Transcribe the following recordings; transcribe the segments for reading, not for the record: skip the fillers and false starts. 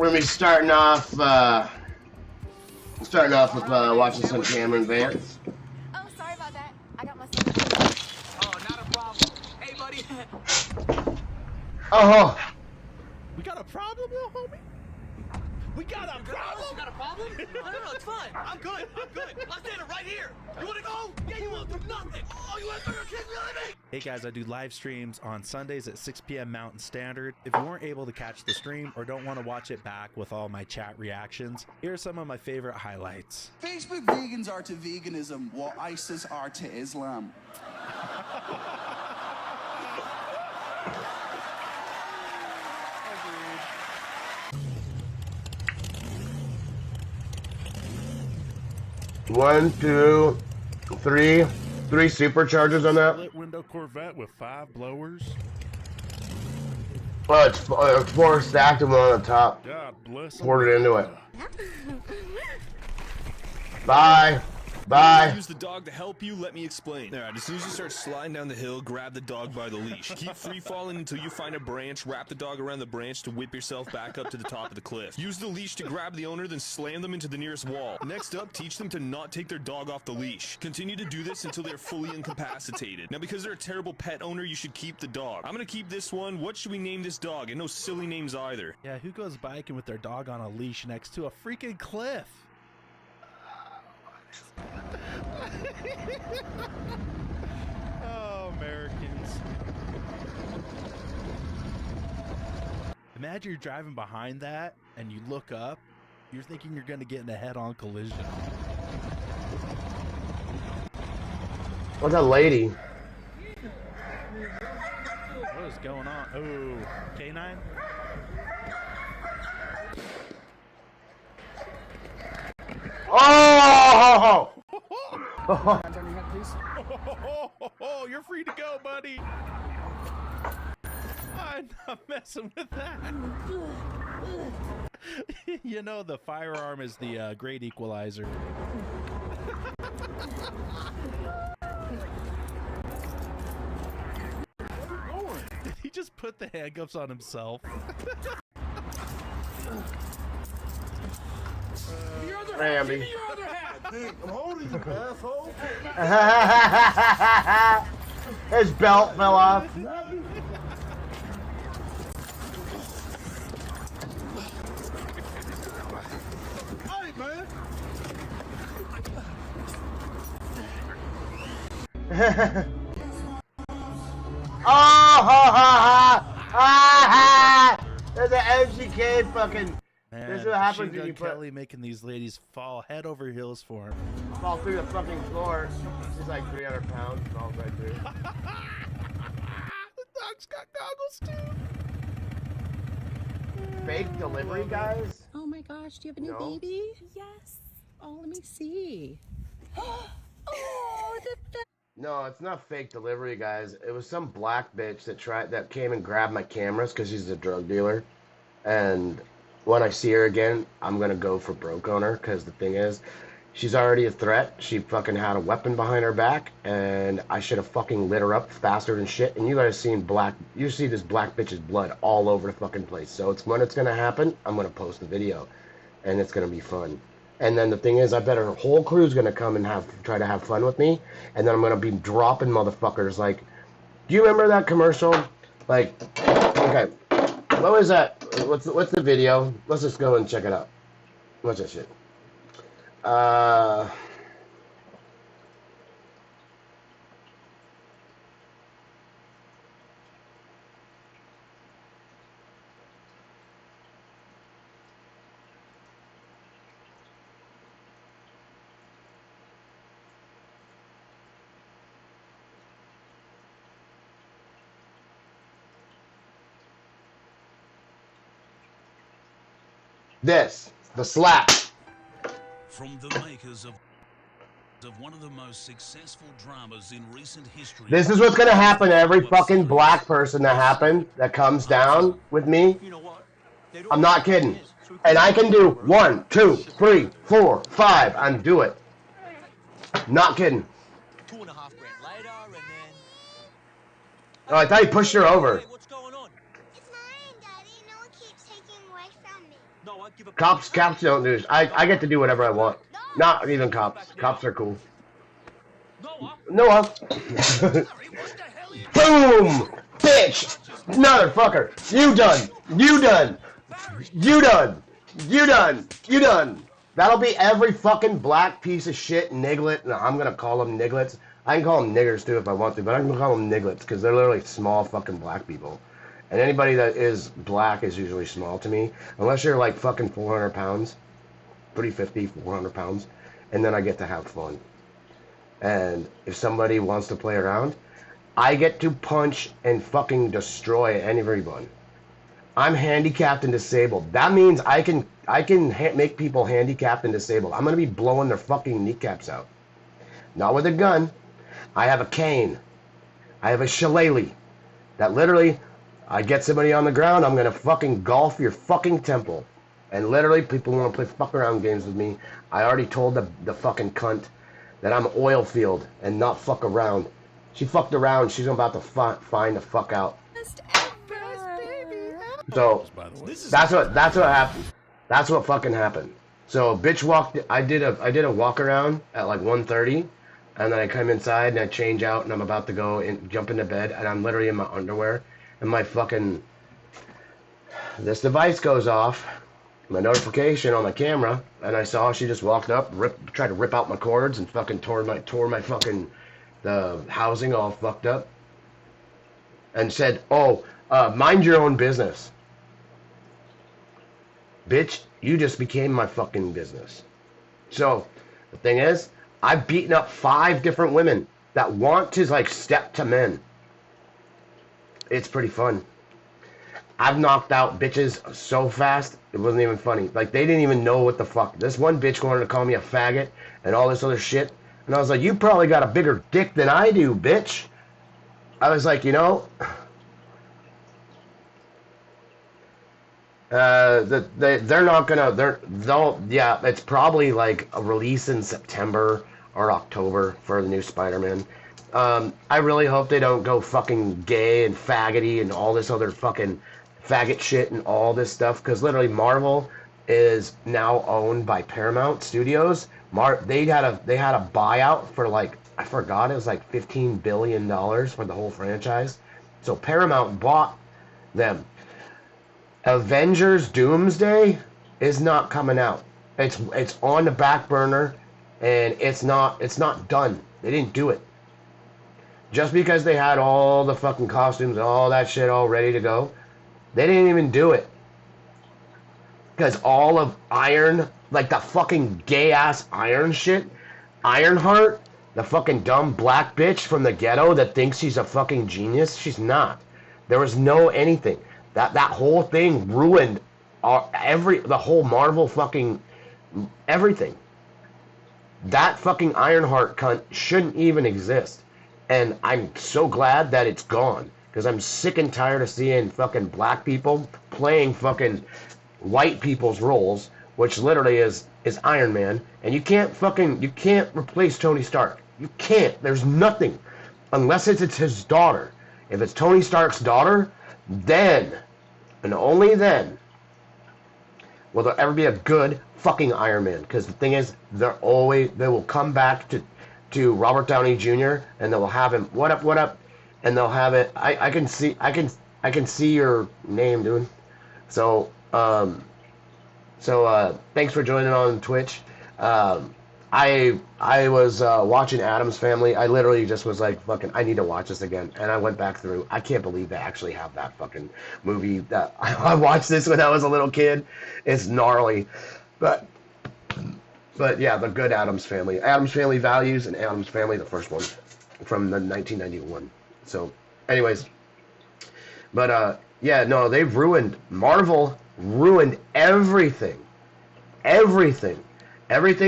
We're gonna be starting off with watching some Cameron Vance. Oh, sorry about that. I got myself. Oh, not a problem. Hey, buddy. Oh. We got a problem, little homie? We got a problem? You got a problem? No, it's fine. I'm good. I'm standing right here. You wanna go? Yeah, you won't do nothing. Oh, you wanna throw your kids behind me? Hey guys, I do live streams on Sundays at 6 p.m. Mountain Standard. If you weren't able to catch the stream or don't want to watch it back with all my chat reactions, here are some of my favorite highlights. Facebook vegans are to veganism what ISIS are to Islam. One, two, three superchargers on that. Split window Corvette with 5 blowers. Oh, it's 4 stacked and one on the top. God bless. Poured it into it. Bye. Bye. Use the dog to help you. Let me explain. Alright, as soon as you start sliding down the hill, grab the dog by the leash. Keep free falling until you find a branch. Wrap the dog around the branch to whip yourself back up to the top of the cliff. Use the leash to grab the owner, then slam them into the nearest wall. Next up, teach them to not take their dog off the leash. Continue to do this until they're fully incapacitated. Now, because they're a terrible pet owner, you should keep the dog. I'm gonna keep this one. What should we name this dog? And no silly names either. Yeah, who goes biking with their dog on a leash next to a freaking cliff? Oh, Americans. Imagine you're driving behind that and you look up, you're thinking you're going to get in a head-on collision. What's that lady? What is going on? Oh, K9? Oh! Oh, you're free to go, buddy. I'm not messing with that. You know, the firearm is the great equalizer. Did he just put the handcuffs on himself? Ramby. I'm holding you, asshole. His belt fell off. Hey, man. Oh, ha, ha, ha. There's an MGK fucking. Man, this is what happens when you put Kelly making these ladies fall head over heels for him. fall through the fucking floor. She's like 300 pounds, falls right through. The dog's got goggles too. Fake delivery, guys? Oh my gosh, do you have a new baby? Yes. Oh, let me see. Oh, No, it's not fake delivery, guys. It was some black bitch that came and grabbed my cameras because she's a drug dealer. And when I see her again, I'm gonna go for broke on her, because the thing is, she's already a threat. She fucking had a weapon behind her back, and I should have fucking lit her up faster than shit. And you guys you see this black bitch's blood all over the fucking place. So when it's gonna happen, I'm gonna post the video, and it's gonna be fun. And then the thing is, I bet her whole crew's gonna come and try to have fun with me, and then I'm gonna be dropping motherfuckers like, do you remember that commercial? Like, okay, what was that? What's the video? Let's just go and check it out. What's that shit? This, the slap. From the makers of one of the most successful dramas in recent history. This is what's gonna happen to every fucking black person that comes down with me. I'm not kidding. And I can do 1, 2, 3, 4, 5 and do it. Not kidding. $2.5 grand later, and then. Oh, I thought he pushed her over. Hey, what's going on? It's mine, Daddy. No one keeps taking away from me. No Cops don't do this. I get to do whatever I want. Not even cops. Cops are cool. Noah. Boom! Bitch! Motherfucker! You done! You done! You done! You done! You done! That'll be every fucking black piece of shit niglet. No, I'm gonna call them niglets. I can call them niggers too if I want to, but I'm gonna call them niglets because they're literally small fucking black people. And anybody that is black is usually small to me. Unless you're like fucking 400 pounds. 350, 400 pounds. And then I get to have fun. And if somebody wants to play around, I get to punch and fucking destroy everyone. I'm handicapped and disabled. That means I can make people handicapped and disabled. I'm gonna be blowing their fucking kneecaps out. Not with a gun. I have a cane. I have a shillelagh. That literally, I get somebody on the ground, I'm gonna fucking golf your fucking temple. And literally, people want to play fuck around games with me. I already told the fucking cunt that I'm oil field and not fuck around. She fucked around. She's about to find the fuck out. So that's what happened. That's what fucking happened. So bitch walked. I did a walk around at like 1:30, and then I come inside and I change out and I'm about to go and jump into bed and I'm literally in my underwear and my fucking this device goes off. My notification on my camera, and I saw she just walked up, tried to rip out my cords, and fucking tore my fucking the housing all fucked up, and said, "Oh, mind your own business, bitch. You just became my fucking business." So the thing is, I've beaten up 5 different women that want to like step to men. It's pretty fun. I've knocked out bitches so fast, it wasn't even funny. Like, they didn't even know what the fuck. This one bitch wanted to call me a faggot and all this other shit. And I was like, you probably got a bigger dick than I do, bitch. I was like, you know, they're not gonna, yeah, it's probably like a release in September or October for the new Spider-Man. I really hope they don't go fucking gay and faggoty and all this other fucking faggot shit and all this stuff, because literally Marvel is now owned by Paramount Studios. They had a buyout for like, I forgot, it was like $15 billion for the whole franchise. So Paramount bought them. Avengers Doomsday is not coming out. It's on the back burner and it's not done. They didn't do it. Just because they had all the fucking costumes, all that shit all ready to go, they didn't even do it. Because all of Iron, like the fucking gay-ass Iron shit, Ironheart, the fucking dumb black bitch from the ghetto that thinks she's a fucking genius, she's not. There was no anything. That whole thing ruined the whole Marvel fucking everything. That fucking Ironheart cunt shouldn't even exist. And I'm so glad that it's gone. Because I'm sick and tired of seeing fucking black people playing fucking white people's roles, which literally is Iron Man. And you can't replace Tony Stark. You can't. There's nothing. Unless it's his daughter. If it's Tony Stark's daughter, then, and only then, will there ever be a good fucking Iron Man. Because the thing is, they will come back to Robert Downey Jr. and they'll have him, what up, and they'll have it. I can see your name, dude. So thanks for joining on Twitch. I was watching Addams Family. I literally just was like, fucking, I need to watch this again, and I went back through. I can't believe they actually have that fucking movie. That I watched this when I was a little kid. It's gnarly, but yeah, the good Addams Family. Addams Family Values and Addams Family, the first one from the 1991. So, anyways, but yeah, no, they've ruined, Marvel ruined everything. Everything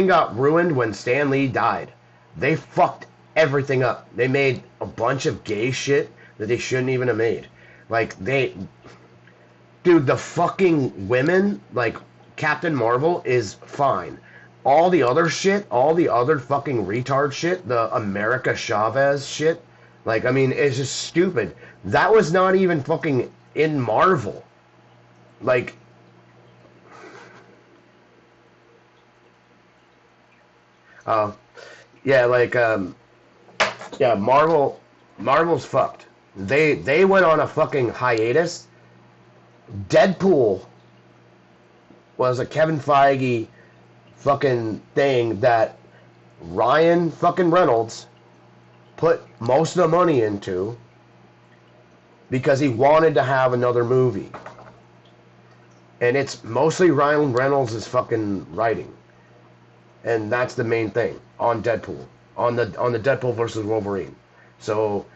got ruined when Stan Lee died. They fucked everything up. They made a bunch of gay shit that they shouldn't even have made. Like, dude, the fucking women, like, Captain Marvel is fine. All the other shit, all the other fucking retard shit, the America Chavez shit, like, I mean, it's just stupid. That was not even fucking in Marvel. Like, Uh, yeah, like yeah, Marvel's fucked. They went on a fucking hiatus. Deadpool was a Kevin Feige fucking thing that Ryan fucking Reynolds put most of the money into because he wanted to have another movie. And it's mostly Ryan Reynolds' fucking writing. And that's the main thing on Deadpool. On the Deadpool versus Wolverine. So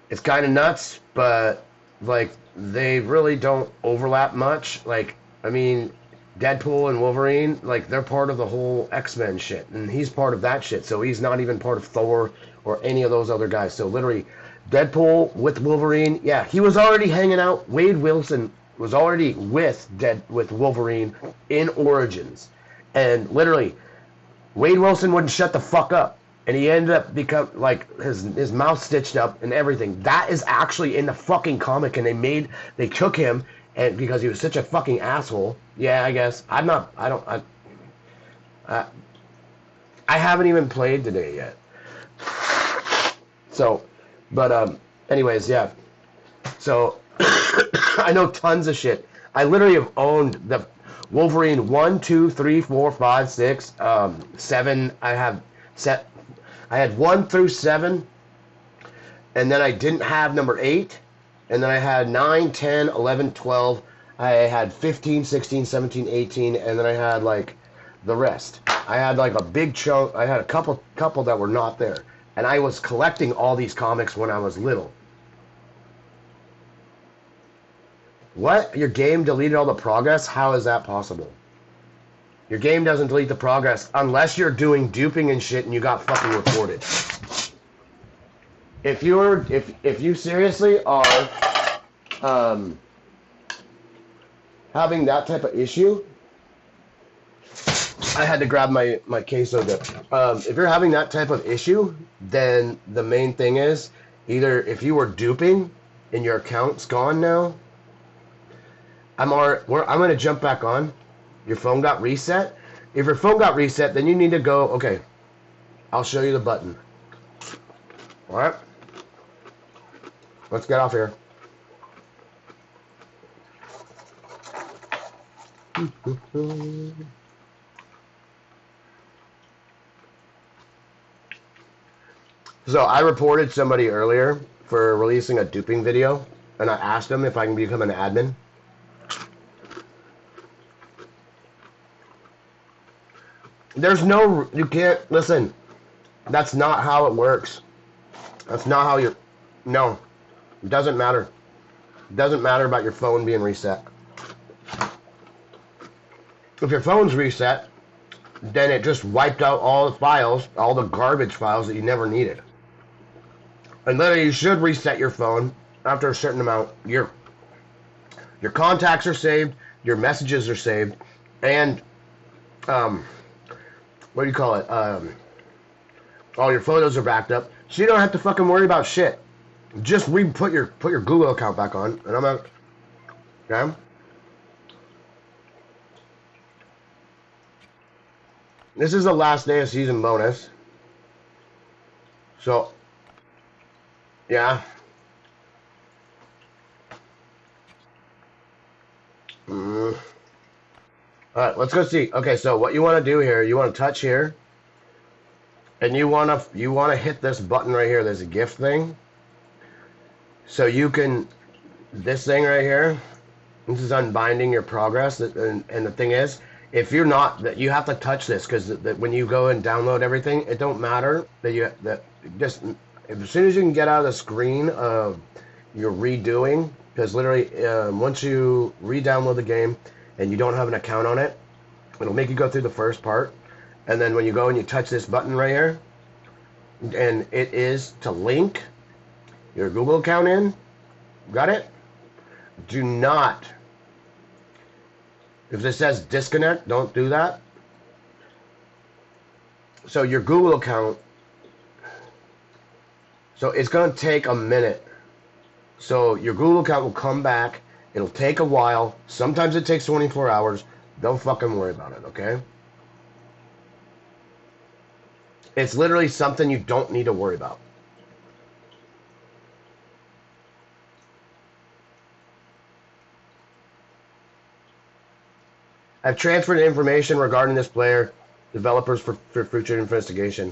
it's kind of nuts, but like they really don't overlap much. Like, I mean, Deadpool and Wolverine, like they're part of the whole X-Men shit, and he's part of that shit. So he's not even part of Thor or any of those other guys. So literally, Deadpool with Wolverine, yeah, he was already hanging out. Wade Wilson was already with Wolverine in Origins, and literally, Wade Wilson wouldn't shut the fuck up. And he ended up become like his mouth stitched up and everything. That is actually in the fucking comic, and they took him and because he was such a fucking asshole. Yeah, I guess I haven't even played today yet. So, but anyways, yeah. So I know tons of shit. I literally have owned the Wolverine 1, 2, 3, 4, 5, 6, 7. I had 1 through 7, and then I didn't have number 8, and then I had 9, 10, 11, 12. I had 15, 16, 17, 18, and then I had like the rest. I had like a big chunk. I had a couple that were not there, and I was collecting all these comics when I was little. What? Your game deleted all the progress? How is that possible? Your game doesn't delete the progress unless you're doing duping and shit and you got fucking reported. If you seriously are having that type of issue, I had to grab my queso dip. If you're having that type of issue, then the main thing is either if you were duping and your account's gone now, I'm gonna jump back on. Your phone got reset. If your phone got reset, then you need to go, okay, I'll show you the button. Alright? Let's get off here. So I reported somebody earlier for releasing a duping video, and I asked them if I can become an admin. You can't, listen, that's not how it works. That's not how no, it doesn't matter. It doesn't matter about your phone being reset. If your phone's reset, then it just wiped out all the files, all the garbage files that you never needed. And literally, you should reset your phone after a certain amount. Your contacts are saved, your messages are saved, and what do you call it? All your photos are backed up, so you don't have to fucking worry about shit. Just put your Google account back on, and I'm out. Okay. This is the last day of season bonus. So, yeah. Alright, let's go see. Okay, so what you want to do here, you want to touch here. And you want to hit this button right here. There's a gift thing. So you can, this thing right here, this is unbinding your progress. And the thing is, if you're not, that you have to touch this, because when you go and download everything, it don't matter that just as soon as you can get out of the screen of your redoing, because literally once you re-download the game and you don't have an account on it, it'll make you go through the first part, and then when you go and you touch this button right here, and it is to link your Google account in. Got it? Do not. If it says disconnect, don't do that. So your Google account, so it's going to take a minute. So your Google account will come back. It'll take a while. Sometimes it takes 24 hours. Don't fucking worry about it, okay? It's literally something you don't need to worry about. I've transferred information regarding this player, developers for future investigation.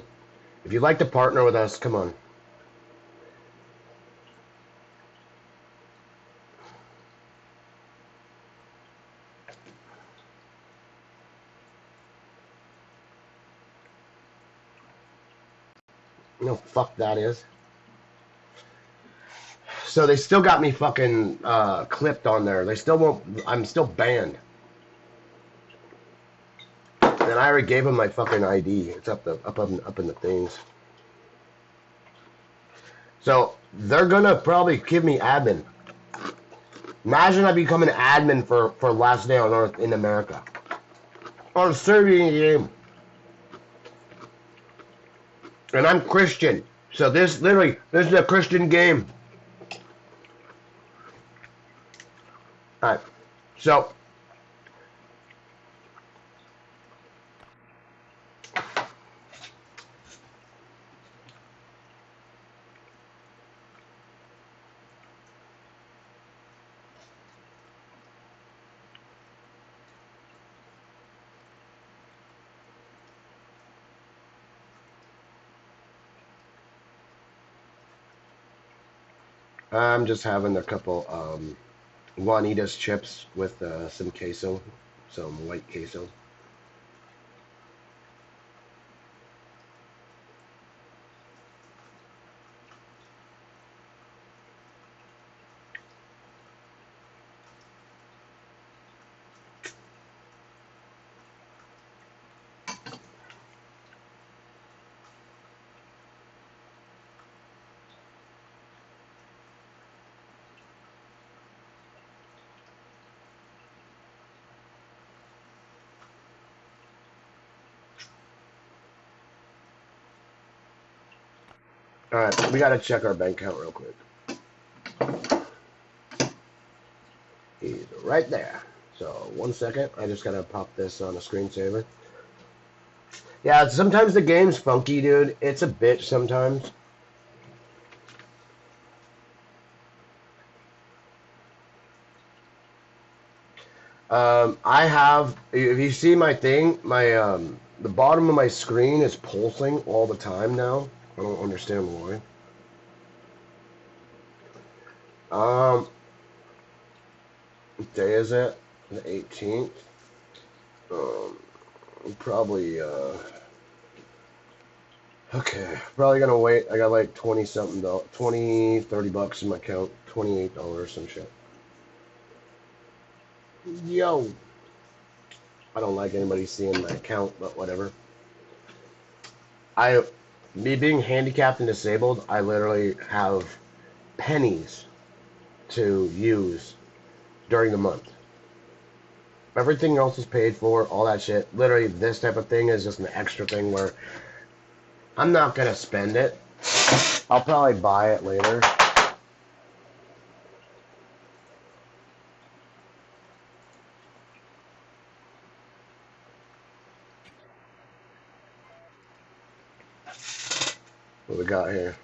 If you'd like to partner with us, come on. No, fuck that is. So they still got me fucking clipped on there. They still won't. I'm still banned. And I already gave them my fucking ID. It's up in the things. So they're gonna probably give me admin. Imagine I become an admin for Last Day on Earth in America. On a Serbian game. And I'm Christian. So this is a Christian game. Alright. So I'm just having a couple Juanita's chips with some queso, some white queso. Alright, we gotta check our bank account real quick. He's right there. So, 1 second. I just gotta pop this on a screensaver. Yeah, sometimes the game's funky, dude. It's a bitch sometimes. I have, if you see my thing, the bottom of my screen is pulsing all the time now. I don't understand why. What day is it? The 18th. Probably, okay. Probably gonna wait. I got like 20 something, $30 in my account. $28, some shit. Yo. I don't like anybody seeing my account, but whatever. Me being handicapped and disabled, I literally have pennies to use during the month. Everything else is paid for, all that shit. Literally, this type of thing is just an extra thing where I'm not gonna spend it. I'll probably buy it later. What we got here?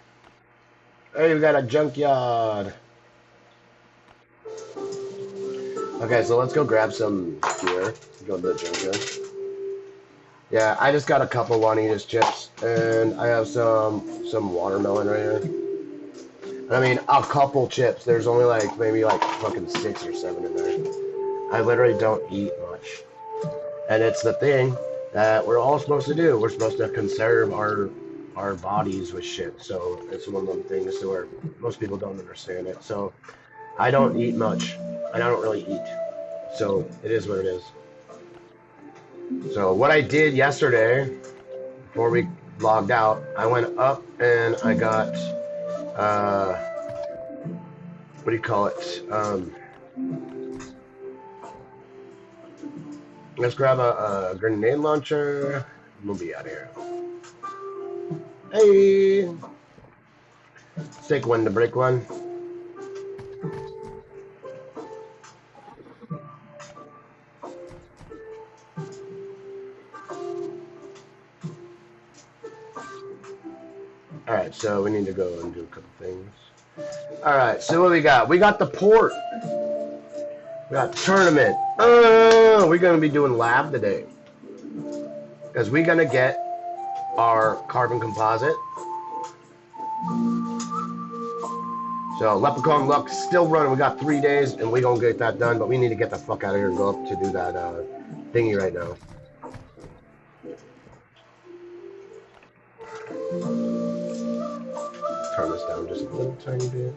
Hey, we got a junkyard. Okay, so let's go grab some gear. Go to the junkyard. Yeah, I just got a couple Juanita's chips, and I have some watermelon right here. I mean, a couple chips. There's only like maybe like fucking 6 or 7 in there. I literally don't eat much, and it's the thing that we're all supposed to do. We're supposed to conserve our bodies with shit. So it's one of them things to where most people don't understand it. So I don't eat much, and I don't really eat. So it is what it is. So what I did yesterday, before we logged out, I went up and I got, what do you call it? Let's grab a grenade launcher. We'll be out of here. Hey! Let's take one to break one. Alright, so we need to go and do a couple things. Alright, so what we got? We got the port. We got the tournament. We're going to be doing lab today. Because we're going to get our carbon composite. So Leprechaun Luck still running. We got 3 days and we're going to get that done. But we need to get the fuck out of here and go up to do that thingy right now. Turn this down just a little tiny bit.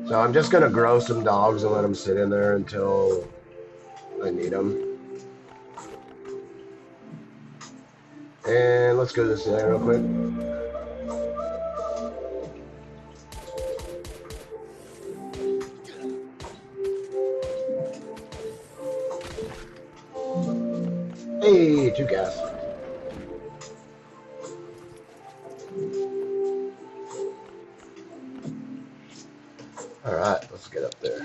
So I'm just gonna grow some dogs and let them sit in there until I need them. And let's go to this guy real quick. Hey, 2 gas. Alright, let's get up there.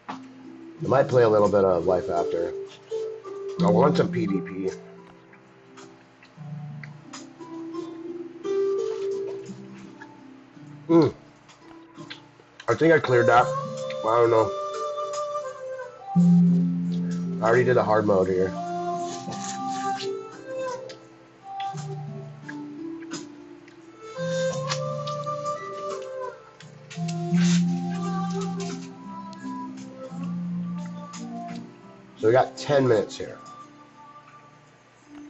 I might play a little bit of Life After. I want some PvP. I think I cleared that. I don't know. I already did a hard mode here. So we got 10 minutes here.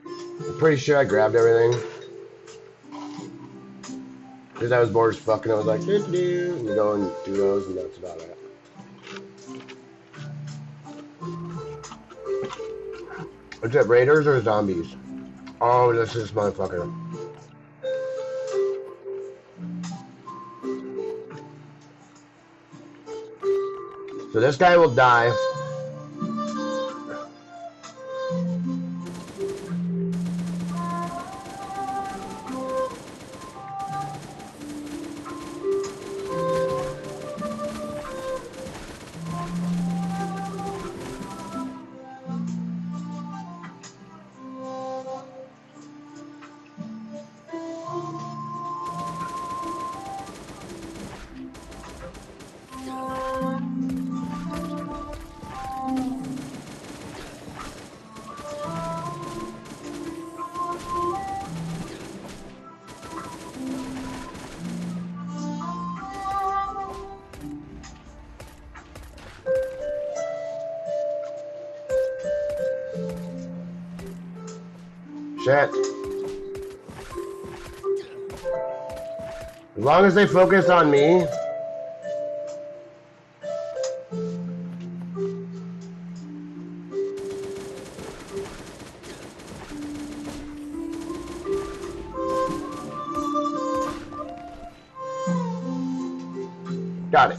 I'm pretty sure I grabbed everything. Because I was bored as fuck and I was like, and you go and do those and that's about it. Is it raiders or zombies? Oh, this is motherfucker. So this guy will die. Shit. As long as they focus on me. Got it.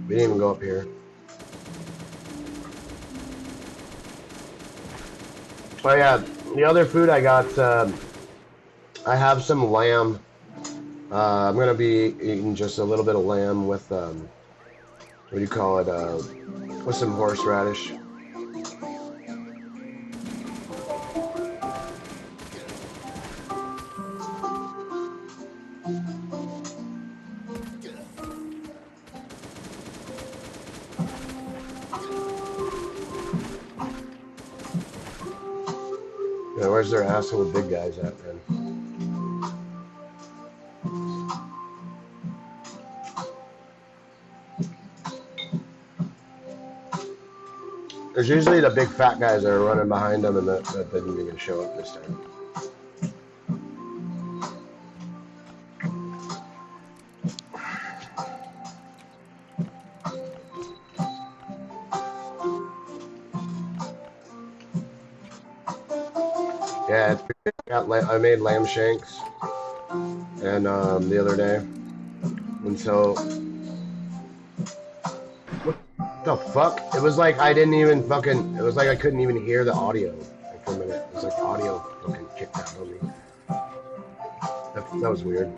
We didn't even go up here. Oh yeah, the other food I got, I have some lamb. I'm gonna be eating just a little bit of lamb with, what do you call it, with some horseradish. Yeah, where's their asshole big guys at, man? There's usually the big fat guys that are running behind them, and that didn't even show up this time. Yeah, it's pretty good. I made lamb shanks and the other day, and so what the fuck? It was like I didn't even fucking. It was like I couldn't even hear the audio like, for a minute. It was like audio fucking kicked out on me. That was weird.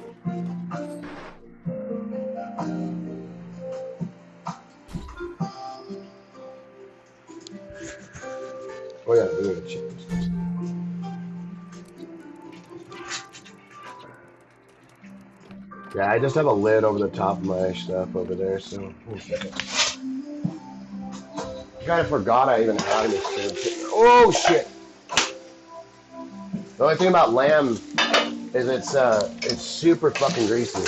Oh yeah, we're gonna check this. Yeah, I just have a lid over the top of my stuff over there, so one second. I kind of forgot I even had any shit. Oh shit! The only thing about lamb is it's super fucking greasy.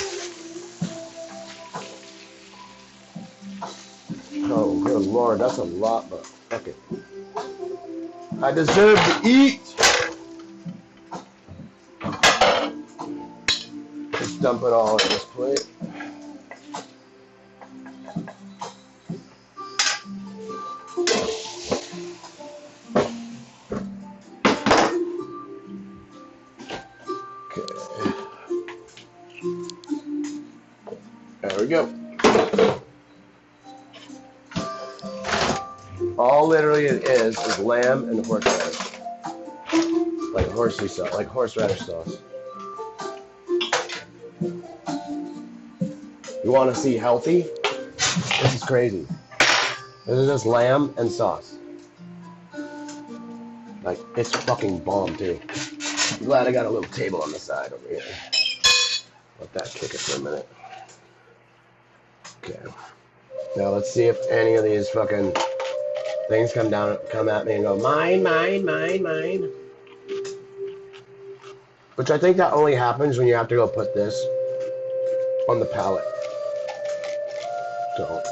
Oh good lord, that's a lot, but fuck it. I deserve to eat! Just dump it all in this plate. Okay. There we go. All literally it is lamb and horseradish. Like horsey sauce, like horseradish sauce. You want to see healthy? This is crazy. This is just lamb and sauce. Like, it's fucking bomb too. I'm glad I got a little table on the side over here. Let that kick it for a minute. Okay. Now let's see if any of these fucking things come at me and go, mine, mine, mine, mine. Which I think that only happens when you have to go put this on the pallet. So.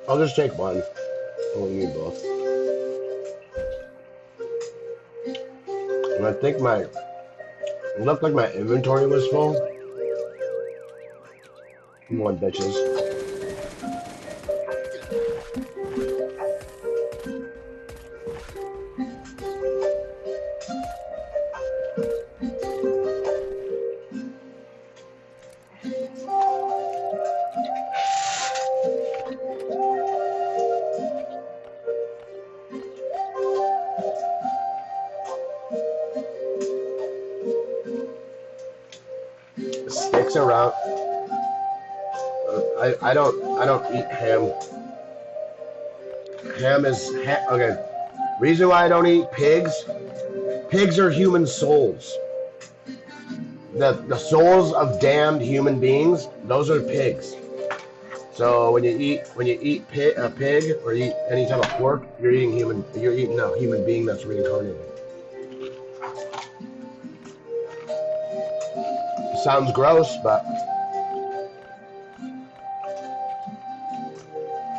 I'll just take one. I won't need both. And I think it looked like my inventory was full. Come on, bitches. Sticks around. I don't eat ham. Ham is okay. Reason why I don't eat pigs. Pigs are human souls. The souls of damned human beings. Those are pigs. So when you eat a pig or you eat any type of pork, you're eating a human being that's reincarnated. Sounds gross, but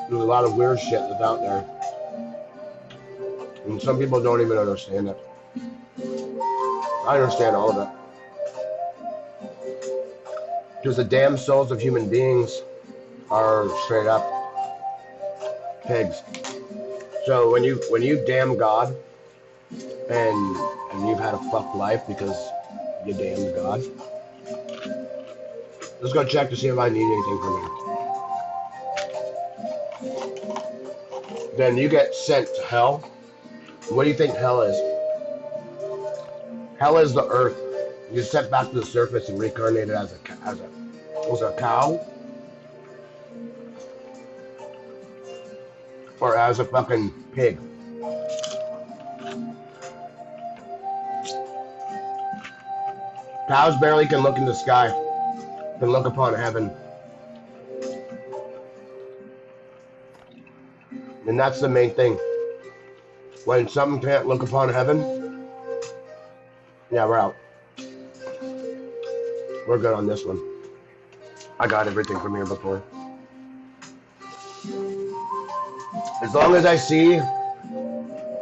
there's a lot of weird shit that's out there. And some people don't even understand it. I understand all of it. Because the damn souls of human beings are straight up pigs. So when you damn God and you've had a fucked life because you damned God, let's go check to see if I need anything from him. Then you get sent to hell. What do you think hell is? Hell is the earth. You're sent back to the surface and reincarnated as a cow. Or as a fucking pig. Cows barely can look in the sky. Can look upon heaven. And that's the main thing. When something can't look upon heaven, yeah, we're out. We're good on this one. I got everything from here before. As long as I see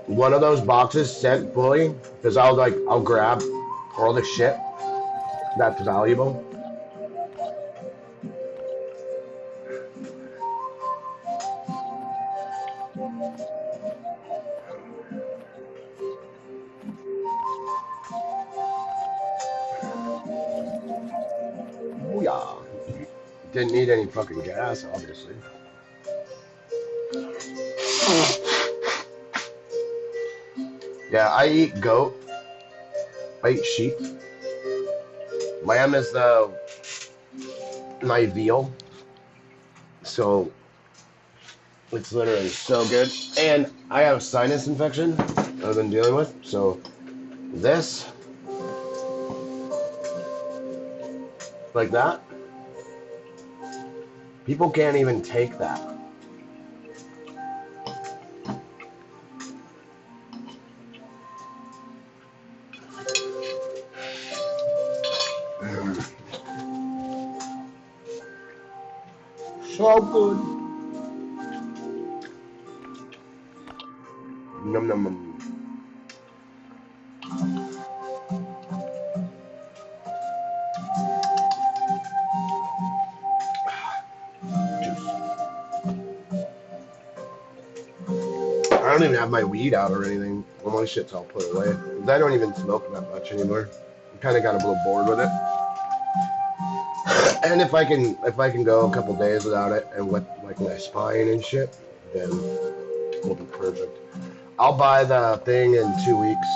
one of those boxes sent fully, because I'll grab all the shit that's valuable. Oh yeah. Didn't need any fucking gas, obviously. Yeah, I eat goat. I eat sheep. Lamb is my veal. So it's literally so good. And I have a sinus infection I've been dealing with. So this, like that, people can't even take that. So good. Num num num. I don't even have my weed out or anything. All my shit's all put away. I don't even smoke that much anymore. I kind of got a little bored with it. And if I can go a couple days without it and with like my spine and shit, then we'll be perfect. I'll buy the thing in 2 weeks.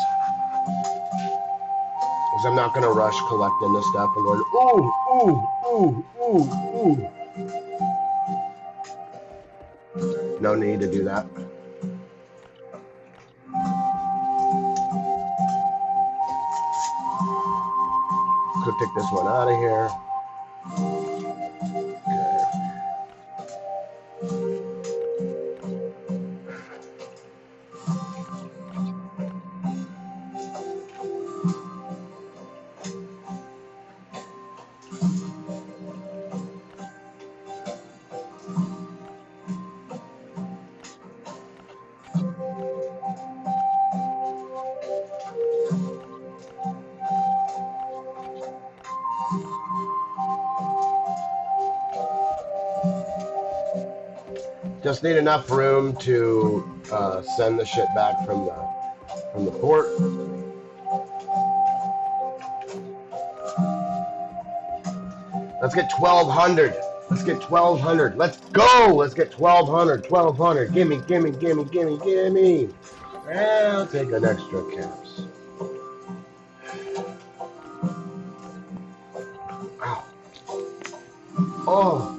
Because I'm not gonna rush collecting this stuff and going, ooh. No need to do that. Could take this one out of here. Just need enough room to send the shit back from the port. Let's get 1,200. Let's get 1,200. Let's go. Let's get 1,200. 1,200. Gimme. I'll take an extra caps. Ow. Oh.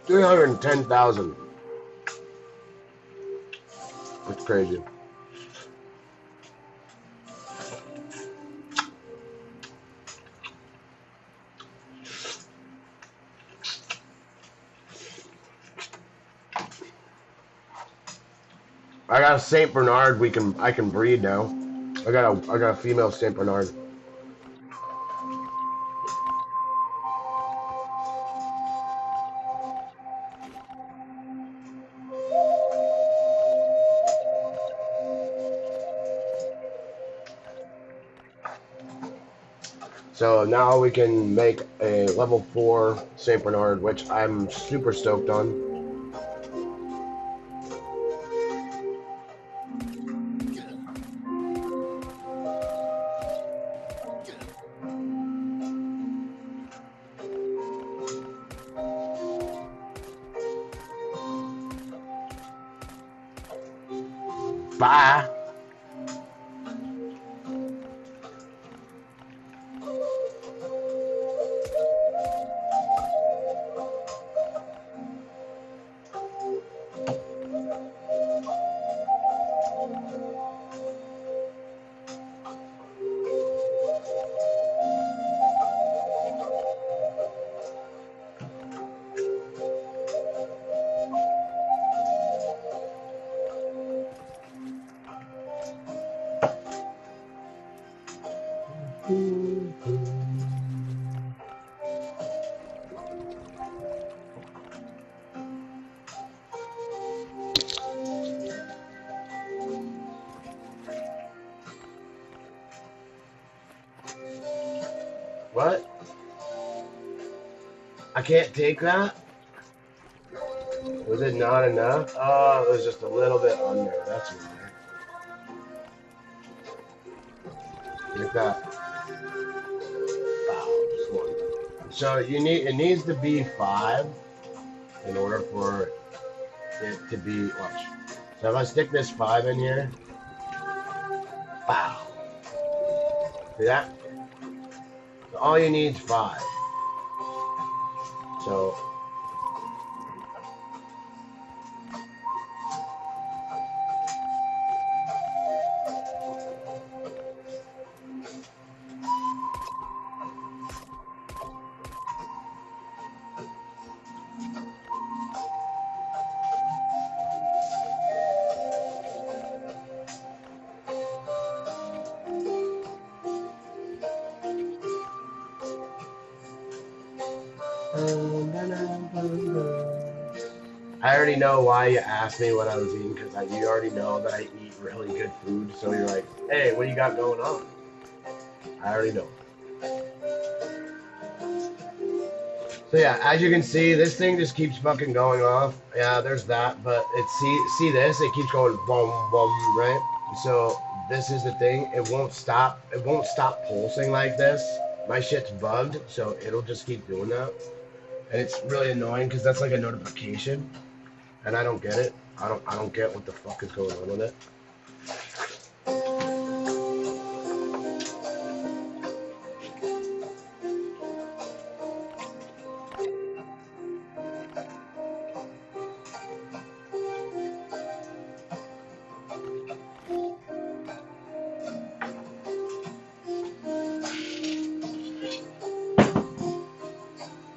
$310,000. That's crazy. I got a Saint Bernard I can breed now. I got a female Saint Bernard. So now we can make a level 4 St. Bernard, which I'm super stoked on. Bye. What? I can't take that? Was it not enough? Oh, it was just a little bit under. That's weird. Take that. Oh, just one. So it needs to be 5 in order for it to be, watch. So if I stick this 5 in here, wow. See that? So all you need is 5. So I already know why you asked me what I was eating, because you already know that I eat really good food. So you're like, hey, what do you got going on? I already know. So yeah, as you can see, this thing just keeps fucking going off. Yeah, there's that, but see this? It keeps going boom, boom, right? So this is the thing. It won't stop. It won't stop pulsing like this. My shit's bugged, so it'll just keep doing that. And it's really annoying because that's like a notification, and I don't get it. I don't get what the fuck is going on with it.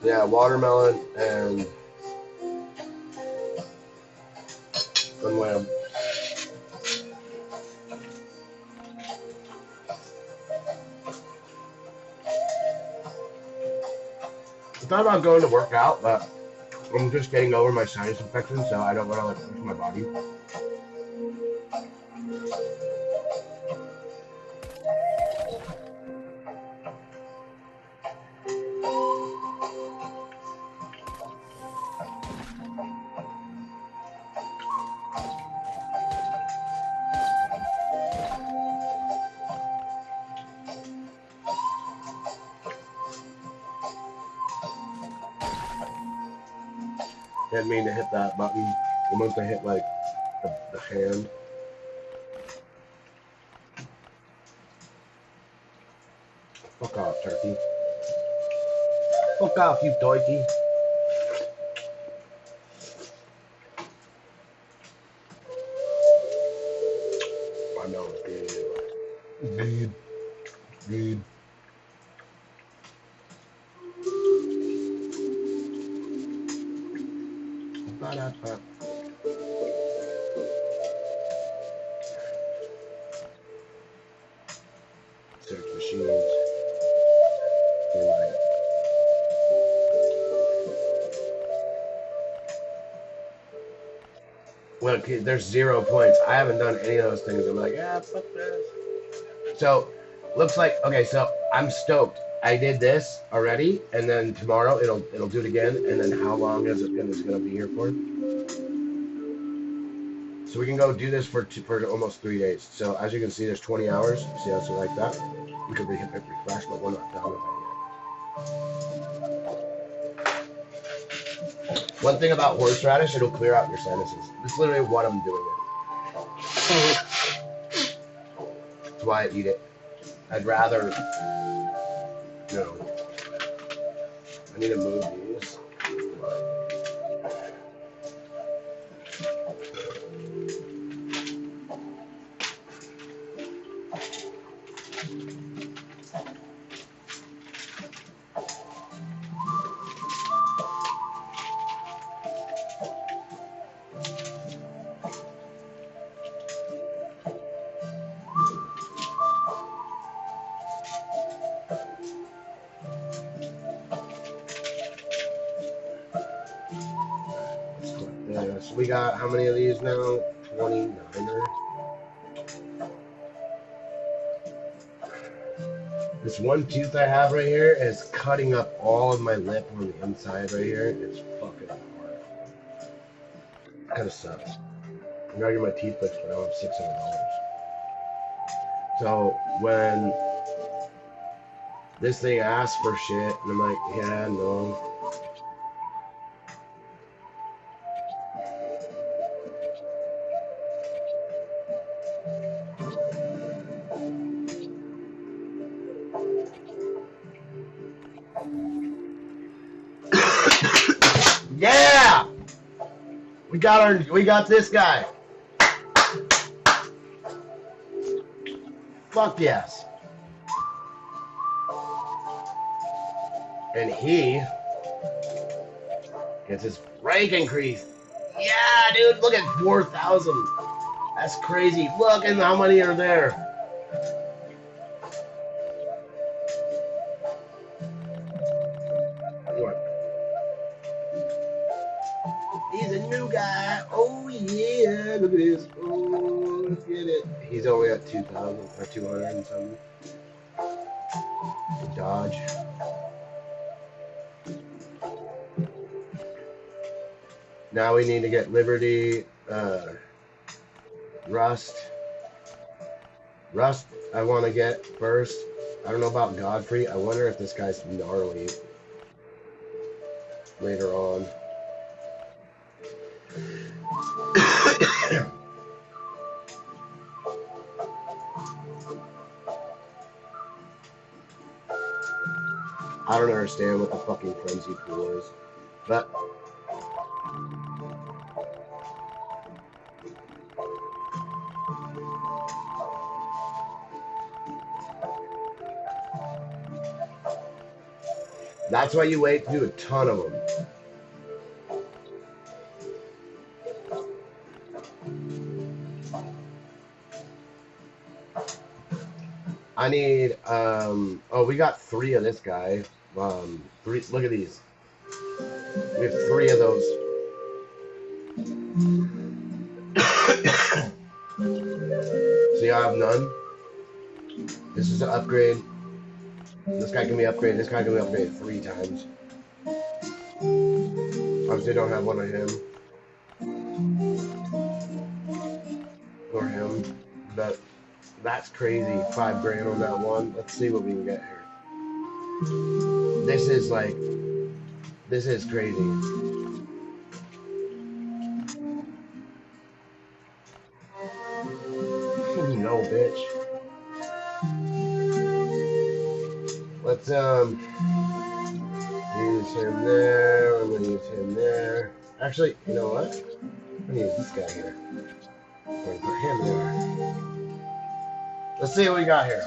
Yeah, watermelon and lamb. I thought about going to work out, but I'm just getting over my sinus infection, so I don't want to like push my body. Didn't mean to hit that button. I meant to hit like the hand. Fuck off, turkey. Fuck off, you turkey. I know it's good. Good. Good. Ba-da-ba. Search machines. Greenlight. Look, there's 0 points. I haven't done any of those things. I'm like, yeah, fuck this. So, looks like, okay, so I'm stoked. I did this already, and then tomorrow it'll do it again, and then how long is it gonna be here for? So we can go do this for almost 3 days. So as you can see, there's 20 hours. See how it's like that? We could hit refresh, but we're not done with that yet. One thing about horseradish, it'll clear out your sinuses. That's literally what I'm doing it. That's why I eat it. I'd rather, you know, I need to move these. So we got how many of these now? 29er. This one tooth I have right here is cutting up all of my lip on the inside right here. It's fucking hard. Kind of sucks. I'm gonna get my teeth fixed, but I have $600. So when this thing asks for shit, and I'm like, yeah, no. Yeah! We got this guy. Fuck yes. And he gets his rank increase. Yeah, dude, look at 4,000. That's crazy. Look at how many are there. He's a new guy. Oh yeah, look at this. Oh, look at it. He's only at 2,000 or 200 and something. Dodge. Now we need to get Liberty, Rust. Rust, I want to get first. I don't know about Godfrey. I wonder if this guy's gnarly later on. I don't understand what the fucking frenzy pool is, but that's why you wait to do a ton of them. I need, oh, we got 3 of this guy. 3, look at these. We have 3 of those. See, I have none. This is an upgrade. This guy can be upgraded. This guy can be upgraded 3 times. Obviously, don't have one of him. Or him. But that's crazy. 5 grand on that one. Let's see what we can get here. This is like, this is crazy. No, bitch. Let's use him there. I'm gonna use him there. Actually, you know what? I'm gonna use this guy here. I'm gonna put him there. Let's see what we got here.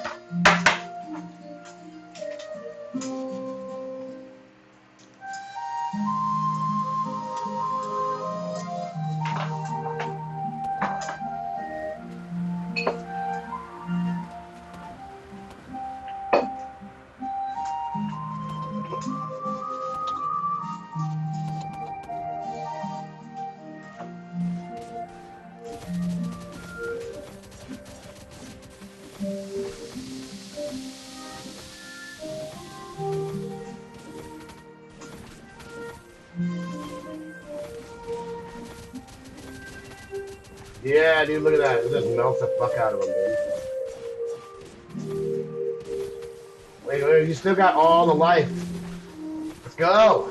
Yeah, dude, look at that. It just melts the fuck out of him, dude. Wait, you still got all the life. Let's go.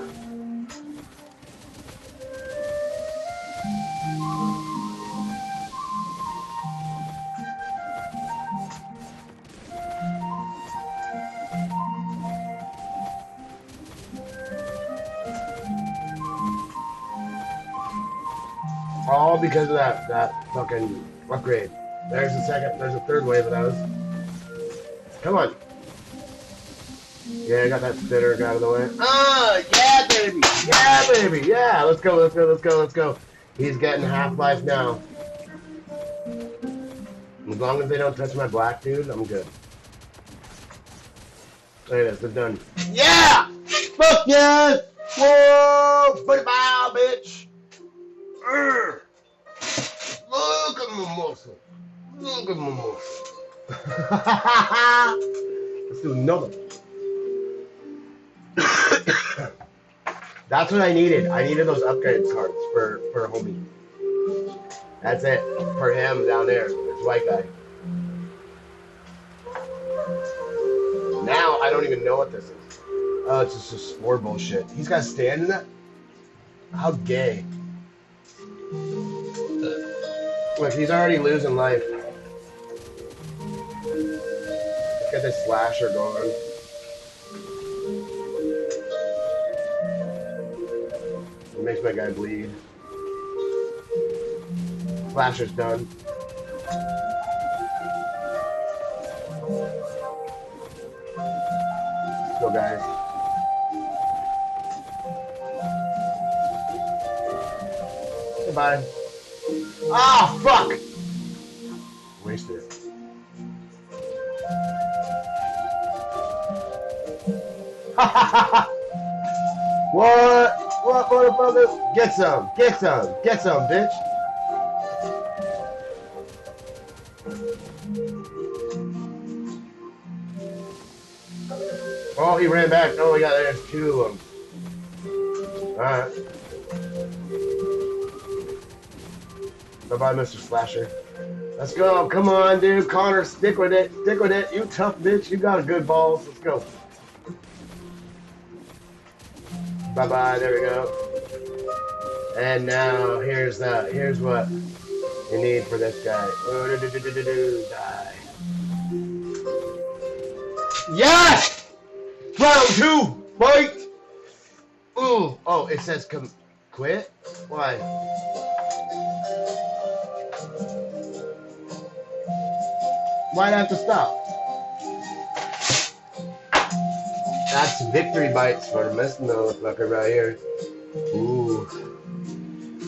All because of that fucking upgrade. There's a third wave of those. Come on. Yeah, I got that spitter out of the way. Ah, yeah, baby. Yeah, baby. Yeah, let's go, let's go, let's go, let's go. He's getting half-life now. As long as they don't touch my black dude, I'm good. Look at this, they're done. Yeah! Fuck yes! Whoa! Put it bow, bitch! Urgh. Look at my muscle. Look at my muscle. Let's do another. That's what I needed. I needed those upgrade cards for homie. That's it. For him down there. This white guy. Now I don't even know what this is. Oh, it's just a spore bullshit. He's got to stand in that? How gay. Look, he's already losing life. Look at this slasher going. It makes my guy bleed. Slasher's done. Let's go, guys. Goodbye. Ah, fuck! Wasted it. What? What, motherfucker? Get some, bitch. Oh, he ran back. Oh, we got there's two of them. Alright. Bye-bye, Mr. Slasher. Let's go. Come on, dude. Connor, stick with it. Stick with it. You tough bitch. You got a good balls. Let's go. Bye-bye. There we go. And now, here's what you need for this guy. Die. Yes! Round 2! Fight! Ooh. Oh, it says quit? Why? Why'd I have to stop? That's victory bites for this motherfucker right here. Ooh.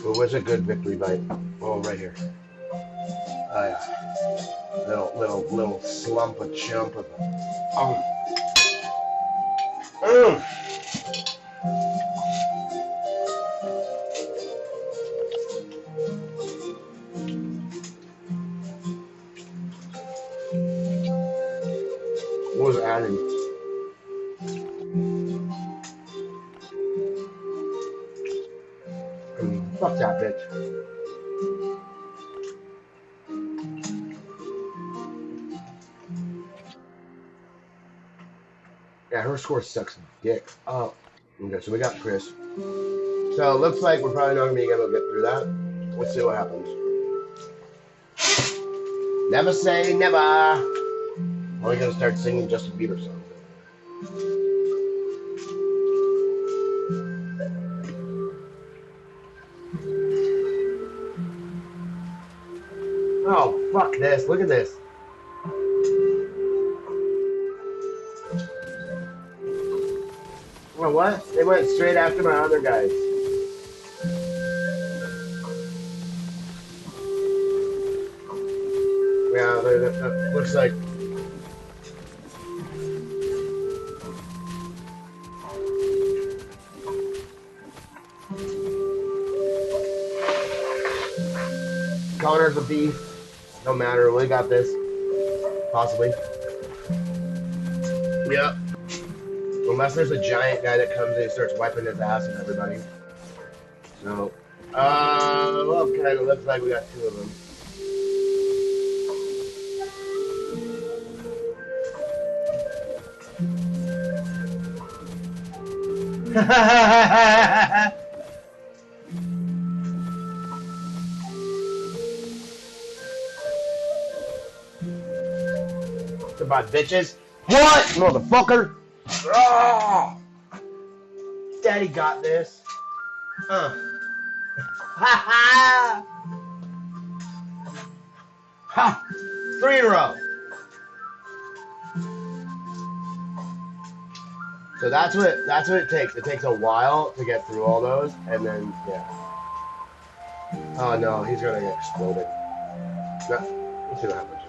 Well, where's a good victory bite? Oh, right here. Oh, yeah. Little slump of chump of What was adding? Fuck that bitch. Yeah, her score sucks dick. Oh, okay, so we got Chris. So it looks like we're probably not going to be able to get through that. Let's see what happens. Never say never. Are we going to start singing Justin Bieber songs? Oh, fuck this. Look at this. Well, what? They went straight after my other guys. Yeah, that looks like... Connor's a beast. No matter, we got this. Possibly. Yep. Unless there's a giant guy that comes in and starts wiping his ass on everybody. So, well, kind of looks like we got two of them. Goodbye, bitches. What, motherfucker? Ah! Daddy got this. Ha ha! Ha! 3 in a row. So that's what it takes. It takes a while to get through all those, and then yeah. Oh no, he's gonna get exploded. No, we'll see what happens.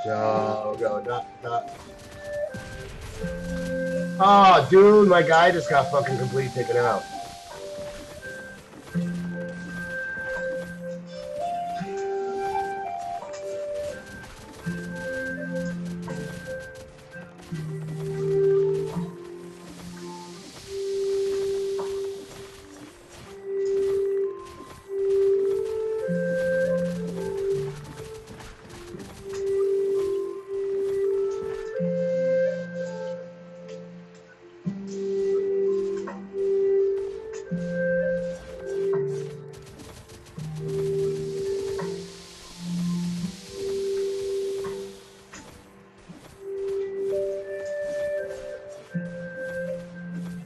So go dot dot. Oh dude, my guy just got fucking completely taken out.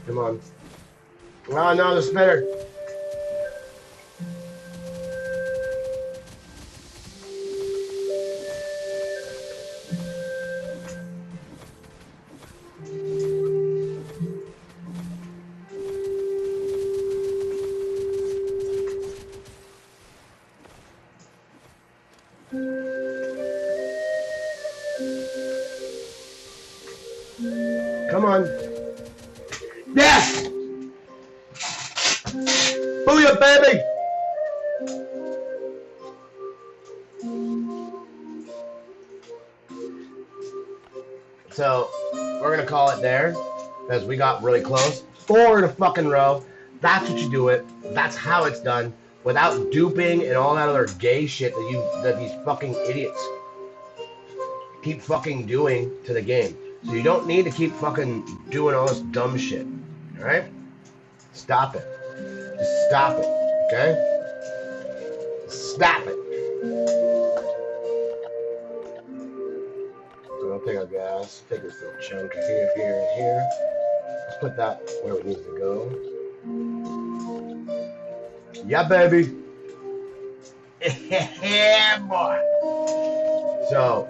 Come on. Oh no, the spitter. Come on. Yes! Booyah, baby! So, we're gonna call it there, because we got really close. 4 in a fucking row. That's what you do it. That's how it's done. Without duping and all that other gay shit that these fucking idiots keep fucking doing to the game. So you don't need to keep fucking doing all this dumb shit. Alright? Stop it. Just stop it. Okay? Stop it. So I'll take our gas. Take this little chunk here, here, and here. Let's put that where it needs to go. Yeah, baby. Yeah, boy. So,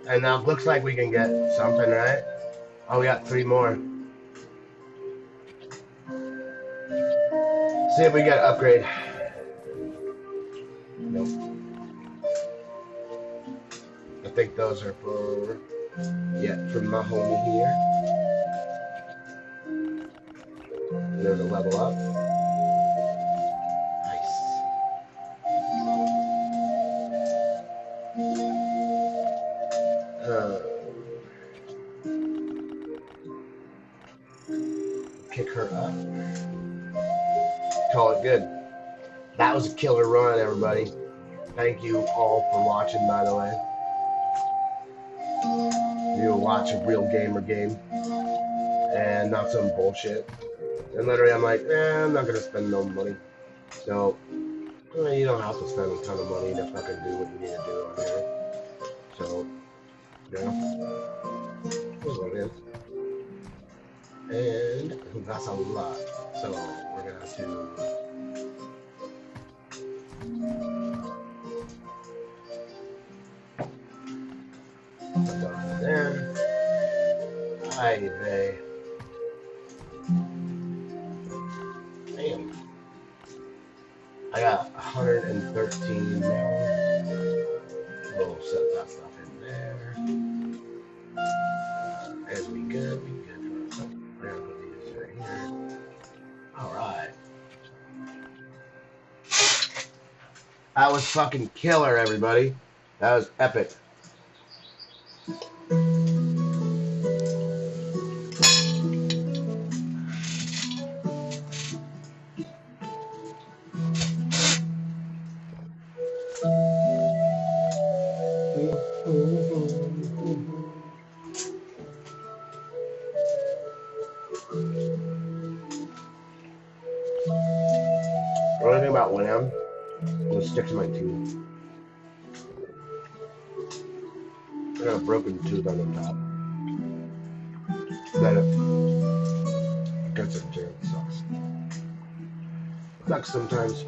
and now it looks like we can get something, right? Oh, we got 3 more. See if we get an upgrade. Nope. I think those are for, yeah, for my homie here. And there's a level up. Kick her up. Call it good. That was a killer run, everybody. Thank you all for watching, by the way. You'll watch a real gamer game and not some bullshit. And literally, I'm like, I'm not gonna spend no money. So, you don't have to spend a ton of money to fucking do what you need to do on here. So, yeah. Here's what it is. And that's a lot. So we're gonna have to put that over there. Hi, they. Damn. I got 113 now. We'll set that stuff in there. And we good. Alright. That was fucking killer, everybody. That was epic. about Wham. It sticks to my teeth. I got a broken tooth on the top. That it gets into it. Sucks. Sucks sometimes.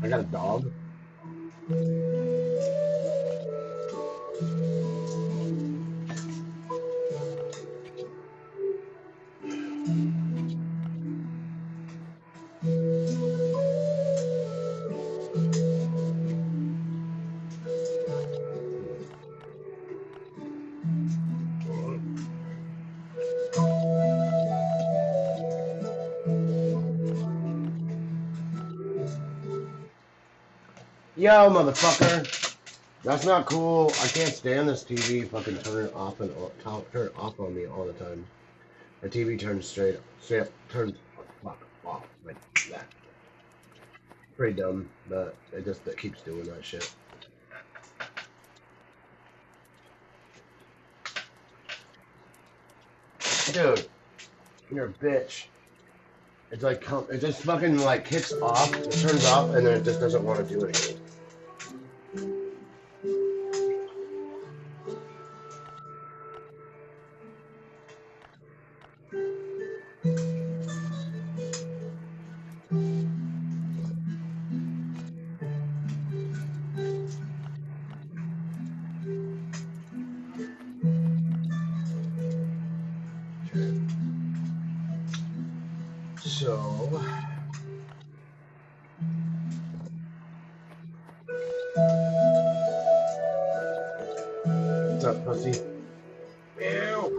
I got a dog. Yo, motherfucker. That's not cool. I can't stand this TV. Fucking turn it off and turn it off on me all the time. The TV turns straight up, turns off like that. Pretty dumb, but it keeps doing that shit. Dude, you're a bitch. It's like it just fucking like kicks off, it turns off, and then it just doesn't want to do anything. So, what's up, pussy? Meow.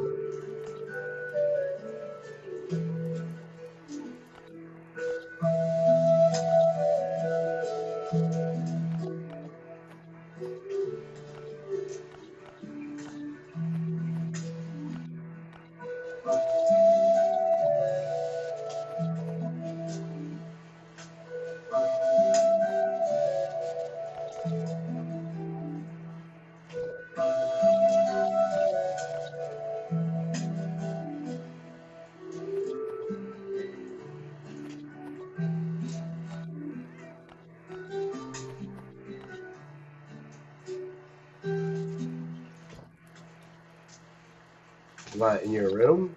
What, in your room?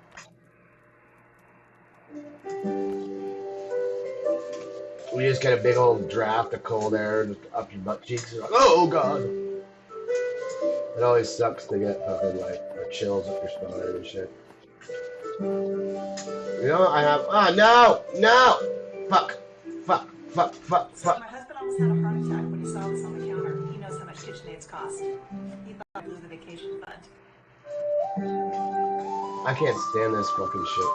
We just get a big old draft of cold air just up your butt cheeks. Like, oh god! It always sucks to get fucking like chills up your spine and shit. You know, I have. No! Fuck! So my husband almost had a heart attack when he saw this on the counter. He knows how much KitchenAid's cost. He thought it blew the vacation fund. I can't stand this fucking shit.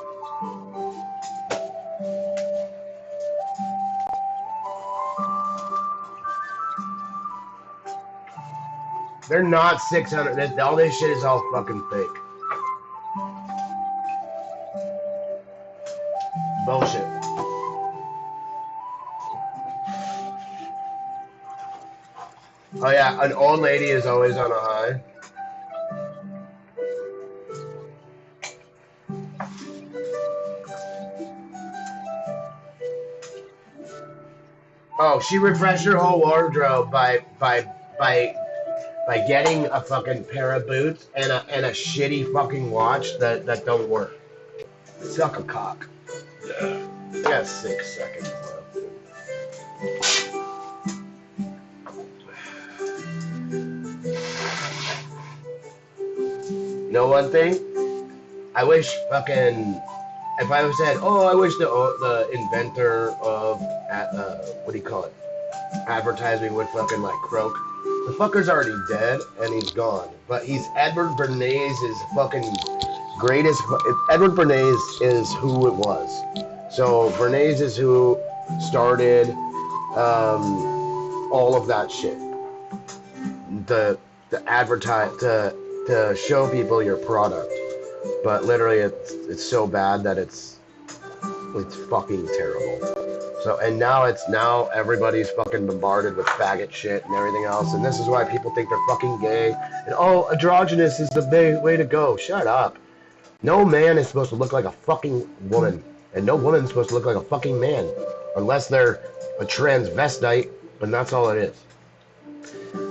They're not 600. All this shit is all fucking fake. Bullshit. Oh yeah, an old lady is always on a high. Oh, she refreshed her whole wardrobe by getting a fucking pair of boots and a shitty fucking watch that don't work. Suck a cock. I got 6 seconds left. You know one thing? I wish fucking if I said, oh, I wish the inventor of what do you call it? Advertising would fucking like croak. The fucker's already dead and he's gone. But he's Edward Bernays' fucking greatest. Edward Bernays is who it was. So Bernays is who started all of that shit. The advertise to show people your product. But literally, it's so bad that it's fucking terrible. So, and now everybody's fucking bombarded with faggot shit and everything else, and this is why people think they're fucking gay. And oh, androgynous is the way to go. Shut up. No man is supposed to look like a fucking woman, and no woman's supposed to look like a fucking man, unless they're a transvestite, but that's all it is.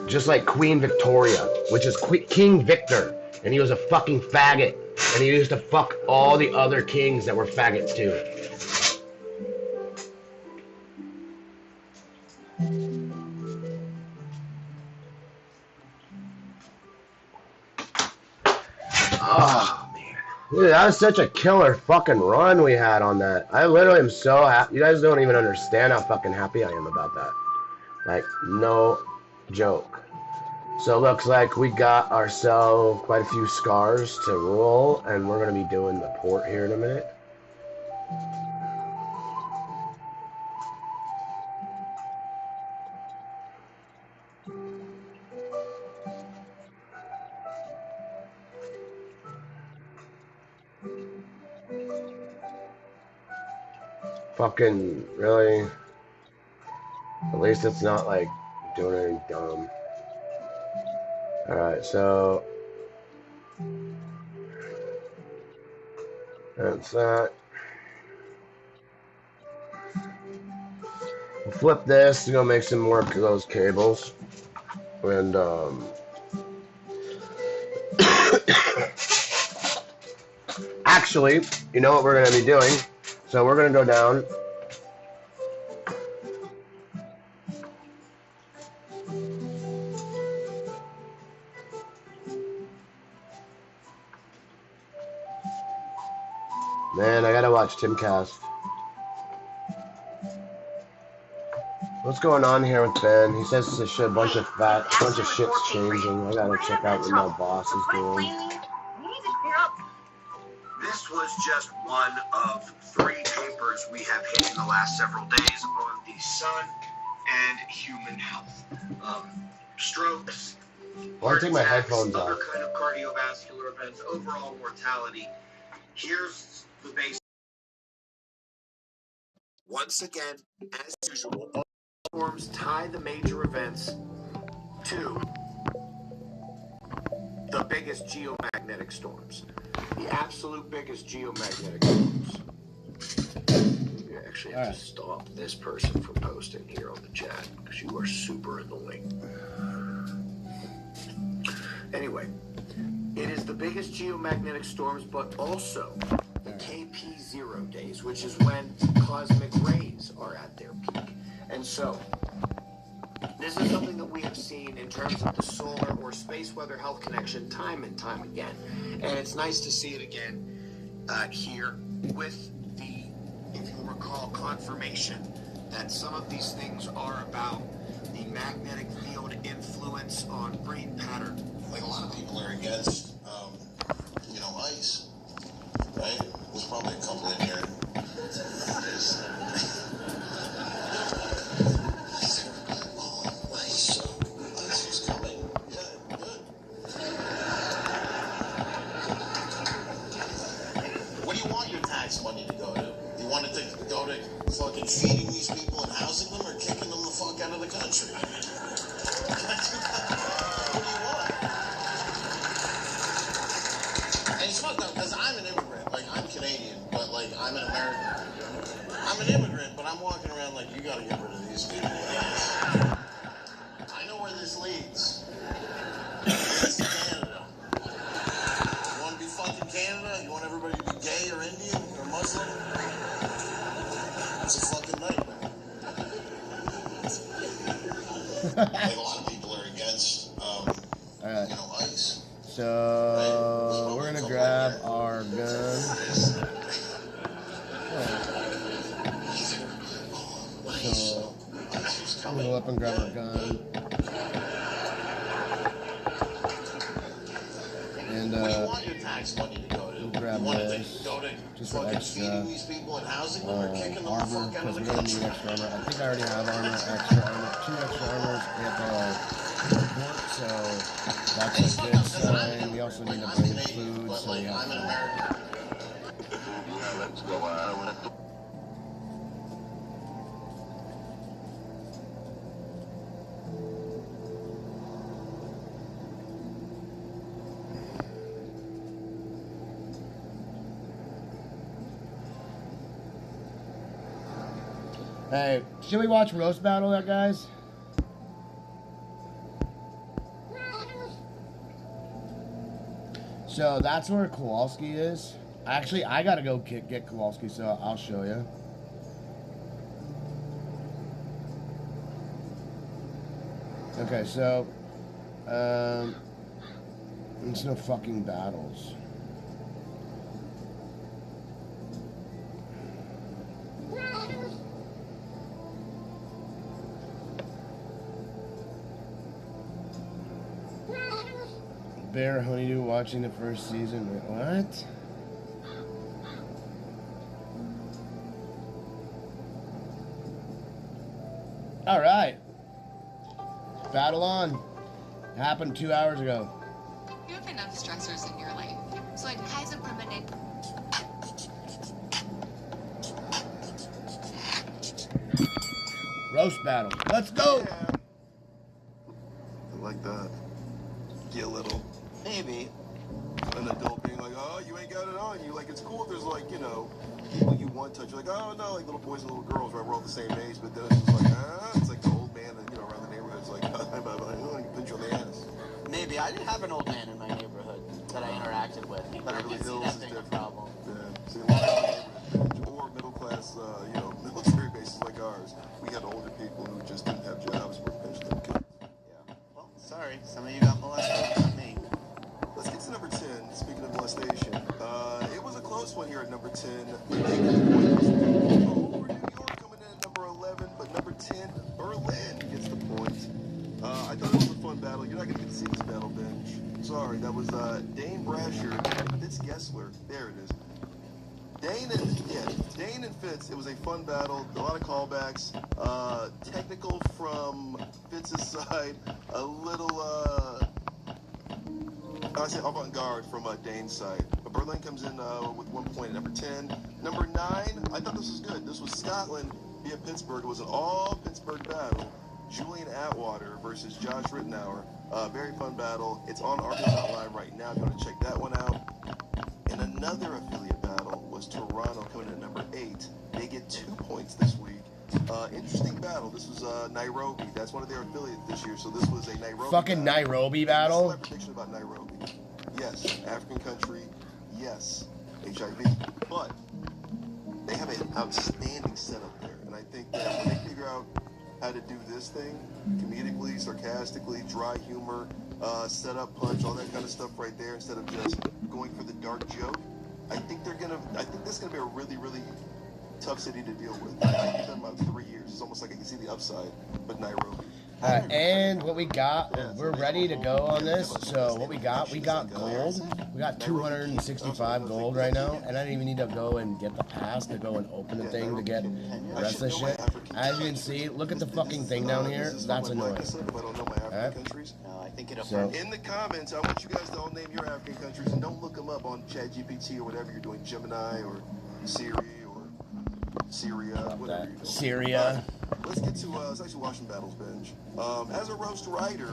Just like Queen Victoria, which is King Victor, and he was a fucking faggot, and he used to fuck all the other kings that were faggots too. Oh, man. Dude, that was such a killer fucking run we had on that. I literally am so happy. You guys don't even understand how fucking happy I am about that. Like, no joke. So it looks like we got ourselves quite a few scars to roll, and we're going to be doing the port here in a minute. Fucking, really? At least it's not like doing anything dumb. Alright, so that's that. We'll flip this to go make some more of those cables. And actually, you know what we're going to be doing? So we're going to go down. Man, I gotta watch Timcast. What's going on here with Ben? He says there's a bunch of shit's changing. I gotta check out what my boss is doing. This was just one of 3 papers we have hit in the last several days on the sun and human health. Strokes, I'll take my headphones other off. kind of cardiovascular events, overall mortality. Here's the basic. Once again, as usual, all storms tie the major events to the biggest geomagnetic storms. The absolute biggest geomagnetic storms. You actually have to stop this person from posting here on the chat because you are super annoying. Anyway, it is the biggest geomagnetic storms, but also the KP0 days, which is when cosmic rays are at their peak. And so, this is something that we have seen in terms of the solar or space weather health connection time and time again. And it's nice to see it again here with the, if you recall, confirmation that some of these things are about the magnetic field influence on brain pattern. Like a lot of people are against, ice, right? There's probably a couple in here. What do you want your tax money to go to? You want it to go to fucking feeding these people and housing them, or kicking them the fuck out of the country? What do you want? And it's fucked up because I'm an immigrant. Like, I'm Canadian, but like I'm an American. I'm an immigrant, but I'm walking around like, you gotta get rid of these people, guys. I know where this leads. It's to Canada. You want to be fucking Canada? You want everybody to be gay or Indian or Muslim? It's a fucking nightmare. Like a lot of people are against, ice. So we're gonna grab our gun. So I'm gonna go up and grab our gun. And What do you want your tax money to go to? we'll grab You want it this to go to just for fucking extra feeding these people and housing them, or kicking them the armor, fuck out because of the we're gonna country? need extra armor. I think I already have armor, extra armor, 2 extra armors at the port, so that's a good sign. We also need to bring food, so we have to. Let's go out. Hey, should we watch Roast Battle, that guys? So that's where Kowalski is. Actually, I gotta go get Kowalski, so I'll show you. Okay, so there's no fucking battles. Bear Honeydew watching the first season. Wait, what? All right. Battle on. Happened 2 hours ago. You have enough stressors in your life, so ein Kaiserpermanent. Roast battle. Let's go. Yeah. I like that. Get a little. Maybe. An adult being like, oh, you ain't got it on you. Like, it's cool if there's like, you know, like you one touch. You're like, oh no, like little boys and little girls, right? We're all the same age. But then it's just like, it's like the old man that, you know, around the neighborhood. It's like, I can pinch you on the ass. Maybe. I didn't have an old man in my neighborhood that I interacted with. But I Beverly can see Hills that is being a different. problem. Yeah. See, a lot of neighborhood or middle class, you know, military bases like ours. We had older people who just didn't have jobs where pinching their kids. Yeah. Well, sorry. Some of you got molested, not me. Let's get to number 10. Speaking of molestation, it was a close one here at number 10. Over New York coming in at number 11, but number 10, Berlin gets the point. I thought it was a fun battle. You're not going to get to see this battle, Benj. Sorry, that was Dane Brasher and Fitz Gessler. There it is. Dane and Fitz. It was a fun battle. A lot of callbacks. Technical from Fitz's side. A little, I say avant-garde from Dane's side. But Berlin comes in with 1 point at number 10. Number 9, I thought this was good. This was Scotland via Pittsburgh. It was an all-Pittsburgh battle. Julian Atwater versus Josh Rittenauer. Very fun battle. It's on RBL.Live right now if you want to check that one out. And another affiliate battle was Toronto coming in at number 8. They get 2 points this week. Interesting battle. This was Nairobi. That's one of their affiliates this year. So this was a Nairobi Fucking battle. Nairobi battle? My prediction about Nairobi. Yes, African country. Yes, HIV. But they have an outstanding setup there. And I think that when they figure out how to do this thing, comedically, sarcastically, dry humor, setup, punch, all that kind of stuff right there, instead of just going for the dark joke, I think this is gonna be a really, really tough city to deal with. I give them about 3 years. It's almost like I can see the upside, but Nairobi. And what we got, we're ready to go on this. So what we got gold. We got 265 gold right now, and I didn't even need to go and get the pass to go and open the thing to get the rest of the shit. As you can see, look at the fucking thing down here. That's annoying. So, in the comments, I want you guys to all name your African countries, and don't look them up on ChatGPT or whatever you're doing, Gemini or Siri or Syria, whatever you're doing. Syria. Let's get to let's actually watch some battles, Benj. As a roast writer,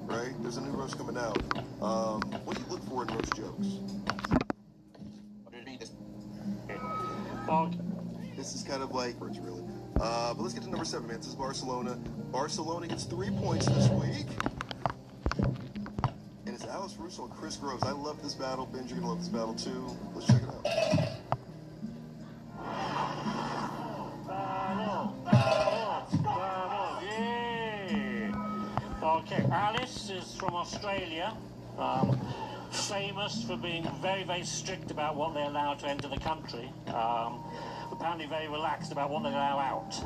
right? There's a new roast coming out. What do you look for in roast jokes? This is kind of like really. But let's get to number 7, man. This is Barcelona. Barcelona gets 3 points this week. And it's Alice Russo and Chris Groves. I love this battle. Benj, you're gonna love this battle too. Let's check it out. Okay, Alice is from Australia, famous for being very, very strict about what they're allowed to enter the country. Apparently very relaxed about what they allow out.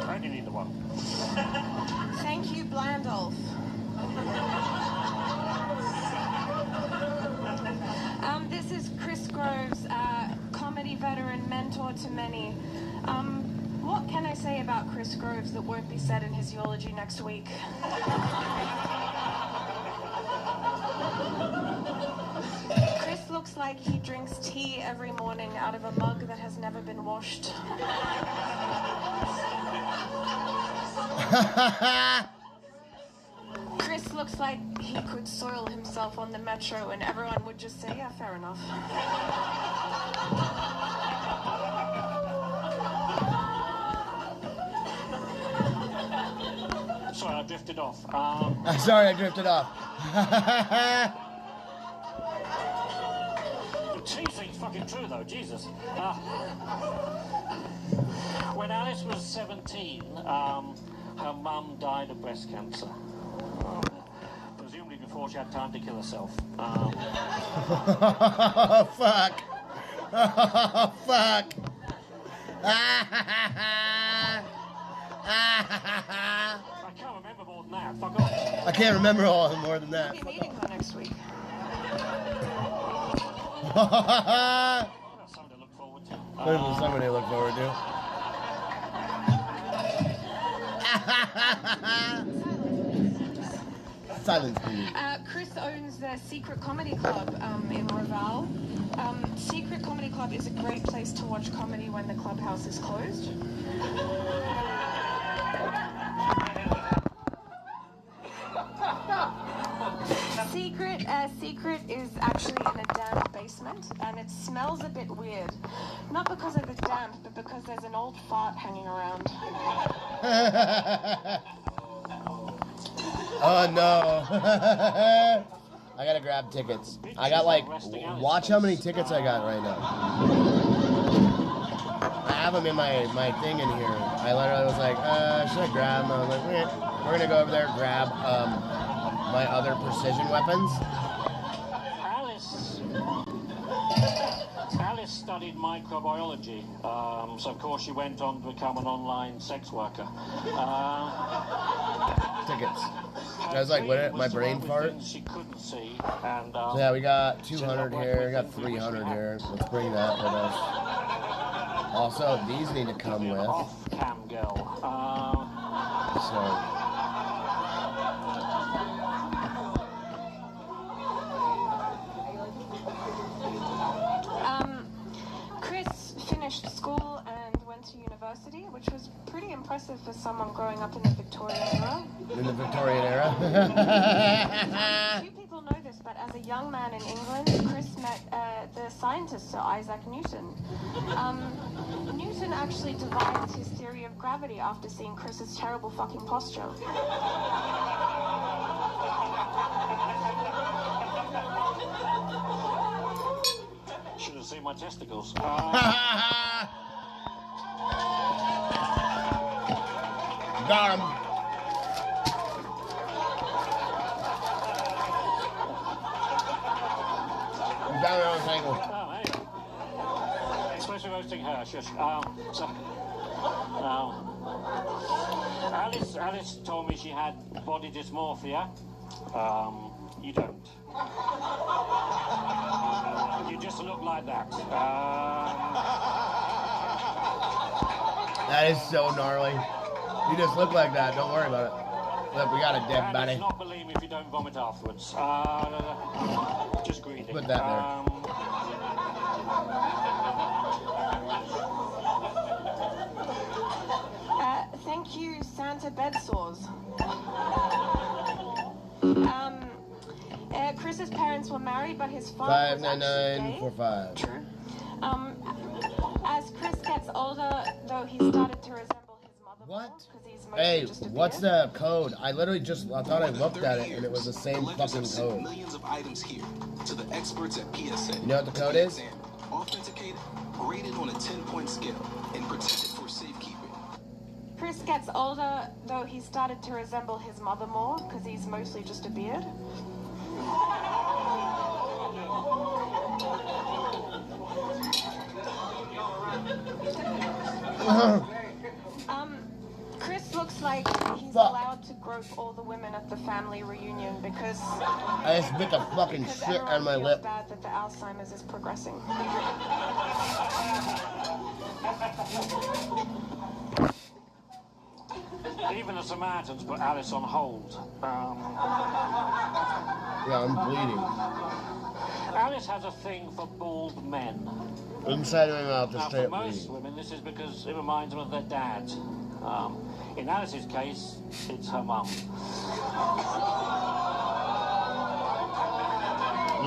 I only need the one. Thank you, Blandolf. This is Chris Groves, comedy veteran, mentor to many. What can I say about Chris Groves that won't be said in his eulogy next week? Chris looks like he drinks tea every morning out of a mug that has never been washed. Chris looks like he could soil himself on the metro and everyone would just say, yeah, fair enough. Sorry, I drifted off. Sorry, I drifted off. The teasing's fucking true, though. Jesus. When Alice was 17, her mum died of breast cancer. Presumably before she had time to kill herself. Oh, fuck. Oh, fuck. I can't remember more than that. Fuck off. I can't remember all more than that. We'll be meeting her next week. Something to look forward to. Something to look forward to. Silence, please. Chris owns the Secret Comedy Club in Raval. Secret Comedy Club is a great place to watch comedy when the clubhouse is closed. Secret is actually in a damp basement, and it smells a bit weird. Not because of the damp, but because there's an old fart hanging around. Oh no. I gotta grab tickets. I got like, watch how many tickets I got right now. I have them in my thing in here. I literally was like, should I grab them? I was like, we're gonna go over there and grab my other precision weapons. Alice studied microbiology, so of course she went on to become an online sex worker. Tickets. I was like, what? My brain fart? She couldn't see, and So yeah, we got 200 here, we got 300 here. Let's bring that with us. Also, these need to come with. Off-cam girl. So. Chris finished school and went to university, which was pretty impressive for someone growing up in the Victorian era. In the Victorian era? Few people know this, but as a young man in England, Chris met the scientist Sir Isaac Newton. Newton actually devised his theory of gravity after seeing Chris's terrible fucking posture. Should have seen my testicles. Got him. Down on his ankle. Oh, hey. Supposed to be roasting her. Shush. Alice told me she had body dysmorphia. You don't. You just look like that. That is so gnarly. You just look like that. Don't worry about it. Look, we got a dead body. It's not believe me if you don't vomit afterwards. Just greedy. Put that there. Thank you, Santa Bedsores. Chris's parents were married, but his father was actually gay. 59945. True. As Chris gets older, though, he started to resemble his mother. What? He's Hey, just a what's beard. the code? I literally I thought I looked at it and it was the same fucking code. Millions of items here to the experts at PSA. You know what the code is? Authenticated, graded on a 10-point scale, and protected for safekeeping. Chris gets older, though he started to resemble his mother more, because he's mostly just a beard. Chris looks like he's allowed to grope all the women at the family reunion because I just bit the fucking shit out of my lip. bad that the Alzheimer's is progressing. Even the Samaritans put Alice on hold. Yeah, I'm bleeding. Alice has a thing for bald men. Inside of my mouth is Now, straight for most bleeding. women, this is because it reminds them of their dad. In Alice's case, it's her mum.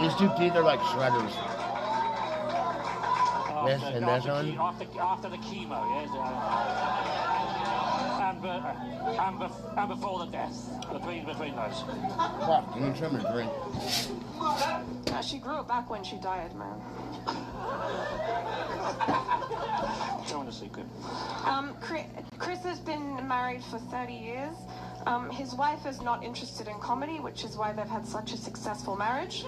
These two teeth are like shredders. This and this one? After the chemo, yes. And before the death, between those. Fuck, you need something to drink. She grew it back when she died, man. Showing a secret. Chris has been married for 30 years. His wife is not interested in comedy, which is why they've had such a successful marriage.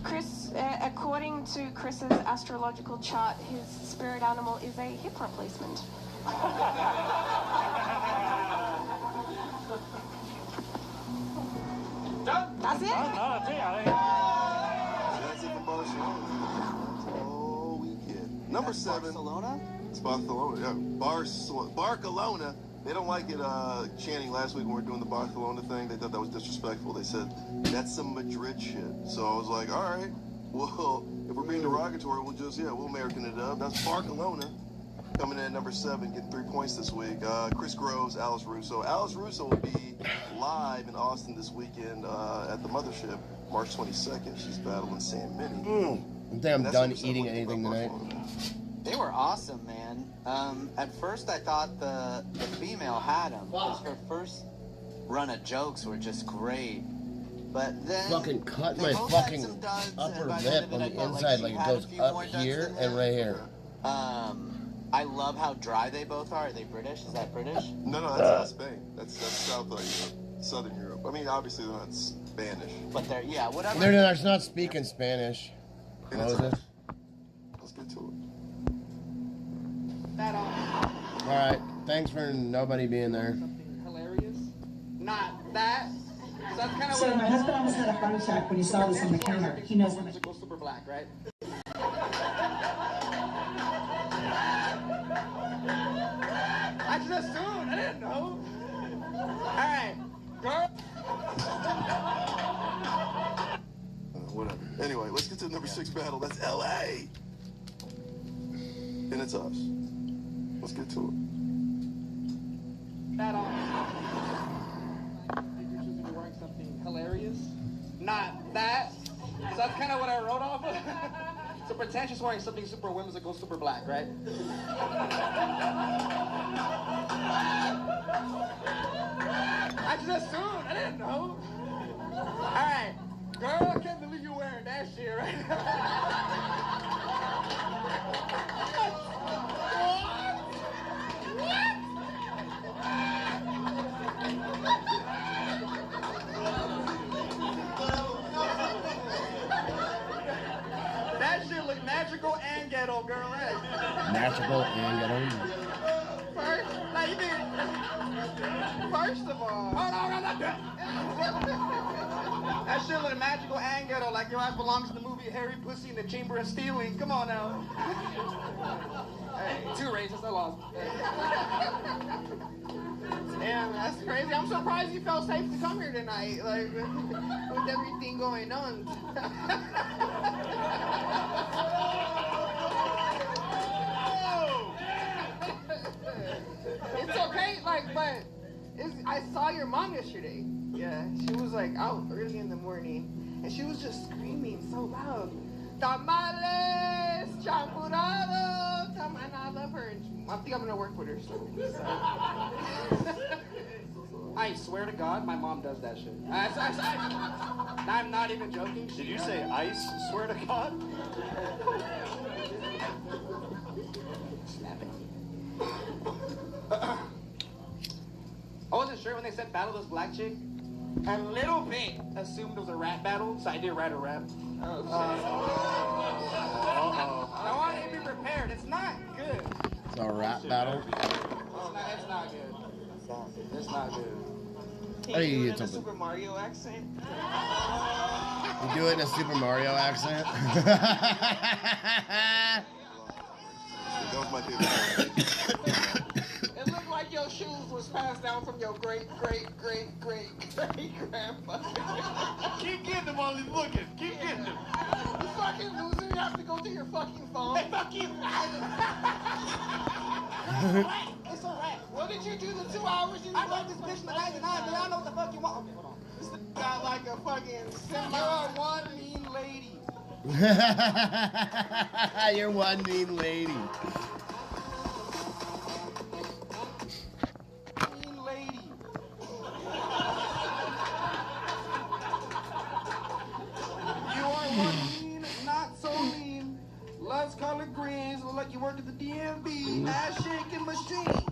Chris, according to Chris's astrological chart, his spirit animal is a hip replacement. That's it? That's it for Barcelona. Oh, weekend. Number 7. Barcelona? It's Barcelona, yeah. Barcelona. They don't like it chanting last week when we were doing the Barcelona thing. They thought that was disrespectful. They said, that's some Madrid shit. So I was like, all right, well, if we're being derogatory, we'll American it up. That's Barcelona. Coming in at number 7, getting 3 points this week. Chris Groves, Alice Russo. Alice Russo will be live in Austin this weekend at the Mothership, March 22nd. She's battling Sam Minnie. I think I'm done eating anything tonight. They were awesome, man. At first I thought the female had them, because her first run of jokes were just great. But then Fucking cut my fucking upper lip on the inside, like it goes up here and right here. I love how dry they both are. Are they British? Is that British? No, that's not Spain. That's South Europe, Southern Europe. I mean, obviously they're not Spanish. But they're, yeah, whatever. They're not speaking Spanish. Moses. Let's get to it. Alright, thanks for nobody being there. Something hilarious? Not that. So that's kind of So my husband almost had a heart attack when he saw this on the counter. He knows it goes super black, right? I just assumed. I didn't know. All right, girl. Whatever. Anyway, let's get to the number 6 battle. That's LA. And it's us. Let's get to it. That on. I think you're supposed to be wearing something hilarious. Not that. So that's kind of what I wrote off of. So pretend she's wearing something super whimsical, super black, right? I just assumed. I didn't know. All right. Girl, I can't believe you're wearing that shit right now. That shit look magical and ghetto, girl. Magical and ghetto. First, like you did. First of all, hold on, I'm not done. That shit look magical and ghetto, like your ass belongs in the movie Harry Pussy in the Chamber of Stealing. Come on now. Hey, 2 racist, I lost. Damn, that's crazy. I'm surprised you felt safe to come here tonight, like with everything going on. It's okay, like, but I saw your mom yesterday. Yeah, she was like out early in the morning, and she was just screaming so loud. Tamales, champurrado, and I love her. And I think I'm gonna work with her soon. So. I swear to God, my mom does that shit. I'm not even joking. Did you say ice? Swear to God? Snapping. I wasn't sure when they said battle this black chick. A little bit assumed it was a rap battle, so I did write a rap. Uh-oh. I want you to be prepared. It's not good. It's a rap battle? It's not good. It's not good. How do you do get it in a something? Super Mario accent? You do it in a Super Mario accent? That was my favorite. It looked like your shoes was passed down from your great-great-great-great-grandmother. Keep getting them while he's looking. Keep getting them. You fucking loser. You have to go go through your fucking phone. Hey, fuck you! It's a wrap. What did you do the 2 hours you I wrote this bitch in the 99, but y'all know what the fuck you want. Okay, hold on. This got like a fucking symbol. You're one mean lady. You're one mean lady. Mean lady. You are one mean, not so mean. Loves colored greens, look like you work at the DMV. Ass shaking machine.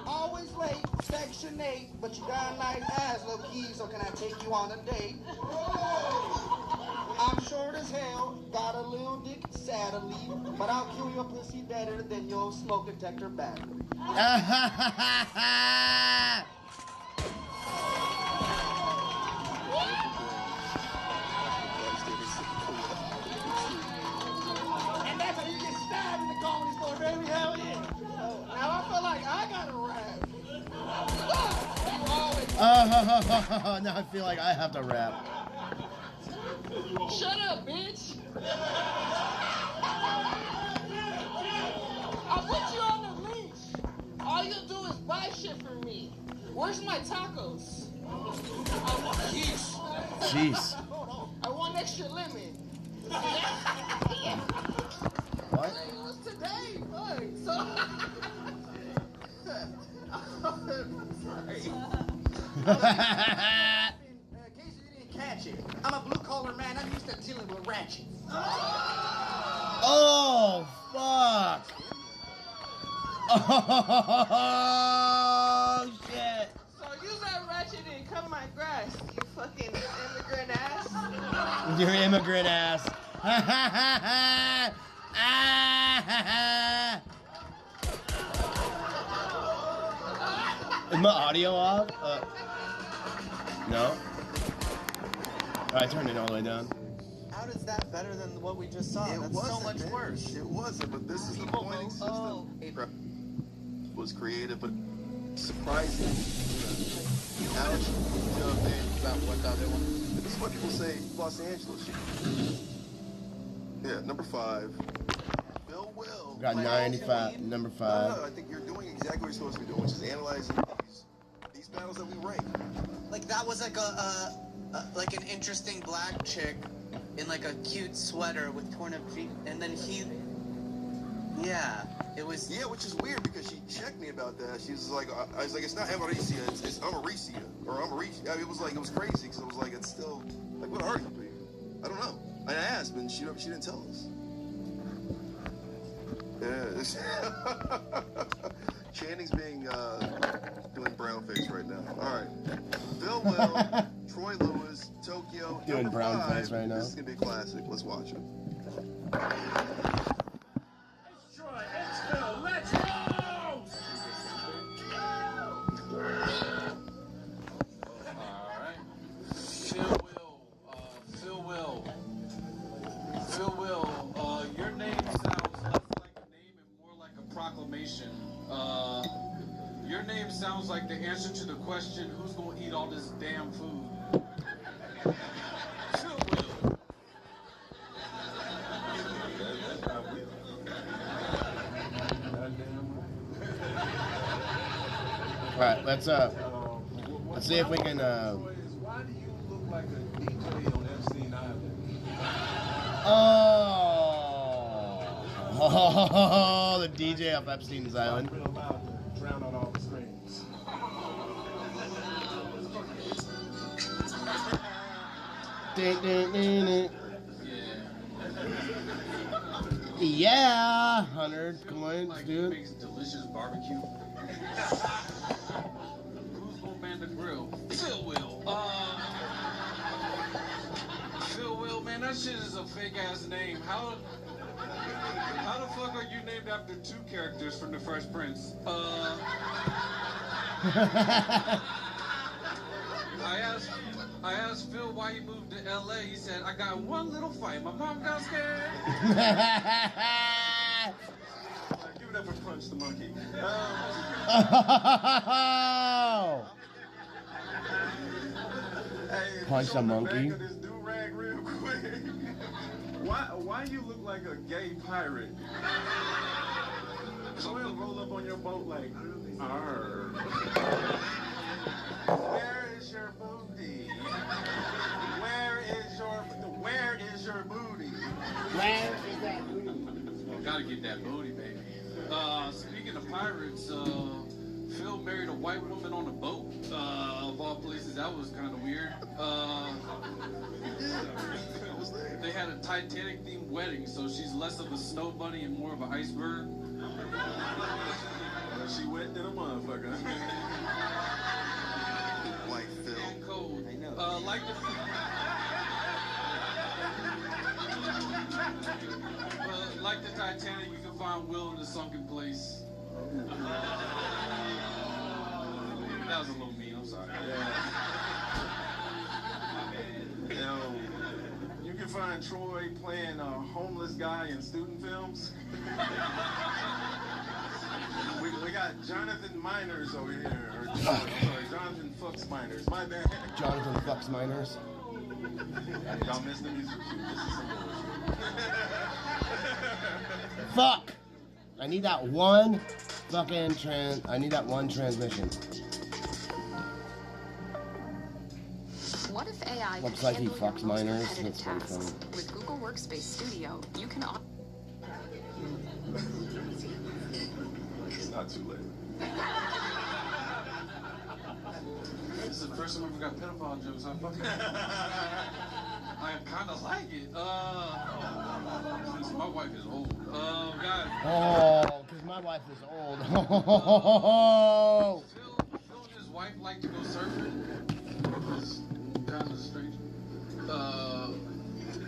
Always late, section 8, but you got a nice ass, low key, so can I take you on a date? I'm short as hell, got a little dick, sadly, but I'll kill your pussy better than your smoke detector battery. And that's how you get stabbed in the comedy store, baby. Hell yeah. Now I feel like I gotta rap. Oh, now I feel like I have to rap. Shut up, bitch! I'll put you on the leash. All you do is buy shit for me. Where's my tacos? Jeez. I want extra lemon. What? It was today, fuck. So. In case you didn't catch it, I'm a blue-collar man. I'm used to dealing with ratchets. Oh, fuck. Oh, shit. So use that ratchet and cut my grass, you fucking immigrant ass. Your immigrant ass. Is my audio off? No. I turned it all the way down. How is that better than what we just saw? It That's wasn't, so much man. worse. It wasn't, but this is the pointing system. Was creative, but surprising. You know, Alex, about what the other one? this is what people say Los Angeles. Yeah, number 5. Bill Will. Got 95, number 5. No, I think you're doing exactly what you're supposed to be doing, which is analyzing these battles that we rank. Like that was like like an interesting black chick in like a cute sweater with torn up feet, and then yeah, it was. Yeah, which is weird because she checked me about that. She was like, I was like, it's not Amaricia, it's Amaricia or Amaricia. I mean, it was crazy because I was like, it's still like, what are you? I don't know. I asked, but she didn't tell us. Yeah. Channing's being doing brown face right now. All right. Bill Will, Troy Lewis, Tokyo. Doing number brown 5. face right now. This is gonna be a classic. Let's watch it. Troy, it's Phil. Let's go! Alright. Phil Will, your name sounds less like a name and more like a proclamation. Your name sounds like the answer to the question, who's gonna eat all this damn food? Phil Will. All right, let's see if we can. Why do you look like a DJ on Epstein Island? Oh, the DJ of Epstein's Island. Real loud to drown out all the screams. Yeah, 100 coins, dude. Makes delicious barbecue. Who's gonna man the grill? Phil Will. Phil Will, man, that shit is a fake ass name. How the fuck are you named after 2 characters from The Fresh Prince? I asked Phil why he moved to LA. He said, I got one little fight. My mom got scared. Give it up for Punch the Monkey. Punch the monkey. This do-rag real quick. Why you look like a gay pirate? Go ahead and roll up on your boat like, arr. Where is your booty? Where is your booty? Where is that booty? Gotta get that booty, baby. Speaking of pirates, Phil married a white woman on a boat. Of all places, that was kind of weird. They had a Titanic-themed wedding, so she's less of a snow bunny and more of an iceberg. She wet than a motherfucker. White Phil. And cold. I know. Like the Titanic, you can find Will in the sunken place. That was a little mean, I'm sorry. You can find Troy playing a homeless guy in student films. we got Jonathan Miners over here. Or, sorry, Jonathan Fucks Miners. My bad. Jonathan Fucks Miners. Y'all missed the music cue. This is some bullshit. Fuck! I need that one fucking I need that one transmission. What if AI Looks could like he handle your fucks most minors. repetitive That's pretty tasks? funny. With Google Workspace Studio, you can It's not too late. This is the first time I ever got pedophile jokes. I kind of like it. Since my wife is old. God. Oh, because my wife is old. Phil and his wife like to go surfing. It's kind of strange.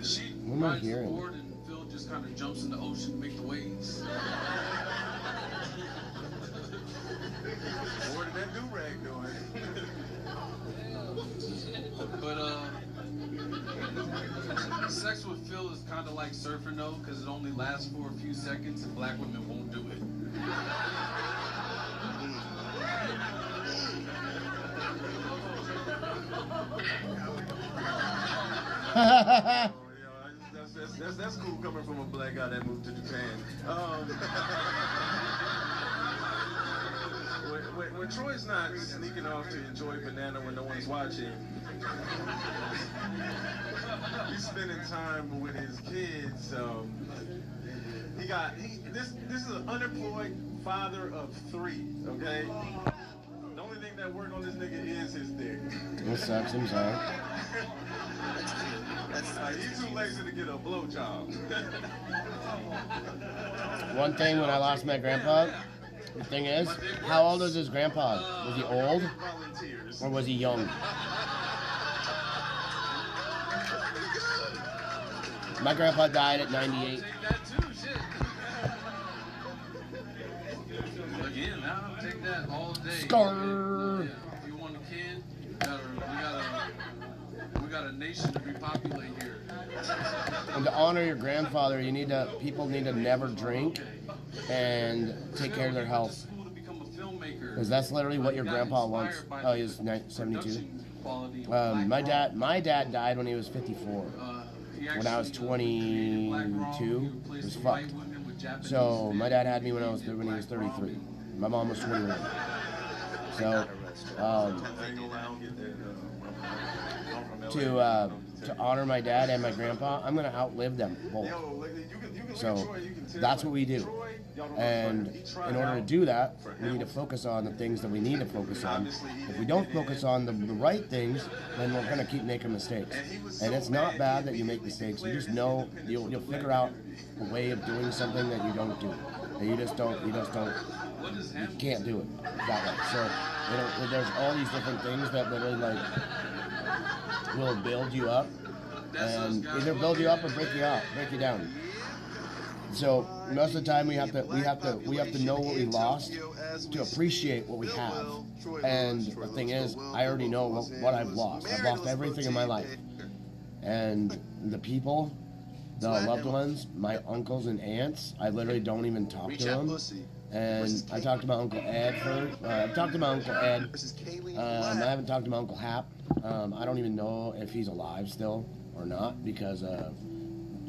She What am I rides the hearing? board and Phil just kind of jumps in the ocean to make the waves. What did that do-rag doing? But sex with Phil is kind of like surfing though, because it only lasts for a few seconds and black women won't do it. That's cool coming from a black guy that moved to Japan. When Troy's not sneaking off to enjoy banana when no one's watching, he's spending time with his kids. This is an unemployed father of 3. Okay. The only thing that worked on this nigga is his dick. It sucks, I'm sorry. He's too lazy to get a blowjob. One thing when I lost my grandpa, the thing is, how old was his grandpa? Was he old? Or was he young? My grandpa died at 98. Again, now take that all day. Scar. If you want a kid, we got a nation to repopulate here. And to honor your grandfather, people need to never drink and take care of their health. Because that's literally what your grandpa wants. Oh, he was 72. My dad died when he was 54. When I was 22, it was fucked. So my dad had me when he was 33. My mom was 21. So to honor my dad and my grandpa, I'm gonna outlive them both. So that's what we do. And in order to do that, we need to focus on the things that we need to focus on. If we don't focus on the right things, then we're gonna keep making mistakes. And it's not bad that you make mistakes. You just know you'll figure out a way of doing something that you don't do. And you can't do it that way. So there's all these different things that literally will build you up, and either build you up or break you down. So most of the time we have to know what we lost to appreciate what we have. And the thing is, I already know what I've lost. I've lost everything in my life, and the people, the loved ones, my uncles and aunts, I literally don't even talk to them. And I talked to my Uncle Ed first. I've talked to my Uncle Ed. I haven't talked to my Uncle Hap. I don't even know if he's alive still or not, because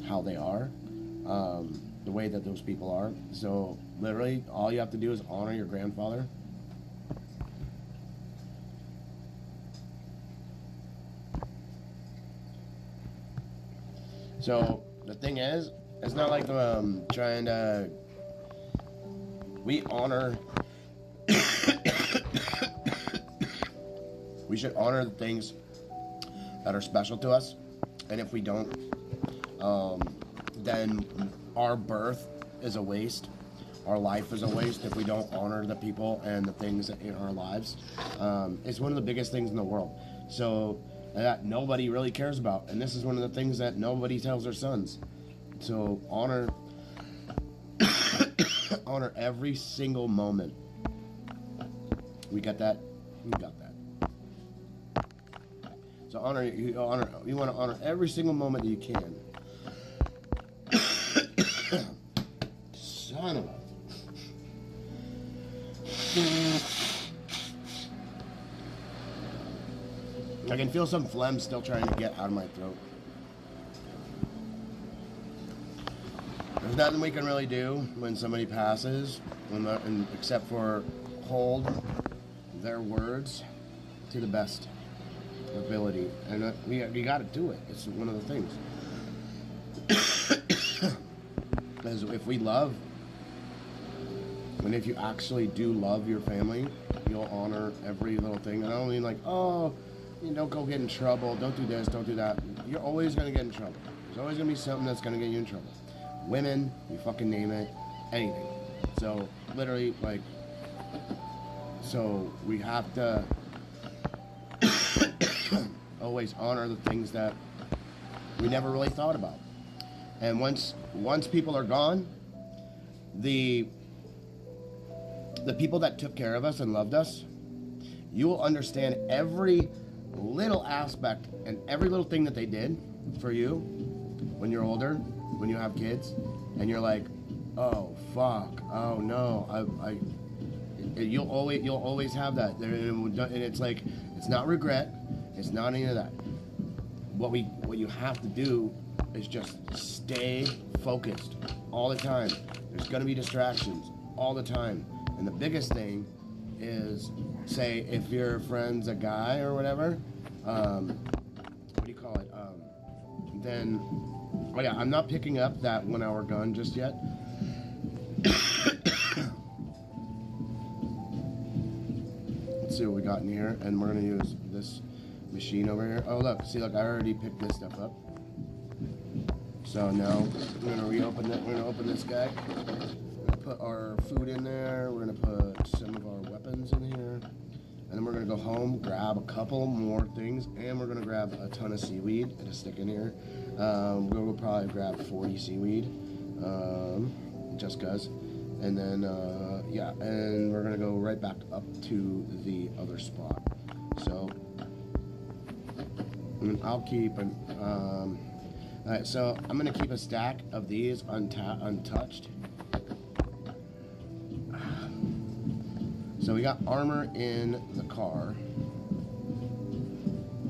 how they are, the way that those people are. So literally, all you have to do is honor your grandfather. So the thing is, it's not like trying to. We honor. We should honor the things that are special to us, and if we don't, then our birth is a waste. Our life is a waste if we don't honor the people and the things in our lives. It's one of the biggest things in the world. So that nobody really cares about, and this is one of the things that nobody tells their sons. So honor honor every single moment. We got that? We got that. So you want to honor every single moment that you can. Son of a... I can feel some phlegm still trying to get out of my throat. There's nothing we can really do when somebody passes, except for hold their words to the best ability. And we got to do it. It's one of the things. Because if we love, and if you actually do love your family, you'll honor every little thing. And I don't mean like, oh, you don't go get in trouble, don't do this, don't do that. You're always going to get in trouble. There's always going to be something that's going to get you in trouble. Women, you fucking name it, anything. So, literally, like, so we have to always honor the things that we never really thought about. And once people are gone, the people that took care of us and loved us, you will understand every little aspect and every little thing that they did for you when you're older, when you have kids, and you're like, oh fuck, oh no, you'll always have that, and it's like, it's not regret, it's not any of that. What you have to do is just stay focused all the time. There's gonna be distractions all the time, and the biggest thing is, say if your friend's a guy or whatever, what do you call it? Then, oh yeah, I'm not picking up that 1 hour gun just yet. Let's see what we got in here, and we're gonna use this machine over here. Oh look, see, look, I already picked this stuff up. So now we're gonna reopen it. We're gonna open this guy. We're gonna put our food in there. We're gonna put some of our weapons in here, and then we're gonna go home, grab a couple more things, and we're gonna grab a ton of seaweed and a stick in here. We'll probably grab 40 seaweed, just cause. And then yeah, and we're gonna go right back up to the other spot. So I'll keep an. Alright, so I'm gonna keep a stack of these untouched. So we got armor in the car.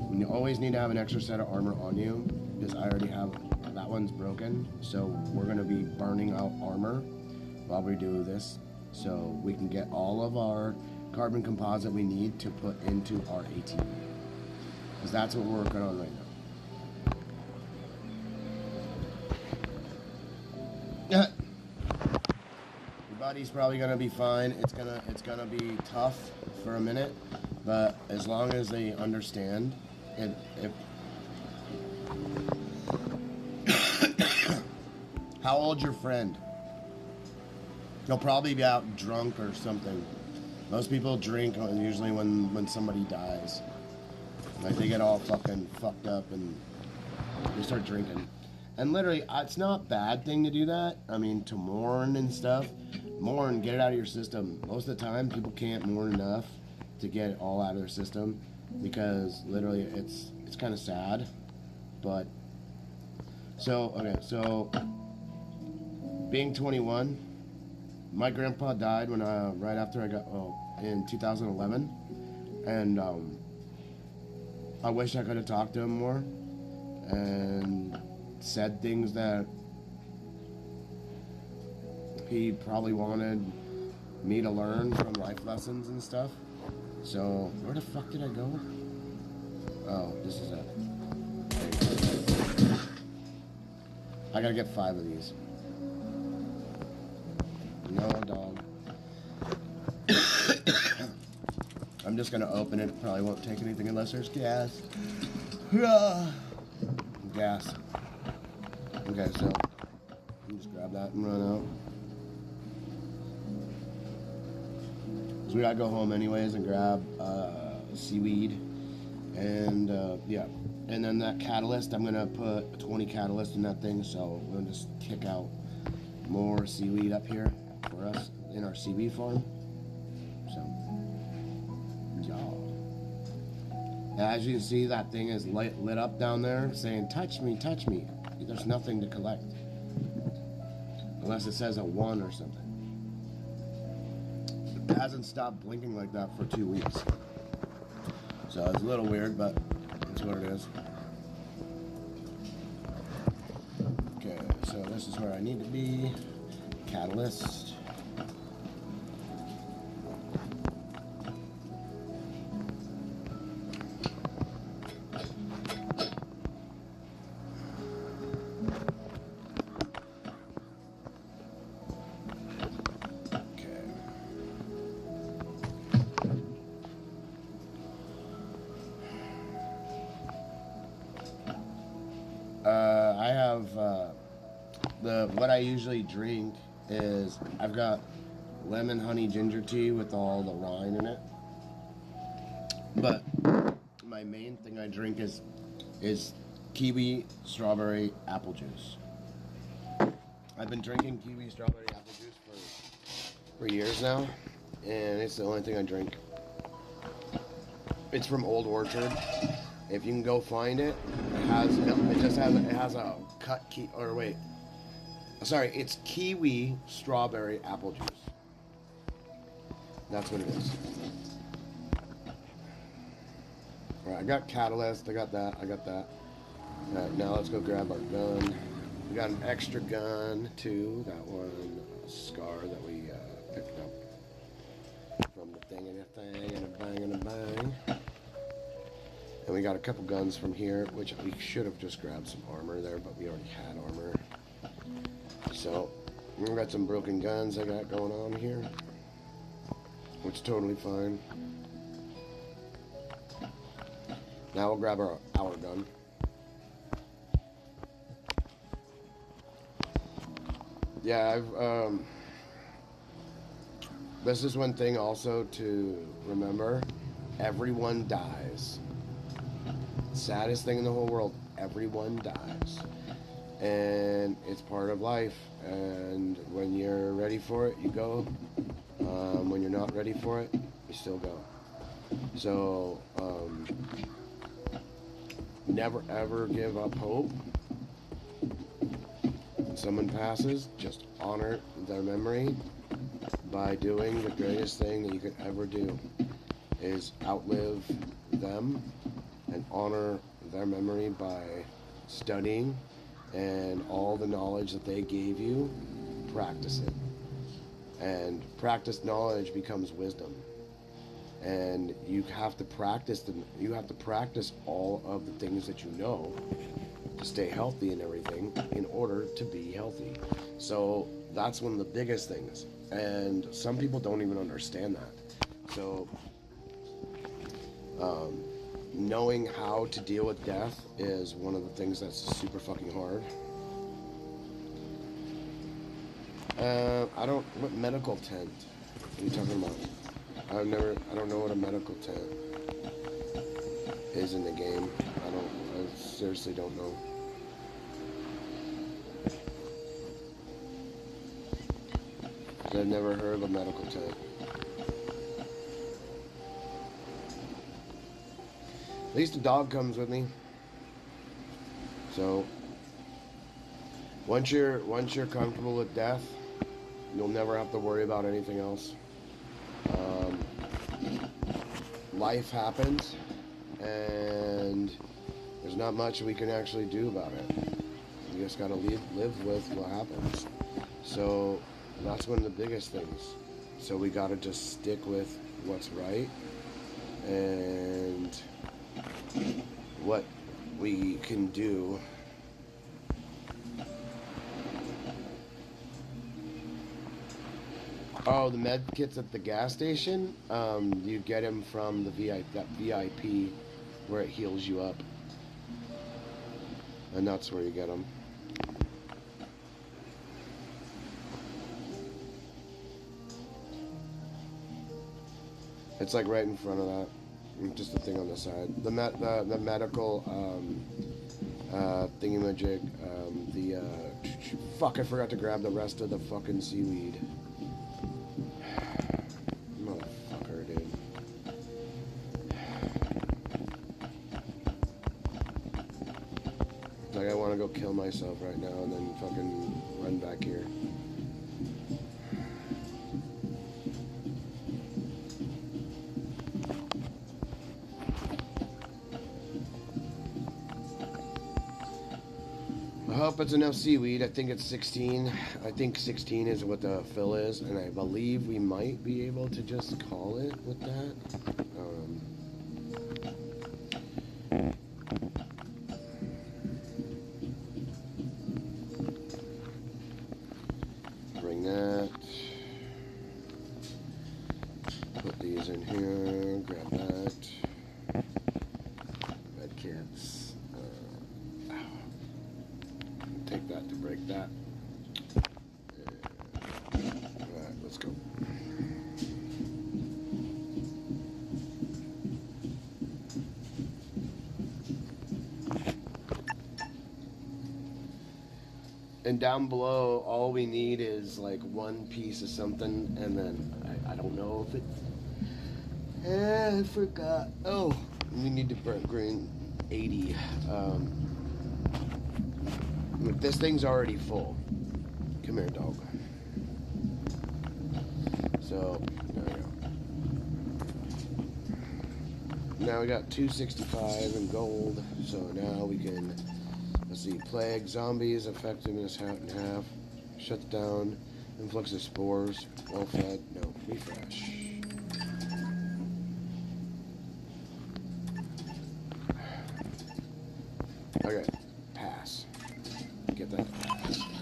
And you always need to have an extra set of armor on you, because I already have, that one's broken. So we're gonna be burning out armor while we do this, so we can get all of our carbon composite we need to put into our ATV. Because that's what we're working on right now. Your body's probably gonna be fine. It's gonna be tough for a minute, but as long as they understand, if how old's your friend? He'll probably be out drunk or something. Most people drink usually when somebody dies. Like they get all fucking fucked up and they start drinking. And literally, it's not a bad thing to do that. I mean, to mourn and stuff. Mourn, get it out of your system. Most of the time, people can't mourn enough to get it all out of their system, because literally, it's kind of sad. But so okay, so being 21, my grandpa died when right after I got in 2011, and I wish I could have talked to him more and said things that he probably wanted me to learn from life lessons and stuff. So, where the fuck did I go? Oh, this is it. I gotta get 5 of these. No, dog. I'm just gonna open it. Probably won't take anything unless there's gas. Gas. Okay, so you just grab that and run out. So we gotta go home anyways and grab seaweed and yeah. And then that catalyst, I'm gonna put 20 catalyst in that thing, so we're gonna just kick out more seaweed up here for us in our seaweed farm. So, yeah. As you can see, that thing is lit up down there saying, touch me, touch me. There's nothing to collect. Unless it says a 1 or something. It hasn't stopped blinking like that for 2 weeks. So it's a little weird, but that's what it is. Okay, so this is where I need to be. Catalyst. I have what I usually drink is I've got lemon honey ginger tea with all the rind in it, but my main thing I drink is kiwi strawberry apple juice. I've been drinking kiwi strawberry apple juice for years now, and it's the only thing I drink. It's from Old Orchard. If you can go find it, it has a cut key, or wait, sorry, it's kiwi strawberry apple juice. That's what it is. All right, I got catalyst, I got that. All right, now let's go grab our gun. We got an extra gun too. That one, scar that we picked up from the thing and a thing and a bang and a bang. And we got a couple guns from here, which we should have just grabbed some armor there, but we already had armor. So, we got some broken guns I got going on here, which is totally fine. Now we'll grab our gun. Yeah, this is one thing also to remember. Everyone dies. Saddest thing in the whole world, everyone dies, and it's part of life, and when you're ready for it, you go. When you're not ready for it, you still go. So never ever give up hope. When someone passes, just honor their memory by doing the greatest thing that you could ever do, is outlive them and honor their memory by studying, and all the knowledge that they gave you, practice it. And practiced knowledge becomes wisdom. And you have to practice all of the things that you know to stay healthy and everything in order to be healthy. So that's one of the biggest things. And some people don't even understand that. So knowing how to deal with death is one of the things that's super fucking hard. What medical tent are you talking about? I don't know what a medical tent is in the game. I seriously don't know. I've never heard of a medical tent. At least the dog comes with me. So once you're comfortable with death, you'll never have to worry about anything else. Life happens, and there's not much we can actually do about it. You just gotta live with what happens. So that's one of the biggest things. So we gotta just stick with what's right and what we can do. Oh, the med kits at the gas station. You get them from the VIP where it heals you up, and that's where you get them. It's like right in front of that. Just a thing on the side. The medical thingamajig. Fuck! I forgot to grab the rest of the fucking seaweed. Motherfucker, dude. Like I want to go kill myself right now and then fucking run back here. I hope it's enough seaweed. I think it's 16. I think 16 is what the fill is, and I believe we might be able to just call it with that. Bring that. Put these in here. Grab that. Med kits. Take that to break that. Alright, let's go. And down below, all we need is like one piece of something, and then I don't know if it's. I forgot. Oh, we need to bring 80. This thing's already full. Come here, dog. So, there we go. Now we got 265 in gold. So now we can, let's see, plague, zombies, effectiveness half and half. Shuts down, influx of spores, well fed, no, refresh. Okay, pass. Get that.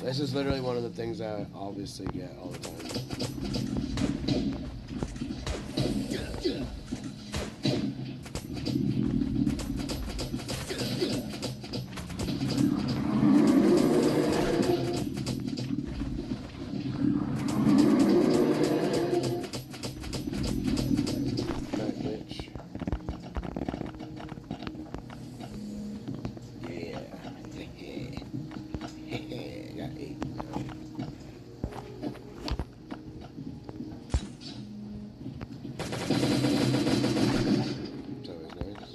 This is literally one of the things I obviously get all the time. That bitch. Yeah. Got 8 now. It's always nice.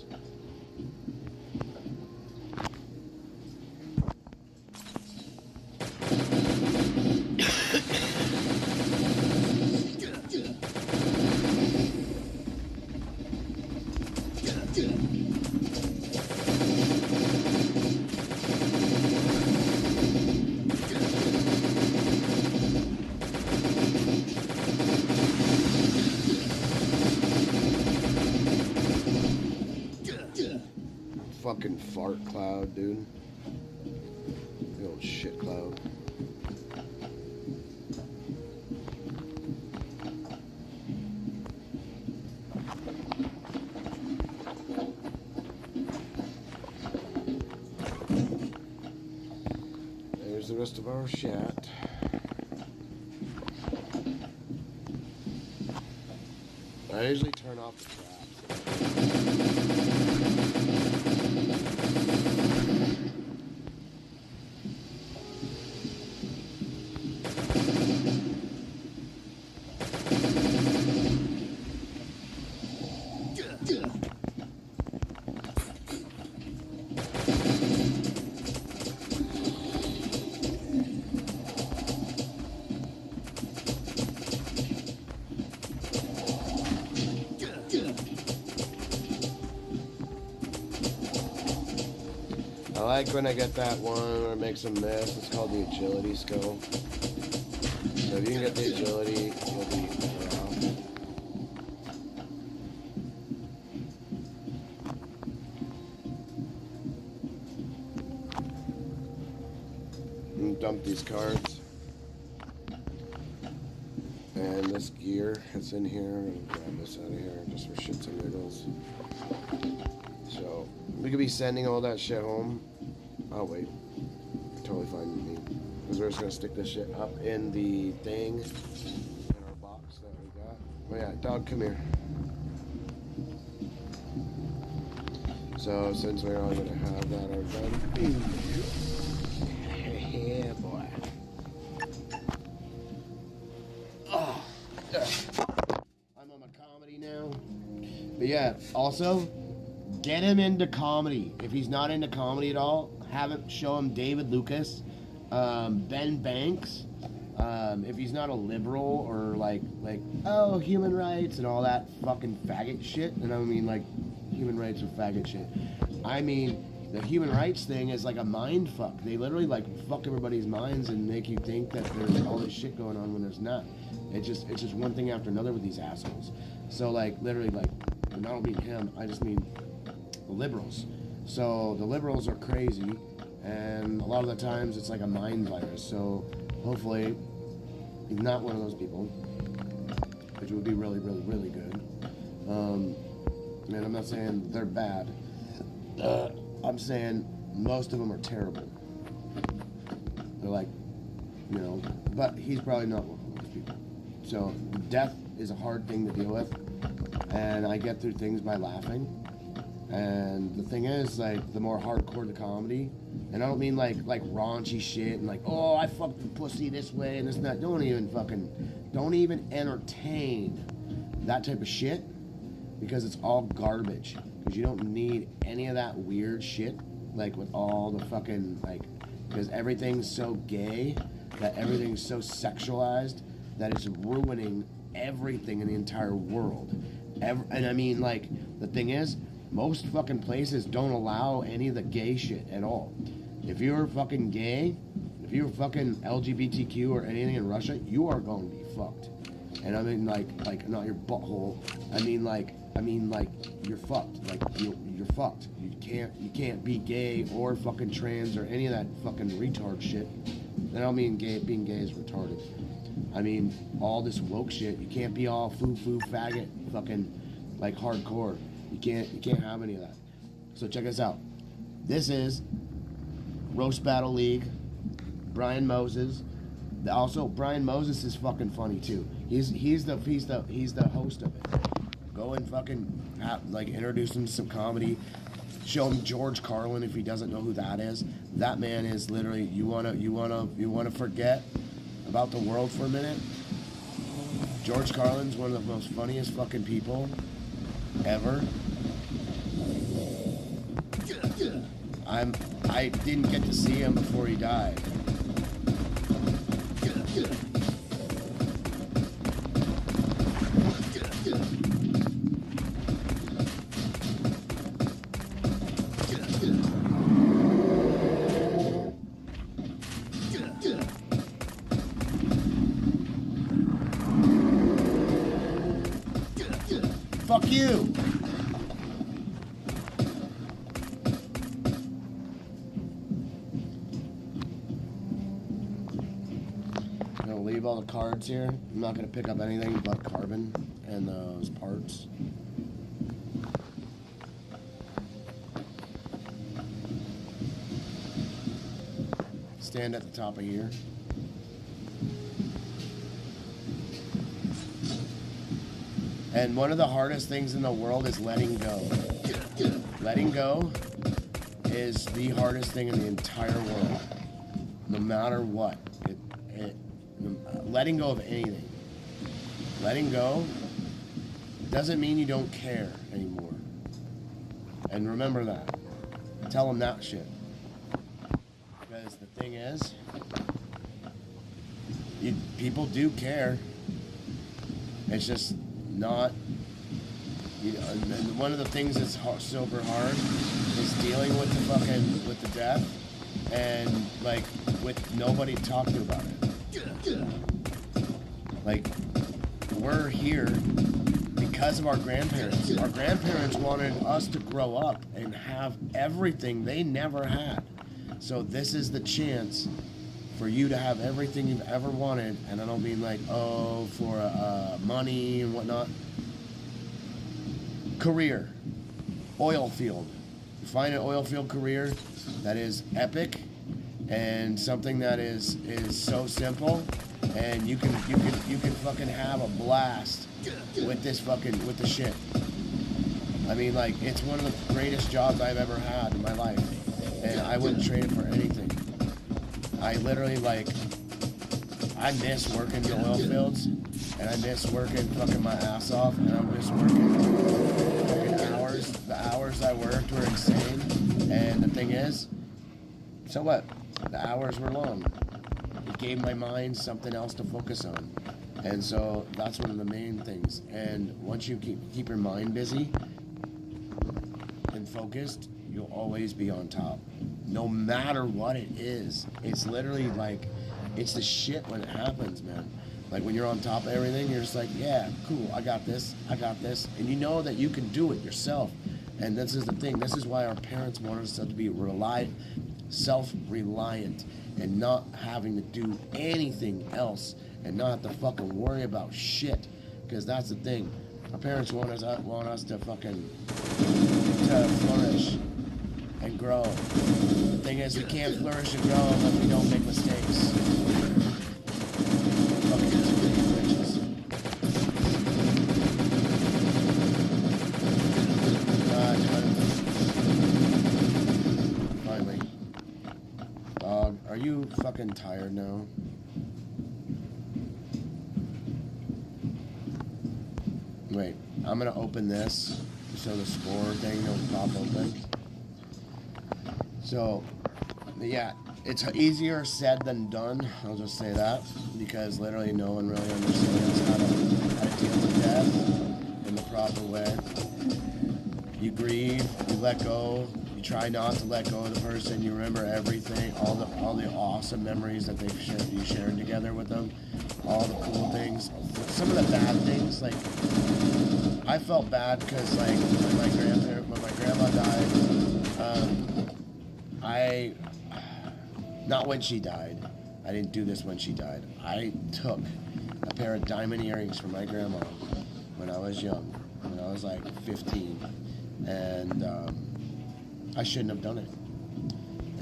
Fucking fart cloud, dude. The old shit cloud. There's the rest of our shat. I usually turn off the traps. like when I get that one where it makes a mess. It's called the agility skill. So if you can get the agility, you'll be better off. And dump these cards. And this gear that's in here, and grab this out of here just for shits and giggles. So we could be sending all that shit home. Oh wait, totally fine with me. Because we're just gonna stick this shit up in the thing in our box that we got. Oh yeah, dog, come here. So since we're all gonna have that already, yeah, boy. Oh, I'm on my comedy now. But yeah, also get him into comedy. If he's not into comedy at all, have him show him David Lucas, Ben Banks. If he's not a liberal or like oh, human rights and all that fucking faggot shit, and I mean like human rights or faggot shit. I mean the human rights thing is like a mind fuck. They literally like fuck everybody's minds and make you think that there's all this shit going on when there's not. It's just one thing after another with these assholes. So like literally like, and I don't mean him, I just mean the liberals. So the liberals are crazy, and a lot of the times it's like a mind virus. So hopefully he's not one of those people, which would be really, really, really good. And I'm not saying they're bad. I'm saying most of them are terrible. They're like, you know, but he's probably not one of those people. So death is a hard thing to deal with, and I get through things by laughing. And the thing is, like, the more hardcore the comedy, and I don't mean like raunchy shit and like, oh, I fucked the pussy this way and this and that. Don't even entertain that type of shit, because it's all garbage. Because you don't need any of that weird shit, like with all the fucking, like, because everything's so gay, that everything's so sexualized, that it's ruining everything in the entire world. And I mean, like, the thing is, most fucking places don't allow any of the gay shit at all. If you're fucking gay, if you're fucking LGBTQ or anything in Russia, you are going to be fucked. And I mean, like not your butthole. I mean like you're fucked. Like you're fucked. You can't be gay or fucking trans or any of that fucking retard shit. And I don't mean being gay is retarded. I mean all this woke shit. You can't be all foo faggot fucking like hardcore. You can't have any of that. So check us out. This is Roast Battle League. Brian Moses. Also, Brian Moses is fucking funny too. He's the host of it. Go and fucking introduce him to some comedy. Show him George Carlin if he doesn't know who that is. That man is literally you wanna forget about the world for a minute. George Carlin's one of the most funniest fucking people ever. I didn't get to see him before he died. Fuck you! I'm gonna leave all the cards here. I'm not gonna pick up anything but carbon and those parts. Stand at the top of here. And one of the hardest things in the world is letting go. Letting go is the hardest thing in the entire world. No matter what. Letting go of anything. Letting go doesn't mean you don't care anymore. And remember that. Tell them that shit. Because the thing is, people do care. It's just not, and one of the things that's super hard is dealing with the death, and like with nobody to talk to about it. Like, we're here because of our grandparents. Our grandparents wanted us to grow up and have everything they never had. So this is the chance for you to have everything you've ever wanted. And I don't mean like, oh, for money and whatnot. Career. Oil field. Find an oil field career that is epic and something that is so simple, and you can fucking have a blast with the shit. I mean, like, it's one of the greatest jobs I've ever had in my life, and I wouldn't trade it for anything. I literally, like, I miss working the oil fields, and I miss working fucking my ass off, and I miss working fucking hours. The hours I worked were insane, and the thing is, so what? The hours were long. It gave my mind something else to focus on. And so that's one of the main things. And once you keep your mind busy and focused, you'll always be on top. No matter what it is. It's literally like, it's the shit when it happens, man. Like when you're on top of everything, you're just like, yeah, cool, I got this. And you know that you can do it yourself. And this is the thing. This is why our parents wanted us to be self-reliant and not having to do anything else and not have to fucking worry about shit, because that's the thing. Our parents want us to fucking to flourish and grow. The thing is, we can't flourish and grow unless we don't make mistakes. Fucking bitches. Finally. Dog, are you fucking tired now? Wait, I'm gonna open this so the score thing don't pop open. So, yeah, it's easier said than done. I'll just say that, because literally no one really understands how to deal with death in the proper way. You grieve, you let go. You try not to let go of the person. You remember everything, all the awesome memories that you shared together with them, all the cool things. Some of the bad things, like, I felt bad because, like, when my grandma died, not when she died. I didn't do this when she died. I took a pair of diamond earrings from my grandma when I was young, when I was like 15, and I shouldn't have done it.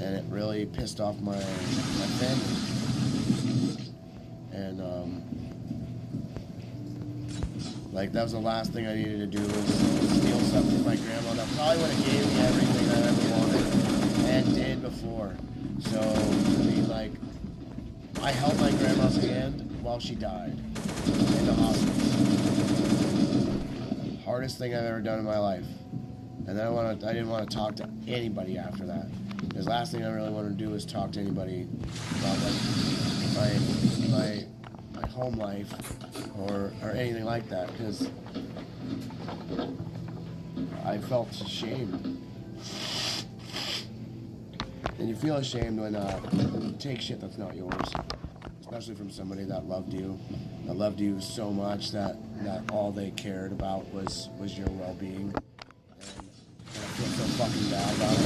And it really pissed off my family. And like, that was the last thing I needed to do, was steal something from my grandma that probably would have gave me everything I ever wanted and did before. So, I mean, like, I held my grandma's hand while she died in the hospital. Hardest thing I've ever done in my life. And then I didn't want to talk to anybody after that. Because last thing I really wanted to do was talk to anybody about, like, my home life or anything like that, because I felt ashamed. And you feel ashamed when you take shit that's not yours, especially from somebody that loved you so much that all they cared about was your well-being. And I feel so fucking bad about it.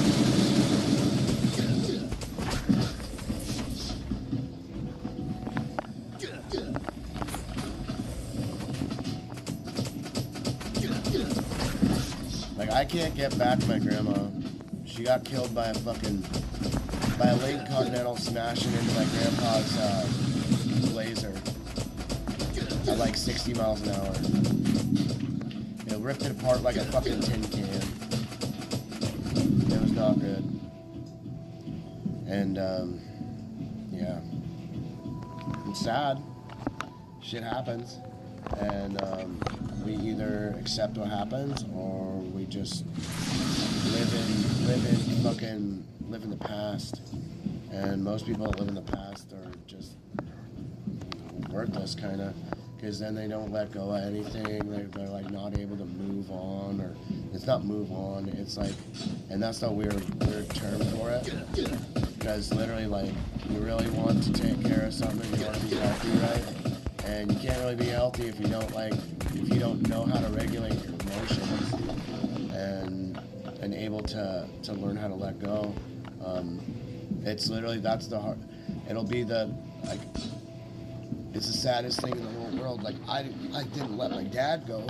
Like, I can't get back my grandma. She got killed by a late Continental smashing into my grandpa's Blazer at like 60 miles an hour. It ripped it apart like a fucking tin can. It was not good. And yeah, it's sad. Shit happens, and we either accept what happens or we just live in the past. And most people that live in the past are just worthless, kind of, because then they don't let go of anything. They're like not able to move on, or it's not move on. It's like, and that's the weird term for it. Because literally, like, you really want to take care of something, you want to be healthy, right? And you can't really be healthy if you don't know how to regulate your emotions and able to learn how to let go. It's literally, that's the hard. It'll be the, like, it's the saddest thing in the whole world. Like, I didn't let my dad go.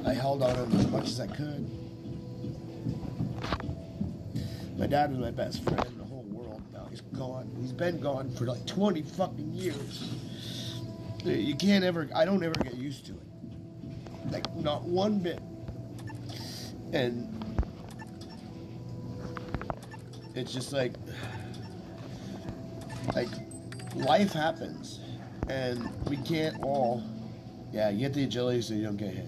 I held on to him as much as I could. My dad was my best friend in the whole world. Now he's gone. He's been gone for like 20 fucking years. You can't ever, I don't ever get used to it. Like, not one bit. And it's just like life happens. And we can't all, yeah, you get the agility so you don't get hit.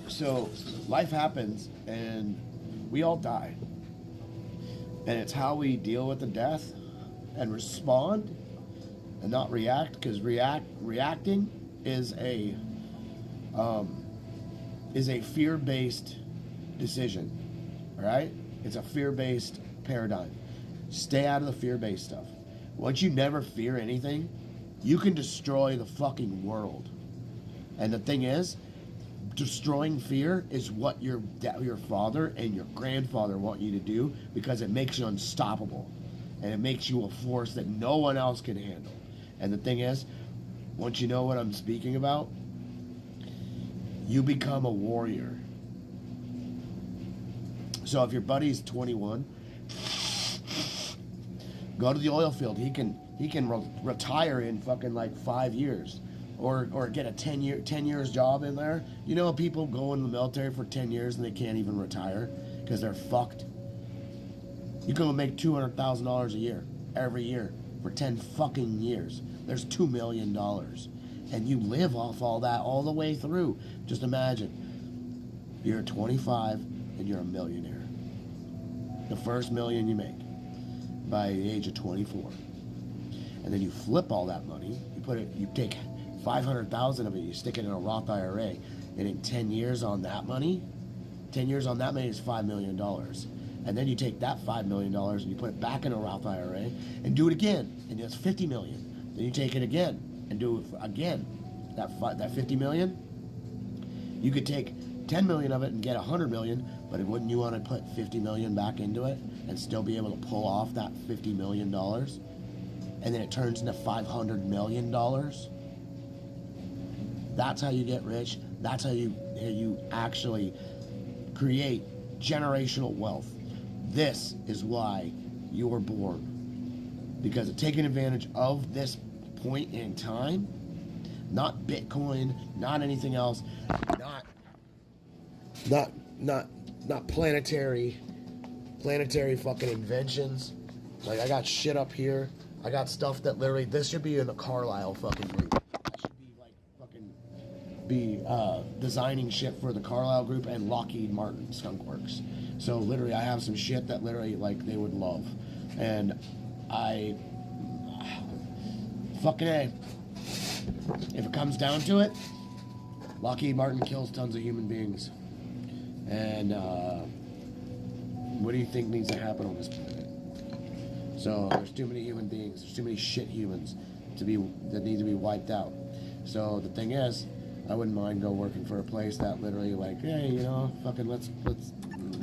So life happens and we all die. And it's how we deal with the death and respond and not react, because reacting is a fear-based decision. All right? It's a fear-based paradigm. Stay out of the fear-based stuff. Once you never fear anything, you can destroy the fucking world. And the thing is, destroying fear is what your father and your grandfather want you to do, because it makes you unstoppable. And it makes you a force that no one else can handle. And the thing is, once you know what I'm speaking about, you become a warrior. So if your buddy's 21, go to the oil field. He can retire in fucking like 5 years, or get a 10 years job in there. You know, people go in the military for 10 years and they can't even retire because they're fucked. You can make $200,000 a year every year for 10 fucking years. There's $2 million, and you live off all that all the way through. Just imagine, you're 25 and you're a millionaire. The first million you make by the age of 24, and then you flip all that money. You take 500,000 of it, you stick it in a Roth IRA, and in 10 years on that money, is $5 million. And then you take that $5 million and you put it back in a Roth IRA and do it again, and that's 50 million. Then you take it again and do it again. That 50 million, you could take 10 million of it and get 100 million, but wouldn't you want to put 50 million back into it and still be able to pull off that $50 million? And then it turns into $500 million. That's how you get rich. That's how you actually create generational wealth. This is why you were born. Because of taking advantage of this point in time, not Bitcoin, not anything else, not planetary fucking inventions. Like, I got shit up here. I got stuff that literally, this should be in the Carlisle fucking group. I should be like fucking designing shit for the Carlisle group and Lockheed Martin Skunk Works. So literally I have some shit that literally like they would love. And I fucking A. If it comes down to it, Lockheed Martin kills tons of human beings. And what do you think needs to happen on this planet? So there's too many human beings. There's too many shit humans that need to be wiped out. So the thing is, I wouldn't mind go working for a place that literally like, hey, you know, fucking let's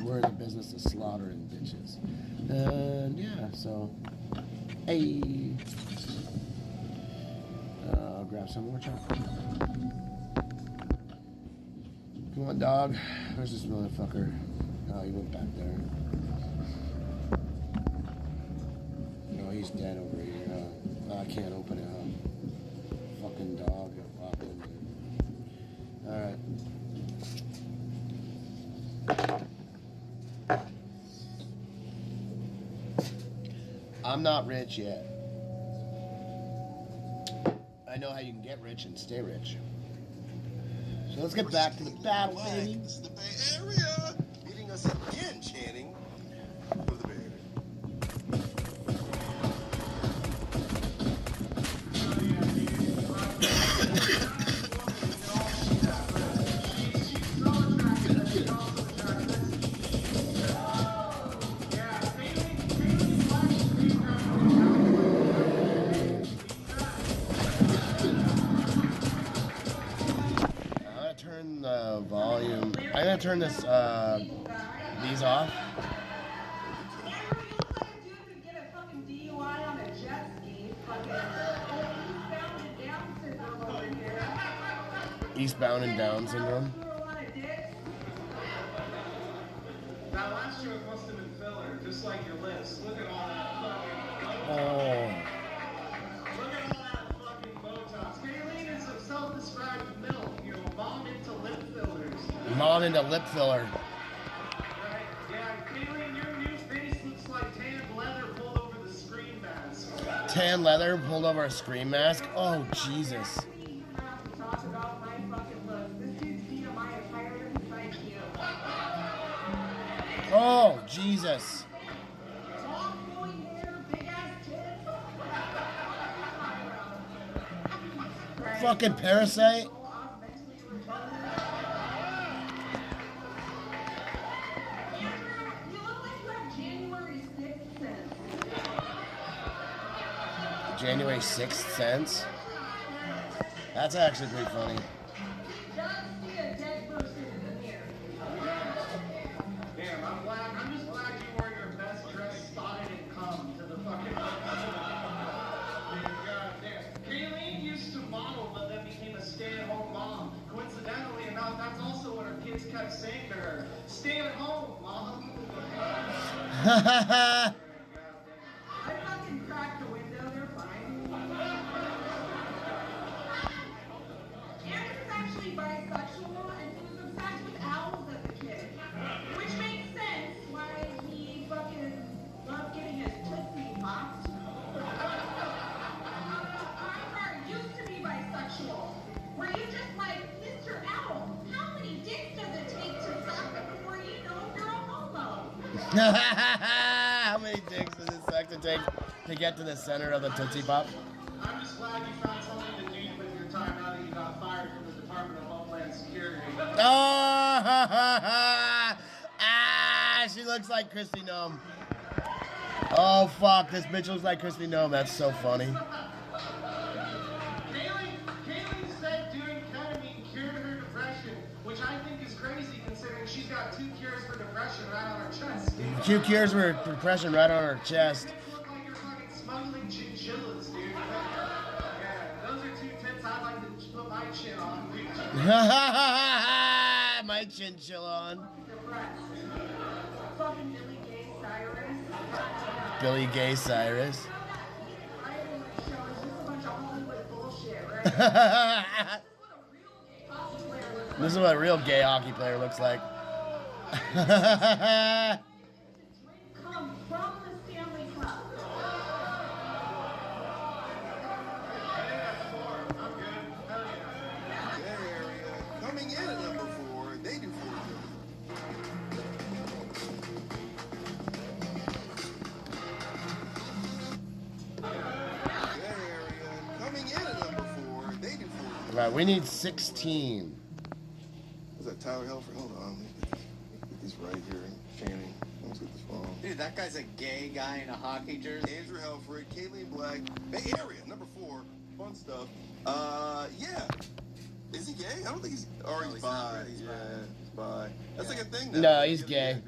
we're in the business of slaughtering bitches. And yeah, so hey, I'll grab some more chocolate. Come on, dog. Where's this motherfucker? Oh, he went back there. No, he's dead over here. I can't open it up. Fucking dog. Alright. I'm not rich yet. I know how you can get rich and stay rich. So let's get back to the battle, baby. This is the Bay Area. Meeting us again, Channing. For the Bay Area. Turn the volume. I'm gonna turn this these off. Eastbound and Down syndrome. That last joke must have been filler, just like your lips. Look at all that fucking Oh. Look at all that fucking Botox. Kayleen is a self-described milk, you know, mom into lip fillers. Mom into lip filler. Right? Yeah, Kayleen, your new face looks like tan leather pulled over the screen mask. Tan leather pulled over a screen mask. Oh Jesus. Talk about my fucking looks. This dude's TMI is higher than his IQ. Oh Jesus. Long flowing hair, big ass tits. Fucking parasite. You look like you have January 6th sense. January 6th sense. That's actually pretty funny. Just see a dead person in the mirror. Damn, I'm just glad you wore your best dress spotted and cum to the fucking goddamn. Kayleen used to model, but then became a stay-at-home mom. Coincidentally enough, that's also what her kids kept saying to her. Stay at home, mom. I fucking cracked the window, they're fine. Andrew's actually bisexual and he was obsessed with owls as a kid. Which makes sense why he fucking loved getting his tootsie popped. Ivar used to be bisexual. Were you just like, Mr. Owl, how many dicks does it take to suck before you know you're a homo? How many dicks does it suck to take to get to the center of the Tootsie Pop? I'm just glad you found something to do with your time now that you got fired from the Department of Homeland Security. Ah, she looks like Christy Gnome. Oh fuck, this bitch looks like Christy Gnome. That's so funny. Kayleen said doing ketamine cured her depression, which I think is crazy considering she's got 2 cures for depression right on her chest. 2 cures for depression right on her chest. You look like you're fucking smuggling chinchillas, dude. Yeah, those are 2 tits I'd like to put my chin on. My chinchilla on. Fucking Billy Gay Cyrus. Billy Gay Cyrus. I am show is just a bunch of Hollywood bullshit, right? This is what a real gay hockey player looks like. Come from the Stanley Cup. Coming in at number 4, they do 4 Coming in at number 4, they do 4 Right, we need 16. Is that Tyler Helford? Hold on, let me get this right here. Channing. Let's get this wrong. Dude, that guy's a gay guy in a hockey jersey. Andrew Helfrich, Kayleen Black, Bay Area, number 4. Fun stuff. Yeah. Is he gay? I don't think he's. Or he's bi. Yeah, he's bi. That's like a thing now. No, he's gay.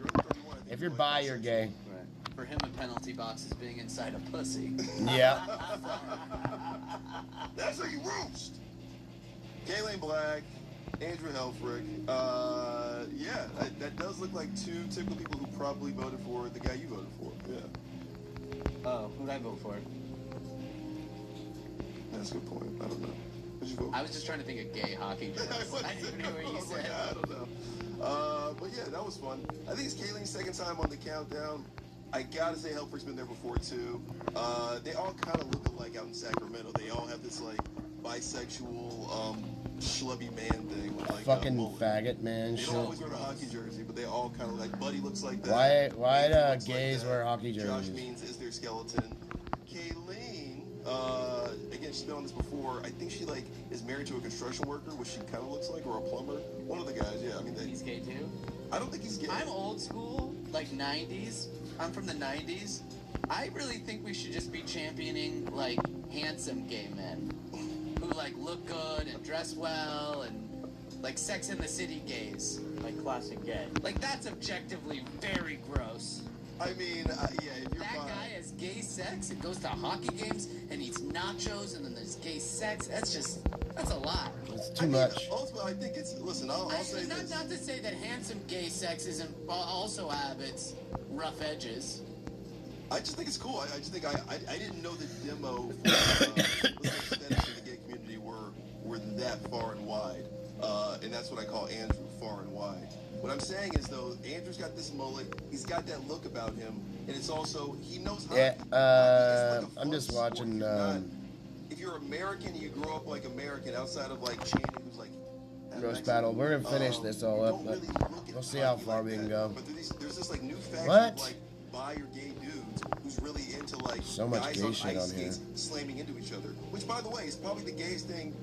If you're bi, you're gay. Right. For him, a penalty box is being inside a pussy. Yeah. That's how you roast. Kayleen Black, Andrew Helfrich. Yeah, that does look like 2 typical people who probably voted for the guy you voted for. Yeah. Oh, who'd I vote for? That's a good point. I don't know. Who'd you vote for? I was just trying to think of gay hockey jokes. I didn't know what you said. I don't know. But yeah, that was fun. I think it's Kayleen's second time on the countdown. I gotta say, Helfrich's been there before too. They all kind of look alike out in Sacramento. They all have this like bisexual, schlubby man thing with like fucking faggot man They shit. don't always wear the hockey jersey, but they all kind of like Buddy looks like that. Why do Andrew looks gays like wear hockey Josh jerseys? Means is their skeleton. Kayleen, again, she's been on this before. I think she like is married to a construction worker, which she kind of looks like, or a plumber. One of the guys, yeah. I mean, He's gay too? I don't think he's gay. I'm old school, like 90s. I'm from the 90s. I really think we should just be championing, like, handsome gay men who, like, look good and dress well and, like, Sex in the City gays. Like classic gay. Like, that's objectively very gross. I mean, yeah, if you're that guy has gay sex and goes to hockey games and eats nachos and then there's gay sex. That's a lot. It's too much. Ultimately, I think it's, listen, I'll say this. Not to say that handsome gay sex isn't also have its rough edges. I just think it's cool. I just think I didn't know the demo for aesthetics in the gay community were that far and wide. And that's what I call Andrew, far and wide. What I'm saying is, though, Andrew's got this mullet. He's got that look about him. And it's also, he knows how Yeah, I'm just watching... if you're American, you grow up like American outside of, like, Channing, who's, like... Roast battle. We're going to finish this all up, but we'll see how far we can go. But there's this, like, new faction What? of, like, bi or gay dudes who's really into, like, So much guys gay on shit ice on here. skates slamming into each other. Which, by the way, is probably the gayest thing.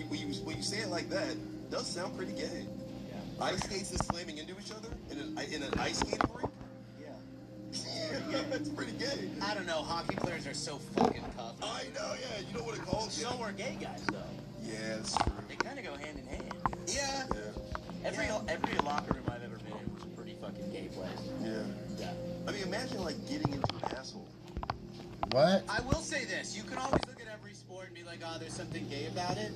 When you say it like that, it does sound pretty gay. Yeah. Ice skates and slamming into each other in an ice skating rink? Yeah. That's pretty gay. I don't know. Hockey players are so fucking tough. I know, yeah. You know what it calls? So are gay guys, though. Yeah, that's true. They kind of go hand in hand. Yeah. Every locker room I've ever been in was a pretty fucking gay place. Yeah. I mean, imagine, like, getting into an asshole. What? I will say this. You can always look at every sport and be like, oh, there's something gay about it.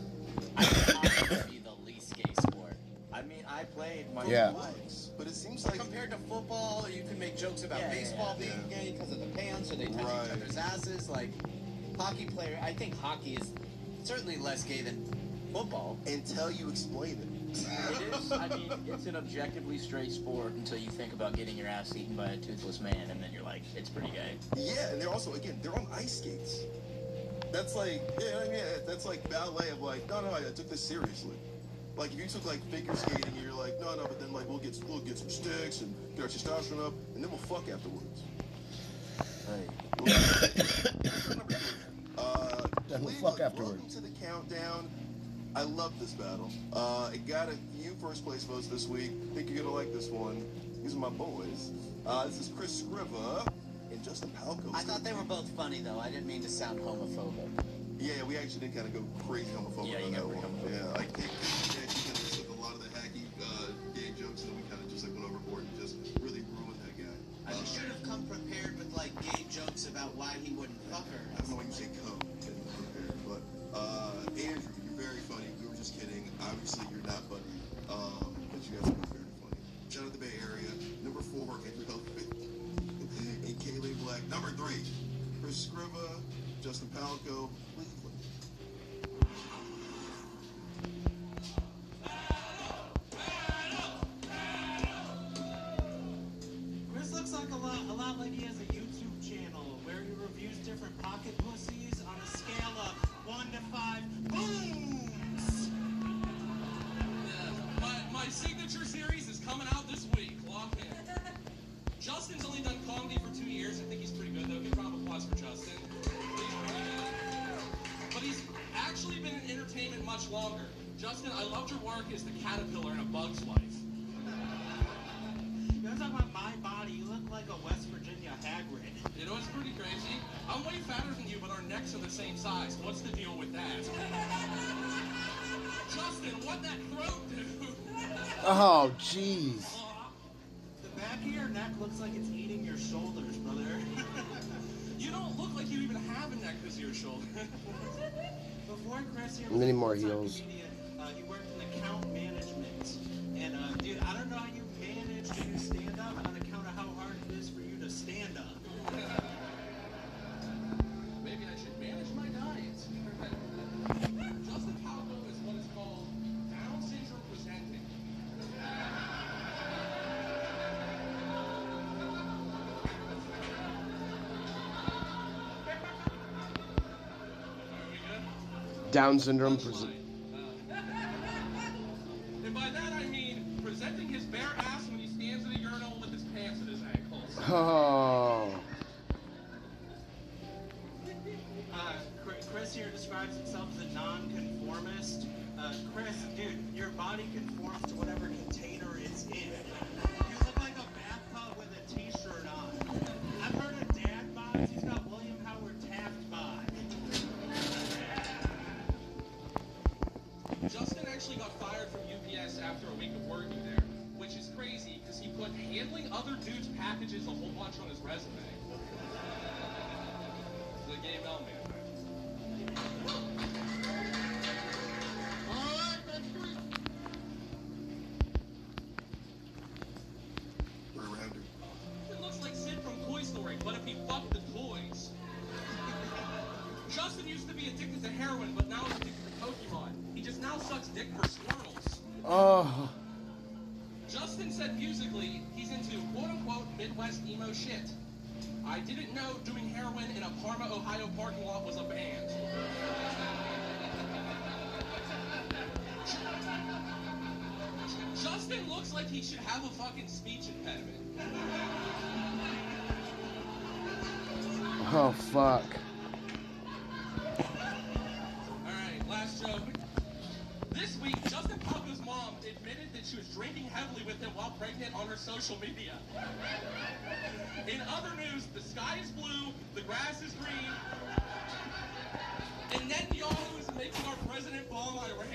I think hockey would be the least gay sport. I mean, I played my lives, but it seems like... Compared to football, you can make jokes about baseball being gay because of the pants, or they touch each other's asses. Like, hockey player, I think hockey is certainly less gay than football. Until you explain it. It is. I mean, it's an objectively straight sport until you think about getting your ass eaten by a toothless man, and then you're like, it's pretty gay. Yeah, and they're also, again, they're on ice skates. That's like, that's like ballet of like, no, I took this seriously. Like, if you took, like, figure skating, you're like, no, but then, like, we'll get some sticks and get our testosterone up, and then we'll fuck afterwards. Then we'll fuck afterwards. Welcome to the countdown. I love this battle. It got a few first place votes this week. Think you're gonna like this one. These are my boys. This is Chris Scriva and Justin Palco. I thought they were both funny, though. I didn't mean to sound homophobic. Yeah, we actually did kind of go crazy homophobic on that one. Yeah, I think we kind of took a lot of the hacky gay jokes, and then we kind of just like went overboard and just really ruined that guy. I should have come prepared with like gay jokes about why he wouldn't fuck her. I don't know why you say come prepared, but Andrew, you're very funny. We were just kidding. Obviously, you're not funny, but you guys are very funny. Shout out the Bay Area. Number 4, Andrew Elfman and Kaylee Black. Number 3, Chris Scriva, Justin Palco. Chris looks like a lot like he has a YouTube channel where he reviews different pocket pussies on a scale of 1 to 5 booms. My signature series is coming out this week. Lock in. Justin's only done comedy for 2 years. I think he's pretty good, though. Good round of applause for Justin. But he's actually been in entertainment much longer. Justin, I loved your work as the caterpillar in A Bug's Life. You guys talk about my body, you look like a West Virginia Hagrid. You know, it's pretty crazy. I'm way fatter than you, but our necks are the same size. What's the deal with that? Justin, what that throat do? Oh, jeez. The back of your neck looks like it's eating your shoulders, brother. You don't look like you even have a neck because of your shoulder. Before Chris here, Many more heels. He worked in account management. And, dude, I don't know how you manage to do stand-up on account of how hard it is for you to stand up. Maybe I should manage my diet. Justin Palco is what is called Down syndrome presenting. Down syndrome. And by that I mean presenting his bare ass when he stands in a urinal with his pants at his ankles. Oh. Chris here here describes himself as a non-conformist. Chris, dude, your body conforms to whatever container it's in. You look like a bathtub with a t-shirt on. I've heard of dad bods. He's got William Howard Taft bod. Justin actually got fired from UPS after a week of working there, which is crazy because he put handling other dudes' packages a whole bunch on his resume. The gay mailman. It looks like Sid from Toy Story, but if he fucked the toys. Justin used to be addicted to heroin, but now he's addicted to Pokemon. He just now sucks dick for squirrels. Oh. Justin said musically, he's into quote-unquote Midwest emo shit. I didn't know doing heroin in a Parma, Ohio parking lot was a band. Justin looks like he should have a fucking speech impediment. Oh, fuck. Alright, last joke. This week, Justin Paco's mom admitted that she was drinking heavily with him while pregnant on her social media. In other news, the sky is blue, the grass is green, and Netanyahu is making our president bomb Iran.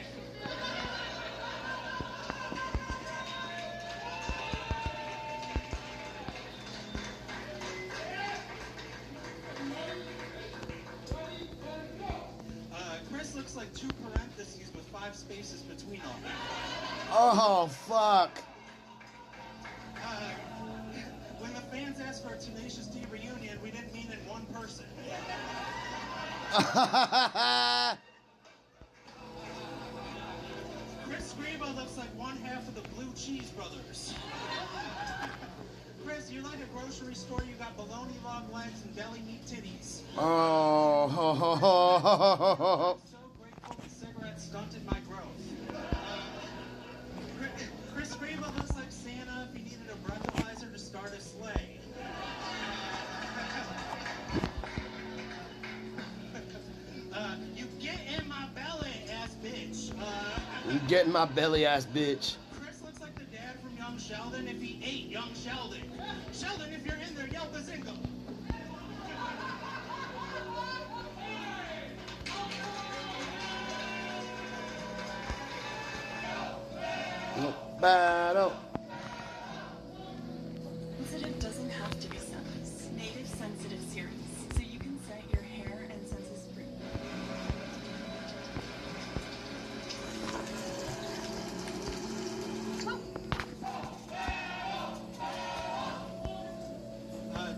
Chris looks like 2 parentheses with 5 spaces between them. Oh, fuck. When the fans asked for a Tenacious D reunion, we didn't mean in one person. Chris Scribo looks like one half of the Blue Cheese Brothers. Chris, you're like a grocery store. You got bologna long legs and deli meat titties. Oh. I'm so grateful the cigarette stunted my growth. Chris Scribo looks like Santa if he needed a breathalyzer to start a sleigh. You get in my belly, ass bitch. You get in my belly, ass bitch. Chris looks like the dad from Young Sheldon if he ate Young Sheldon. Sheldon, if you're in there, yell bazinga. Battle. Sensitive doesn't have to be native sensitive series, so you can set your hair and senses free.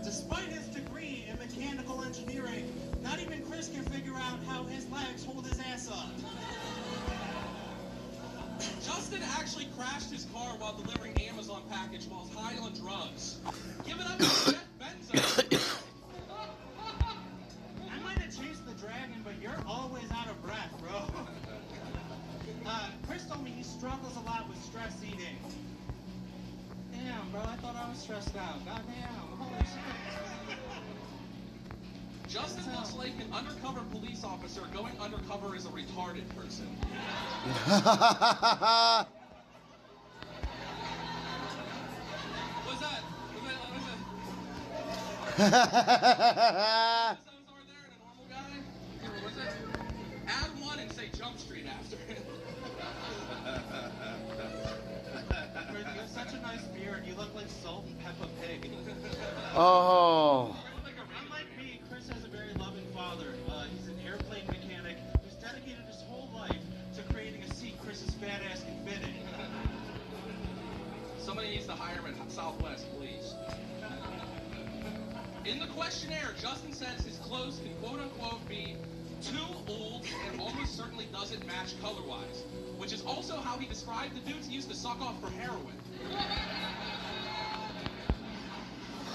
Despite his degree in mechanical engineering, not even Chris can figure out how his legs hold his ass up. Justin actually crashed his car while delivering Amazon package while high on drugs. Give it up to Jeff Benzo. I might have chased the dragon, but you're always out of breath, bro. Chris told me he struggles a lot with stress eating. Damn, bro, I thought I was stressed out. Goddamn, holy shit. Justin looks like an undercover police officer going undercover as a retarded person. What's that? Add one and say Jump Street after it. You have such a nice beard. You look like Salt and Peppa Pig. Oh. Unlike me, Chris has a very loving father. He's an airplane mechanic who's dedicated his whole life to creating a seat Chris's fat ass can fit in. Somebody needs to hire him at Southwest, please. In the questionnaire, Justin says his clothes can quote-unquote be too old and almost certainly doesn't match color-wise, which is also how he described the dudes he used to suck off for heroin.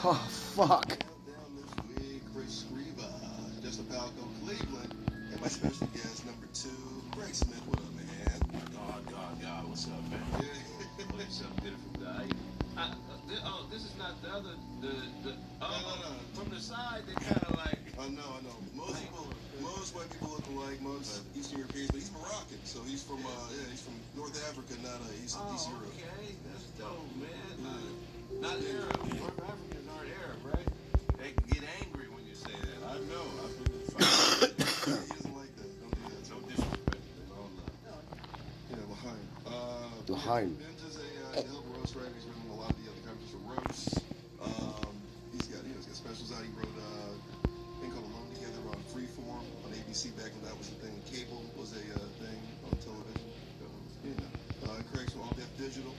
Oh, fuck. Down this week, Chris Scriba, just about go Cleveland, and my special guest number 2, Greg Smith. What up, man? God, what's up, man? Yeah. What's up, beautiful guy? This is not the other, no. From the side, they kind of like. I know. Most white people look alike. like most Eastern Europeans, but he's Moroccan, so he's from he's from North Africa, not East Europe. Okay, that's dope, man. Not Arab. North Africans aren't Arab, right? They get angry when you say that. I know. I've been in fights. He doesn't like that. Don't do that. No disrespect. All love. Yeah, L'chaim. L'chaim. Ben's is a hell of a roast writer. He's written a lot of the other countries for roasts. He's got specials out. He wrote a thing called Alone Together on Freeform on ABC back when that was the thing. Cable was a thing on television. Craig's from All Deaf Digital.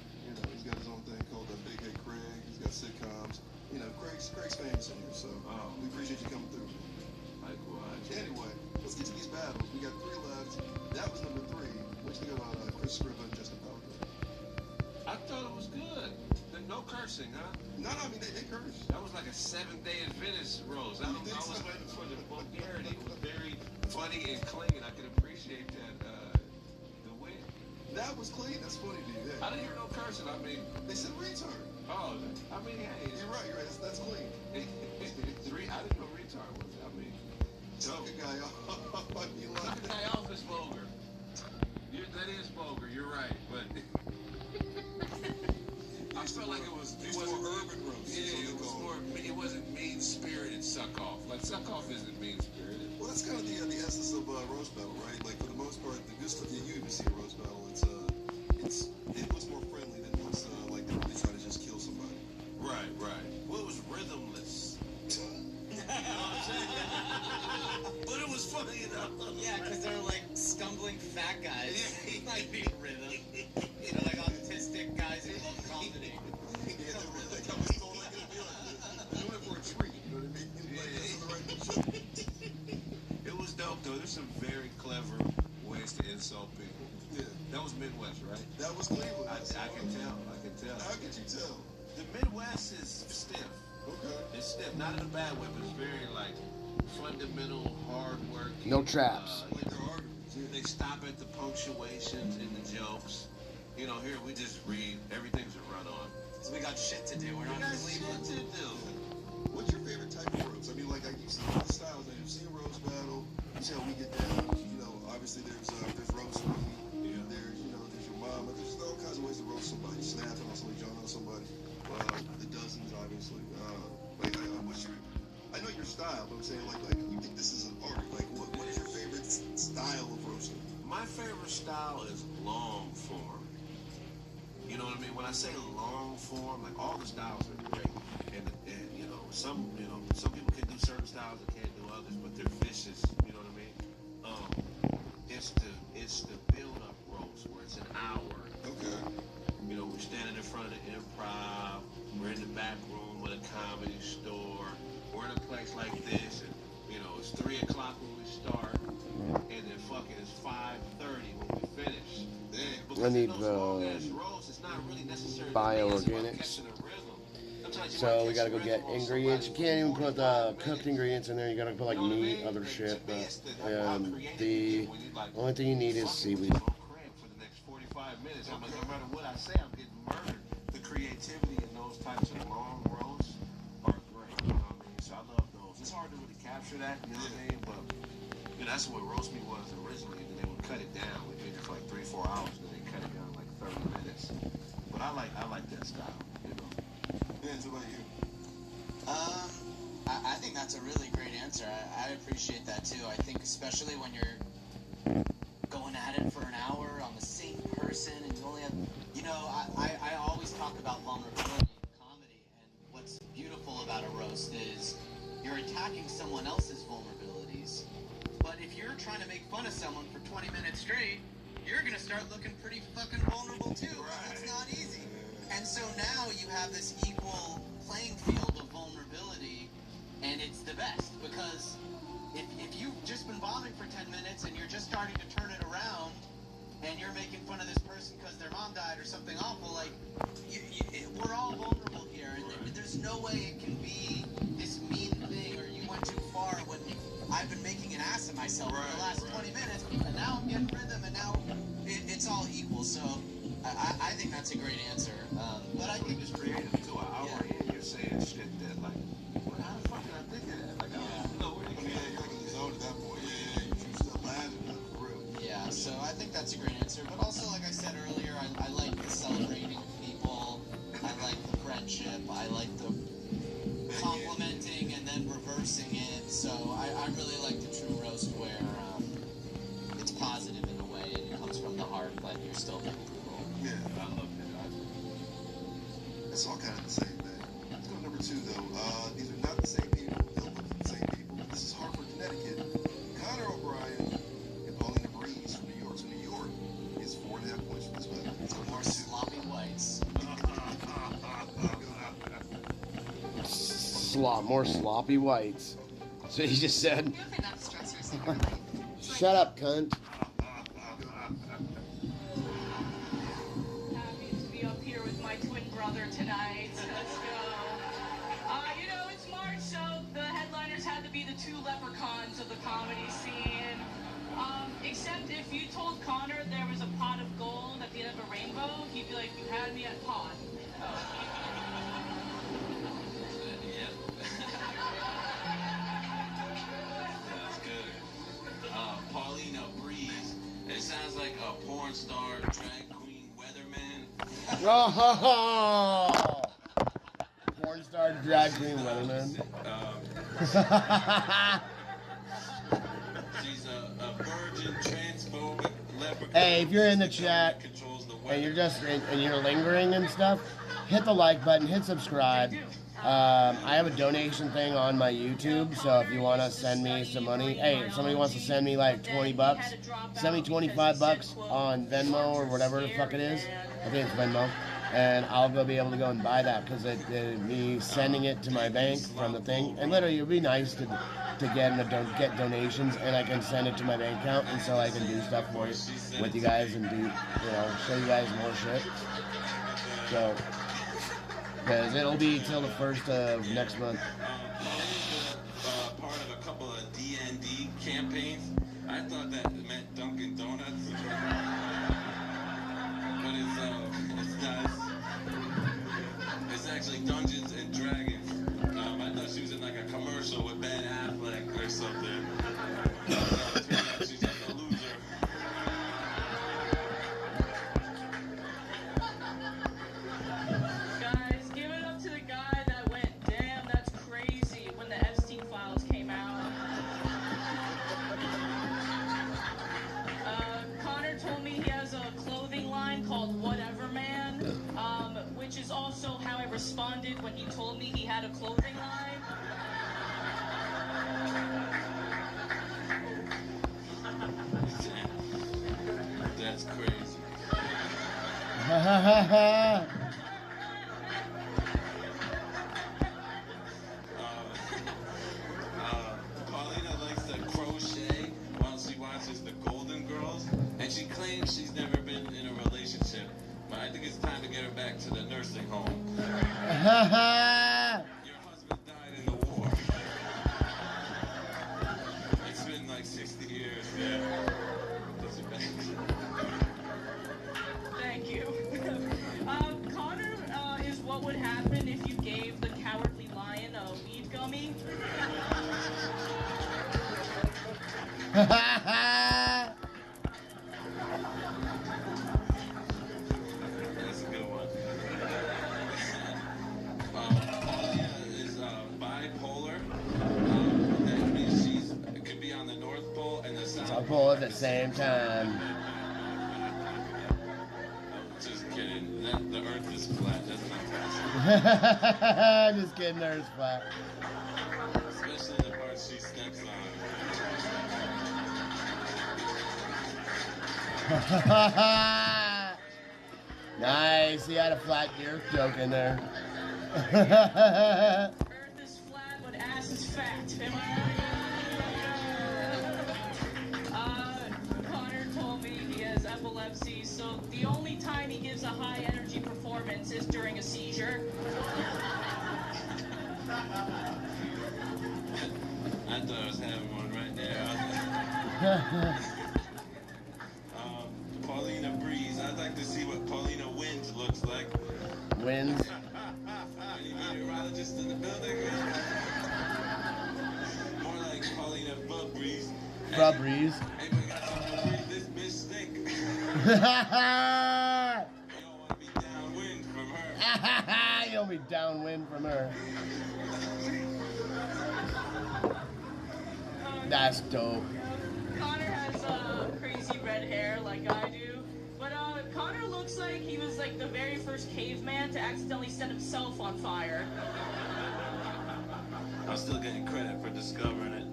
He's got his own thing called Big Head Craig. He's got sitcoms. Craig's famous in here, so we appreciate you coming through. Likewise. Anyway, let's get to these battles. We got 3 left. That was number 3. What you think about Chris Scriba and Justin Falco? I thought it was good. No cursing, huh? No, I mean, they curse. That was like a 7-day Adventist roast. I was waiting for the vulgarity. It was very funny and clean. I could appreciate that, the win. That was clean. That's funny to you. I didn't hear no cursing. I mean, they said retard. Oh, I mean, hey. You're right. That's clean. I didn't know retard was. I mean, suck a guy off. Suck a guy off is vulgar. That is vulgar. You're right, but I felt like it wasn't more urban roast. Yeah, it was more. It wasn't mean spirited. Suck off. Like suck off isn't mean spirited. Well, that's kind of the essence of roast battle, right? Like for the most part, the good stuff you even see a roast battle. It looks more friendly than what's like they're really trying to just kill somebody. Right. Well, it was rhythmless. But it was funny enough. Yeah, because they're like stumbling fat guys. Like being rhythm. They're like autistic guys who love comedy. Doing it for a treat, you know what I mean? It was dope though. There's some very clever ways to insult people. Yeah. That was Midwest, right? That was Cleveland. I can tell. How could you tell? The Midwest is stiff. Okay. It's stiff, not in a bad way, but it's very like fundamental, hard work. No traps. Like they're arguing. They stop at the punctuations and the jokes. Here we just read. Everything's a run on. So we got shit to do. We're not in Cleveland. Shit to do. What's your favorite type of roast? I mean, like you've seen all the styles. Like you've seen a roast battle. You see how we get down. Obviously there's roast me. Yeah. There's your mama. There's all kinds of ways to roast somebody. Snapping on somebody, John on somebody. The dozens, obviously. I know your style, but I'm saying like you think this is an art. Like what is your favorite style of roasting? My favorite style is long form. You know what I mean? When I say long form, like all the styles are great, and some people can do certain styles and can't do others, but they're vicious. You know what I mean? It's the build up roast where it's an hour. Okay. We're standing in front of the Improv. We're in the back room with a comedy store. We're in a place like this, and it's 3 o'clock when we start, and then fucking it's 5:30 when we finish. I need It's not really necessary bioorganics. So we gotta go get ingredients. You can't even put cooked ingredients in there. You gotta put like meat, other shit. But the only thing you need is seaweed. For the next 45 minutes, no matter what I say, I'm getting murdered. The creativity in those types of long roasts are great. You know what I mean? So I love those. It's hard to really capture that. You know what I mean? But that's what roast me was originally. And then they would cut it down. We did it for like 3-4 hours, and then they cut it down like 30 minutes. But I like that style. Yeah, what about you? I think that's a really great answer. I appreciate that too. I think especially when you're going at it for an hour on the same person and you only have, I always talk about vulnerability in comedy, and what's beautiful about a roast is you're attacking someone else's vulnerabilities. But if you're trying to make fun of someone for 20 minutes straight, you're gonna start looking pretty fucking vulnerable too. Right? It's not easy. And so now you have this equal playing field of vulnerability, and it's the best, because if you've just been bombing for 10 minutes and you're just starting to turn it around, and you're making fun of this person because their mom died or something awful, like, we're all vulnerable here, and there's no way it can be this mean thing, or you went too far, when I've been making an ass of myself for the last 20 minutes, and now I'm getting rhythm, and now it's all equal. So I think that's a great answer. But I think it's creative too. An hour in, you're saying shit that like, how the fuck did I think of that? Like, I don't know where you you're like in the zone at that point. Yeah, you should stop laughing. I think that's a great answer. But also, like I said earlier, I like the celebrating people. I like the friendship. I like the complimenting and then reversing it. So I really like the true roast where it's positive in a way and it comes from the heart, but you're still being brutal. Yeah, I love it. It's all kind of the same thing. Let's go to number 2, though. These are not the same people. Don't look at the same people. This is Hartford, Connecticut. Connor O'Brien and Paulina Breeze from New York. So New York is 4.5 points for this battle. Let's go to More number 2. sloppy whites. More sloppy whites. So he just said. You have enough stressors in your life. Shut up, cunt. Happy to be up here with my twin brother tonight. Let's go. You know, it's March, so the headliners had to be the 2 leprechauns of the comedy scene. Except if you told Connor there was a pot of gold at the end of a rainbow, he'd be like, you had me at pot. That's good. Paulina Breeze. It sounds like a porn star, drag queen, weatherman. Oh, porn star, drag queen, weatherman. She's a virgin, transphobic leprechaun. Hey, if you're in the chat and you're lingering and stuff, hit the like button, hit subscribe. I have a donation thing on my YouTube, so if you want to send me some money, hey, if somebody wants to send me like 20 bucks, send me 25 bucks on Venmo or whatever the fuck it is. I think it's Venmo. And I'll be able to go and buy that because me sending it to my bank from the thing. And literally, it would be nice to get donations, and I can send it to my bank account, and so I can do stuff with you guys and show you guys more shit. So, because it'll be till the 1st of next month. Part of a couple of D&D campaigns. I thought that meant Dunkin' Donuts. But it's not. It's actually Dungeons and Dragons. I thought she was in like a commercial with Ben Affleck or something. Turns out she's just a loser. Guys, give it up to the guy that went, damn, that's crazy, when the Epstein files came out. Connor told me he has a clothing line called Whatever Man, which is also how I responded when he told me he had a clothing line. That's crazy. Paulina likes to crochet while she watches the Golden Girls, and she claims she's never been in a relationship. But I think it's time to get her back to the nursing home. Your husband died in the war. It's been like 60 years, yeah. Thank you. Connor is what would happen if you gave the cowardly lion a weed gummy. That's a good one. Paulina is bipolar. That means she could be on the North Pole and the South Pole at the same time. Just kidding. The Earth is flat. That's not possible. Just kidding, the Earth's flat. Especially the parts she steps on. Nice, he had a flat earth joke in there. Earth is flat, but ass is fat. Am I right? Connor told me he has epilepsy, so the only time he gives a high energy performance is during a seizure. I thought I was having one right there. Paulina Breeze. I'd like to see what Paulina Winds looks like. Winds? Any meteorologist in the building? More like Paulina Breeze. Breeze. Hey, we got some breeze. This bitch stink. You'll be downwind from her. That's dope. Connor has crazy red hair like I do, but Connor looks like he was like the very first caveman to accidentally set himself on fire. I'm still getting credit for discovering it.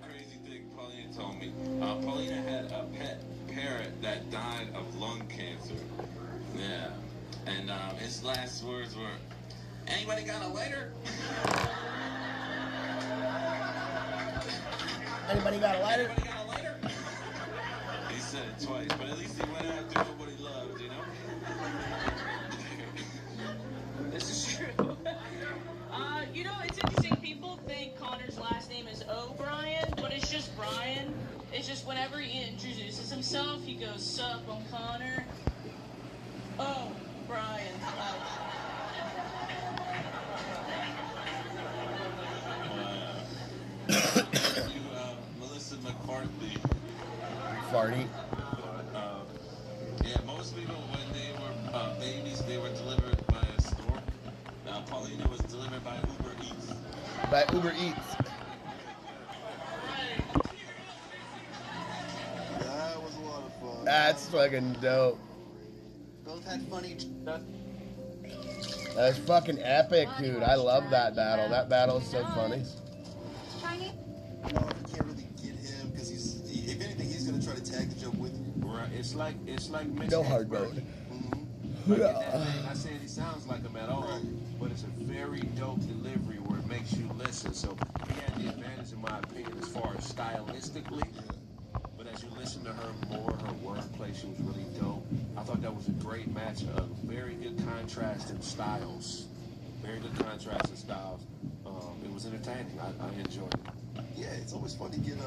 Crazy thing Paulina told me. Paulina had a pet parrot that died of lung cancer. Yeah. And his last words were, "Anybody got a lighter?" Anybody got a lighter? Anybody got a lighter? He said it twice, but at least he went out doing what he loved, you know? This is true. You know, it's interesting. People think Connor's last name is O'Brien, but it's just Brian. It's just whenever he introduces himself, he goes, "Sup, I'm Connor." Oh, Brian. Melissa McCarthy. Farty. Yeah, most people, when they were babies, they were delivered by a store. Paulina was delivered by Uber Eats. By Uber Eats. That was a lot of fun. That's fucking dope. Both had funny. That's fucking epic, dude. I love that battle. That battle is so funny. You can't really get him because if anything, he's gonna try to tag the joke with you. Right. It's like No hard mode. Like in that thing, I said he sounds like him at all, but it's a very dope delivery where it makes you listen. So he had the advantage, in my opinion, as far as stylistically. But as you listen to her more, her wordplay, she was really dope. I thought that was a great match. A very good contrast in styles. Very good contrast in styles. It was entertaining. I enjoyed it. Yeah, it's always fun to get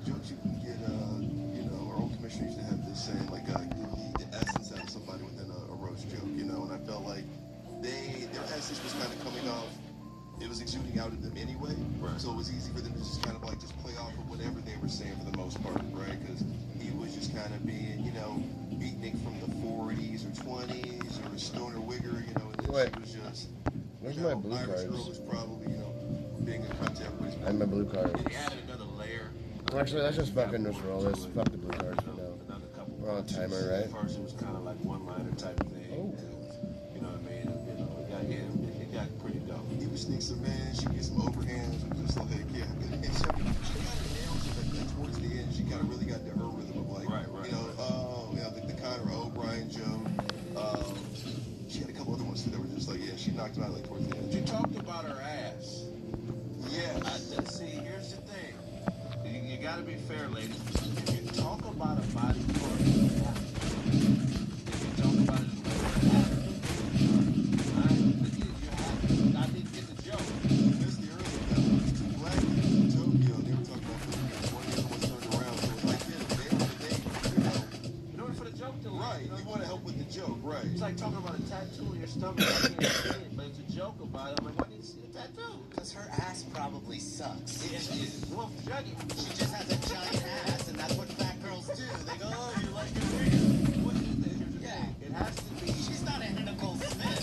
jokes you can get. Our old commissioner used to have this saying like the essence out of somebody within a roast joke, you know. And I felt like their essence was kind of coming off. It was exuding out of them anyway, right. So it was easy for them to just kind of like just play off of whatever they were saying for the most part, right? Because he was just kind of being, beatnik from the 40s or 20s or a stoner wigger, and then she was just. Where's my blue Irish cards? girl was probably, being in contact with. I have my blue cards. He added another layer. Actually, let's just fucking just roll this. Fuck the blue cards for now. We're on a timer, right? First, it was kind of like one-liner type of thing. Oh. You know what I mean? It got pretty dope. He would sneak some in, she'd get some overhands, and just like, yeah. And she got it down to like towards the end, she kind of really got to her rhythm of like, the Connor O'Brien joke. She had a couple other ones too that were just like, yeah, she knocked him out like towards the end. You talked about her ass. Yeah. See, here's the thing. You gotta be fair, ladies. If you talk about a body part, if you talk about it, I didn't get the joke. That's the early battle. It's too black in Tokyo. They were talking about one of the other ones turned around. So it's like, in order for the joke to right, you want to help with the joke, right? It's like talking about a tattoo in your stomach. I can't see it, but it's a joke about it. I'm like, why didn't you see the tattoo? Because her ass probably sucks. Well, Jackie, she just has a giant ass, and that's what fat girls do. They go, "Oh, you like your bigger?" What is it? Yeah, it has to be. She's not a Nicole Smith.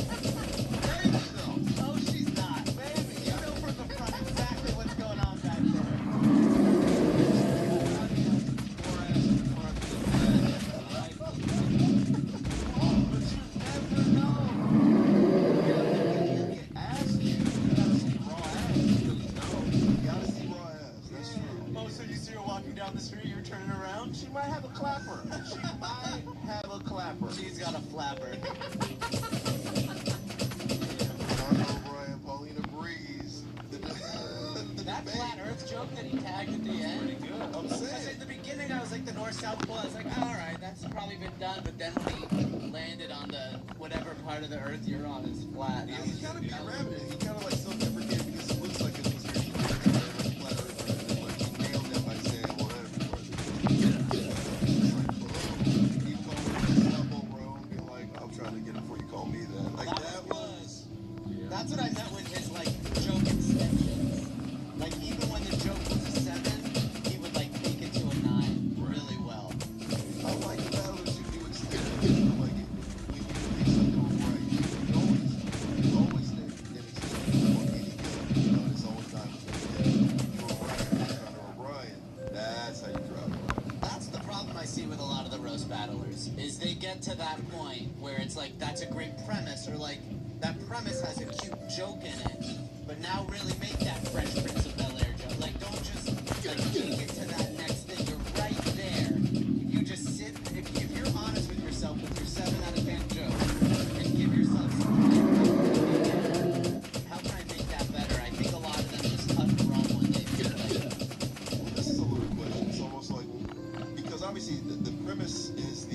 Maybe though. Oh, she's not. Maybe. You know from the front exactly what's going on back down the street, you're turning around. She might have a clapper. She might have a clapper. She's got a flapper. O'Brien, Paulina Breeze. That flat Earth joke that he tagged at the end. Pretty good. I'm saying. At the beginning, I was like the North-South pole. I was like, all right, that's probably been done. But then when he landed on the whatever part of the Earth you're on is flat. Yeah, he's kind of being rabbit. He kind of like self-deprecated because it looks like it was very flat Earth. Like he nailed that by saying whatever. I'm trying to get it before you call me that. Like that was. That's what I meant with his like joke extensions. Like even when the joke was a 7, he would like take it to a 9 really battlers is they get to that point where it's like, that's a great premise, or like, that premise has a cute joke in it, but now really make that Fresh Prince of Bel-Air joke. Like, don't just, like, take it to that next thing. You're right there. If you just sit, if you're honest with yourself with your 7 out of 10 jokes, and give yourself some how can I make that better? I think a lot of them just cut and run when they feel like, This is a little question. It's almost like, because obviously the premise is the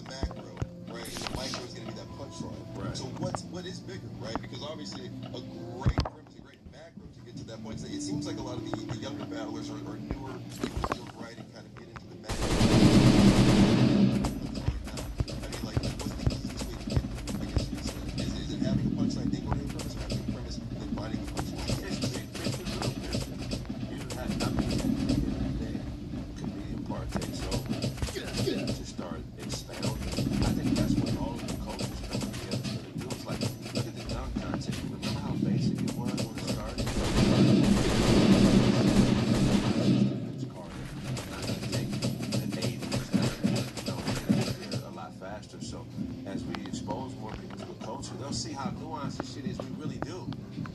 macro, right? The micro is going to be that punchline. Right. So what is bigger, right? Because obviously a great premise, a great macro to get to that point. So it seems like a lot of the younger battlers or newer skilled writing kind of get into the macro. I mean, like, what's the easiest way to get, I guess you would say, is it having a punchline, then going to the premise, or having a premise, then finding a punchline? You have nothing at the end of the day. Comedian part takes over to start expounding. I think that's what all of the cultures come together to do. It's like, look at the young content. Remember how basic it was when it started? It's Carter. Not going to take the 80s. A lot faster. So as we expose more people to the culture, they'll see how nuanced this shit is. We really do.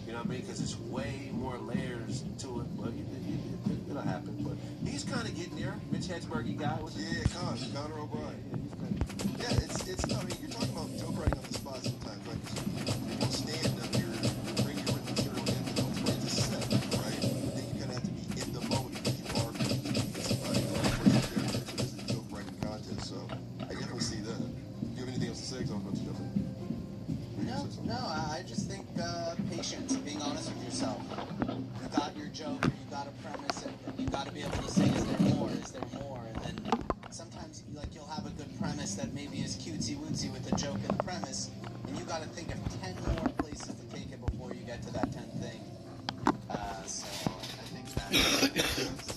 You know what I mean? Because it's way more layers to it. But it'll happen. But he's kind of getting there. Mitch Hedberg guy. Connor O'Brien. Yeah, it's tough. I mean, you're talking about joke writing on the spot sometimes, right? You don't stand up here, bring your written material in, it's a set, right? Then you kind of have to be in the moment because you are going to get somebody versus there. So this is a joke writing contest, so I definitely see that. Do you have anything else to say? Because I'm about to jump in. no, I just think patience, being honest with yourself. You got your joke, you got a premise, and you got to be able to say, is there more? Is there more? And then sometimes you'll have a good premise that maybe is cutesy-wootsy with a joke and the premise, and you got to think of 10 more places to take it before you get to that 10th thing. So I think that's...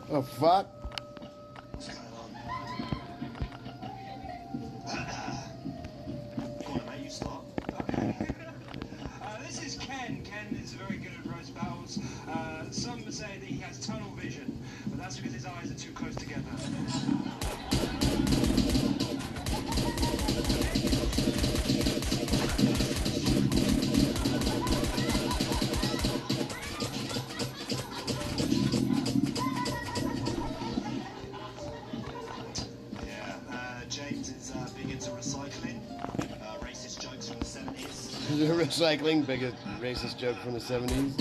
Oh, fuck. This is Ken. Ken is very good at roast battles. Some say that he has tunnel vision, but that's because his eyes are too close together. James is big into recycling, racist jokes from the 70s. Recycling, biggest racist joke from the 70s.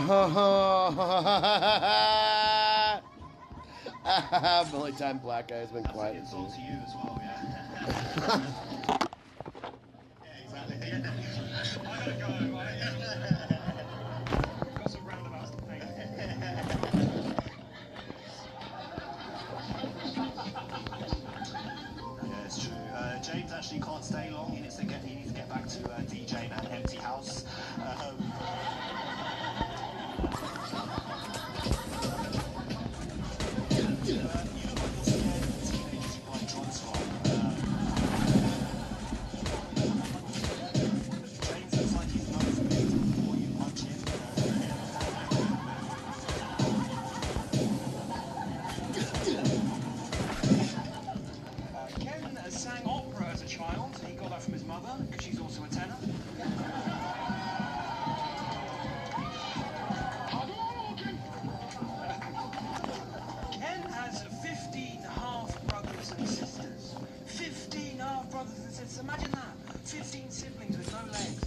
The only time black guy has been quiet. It's all to you as well, yeah. Yeah, exactly. I gotta go. Got some roundabouts to think. Yeah, it's true. James actually can't stay long. He needs to get back to DJing at Empty House. Ken sang opera as a child. He got that from his mother, because she's also a tenor. Ken has 15 half-brothers and sisters. 15 half-brothers and sisters. Imagine that. 15 siblings with no legs.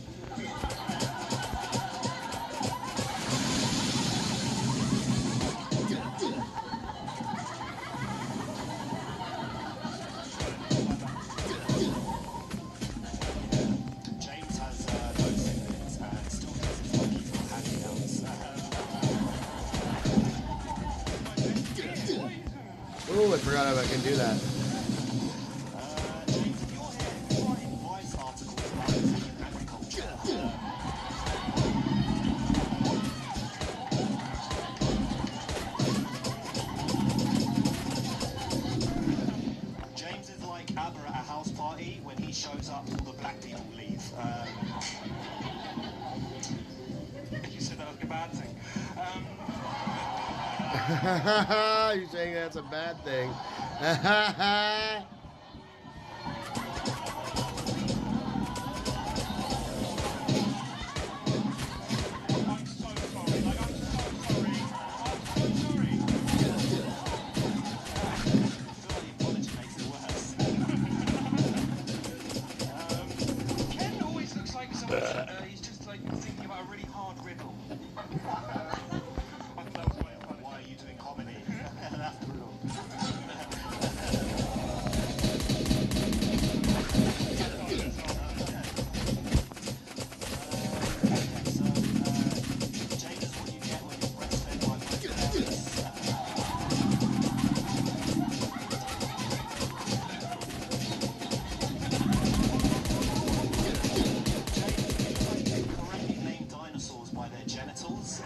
James has no siblings and still thinks it's like he's got handouts. Oh, I forgot I can do that. James, if you're here writing Vice articles about Brazilian agriculture, James is like ABBA at a house party. When he shows up, all the black people leave. You said that was a bad thing. You're saying that's a bad thing. Ken always looks like someone, he's just like thinking about a really hard riddle. I thought that was quite funny. Why are you doing comedy? That's brutal. James is what you get when you're breastfed by both parents. Correctly named dinosaurs by their genitals.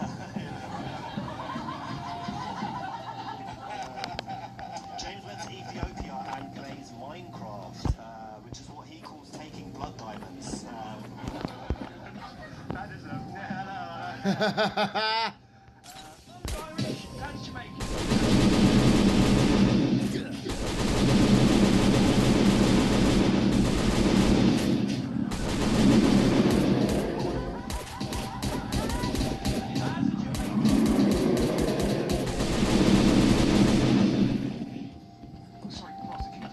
James went to Ethiopia and plays Minecraft, which is what he calls taking blood diamonds. That is a... Irish, that's Jamaican. Sorry, prosecutor.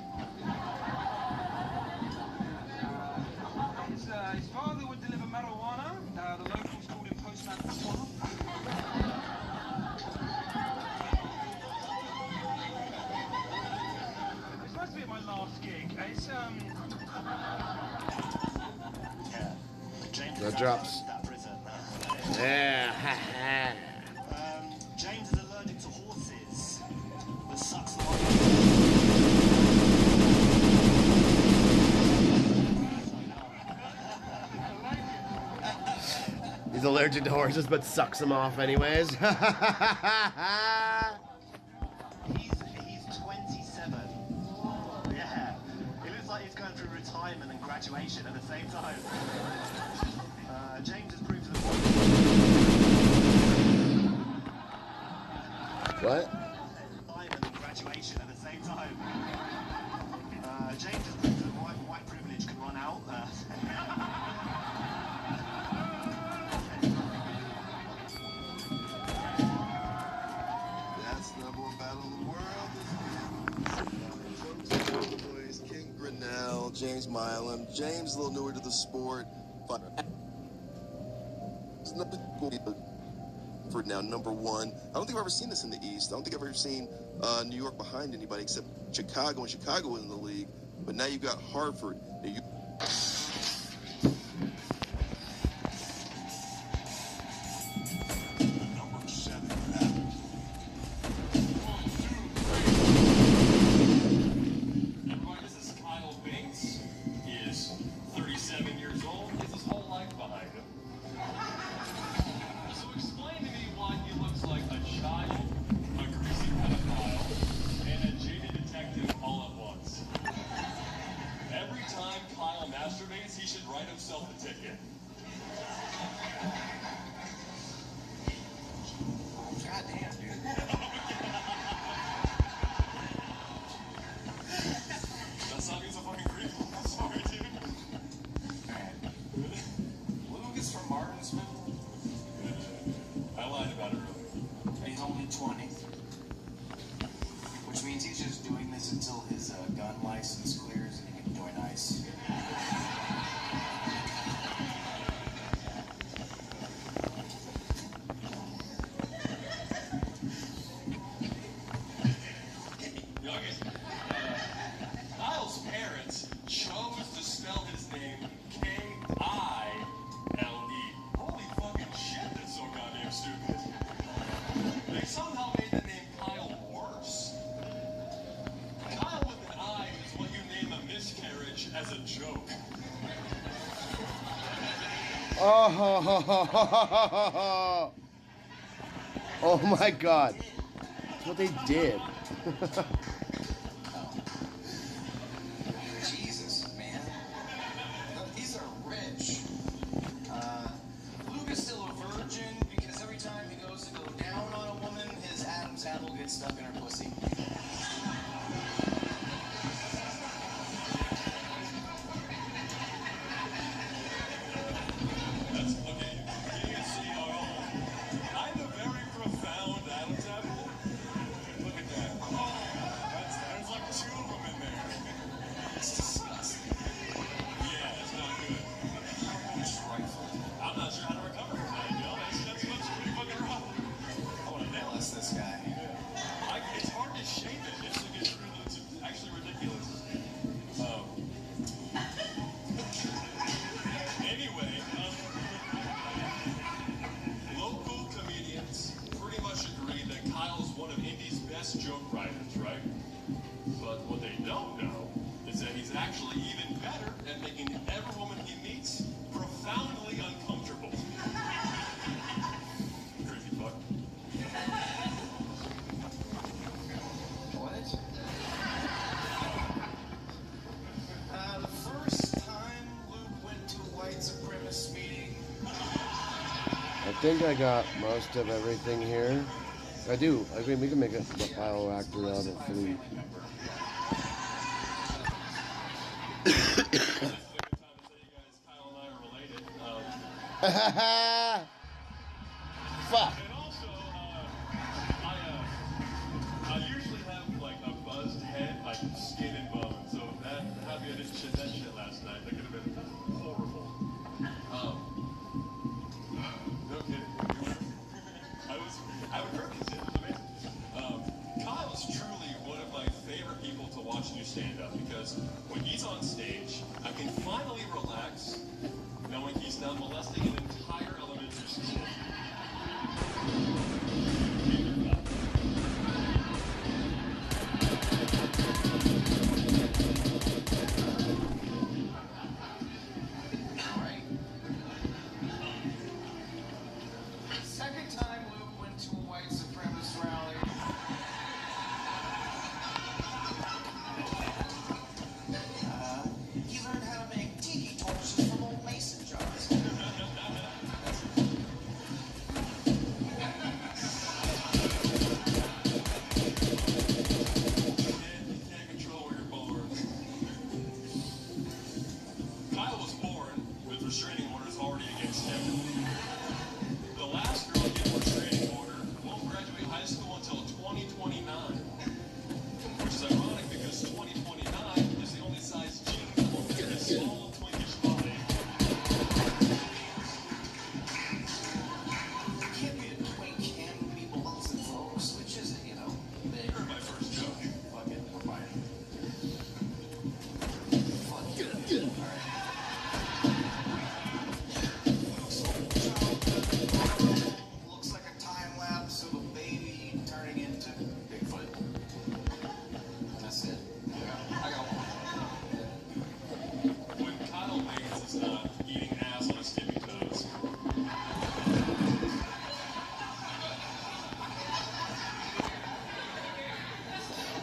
His father would deliver marijuana. The locals called him Postman Patois. This must be my last gig. It's yeah. James That is drops. that prison. Yeah. James is allergic to horses, but sucks the He's allergic to horses, but sucks them off anyways. He's 27. Yeah. It looks like he's going through retirement and graduation at the same time. James has proved to the point. What? Retirement and graduation at the same time. James has proved that white privilege can run out. That's the number one battle in the world. Boys, King Grinnell, James Milam. James a little newer to the sport, but Hartford now #1. I don't think I've ever seen this in the East. I don't think I've ever seen New York behind anybody except Chicago, and Chicago was in the league. But now you've got Hartford. Now you Everybody, this is Kyle Bates. He is 37 years old. He has his whole life behind him. So explain to me why he looks like a child, a greasy pedophile, and a jaded detective all at once. Every time Kyle masturbates, he should write himself a ticket. Goddamn, dude. That song is a fucking creep. I'm sorry, dude. Luke is from Martinsville. I lied about it earlier. He's only 20. Which means he's just doing this until his gun license clears and he can join ICE. Youngest, Kyle's parents chose to spell his name K-I-L-E. Holy fucking shit, that's so goddamn stupid. They somehow made the name Kyle worse. Kyle with an I is what you name a miscarriage as a joke. Oh, oh my God. That's what they did. Jesus, man. These are rich. Luke is still a virgin because every time he goes to go down on a woman, his Adam's apple gets stuck in her pussy. That's okay. You can see how I have a very profound Adam's apple. Look at that. There's like 2 of them in there. It's disgusting. Yeah, it's not good. It's trifling. I'm not sure how to recover from that, you know? That's pretty fucking rough. I want to nail Bless this guy. It's hard to shape it. It's actually ridiculous. Anyway, local comedians pretty much agree that Kyle's one of Indy's best joke writers, right? But what they don't know is that he's actually even better at making every woman he meets profoundly uncomfortable. Crazy fuck. What? The first time Luke went to a white supremacist meeting. I think I got most of everything here. I do. I mean, we can make a file actor out of Fleet. Fuck. And also, I usually have like a buzzed head, like skin and bone. So that happy I didn't shit that shit last night. That could have been horrible. No kidding. I would heard this. It was amazing. Kyle is truly one of my favorite people to watch do stand up because when he's on stage, I can finally relax knowing he's not molesting an entire elementary school. Second time Luke went to a white supremacist rally. He learned how to make tiki torches from old mason jars.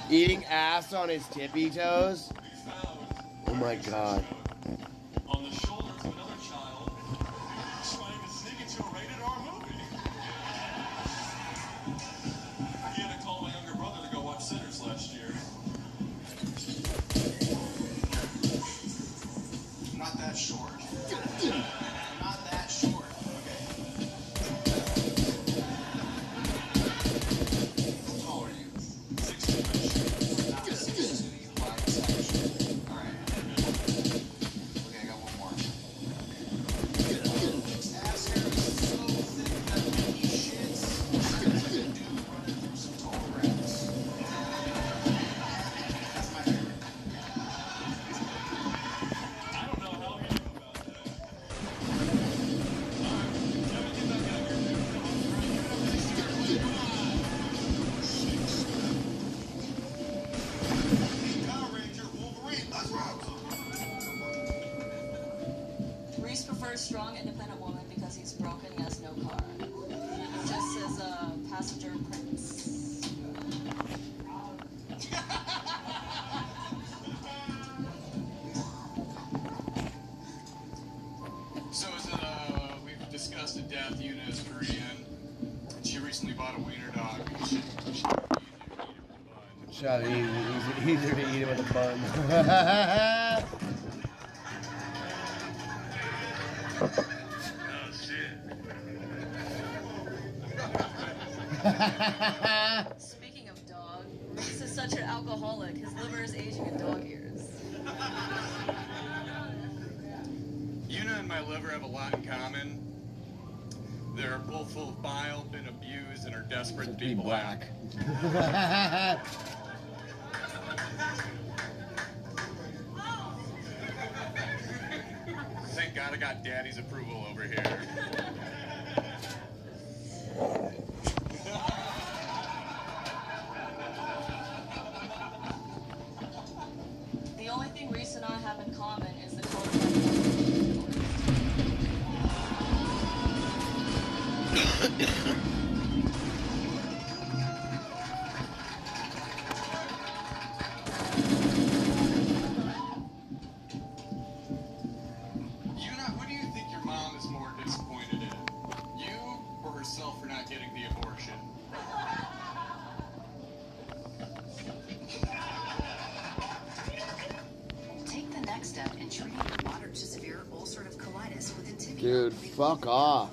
Eating ass on his tippy toes. Oh my god. On the shoulders of another child trying to sneak into a rated R movie. He had to call my younger brother to go watch Sinners last year. I'm not that short. I'm not that short. Okay. How tall are you? 6'2". Not 6'2". Mine's actually. Alright. Okay, I got one more. Ass hair is so thick that when he shits, it sounds like a dude running through some tall grass. That's my favorite. I don't know how he knew about that. Power Ranger Wolverine, let's rock! Reese prefers strong, independent woman because he's broken, he has no car. Just as a passenger prince. So is it, we've discussed that Daft Una is Korean, and she recently bought a wiener dog. Shut it, easier to eat it with a bun. Oh shit. Speaking of dog, Reese is such an alcoholic, his liver is aging in dog years. Una and my liver have a lot in common. They're both full of bile, been abused, and are desperate to be black. Thank God I got Daddy's approval over here. The only thing Reese and I have in common is the color. Una, who do you think your mom is more disappointed in? You or herself for not getting the abortion? Take the next step in treating moderate to severe ulcerative colitis with Intibia. Dude, fuck off.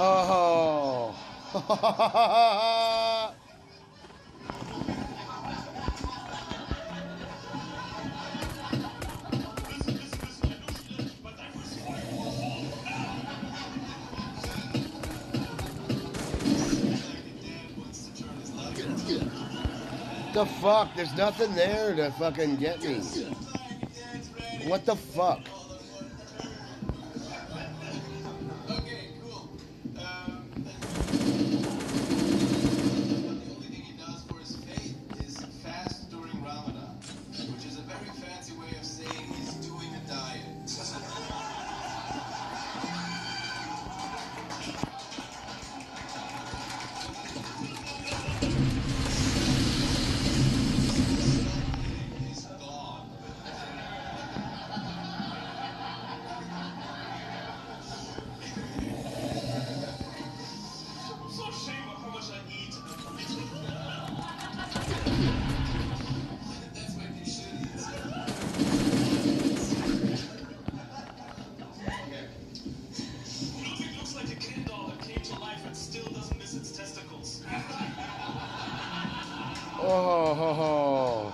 Oh. The fuck? There's nothing there to fucking get me. What the fuck? Okay, cool. The only thing he does for his faith is fast during Ramadan, which is a very fancy way of saying he's doing a diet. I'm so ashamed of how much I eat. That's what you should eat. Ludwig looks like a Ken doll that came to life and still doesn't miss its testicles. Oh, ho, ho.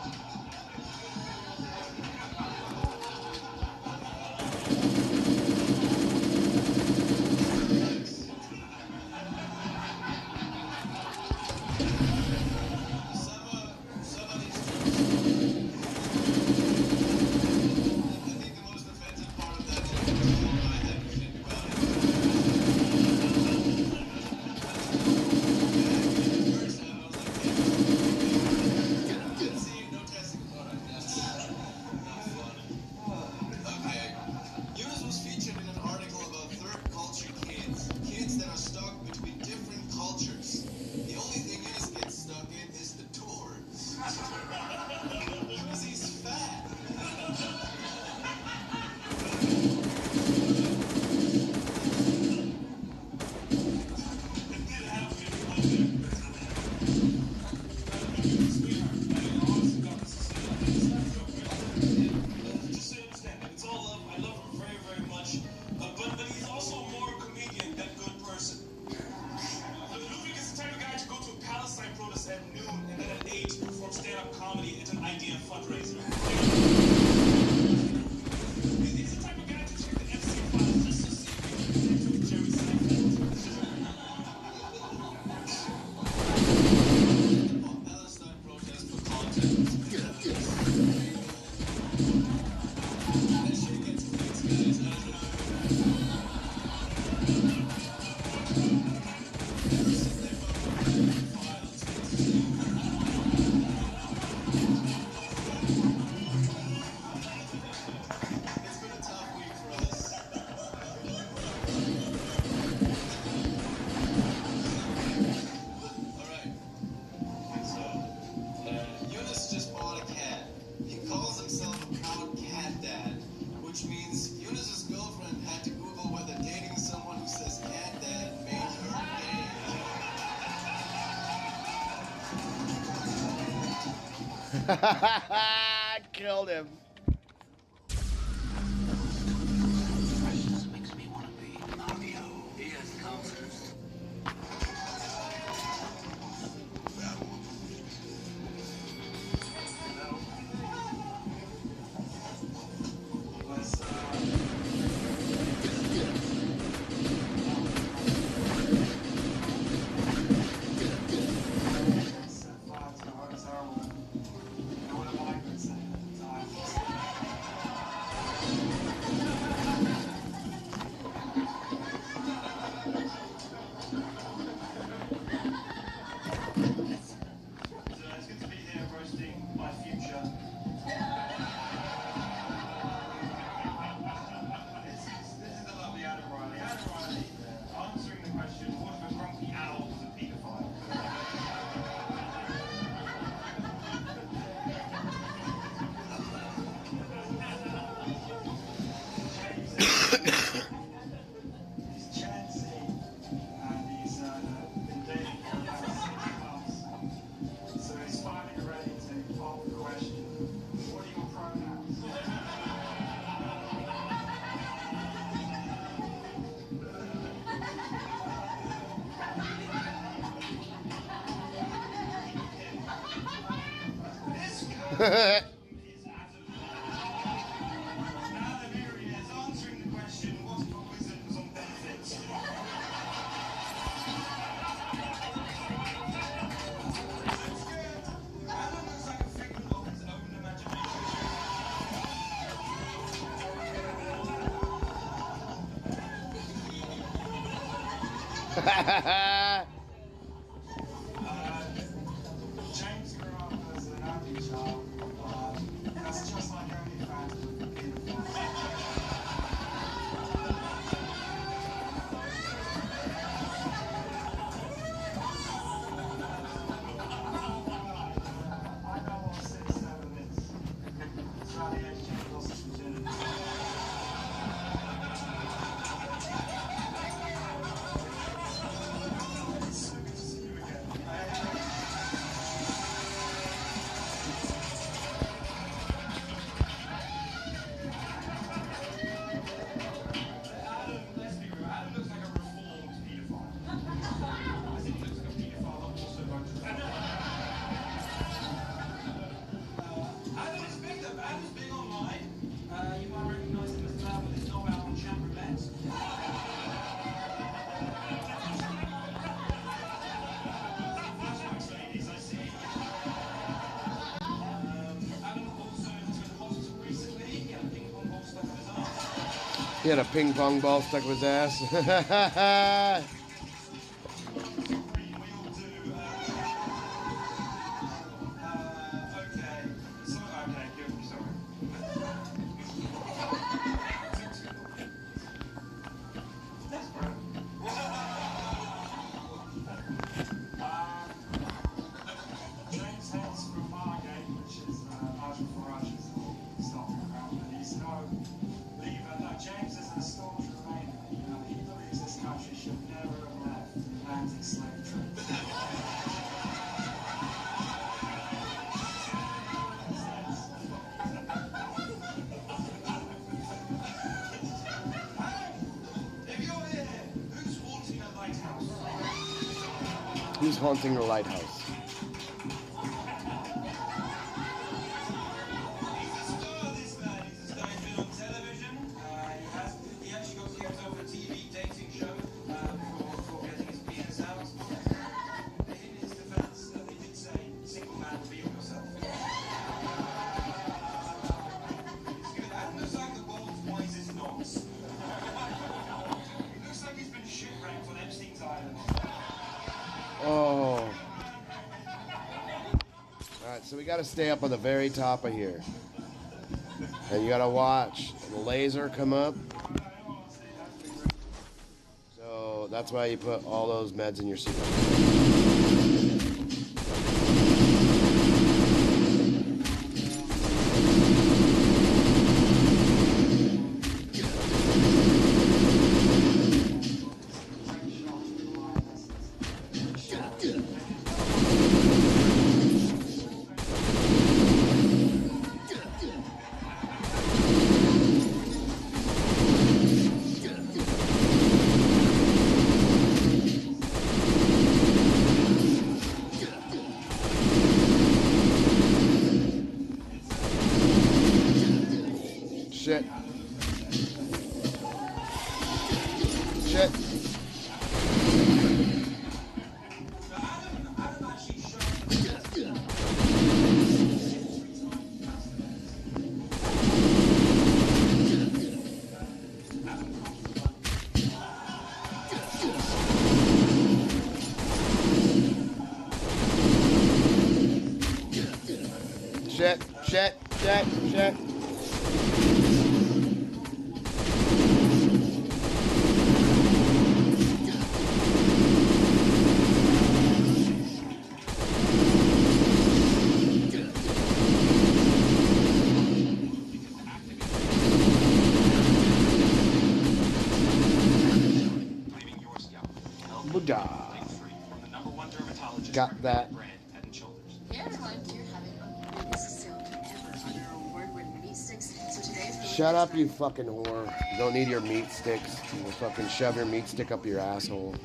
Okay. Eunice was featured in an article about third culture kids. Kids that are stuck between different cultures. The only thing Eunice gets stuck in is the tour. Because he's fat. Just so you understand, it's all love. I love him very, very much. But he's also more a comedian than good person. Ludwig is the type of guy to go to a Palestine protest at noon and then at 8 perform stand-up comedy at an idea fundraiser. He's the type of guy to check the FC files just to see if he can connect with Jerry Seinfeld. Palestine protest for content. That shit gets clicks, guys. It's been a tough week for us. Alright. So, Eunice just bought a cat. He calls himself a proud cat dad, which means Eunice's girlfriend had to Google whether dating someone who says cat dad made her Killed him. Makes me want to be Mario. He has concerts. It's good to be here roasting my future. This is the lovely Adam Riley. Adam Riley answering the question, what if a grumpy owl was a paedophile? He's chancy and he's been dating for about 6 months. So he's finally ready to pop the question, what are your pronouns? This guy is Adam. Now that here he is answering the question, what if a wizard was on benefits? Adam James grew up as an only child. That's just like only fans with I know what 6'7" is. It's around the age James lost his virginity. It's so good to see you again. Adam, let's be real. Adam looks like a reformed paedophile. I think he looks like a paedophile that also runs a Adam is big though. Adam's big online. You might recognise him as well with his Ldoe out on Chat Roulette. Flashbacks, ladies, I see. Adam also has been hospital recently. He had a ping pong ball stuck in his arse. He had a ping pong ball stuck in his ass. Okay. So, okay, good. Sorry. That's brilliant. James hails from Margate, which is Marshall Farage's stomping ground, but he's no leaver. No, James is a staunch Remainer. You know, he believes this country should never have left the Atlantic slave trade. If you're here, who's haunting a lighthouse? Who's haunting the lighthouse? This man, he's a star. He's been on television. He actually got kicked off a TV dating show for getting his penis out. In his defense, they did say, single man, be yourself. It's good. Adam looks like the world's wisest nonce. He looks like he's been shipwrecked on Epstein's Island. Oh. Alright, so we gotta stay up on the very top of here. And you gotta watch the laser come up. So that's why you put all those meds in your seatbelt. Shit. Shit. Shit, shit, shit, shit. Buddha. Got that. Hey everyone, you're having the biggest sale ever on our award-winning meat sticks. So today's really Shut up, you fucking whore. You don't need your meat sticks. You fucking shove your meat stick up your asshole.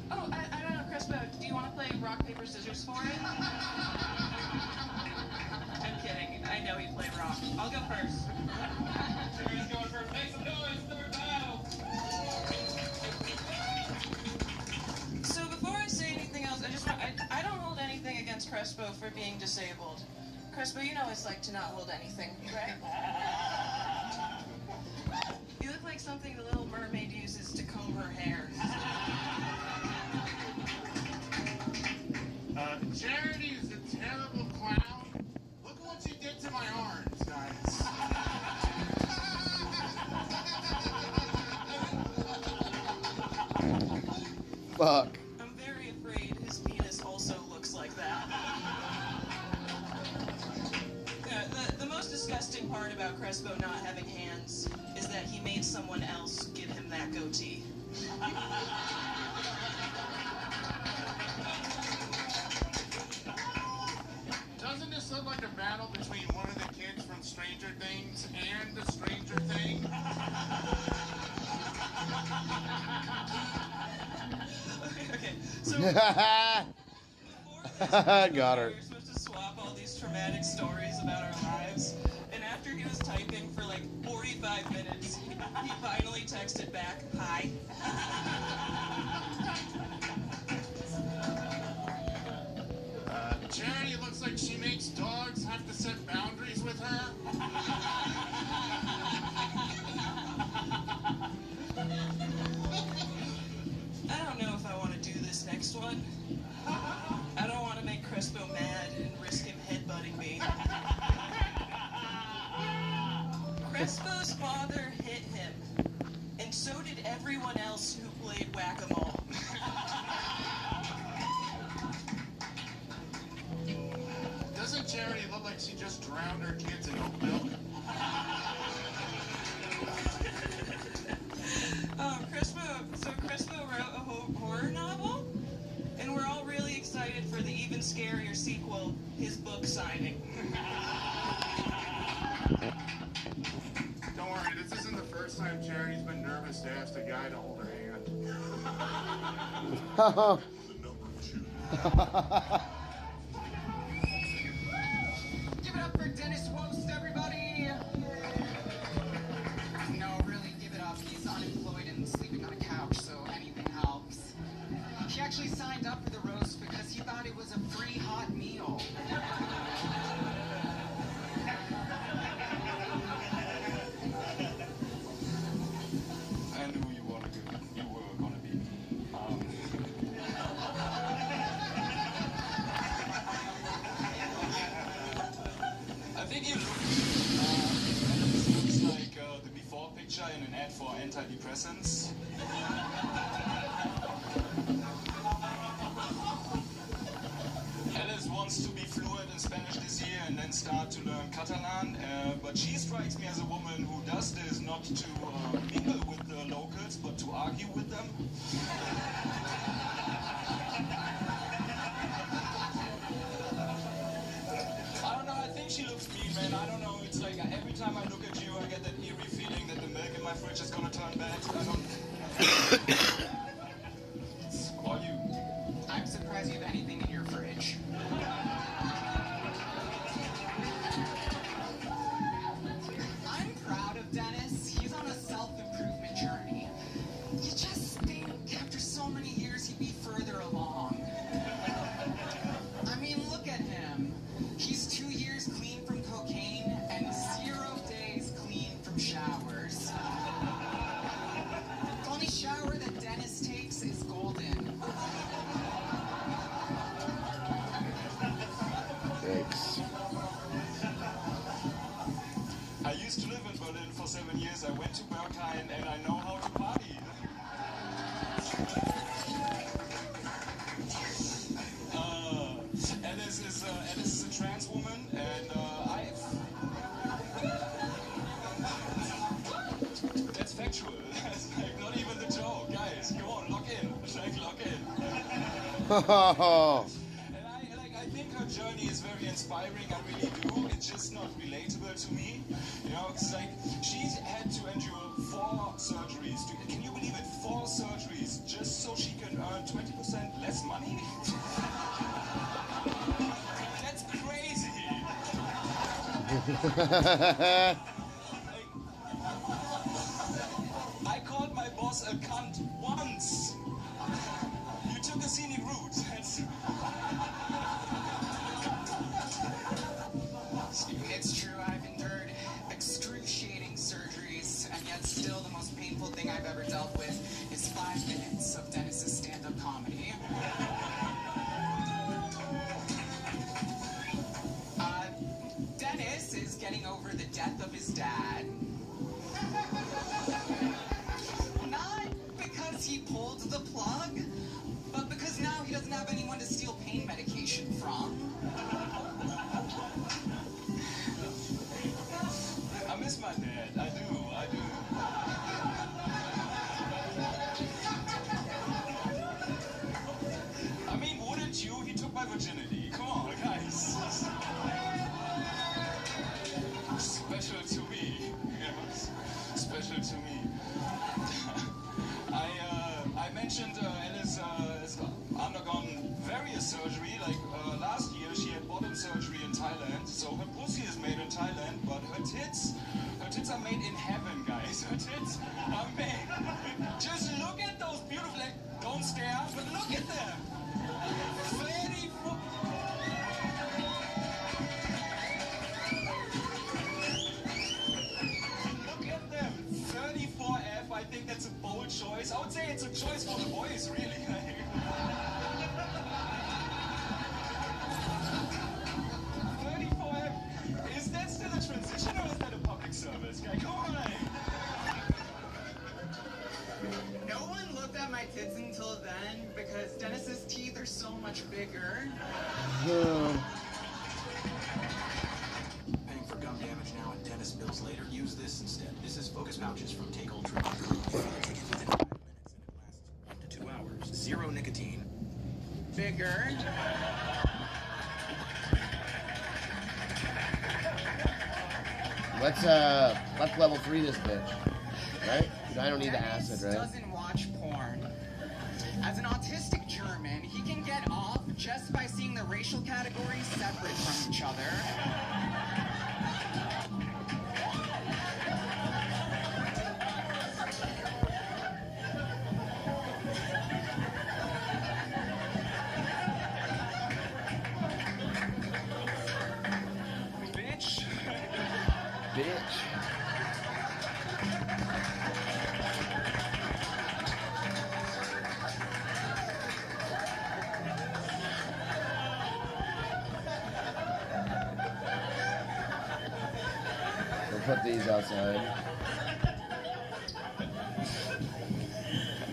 Oh, I don't know, Chris, but do you want to play rock, paper, scissors for it? I'm kidding. I know you play rock. I'll go first. Who's going first? Make some noise. Third battle. So before I say anything else, I don't hold anything against Crespo for being disabled. Crespo, you know what it's like to not hold anything, right? You like something the Little Mermaid uses to comb her hair. Charity is a terrible clown. Look at what you did to my arms, guys. Fuck. I'm very afraid his penis also looks like that. The most disgusting part about Crespo not having hands is that he made someone else give him that goatee. Doesn't this look like a battle between one of the kids from Stranger Things and the Stranger Thing? Okay, so got her. we're supposed to swap all these traumatic stories about our lives, and after he was typing for like 45 minutes, he finally texted back, "Hi." Charity looks like she makes dogs have to set boundaries with her. I don't know if I want to do this next one. I don't want to make Crespo mad and risk him headbutting me. Crespo's father hit him, and so did everyone else who played whack-a-mole. Doesn't Charity look like she just drowned her kids in oat milk? Crespo wrote a horror novel, and we're all really excited for the even scarier sequel, his book signing. Don't worry, this isn't the first time Charity's been nervous to ask a guy to hold her hand. Give it up for Dennis Wost, everybody! No, really, give it up. He's unemployed and sleeping on a couch, so anything helps. He actually signed up for the roast because he thought it was a free hot meal. I knew you were gonna be. I think you look. This looks like the before picture in an ad for antidepressants. Alice wants to be fluent in Spanish this year and then start to learn Catalan, but she strikes me as a woman who does this not to mingle with the locals, but to argue with them. I don't know, I think she looks mean, man. I don't know, it's like every time I look at you, I get that eerie feeling that the milk in my fridge is gonna turn bad. I don't... Or you. I'm surprised you have anything in your fridge. I'm proud of Dennis. He's on a self-improvement journey. You just think after so many years he'd be further along. I mean, look at him. He's 2 years clean from cocaine and 0 days clean from showers. The only shower that Dennis takes is golden. Thanks. I used to live in Berlin for 7 years. I went to Berghain and I know how to party. Alice is a trans woman, and that's factual. That's like not even the joke, guys. Come on, lock in. Like lock in. And I think her journey is very inspiring. I really do. It's just not relatable to me. You know, it's like she's had to endure 4 surgeries. Can you believe it? 4 surgeries just so she can earn 20% less money? That's crazy. I called my boss a cunt once. You took a scenic route. It's true, I've endured excruciating surgeries, and yet still the most painful steal pain medication from. I miss my dad. I do. I mean, wouldn't you? He took my virginity. Come on, guys. Special to me. You know? Special to me. I mentioned Alice has undergone various surgery. Like last year, she had bottom surgery in Thailand. So her pussy is made in Thailand, but her tits are made in heaven, guys. Her tits are made. Just look at those beautiful. Like, don't stare, but look at them. Very. Look at them. 34F. I think that's a bold choice. I would say it's a choice for the boys, really. 34F. Is that still a transition or is that a public service? Okay, come on. No one looked at my tits until then because Dennis's teeth are so much bigger. Paying for gum damage now and dentist bills later? Use this instead. This is Focus Pouches from Take Ultra. Take it within 5 minutes and it lasts 1 to 2 hours. Zero nicotine. Bigger. Let's level 3 this bitch, right? I don't need the acid, right? Doesn't watch porn. As an autistic German, he can get off just by seeing the racial categories separate from each other. Bitch. Bitch. We'll put these outside.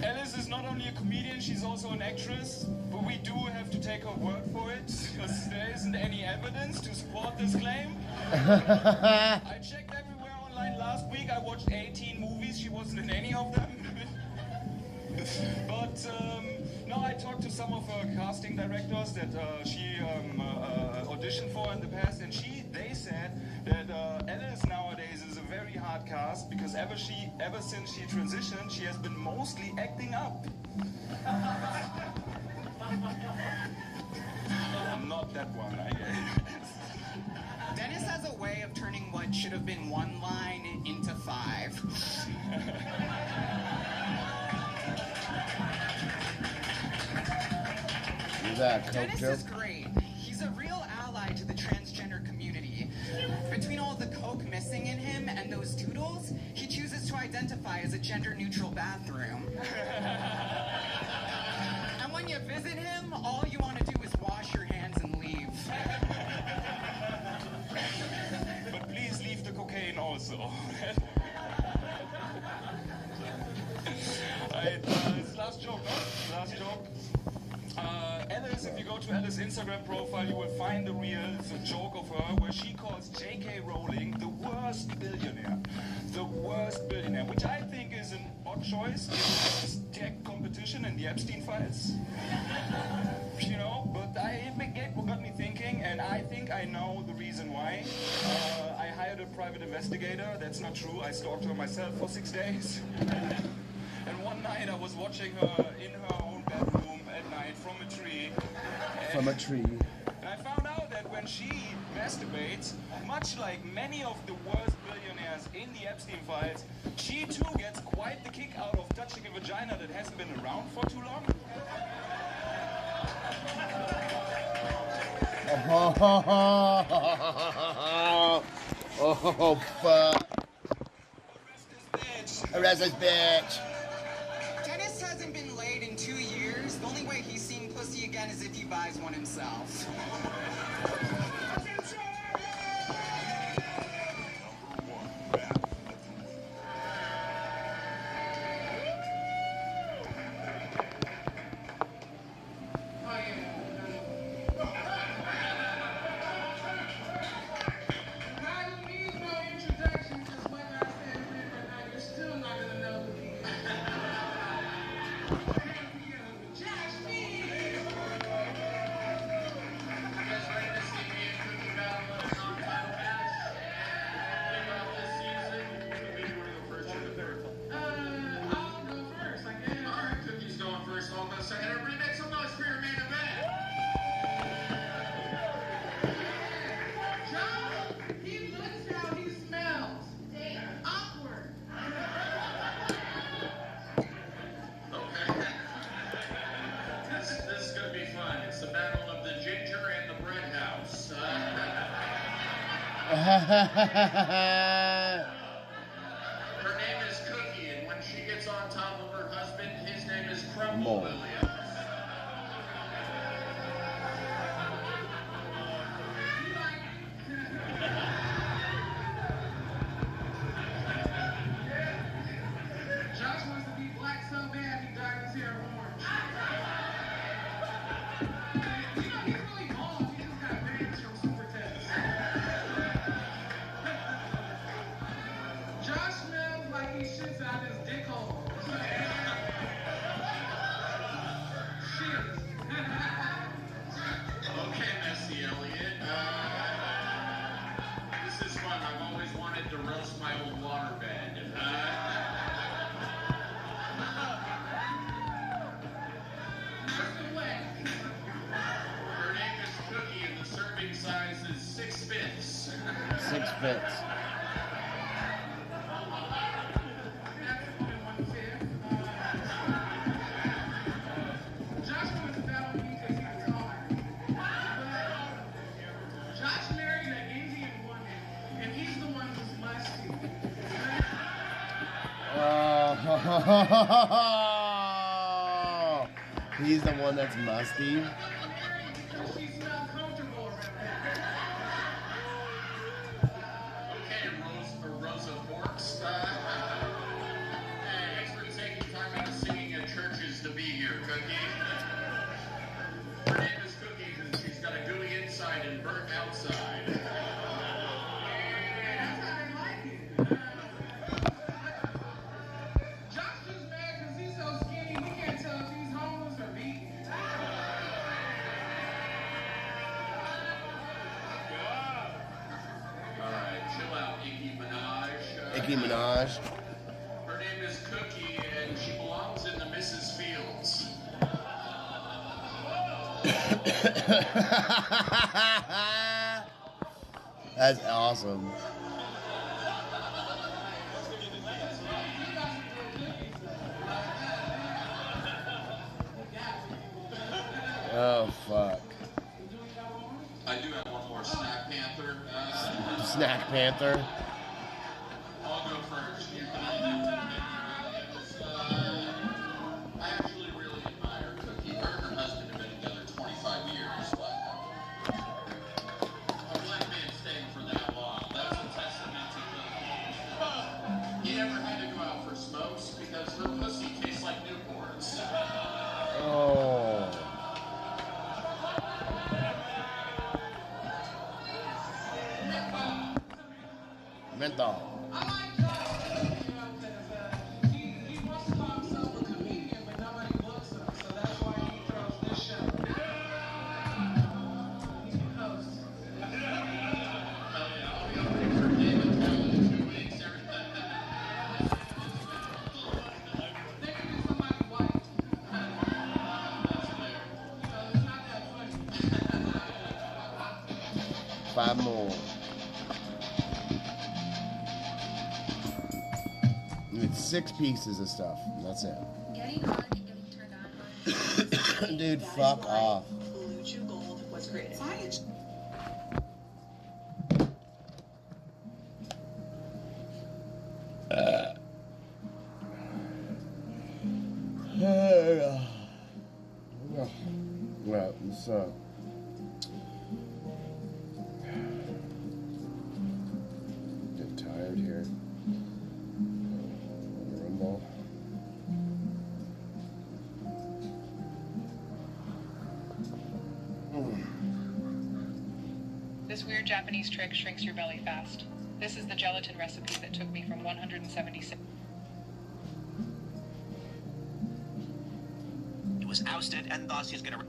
Alice is not only a comedian, she's also an actress, but we do have to take her word for it, because there isn't any evidence to support this claim. I checked everywhere online last week, I watched 18 movies, she wasn't in any of them. But no, I talked to some of her casting directors that she auditioned for in the past, and they said that Alice nowadays is a very hard cast because ever since she transitioned, she has been mostly acting up. I'm not that one, I guess. Dennis has a way of turning what should have been 1 line into 5. Is that a Coke Dennis joke? is great. He's a real ally to the transgender community. Between all the Coke missing in him and those doodles, he chooses to identify as a gender-neutral bathroom. And when you visit him, all you want to do is wash your hands and leave. But please leave the cocaine also. Last joke, no? Last joke. Alice, if you go to Alice's Instagram profile, you will find the real joke of her where she calls J.K. Rowling the worst billionaire. The worst billionaire, which I think is an odd choice in this tech competition in the Epstein files. You know, but it got me thinking, and I think I know the reason why. I hired a private investigator. That's not true. I stalked her myself for 6 days. And one night I was watching her in her own bedroom at night from a tree. From a tree. And I found out that when she masturbates, much like many of the worst billionaires in the Epstein files, she too gets quite the kick out of touching a vagina that hasn't been around for too long. Oh, fuck. Arrest this bitch. Dennis hasn't been laid in 2 years. The only way he's seeing pussy again is if he buys one himself. Her name is Cookie, and when she gets on top of her husband, his name is Crumble More. Williams. Josh wants to be black so bad he dyed his hair orange. You know, he's really bald. He just got bangs from super tests. Josh smells like he shits out his dick hole. Shit. Okay, Missy Elliott. This is fun. I've always wanted to roast my old waterbed. Her name is Cookie, and the serving size is 6 fifths. 6 fits. Josh wants to battle me because he's taller. Josh married an Indian woman, and he's the one who's musty. Oh, he's the one that's musty. Because she's not comfortable around him. Okay, Rosa Forks. Thanks for taking time out of singing at churches to be here, Cookie. Her name is Cookie because she's got a gooey inside and burnt outside. That's how they like it. Josh is mad because he's so skinny, he can't tell if he's homeless or vegan. Alright, chill out, Nicki Minaj. Nicki Minaj. Her name is Cookie, and she belongs in the Mrs. Fields. That's awesome. Oh, fuck. I do have one more Snack Panther. Snack Panther. I'll go first. I actually really admire Cookie. Her and her husband have been together 25 years. But a black man staying for that long, that's a testament to Cookie. He never had to go out for smokes because her pussy tastes like Newports. Oh. Menthol. I like Josh, you know, because he wants to call himself a comedian, but nobody books him, so that's why he throws this show. He can host. They can be somebody's wife. It's not that funny. 5 more. It's 6 pieces of stuff. That's it. Getting on and getting turned on. Dude, fuck off. Blue Gold was created. Science. Well, what's up? Get tired here. Rumble. This weird Japanese trick shrinks your belly fast. This is the gelatin recipe that took me from 176. He was ousted, and thus he's gonna.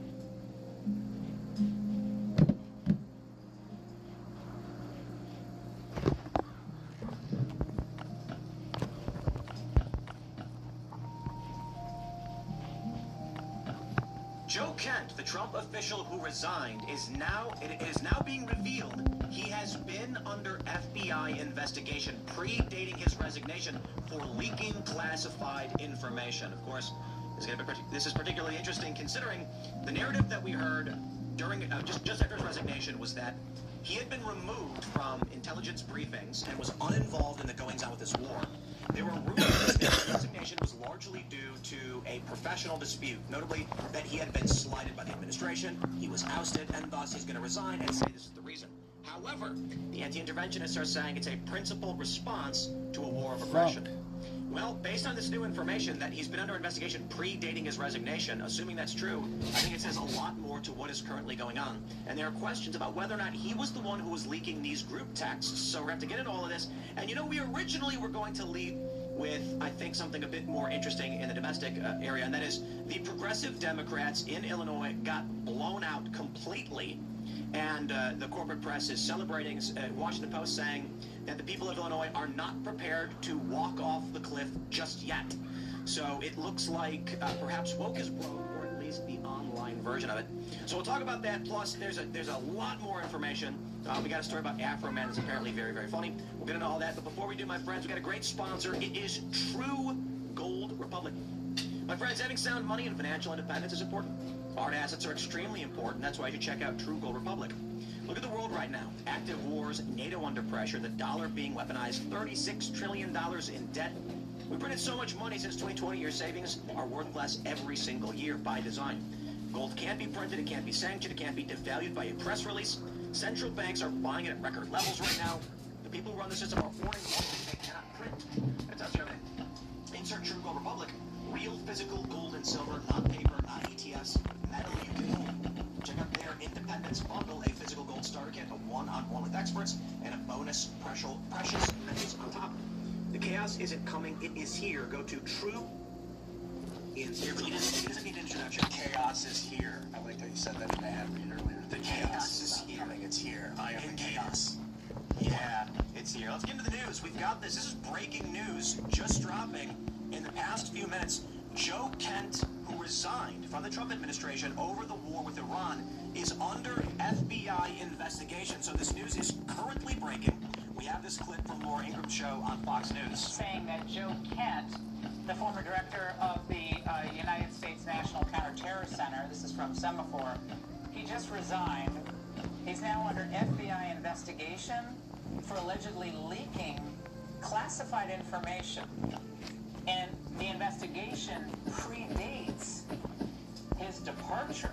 Joe Kent, the Trump official who resigned, it is now being revealed he has been under FBI investigation predating his resignation for leaking classified information. Of course, this is particularly interesting considering the narrative that we heard during just after his resignation was that he had been removed from intelligence briefings and was uninvolved in the goings-on with this war. There were rumors that his resignation was largely due to a professional dispute, notably that he had been slighted by the administration, he was ousted, and thus he's going to resign and say this is the reason. However, the anti-interventionists are saying it's a principled response to a war of aggression. Well, based on this new information that he's been under investigation predating his resignation, assuming that's true, I think it says a lot more to what is currently going on. And there are questions about whether or not he was the one who was leaking these group texts. So we're going to have to get into all of this. And you know, we originally were going to lead with, I think, something a bit more interesting in the domestic area, and that is the progressive Democrats in Illinois got blown out completely. And the corporate press is celebrating, Washington Post saying that the people of Illinois are not prepared to walk off the cliff just yet. So it looks like perhaps woke is broke, or at least the online version of it. So we'll talk about that. Plus, there's a lot more information. We got a story about Afro Man that's apparently very, very funny. We'll get into all that. But before we do, my friends, we got a great sponsor. It is True Gold Republic. My friends, having sound money and financial independence is important. Hard assets are extremely important. That's why you should check out True Gold Republic. Look at the world right now. Active wars, NATO under pressure, the dollar being weaponized, $36 trillion in debt. We printed so much money since 2020, your savings are worth less every single year by design. Gold can't be printed, it can't be sanctioned, it can't be devalued by a press release. Central banks are buying it at record levels right now. The people who run the system are hoarding gold that they cannot print. That's us everything. Insert True Gold Republic. Real physical gold and silver, not paper, not ETFs, metal you can own. Check out their Independence Bundle, a physical gold starter kit, a one-on-one with experts, and a bonus precious metals on top. The chaos isn't coming, it is here. Go to True. It's here, but he doesn't need an introduction. Chaos is here. I liked how you said that in the ad read earlier. The chaos is here. Coming, it's here. I am the chaos. Yeah, it's here. Let's get into the news. We've got this. This is breaking news just dropping in the past few minutes. Joe Kent, who resigned from the Trump administration over the war with Iran, is under FBI investigation. So this news is currently breaking. We have this clip from Laura Ingram's show on Fox News. Saying that Joe Kent, the former director of the United States National Counterterrorist Center, this is from Semaphore, he just resigned. He's now under FBI investigation for allegedly leaking classified information. And the investigation predates his departure.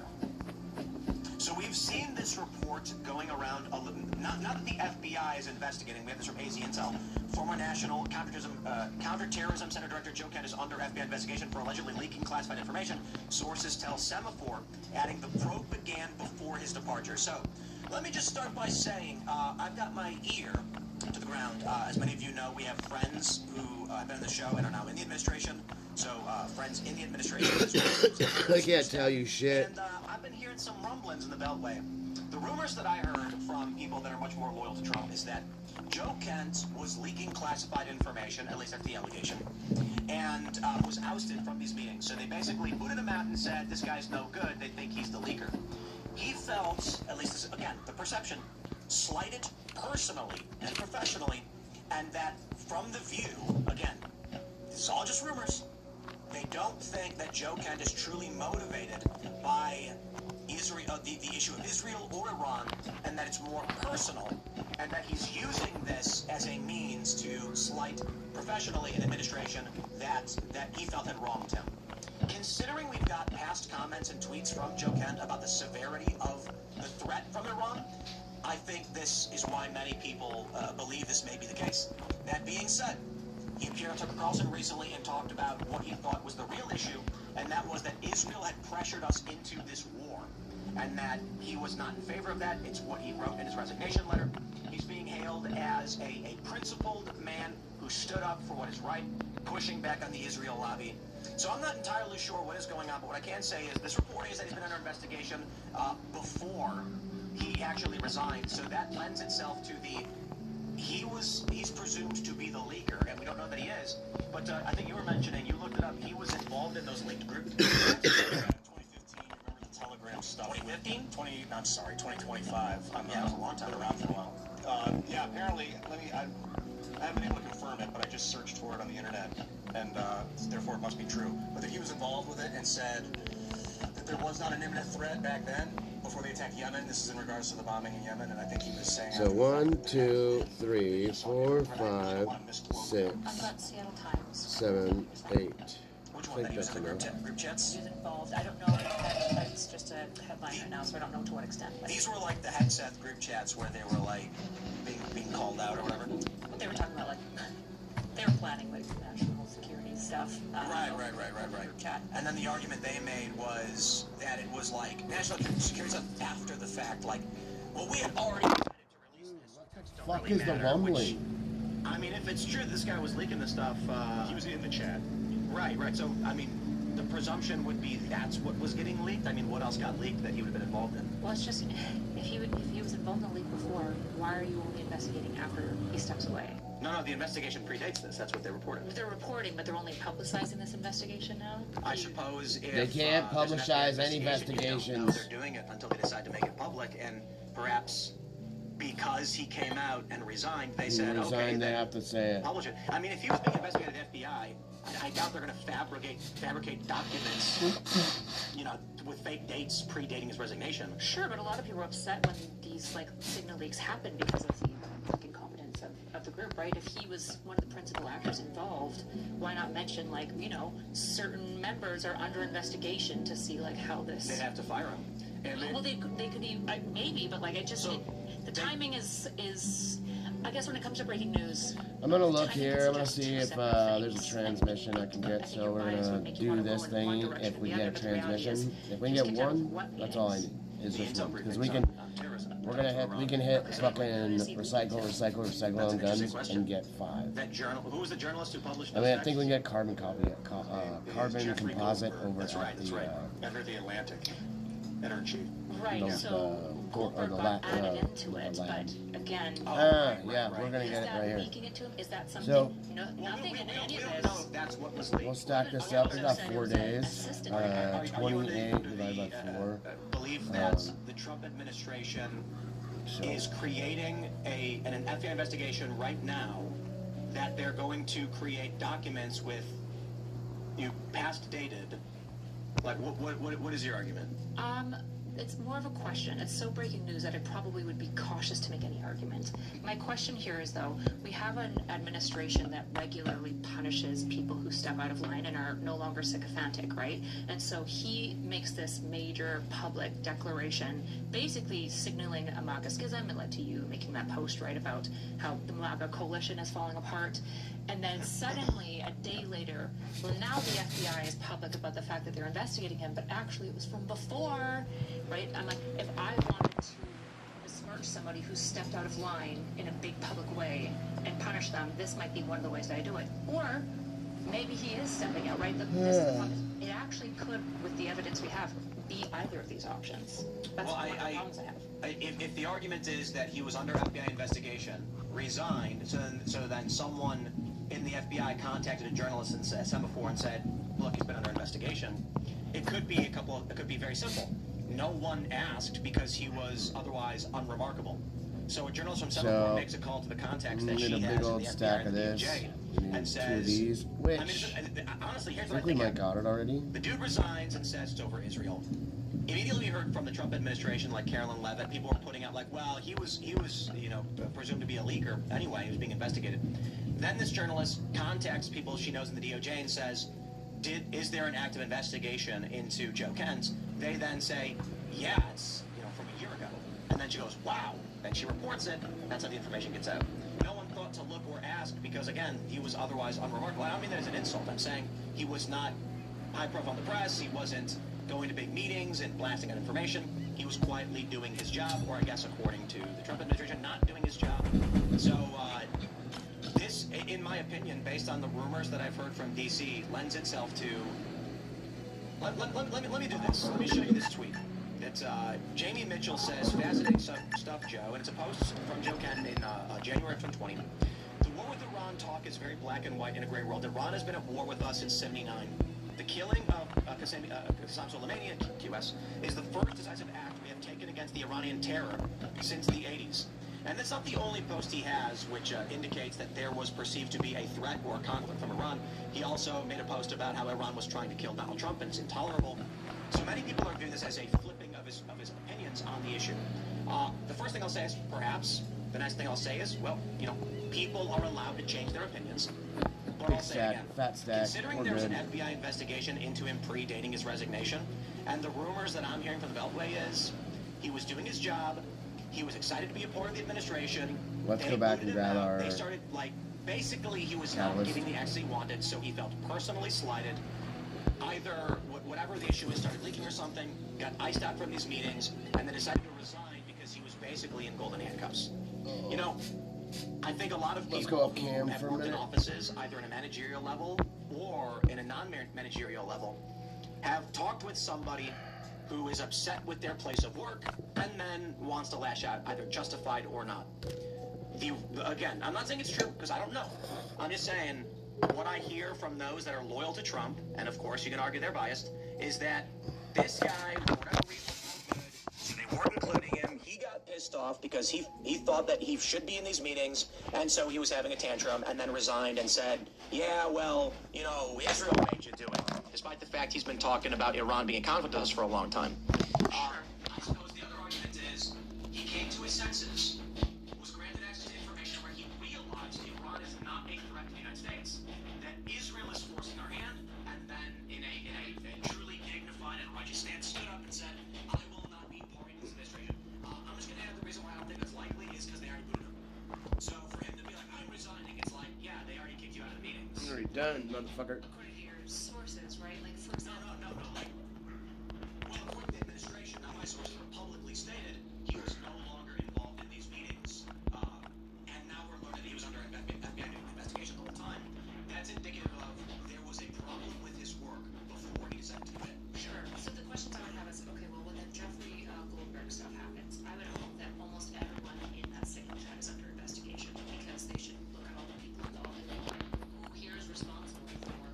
So we've seen this report going around, not that the FBI is investigating, we have this from AZ Intel. Former National Counterterrorism Center Director Joe Kent is under FBI investigation for allegedly leaking classified information. Sources tell Semaphore, adding the probe began before his departure. So let me just start by saying, I've got my ear to the ground. As many of you know, we have friends who have been on the show and are now in the administration. So friends in the administration. I can't tell you shit. And I've been hearing some rumblings in the Beltway. The rumors that I heard from people that are much more loyal to Trump is that Joe Kent was leaking classified information, at least that's the allegation, and was ousted from these meetings. So they basically booted him out and said, this guy's no good, they think he's the leaker. He felt, at least this is, again, the perception, slighted personally and professionally, and that from the View, again, this is all just rumors, they don't think that Joe Kent is truly motivated by Israel, the issue of Israel or Iran, and that it's more personal, and that he's using this as a means to slight professionally an administration that he felt had wronged him. Considering we've got past comments and tweets from Joe Kent about the severity of the threat from Iran, I think this is why many people believe this may be the case. That being said, he appeared on Tucker Carlson recently and talked about what he thought was the real issue, and that was that Israel had pressured us into this war, and that he was not in favor of that. It's what he wrote in his resignation letter. He's being hailed as a principled man who stood up for what is right, pushing back on the Israel lobby. So I'm not entirely sure what is going on, but what I can say is this report is that he's been under investigation before he actually resigned. So that lends itself to the he's presumed to be the leaker, and we don't know that he is. But I think you were mentioning, you looked it up, he was involved in those leaked groups. 2015, remember the Telegram stuff? 2015? 2025. Yeah, it was a long time. Around for a while. Yeah, apparently, I haven't been able to confirm it, but I just searched for it on the internet, and therefore it must be true. But that he was involved with it and said that there was not an imminent threat back then, before they attacked Yemen. This is in regards to the bombing in Yemen, and I think he was saying. So 1, 2, 3, 4, 5, 6, I've got Seattle Times. 7, 8. Which I one? That think he was that's in the enough. group chats? He was involved. I don't know if that's just a headline right now, so I don't know to what extent. But These were like the Hegseth group chats where they were like being called out or whatever. they were talking about like they were planning like national security stuff. Right. Chat. And then the argument they made was that it was like national security stuff after the fact. Like, well, we had already decided to release this. So Fuck really is the matter, rumbling? I mean, if it's true this guy was leaking the stuff, He was in the chat. Right. So, I mean, the presumption would be that's what was getting leaked. I mean, what else got leaked that he would have been involved in? Well, it's just if he was involved in the leak before, why are you only investigating after he steps away? No, the investigation predates this. That's what they reported. They're reporting, but they're only publicizing this investigation now? I suppose if They can't there's an publicize FBI any you don't know investigations. they're doing it until they decide to make it public, and perhaps because he came out and resigned, they said, okay, Resigned, they then have to say it. publish it. I mean, if he was being investigated at the FBI, I doubt they're going to fabricate documents, with fake dates predating his resignation. Sure, but a lot of people are upset when these like signal leaks happen because of the incompetence of the group, right? If he was one of the principal actors involved, why not mention like, certain members are under investigation to see like how this... They'd have to fire him. Well, they could maybe, but like the timing is I guess when it comes to breaking news. I'm gonna look here. I'm gonna see if there's a transmission I can get. So we're gonna do this thing. If we get a transmission, if we can get one, that's all I need. Is just one, because we can hit fucking recycle on guns and get 5. Who was the journalist who published? I think we can get carbon composite over That's right. Under the Atlantic. Energy. Right, so Goldberg got added into it, but again... yeah, we're gonna get it right here. Leaking it to him? Is that something? So, nothing in any of this. No, that's what was leaked. We'll stack this up. We got 4 days. 28 divided by 4. Believe that the Trump administration is creating an FBI investigation right now that they're going to create documents with past dated. Like, what is your argument? It's more of a question. It's so breaking news that I probably would be cautious to make any argument. My question here is, though, we have an administration that regularly punishes people who step out of line and are no longer sycophantic, right? And so he makes this major public declaration, basically signaling a MAGA schism. It led to you making that post, right, about how the MAGA coalition is falling apart. And then suddenly, a day later, well, now the FBI is public about the fact that they're investigating him, but actually it was from before, right? I'm like, if I wanted to besmirch somebody who stepped out of line in a big public way and punish them, this might be one of the ways that I do it. Or maybe he is stepping out, right? It actually could, with the evidence we have, be either of these options. That's one of the problems I have. If the argument is that he was under FBI investigation, resigned, so then someone in the FBI contacted a journalist and Semaphore and said, look, he's been under investigation, it could be very simple. No one asked because he was otherwise unremarkable. So a journalist from Semaphore makes a call to the contacts that she has in the FBI and the DOJ and says, 2 of these, which honestly, here's I what think we might got it already. The dude resigns and says it's over Israel. Immediately we heard from the Trump administration, like Carolyn Levitt, people were putting out like, well, he was presumed to be a leaker anyway. He was being investigated. Then this journalist contacts people she knows in the DOJ and says, is there an active investigation into Joe Kent? They then say, yeah, it's from a year ago. And then she goes, wow. Then she reports it. That's how the information gets out. No one thought to look or ask because, again, he was otherwise unremarkable. I don't mean that as an insult. I'm saying he was not high profile in the press. He wasn't going to big meetings and blasting out information. He was quietly doing his job, or I guess according to the Trump administration, not doing his job. So this, in my opinion, based on the rumors that I've heard from D.C., lends itself to... Let me do this. Let me show you this tweet. It's Jamie Mitchell says, fascinating stuff, Joe, and it's a post from Joe Kent in January of 2020. The war with Iran talk is very black and white in a gray world. Iran has been at war with us since '79. The killing of Qasem Soleimani at QS is the first decisive act we have taken against the Iranian terror since the 80s. And that's not the only post he has, which indicates that there was perceived to be a threat or a conflict from Iran. He also made a post about how Iran was trying to kill Donald Trump, and it's intolerable. So many people are viewing this as a flipping of his opinions. the issue. The first thing I'll say is perhaps. The next thing I'll say is, well, you know, people are allowed to change their opinions. But I'll say again, fat stack. considering there's an FBI investigation into him predating his resignation, and the rumors that I'm hearing from the Beltway is he was doing his job, he was excited to be a part of the administration. Let's go back and grab our... They started, like, basically he was not getting the X he wanted, so he felt personally slighted. Either whatever the issue is started leaking or something, got iced out from these meetings, and then decided to resign because he was basically in golden handcuffs. You know, I think a lot of people who have worked in offices, either in a managerial level or in a non-managerial level, have talked with somebody who is upset with their place of work and then wants to lash out, either justified or not. Again, I'm not saying it's true, because I don't know. I'm just saying what I hear from those that are loyal to Trump, and of course you can argue they're biased, is that this guy, for whatever reason, so they weren't including him. He got pissed off because he thought that he should be in these meetings, and so he was having a tantrum, and then resigned and said, yeah, well, you know, Israel made you do it, despite the fact he's been talking about Iran being in conflict with us for a long time. I suppose the other argument is he came to his senses, was granted access to information where he realized Iran is not a threat to the United States, that Israel is forcing our hand, and then in a truly dignified and righteous stance stood up and said, I will not be part of this administration. I'm just going to add the reason why I don't think that's likely is because they already booted him. So for him to be like, I'm resigning, it's like, yeah, they already kicked you out of the meetings. You're already done, motherfucker. According to your sources, right? Like, for example... No, like, well, according to the administration, now my sources were publicly stated, he was no longer involved in these meetings. And now we're learning that he was under FBI investigation the whole time. That's indicative of there was a problem with his work before he decided to quit. Sure. So the questions I would have is, okay, well, when the Jeffrey Goldberg stuff happens, I would hope that almost everyone in that signal chat is under investigation, because they should look at all the people involved and go, who here is responsible for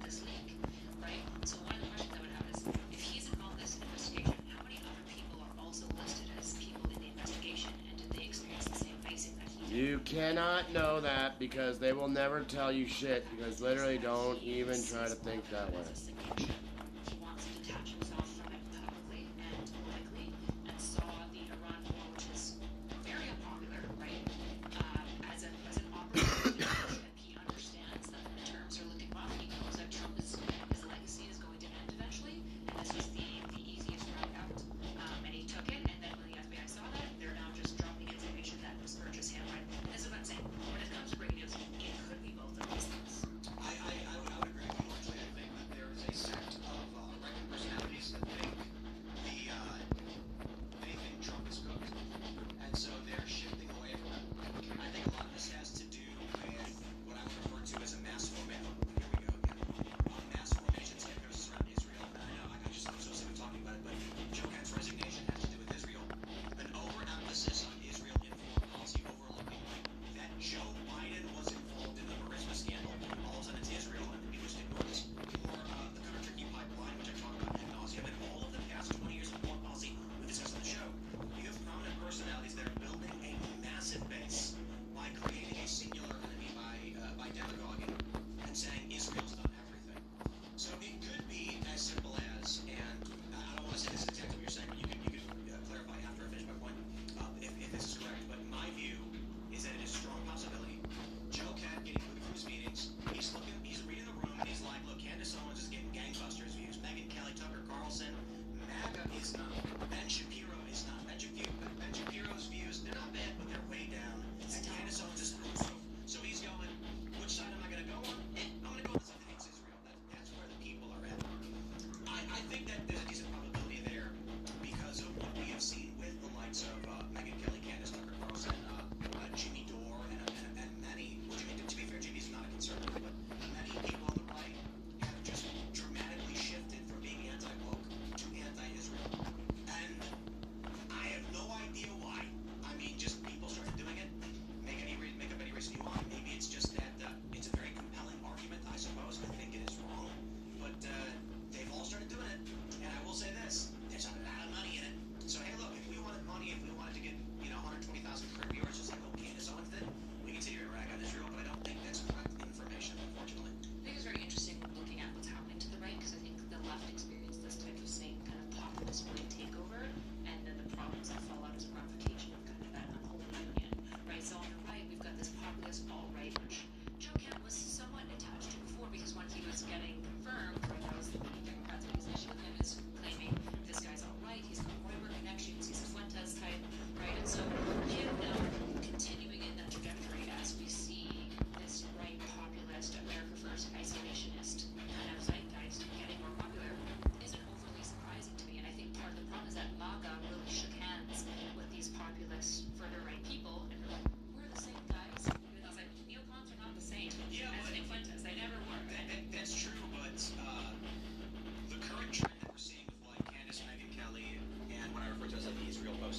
this leak, right? So one of the questions I would have is, if he's involved in this investigation, how many other people are also listed as people in the investigation, and did they experience the same facing that he did? You cannot know that because they will never tell you shit, because literally don't even try to think that way. He wants to detach himself from it publicly and politically, and saw the Iran war, which is very unpopular, right, as an opportunity. And he understands that the terms are looking rough. He knows that his legacy is going to end eventually, and this was the easiest route out. And he took it, and then when the FBI saw that, they're now just dropping information that was purchased handwriting. This is what I'm saying. When it comes to breaking news, it could be both of these things. I would agree with you largely. I think that there is a sect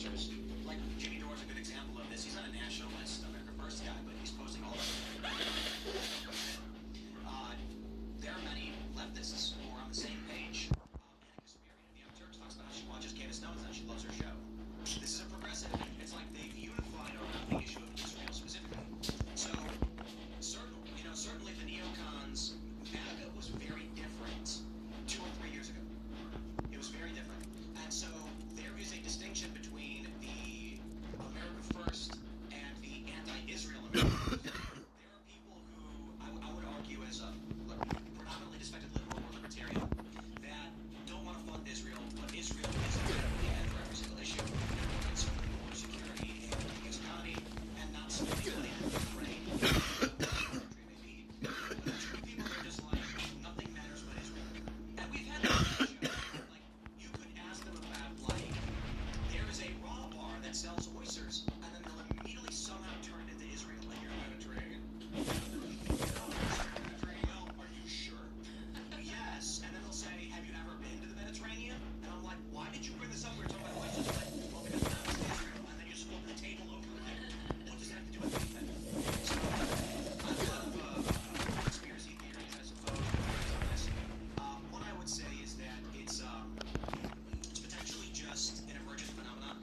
officers. Like Jimmy Dore's a good example of this. He's not a nationalist, America First guy, but he's posting all over. There are many leftists who are on the same page. Annika Spiri of the Young Turks talks about how she watches Candace Owens and she loves her show. This is a progressive. It's like they've unified around the issue of Israel specifically. So, certainly the neocons, MAGA was very different 2 or 3 years ago. It was very different. And so there is a distinction between the America First and the anti-Israel America. There are people who I would argue as a predominantly respected liberal or libertarian that don't want to fund Israel, but Israel is the end for every single issue. And certainly more security and the economy and not spending money on Ukraine. People are just like, nothing matters but Israel. And we've had that issue. Like, you could ask them about, like, there is a raw bar that sells oysters, and then they'll immediately somehow turn it into Israel. Like, you're Mediterranean. Well, are you sure? Yes. And then they'll say, have you ever been to the Mediterranean? And I'm like, why did you bring this up? We were talking about oysters. I'm like, well, because that was Israel. And then you just flip the table over there. What does that have to do with anything? So, I love conspiracy theories, I suppose. What I would say is that it's potentially just an emergent phenomenon.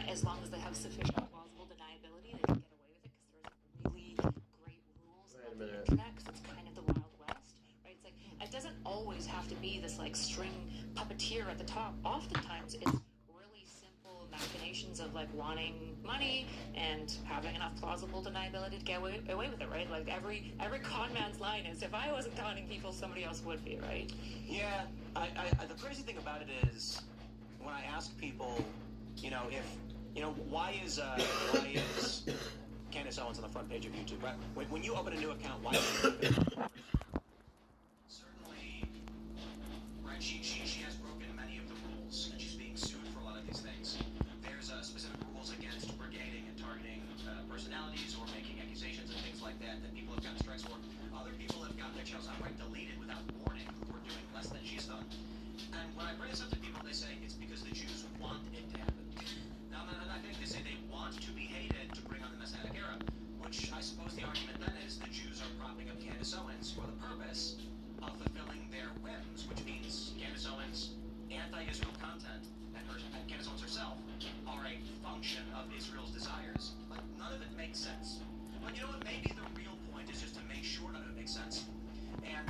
as long as they have sufficient plausible deniability, they can get away with it because there's really great rules about the internet because it's kind of the Wild West, right? It's like, it doesn't always have to be this like string puppeteer at the top. Oftentimes it's really simple machinations of like wanting money and having enough plausible deniability to get away with it, right? Like every con man's line is, if I wasn't conning people, somebody else would be, right? Yeah, the crazy thing about it is, when I ask people, you know, why is Candace Owens on the front page of YouTube, right? When you open a new account, why is it? Certainly, right, she has broken many of the rules, and she's being sued for a lot of these things. There's specific rules against brigading and targeting personalities or making accusations and things like that people have gotten strikes for. Other people have gotten their channels outright deleted without warning who are doing less than she's done. And when I bring this up to people, they say it's because the Jews want it to happen. Now, I think they say they want to be hated to bring on the Messianic era, which I suppose the argument then is the Jews are propping up Candace Owens for the purpose of fulfilling their whims, which means Candace Owens' anti-Israel content and Candace Owens herself are a function of Israel's desires. Like, none of it makes sense. But you know what? Maybe the real point is just to make sure none of it makes sense. And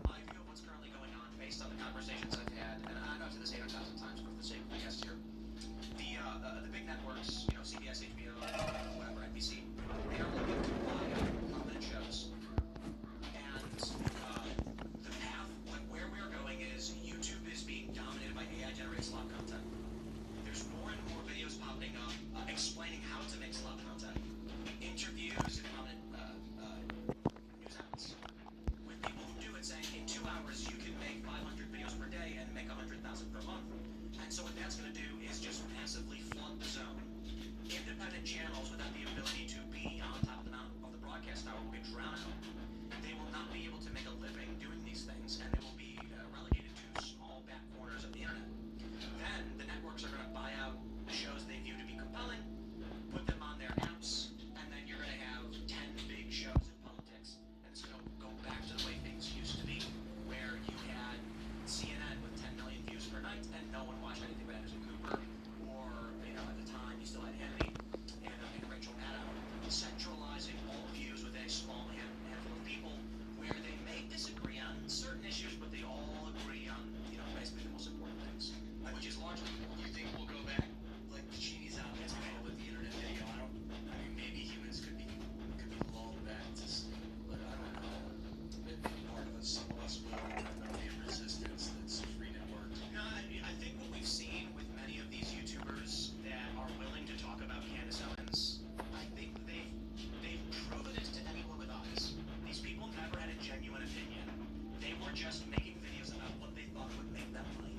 my view of what's currently going on, based on the conversations I've had, and I've said this 800,000 times for the sake of the guest here, the big networks, you know, CBS, HBO, whatever, NBC, they are looking to buy out prominent shows. And the path, like where we're going is YouTube is being dominated by AI-generated slop content. There's more and more videos popping up explaining how to make slop content. Interviews and prominent news outlets with people who do it, saying in 2 hours you can make 500 videos per day and make 100,000 per month. And so what that's going to do is just massively flood the zone. Independent channels without the ability to be on top of the mountain of the broadcast tower will get drowned out. They will not be able to make a living doing these things, and they will be relegated to small back corners of the internet. Then the networks are going to buy out the shows they view to be compelling, put them on their apps, and then you're going to have 10 big shows in politics. And it's going to go back to the way things used to be, where you had CNN with 10 million views per night, and no one watched anything but Anderson Cooper, or, you know, at the time you still had Hannity and Rachel Maddow, centralizing all views with a small handful of people, where they may disagree on certain issues, but they all agree on, you know, basically the most important things, which is largely. You think we'll go back? Like the genie's out of the bottle with the internet video. I mean, maybe humans could be lulled back to sleep, but I don't know. Maybe part of us, some of us will. There'll be a resistance that's free network. No, I think what we've seen with many of these YouTubers that are willing to talk about Candace Owens, I think they've proven it to anyone with eyes. These people never had a genuine opinion. They were just making videos about what they thought would make them money.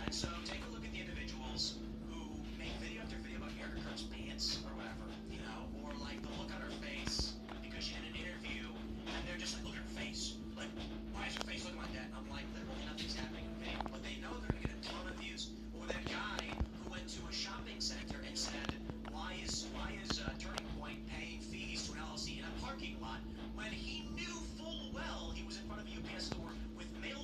And so take a look at the individuals who make video after video about Erica Kirk's pants or whatever, you know, or like the look on her face because she had an interview and they're just like, look at her face. Like, why is her face looking like that? And I'm like, literally nothing's happening in the video, but they know they're gonna get a ton of views. Or that guy who went to a shopping center and said, why is Turning Point paying fees to an LLC in a parking lot when he knew full well he was in front of a UPS store with mail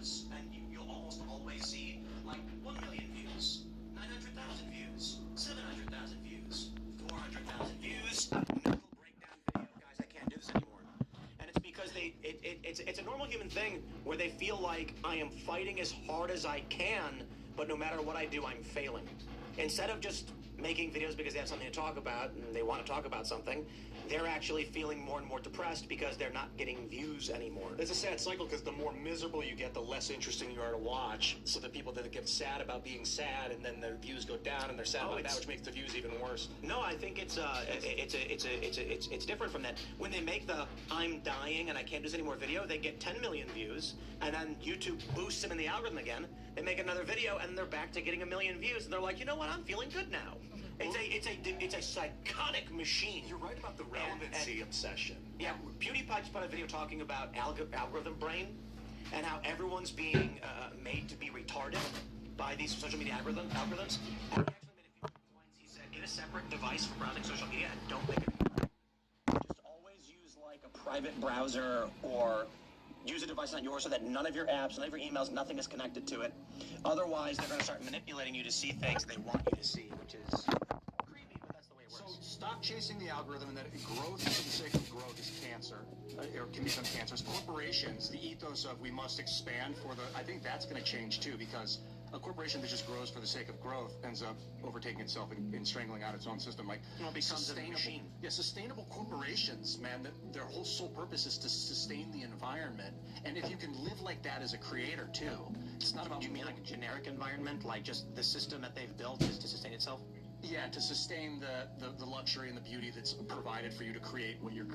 videos, and you'll almost always see like 1 million views, 900,000 views, 700,000 views, 400,000 views. Mental breakdown video, guys, I can't do this anymore. And it's because it's a normal human thing where they feel like I am fighting as hard as I can, but no matter what I do, I'm failing. Instead of just making videos because they have something to talk about and they want to talk about something, they're actually feeling more and more depressed because they're not getting views anymore. It's a sad cycle because the more miserable you get, the less interesting you are to watch. So the people that get sad about being sad, and then their views go down, and they're sad about that, which makes the views even worse. No, I think it's different from that. When they make the "I'm dying and I can't do this anymore" video, they get 10 million views, and then YouTube boosts them in the algorithm again. They make another video, and they're back to getting 1 million views, and they're like, you know what? I'm feeling good now. It's a psychotic machine. You're right about the relevancy obsession. Yeah, PewDiePie just put a video talking about algorithm brain and how everyone's being made to be retarded by these social media algorithms. And he actually made a few points. He said, get a separate device for browsing social media and don't make it. Just always use like a private browser or use a device not yours so that none of your apps, none of your emails, nothing is connected to it. Otherwise, they're going to start manipulating you to see things they want you to see, which is creepy, but that's the way it works. So stop chasing the algorithm, and that growth for the sake of growth is cancer, or can become cancerous. Corporations, the ethos of we must expand I think that's going to change too, because a corporation that just grows for the sake of growth ends up overtaking itself and strangling out its own system. Like, it becomes a machine. Yeah, sustainable corporations, man, their whole sole purpose is to sustain the environment. And if you can live like that as a creator too, it's not about. You mean like a generic environment, like just the system that they've built is to sustain itself? Yeah, to sustain the luxury and the beauty that's provided for you to create what you're,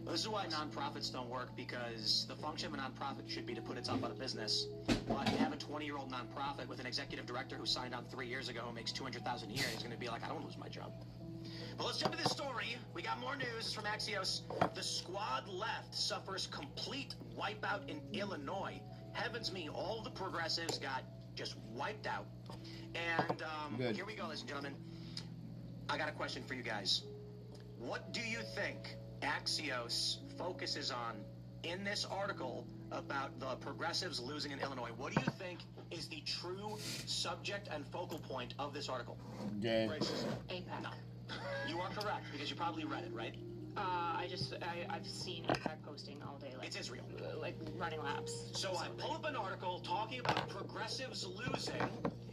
This is why nonprofits don't work, because the function of a nonprofit should be to put itself out of business. But you have a 20-year-old nonprofit with an executive director who signed on 3 years ago and makes $200,000 a year. He's going to be like, I don't want to lose my job. But let's jump to this story. We got more news. It's from Axios. The squad left suffers complete wipeout in Illinois. Heavens me, all the progressives got just wiped out. And here we go, ladies and gentlemen. I got a question for you guys. What do you think Axios focuses on in this article about the progressives losing in Illinois? What do you think is the true subject and focal point of this article? Gay. APAC. No. You are correct, because you probably read it, right? I've seen APAC posting all day. Like, it's Israel. Like running laps. So I pull up an article talking about progressives losing,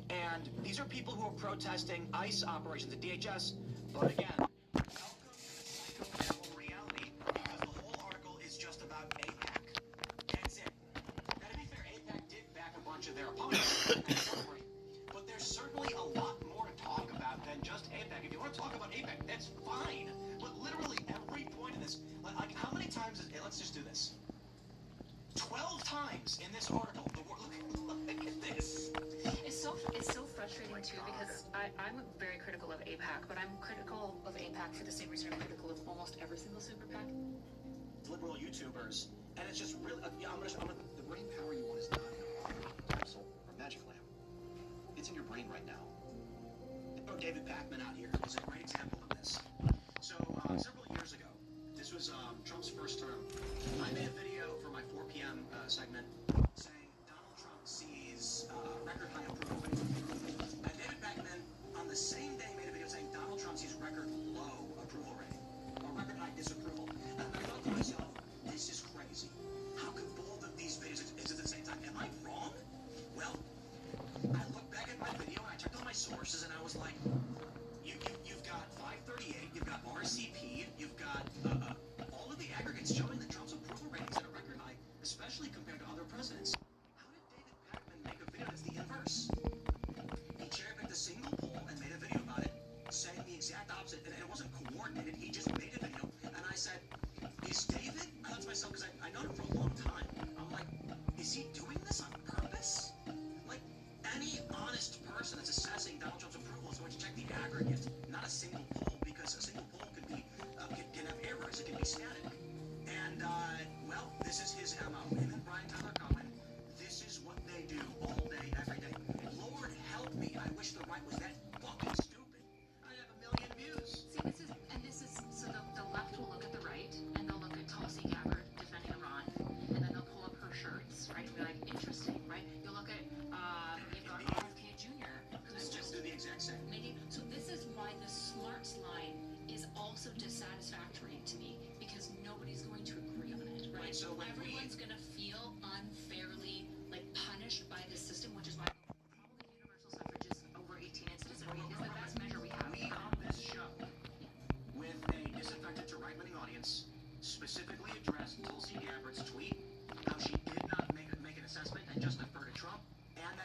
and these are people who are protesting ICE operations at DHS. But again, welcome to the psychobabble reality, because the whole article is just about APAC. That's it. Now, to be fair, APAC did back a bunch of their opponents, but there's certainly a lot more to talk about than just APAC. If you want to talk about APAC, that's fine. But literally every point in this, like how many times let's just do this. 12 times in this article, look at this. It's so frustrating too, because I'm very critical of APAC, but I'm critical of APAC for the same reason I'm critical of almost every single super PAC. Liberal YouTubers, and it's just really, the brain power you want is not in a capsule or magic lamp. It's in your brain right now. Oh, David Pakman out here is a great example of this. So, several years ago, this was Trump's first term, I made a video for my 4 p.m. Segment saying Donald Trump sees record high approval rate. And David Pakman, on the same day, made a video saying Donald Trump sees record low approval rating, or record high disapproval. And I thought to myself, this is crazy. How could both of these videos, is it the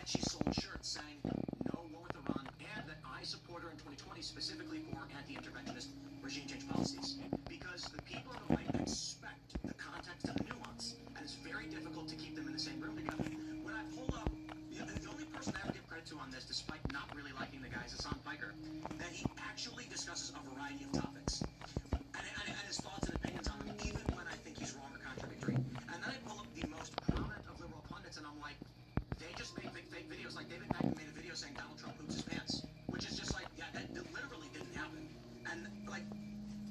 and she sold shirts saying, "No war with Iran," and that I support her in 2020 specifically for anti-interventionist regime change policies. Because the people on the right expect the context and the nuance, and it's very difficult to keep them in the same room together. When I pull up, the only person I ever give credit to on this, despite not really liking the guy, is Hassan Piker, that he actually discusses a variety of topics. And his thoughts and opinions on them, even when I think he's wrong or contradictory. And then I pull up the most prominent of liberal pundits, and I'm like, they just make fake videos. Like David Beckham made a video saying Donald Trump poops his pants, which is just like, yeah, that literally didn't happen. And like,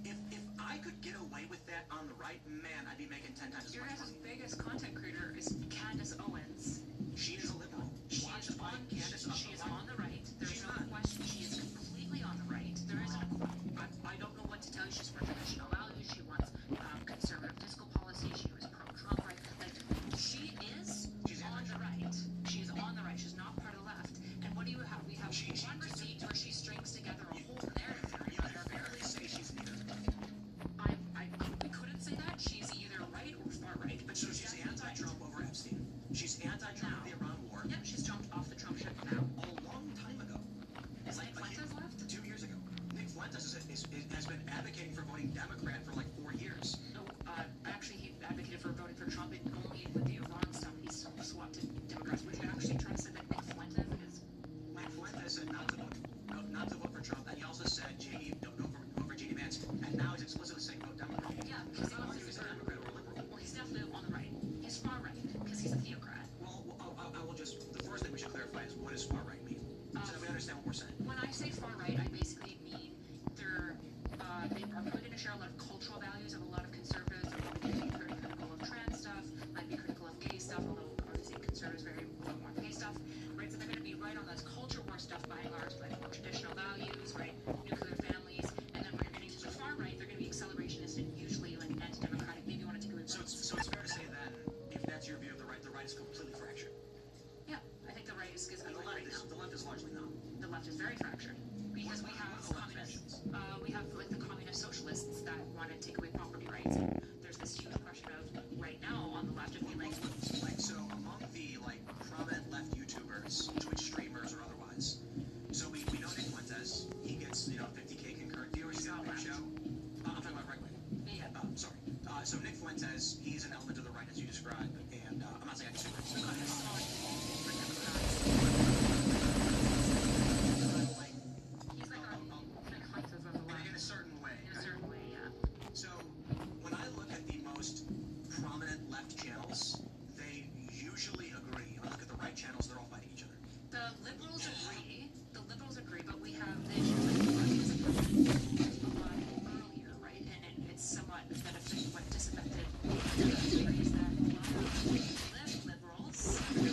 if I could get away with that on the right, man, I'd be making 10 times as Your much guys' money. biggest content creator is Candace Owens. She is a liberal. She is on the right. There's no question. She is completely on the right. There isn't I don't know what to tell you. She's for traditional values. She wants conservative fiscal policy. She was pro-Trump, right? Like, she's on the right. She is on the right. She's not part of the left. And what do you have? We have one receipt where she strings together a whole narrative. You barely say she's neither. We couldn't say that. She's either right or far right. But So she's anti-Trump over Epstein. She's anti-Trump over the Iran war. Yep, she's jumped off the Trump ship now. A long time ago. Is Nick Fuentes left? 2 years ago. Nick Fuentes has been advocating for voting Democrat for like 4 years. No, actually, he advocated for voting for Trump, and only with the Iran stuff, he's swapped to Democrats. Would you actually try to say that Nick Fuentes is... Nick Fuentes said not to vote for Trump, and he also said don't vote for J.D. Vance, and now he's explicitly saying vote Democrat. Yeah, because he wants to be a Democrat or a liberal. Well, he's definitely on the right. He's far right, because he's a theocrat. Well, I will just... The first thing we should clarify is what does far right mean? So that we understand what we're saying. When I say far right, I basically mean they are probably going to share a lot of cultural values of a lot of conservatives. They're probably going to be pretty critical of trans stuff, might be critical of gay stuff, although obviously conservatives very want more gay stuff, right? So they're going to be right on this culture war stuff by and large, like more traditional values, right? Nuclear families, and then when you're getting to the far right, they're going to be accelerationist and usually like anti-democratic. Maybe you want to take away. So it's fair to say then, if that's your view of the right is completely fractured. Yeah, I think the right is And the left is largely not. The left is very fractured because we have communists. We have like the communist socialists that want to take away property rights. And there's this huge question of right now on the left of being like so among the like prominent left YouTubers, Twitch streamers or otherwise. So we know Nick Fuentes. He gets 50K concurrent viewers on his show. I'm talking about right wing. Yeah. Sorry. So Nick Fuentes, he's an element of the right as you described, and I'm not saying I disagree. He's like our collective of the left. In a certain way. In a certain way, yeah. So when I look at the most prominent left channels, they usually agree. When I look at the right channels, they're all fighting each other. The liberals agree, but we have the issue with the left is a lot earlier, right? And it's somewhat benefited, but disaffected. Is that a lot of left liberals will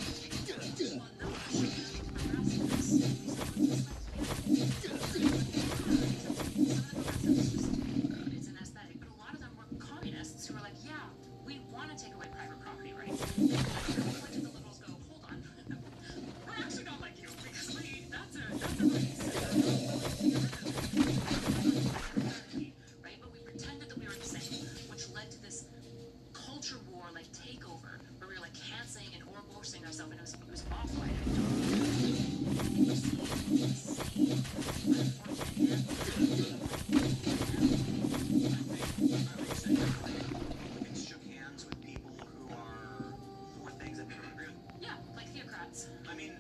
not share progressiveness. It's an aesthetic, but a lot of them were communists who were like, yeah, we want to take away private property rights. And at some point the liberals go, hold on, we're actually not like you because that's a right? But we pretended that we were the same, which led to this culture war, like takeover, where we were like canceling and Ouroboros-ing ourselves, and it was awful. Shook hands with people who are for things that people don't agree with. Yeah, like theocrats. I mean,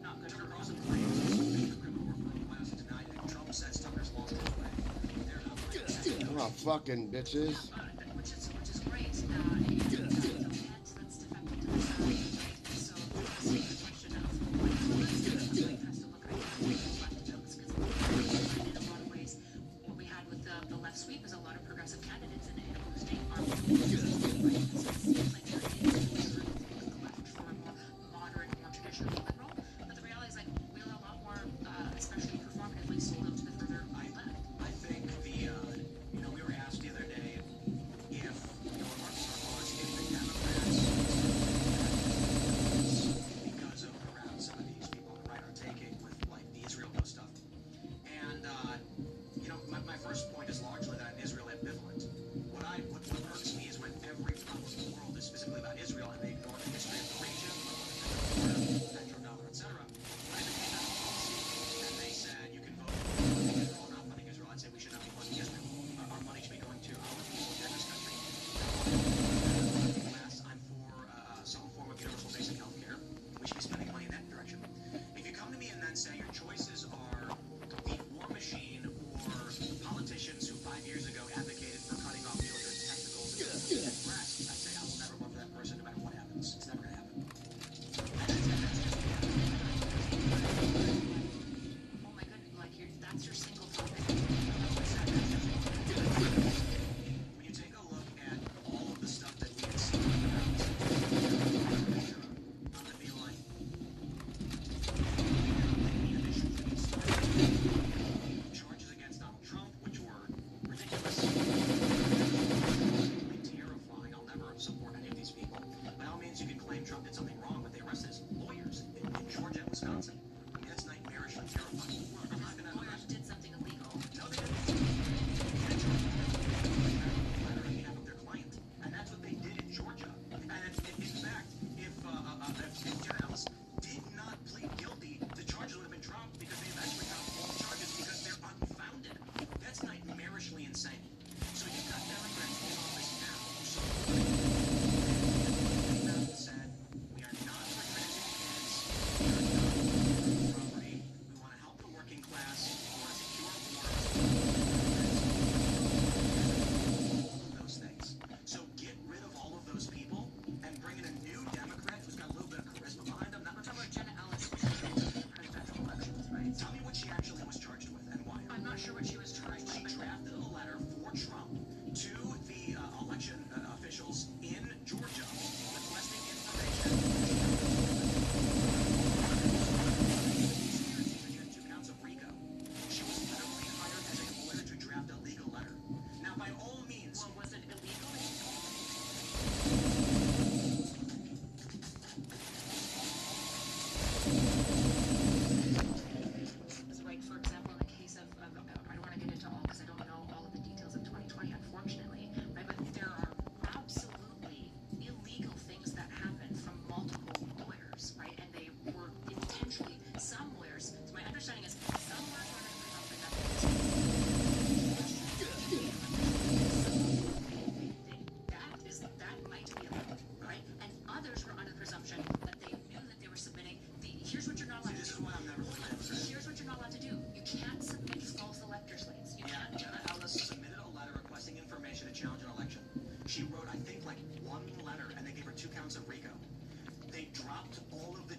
not good. Tucker Carlson claims criminal referral was denied it. Trump says Tucker's lost his way. They're not playing. Oh, fucking bitches. Which is great. That's defective to the side, right? So the question of what the right has to look like left jokes, because in a lot of ways, what we had with the left sweep is a lot of progressive candidates in boosting our right. So it seems like there is a with the left for a more moderate, more traditional liberal, but the reality is like we're a lot more, especially performatively, sold out to the further left. I think we were asked the other day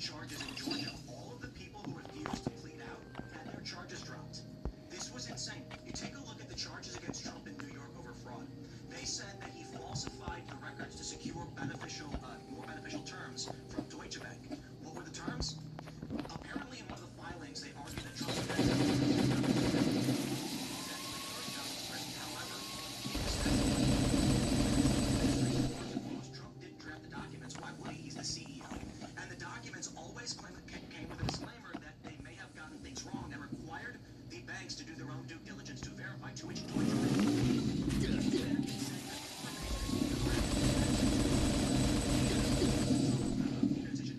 charges in Georgia, all of the people who refused to plead out had their charges dropped. This was insane. You take a look at the charges against Trump in New York over fraud. They said that he falsified the records to secure more beneficial terms from Deutsche Bank. What were the terms? Apparently, in one of the filings, they argued that Trump had Trump didn't draft the documents. Why would he? He's the CEO. And the documents always came with a disclaimer that they may have gotten things wrong and required the banks to do their own due diligence to verify, to which Deutsche Bank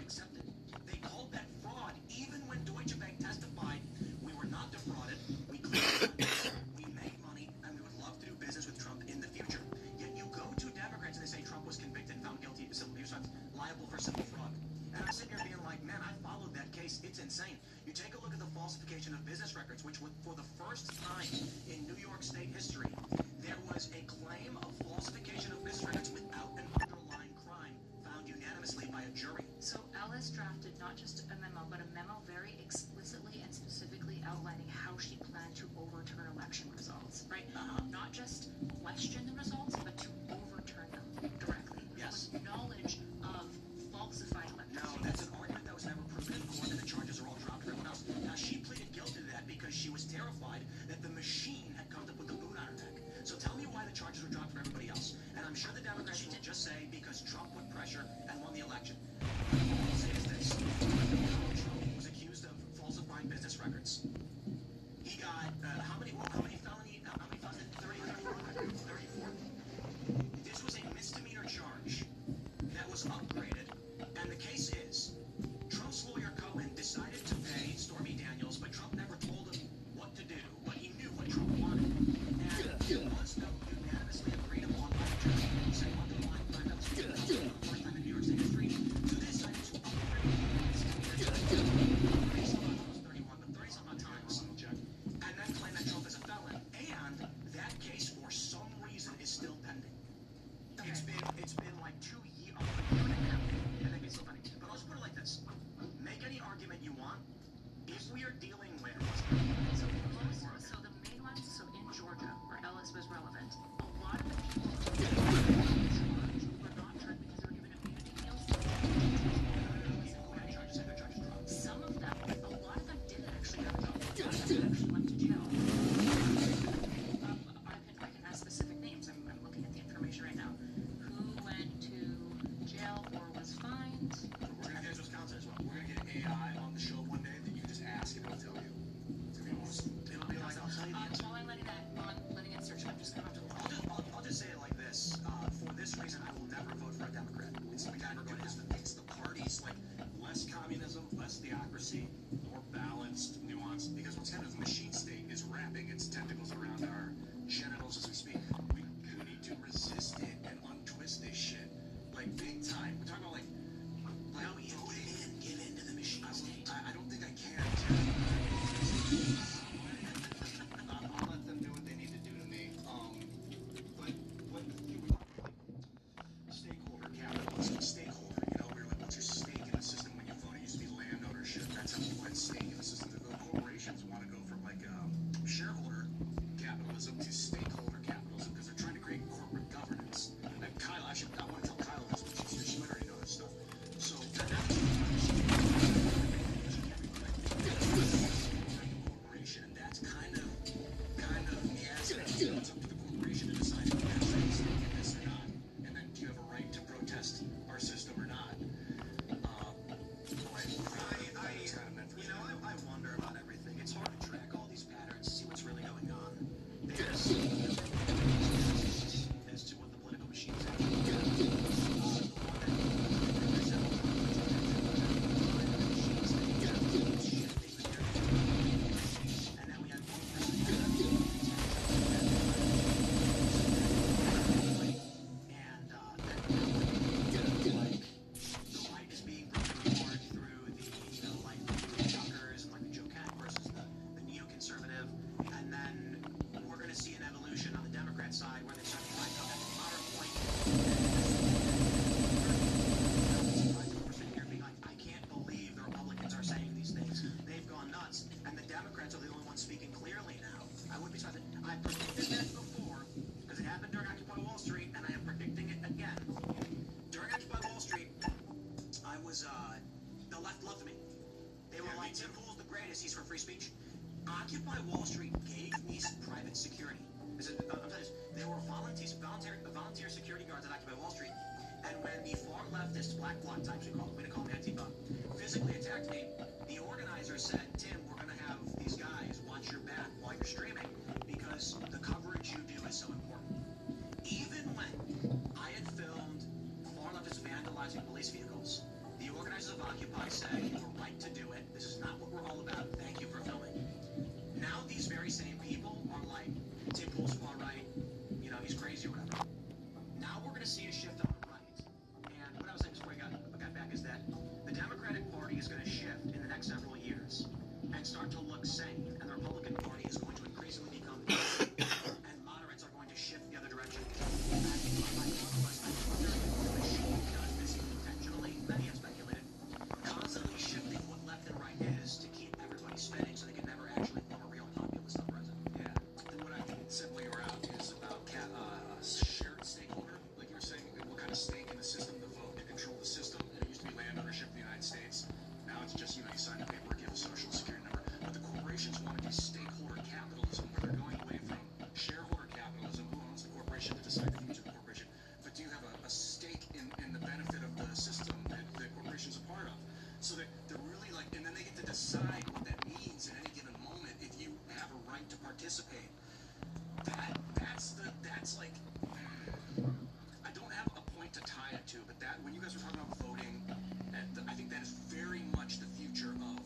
accepted. They called that fraud even when Deutsche Bank testified, we were not defrauded, we cleared we made money, and we would love to do business with Trump in the future. Yet you go to Democrats and they say Trump was convicted and found guilty of civil abuse, liable for civil fraud. And I'm sitting here being like, man, I followed that case. It's insane. You take a look at the falsification of business records, which for the first time in New York State history, there was a claim of falsification of business records without an underlying crime found unanimously by a jury. So Ellis drafted not just a memo, but a memo very explicitly and specifically outlining how she planned to overturn election results, right? Not just question the results, but to overturn them directly. Yes. With knowledge of falsified elections. No, that's an argument that was never proven in court, and the charges are all dropped for everyone else. Now, she pleaded guilty to that because she was terrified that the machine had come to put the boot on her neck. So tell me why the charges were dropped for everybody else. And I'm sure the Democrats will just say because Trump put pressure and won the election. What I'll say is this. Trump was accused of falsifying business records. He got, how many felonies? 34 The left loved me. They were like, Tim Pool's the greatest. He's for free speech. Occupy Wall Street gave me private security. They were volunteer security guards at Occupy Wall Street. And when the far leftist black bloc types, we call them Antifa, physically attacked me, the organizers said, Tim, we're going to have these guys watch your back while you're streaming because the coverage you do is so important. Even when I had filmed far leftists vandalizing police vehicles, the organizers of Occupy said, you were right to do it. This is not what we're all about. Thank you for filming. Now these very same people are like, Tim Pool's far right, you know, he's crazy or whatever. Now we're going to see a shift on the right. And what I was saying before I got back is that the Democratic Party is going to shift in the next several years and start to look sane, and the Republican Party is going to increasingly become and moderates are going to shift the other direction. This intentionally, many have speculated, constantly shifting what left and right is to keep everybody spending so they can never actually form a real populist president. Yeah. And what I think simply around is about shared stakeholder. Like you were saying, what kind of stake in the system to vote to control the system. And it used to be land ownership in the United States. Now it's just, you know, you sign the paperwork, you have a social security number. But the corporations want to do stakeholder capitalism, where they're going away from shareholder capitalism, who owns the corporation to decide the future of the corporation. But do you have a stake in the benefit of the system that the corporation's a part of? So that they're really like, and then they get to decide what that means at any given moment if you have a right to participate. That's like, I don't have a point to tie it to, but that, when you guys were talking about voting, I think that is very much the future of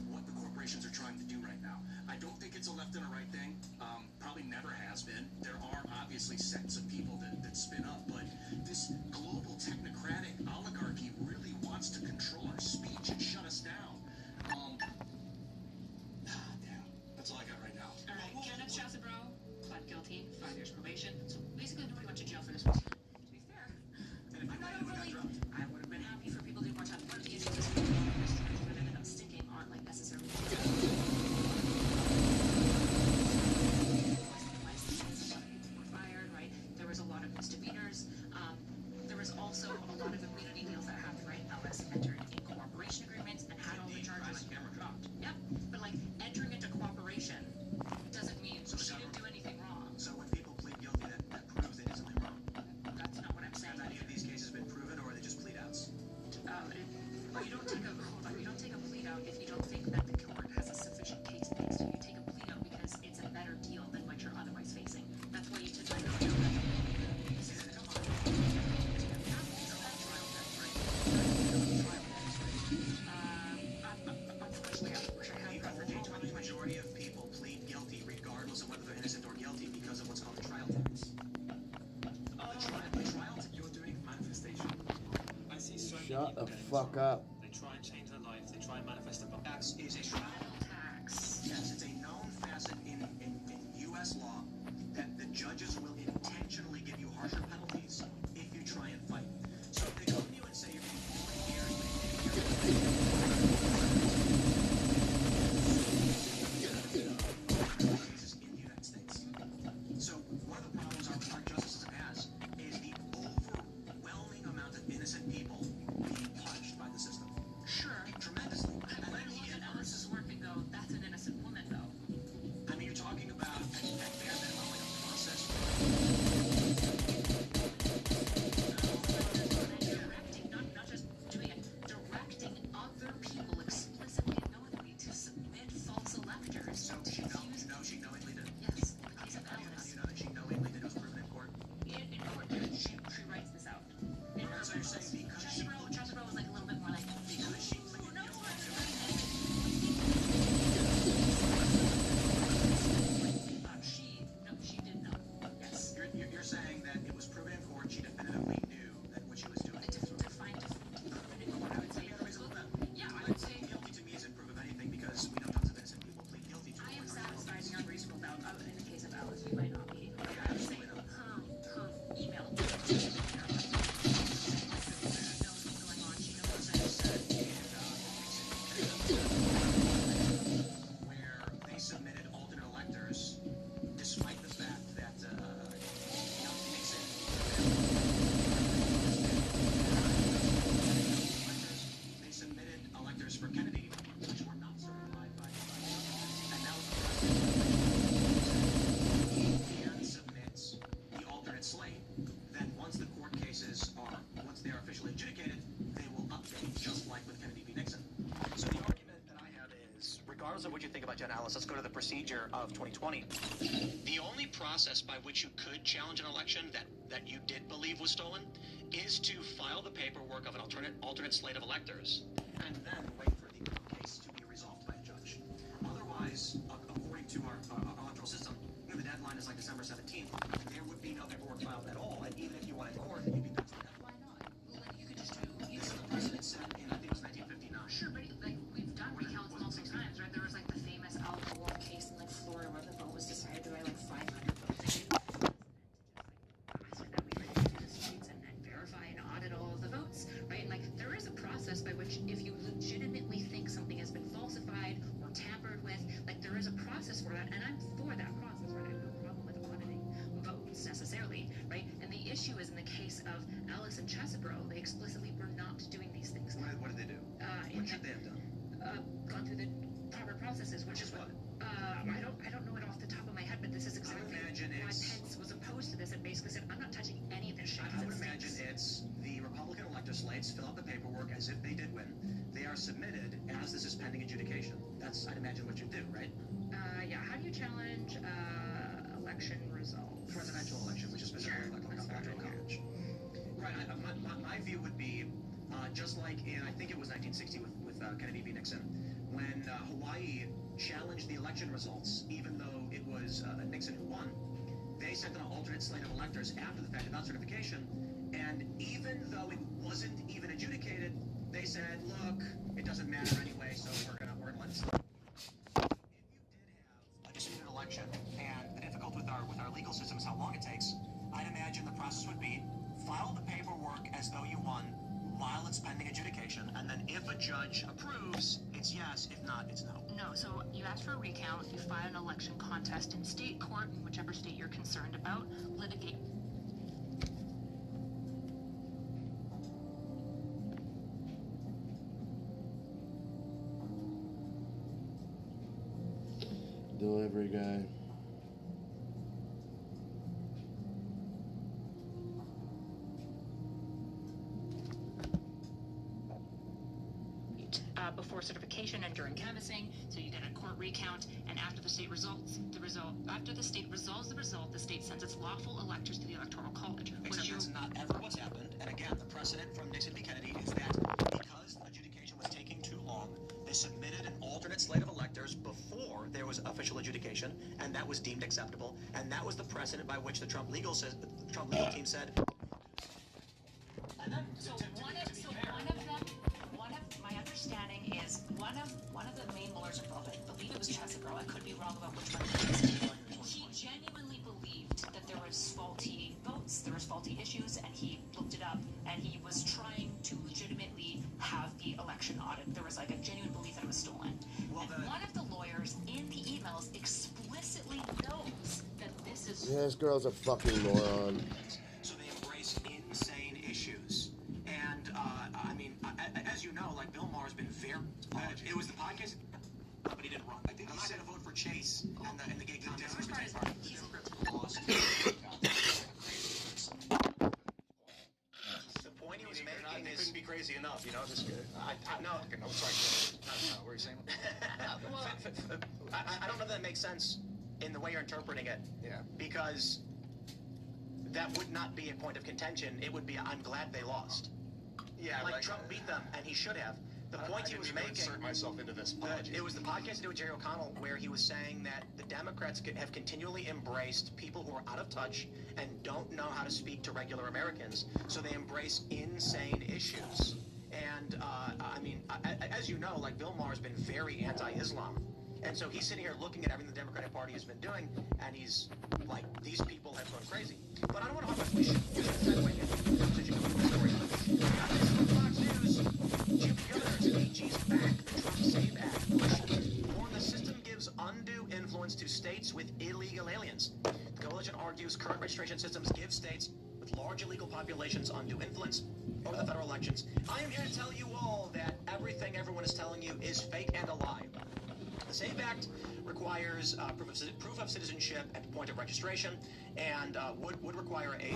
what the corporations are trying to do right now. I don't think it's a left and a right thing. Probably never has been. There are obviously sects of people that spin up, but this global technocratic oligarchy really wants to control our speech and shut us down. Damn, that's all I got right now. All right, Kenneth Chasabro pled guilty, 5 years probation. So basically, nobody went to jail for this one. To be fair, I'm not overly. I would have been happy for people to do more time. What do you do this week? That ended up sticking aren't like necessarily. Fired, right? There was a lot of misdemeanors. There was also a lot of immunity deals that happened, right? Ellis entered in cooperation agreements and had all the charges dropped. Yep, but like entering into cooperation doesn't mean she didn't do anything wrong. So when people plead guilty, that proves they did something wrong. That's not what I'm saying. Have any of these cases been proven, or are they just plead outs? You don't take a plea out if you don't think that the court has a sufficient case against you. You take a plea out because it's a better deal than what you're otherwise facing. That's why you took that out. The majority of people plead guilty regardless of whether they're innocent or guilty because of what's called a trial tax. The trial tax. You're doing manifestation. I see so many Shut the people fuck up. They try and change their life. They try and manifest a Tax is a trial tax. Yes, it's a known facet in U.S. law that the judges will intentionally give you harsher penalties if you try and fight. So if they come to you and say you're getting 40 years, in the United States. So one of the problems our justice system has is the overwhelming amount of innocent people being punished by the system. Sure. Tremendously. And when you look at Ellis's work and go, that's an innocent woman, though. I mean, you're talking about at bare minimum like a process. Not just of what you think about Jen Ellis. Let's go to the procedure of 2020. The only process by which you could challenge an election that you did believe was stolen is to file the paperwork of an alternate slate of electors and then wait for the case to be resolved by a judge. Otherwise, according to our electoral system, the deadline is like December 17th. There would be no paperwork filed at all, and even if you went in court, you'd be done for that. Why not? Well, you could just do. This is the precedent set in, I think it was 1959. Sure, but like we've done recounts multiple times, right? There was like the famous Ldoe case in like Florida where the vote was decided by like 500 votes. That we like do the states and verify and audit all of the votes, right? And like there is a process by which if you legitimately think something has been falsified or tampered with, like there is a process for that, and I'm for that process, right? I have no problem with auditing votes necessarily, right? And the issue is in the case of Alice and Chesebro, they explicitly were not doing these things. What did they do? What should they have done? Gone through the proper processes, which is what I don't know it off the top of my head, but this is exactly why Pence was opposed to this and basically said, I'm not touching any of this shit. I would imagine it's the Republican elector slates fill out the paperwork as if they did win. They are submitted as this is pending adjudication. That's, I'd imagine, what you do, right? Yeah. How do you challenge election results? Presidential election, which is specifically like electoral college. Right. My view would be just like in, I think it was 1960 with Kennedy v. Nixon, when Hawaii challenged the election results, even though it was Nixon who won, they sent an alternate slate of electors after the fact without certification, and even though it wasn't even adjudicated, they said, look, it doesn't matter anyway, so we're gonna let it slide. If you did have a disputed election, and the difficulty with our legal system is how long it takes, I'd imagine the process would be file the paperwork as though you won while it's pending adjudication, and then if a judge approves, it's yes, if not, it's no. No, so you ask for a recount, you file an election contest in state court, in whichever state you're concerned about, litigate. Delivery guy. Before certification and during canvassing, so you get a court recount, and after the state resolves the result, the state sends its lawful electors to the electoral college. Except that's not ever what's happened, and again, the precedent from Nixon v. Kennedy is that because adjudication was taking too long, they submitted an alternate slate of electors before there was official adjudication, and that was deemed acceptable, and that was the precedent by which the Trump legal team said. And then, my understanding is one of the main lawyers involved, I believe it was Chesebro, I could be wrong about which one it is, he genuinely believed that there was faulty votes, there was faulty issues, and he looked it up, and he was trying to legitimately have the election audit. There was like a genuine belief that it was stolen. Well, and one of the lawyers in the emails explicitly knows that this is... Yeah, this girl's a fucking moron. So they embrace insane issues. And, I mean, as you know, like, Bill Maher's been very... it was the podcast, but he didn't run. I'm not going to vote for Chase in the gay contest. The Democrats lost. The point he was making is... couldn't be crazy enough, you know? No, sorry. What were you saying? I don't know if that makes sense in the way you're interpreting it. Yeah. Because that would not be a point of contention. It would be, I'm glad they lost. Yeah, like Trump beat them, and he should have. The point he was making. Insert myself into this. It was the podcast he did with Jerry O'Connell, where he was saying that the Democrats have continually embraced people who are out of touch and don't know how to speak to regular Americans, so they embrace insane issues. And I mean, as you know, like Bill Maher's been very anti-Islam. And so he's sitting here looking at everything the Democratic Party has been doing, and he's like, these people have gone crazy. But I don't want to talk about this. Fox News, Jim Governor's AG's back, the Trump SAVE Act. Or the system gives undue influence to states with illegal aliens. The coalition argues current registration systems give states with large illegal populations undue influence over the federal elections. I am here to tell you all that everything everyone is telling you is fake and a lie. The SAVE Act requires proof of citizenship at the point of registration and would require a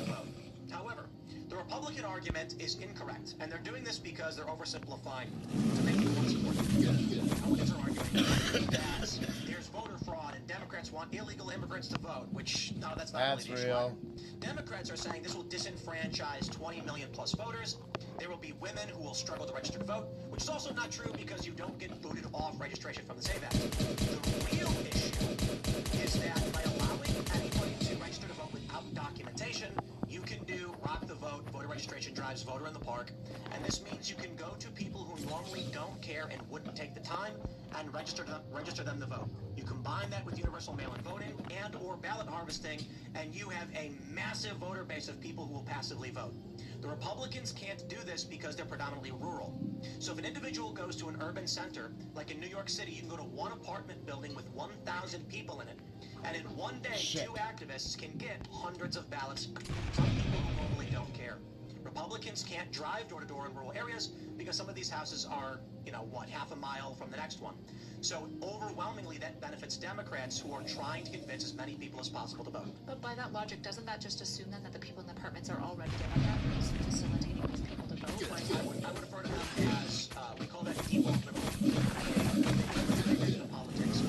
vote. However, the Republican argument is incorrect, and they're doing this because they're oversimplifying to make it more not support them. Republicans are arguing that there's voter fraud and Democrats want illegal immigrants to vote, which, no, that's not That's really the real. issue. Democrats are saying this will disenfranchise 20 million plus voters. There will be women who will struggle to register to vote, which is also not true because you don't get booted off registration from the SAVE Act. The real issue is that by allowing anybody to register to vote without documentation, you can do rock the vote, voter registration drives, voter in the park, and this means you can go to people who normally don't care and wouldn't take the time and register them to vote. You combine that with universal mail-in voting and or ballot harvesting, and you have a massive voter base of people who will passively vote. The Republicans can't do this because they're predominantly rural. So if an individual goes to an urban center, like in New York City, you can go to one apartment building with 1,000 people in it, and in one day, two activists can get hundreds of ballots from people who normally don't care. Republicans can't drive door-to-door in rural areas because some of these houses are, half a mile from the next one. So overwhelmingly, that benefits Democrats who are trying to convince as many people as possible to vote. But by that logic, doesn't that just assume then that the people in the apartments are already Democrats, facilitating these people to vote? I would refer to them as, we call that default liberal. Politics,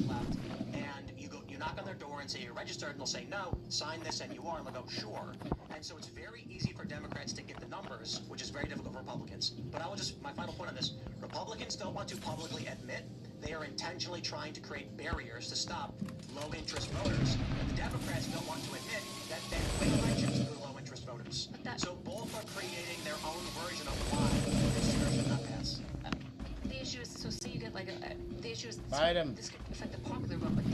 left, and you knock on their door and say you're registered, and they'll say no, sign this, and you are, and they'll go sure. And so it's very easy for Democrats to get the numbers, which is very difficult for Republicans. But my final point on this, Republicans don't want to publicly admit they are intentionally trying to create barriers to stop low-interest voters. And the Democrats don't want to admit that they win elections through low-interest voters. So both are creating their own version of why this year should not pass. The issue is, so say you get the issue is Biden. This could affect the popular vote, but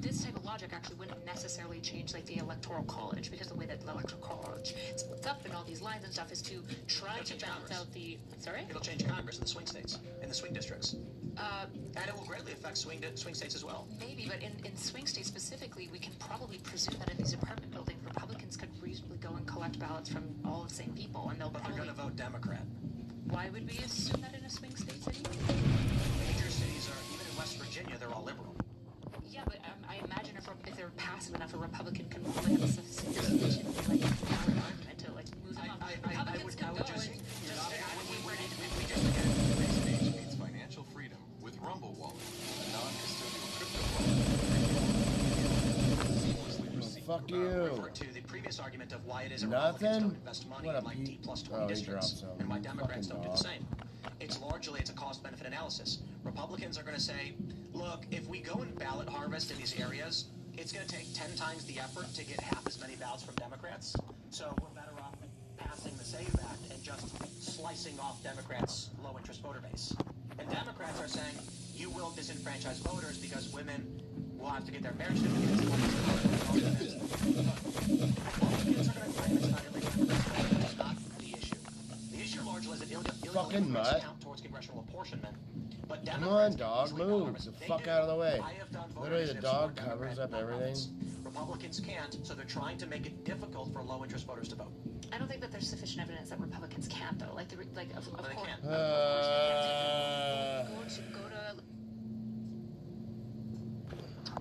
this type of logic actually wouldn't necessarily change the electoral college, because the way that the electoral college splits up and all these lines and stuff is to try to balance out the. Sorry? It'll change Congress in the swing states, in the swing districts. And it will greatly affect swing states as well. Maybe, but in swing states specifically, we can probably presume that in these apartment buildings, Republicans could reasonably go and collect ballots from all of the same people, and they're going to vote Democrat. Why would we assume that in a swing state city? Major cities are, even in West Virginia, they're all liberal. Yeah, but I imagine if they're passive enough, a Republican can probably have a sufficient argument to move them up. Republicans can go and Means financial freedom with Rumble Wallet, a non-custodial crypto wallet. Fuck you. Refer to the previous argument of why it is Republicans don't invest money in D plus 20 districts, and why Democrats don't do the same. It's a cost-benefit analysis. Republicans are going to say, look, if we go and ballot harvest in these areas, it's going to take 10 times the effort to get half as many ballots from Democrats. So we're better off passing the SAVE Act and just slicing off Democrats' low-interest voter base. And Democrats are saying, you will disenfranchise voters because women will have to get their marriage certificates. Republicans are going to claim it's not illegal immigrants, but it's not the issue. The issue largely is that illegal immigrants count towards congressional apportionment. But Come on, dog, move the fuck out of the way. Literally, the dog covers up everything. Republicans can't, so they're trying to make it difficult for low-interest voters to vote. I don't think that there's sufficient evidence that Republicans can't, though. Of course, they can't. Go to.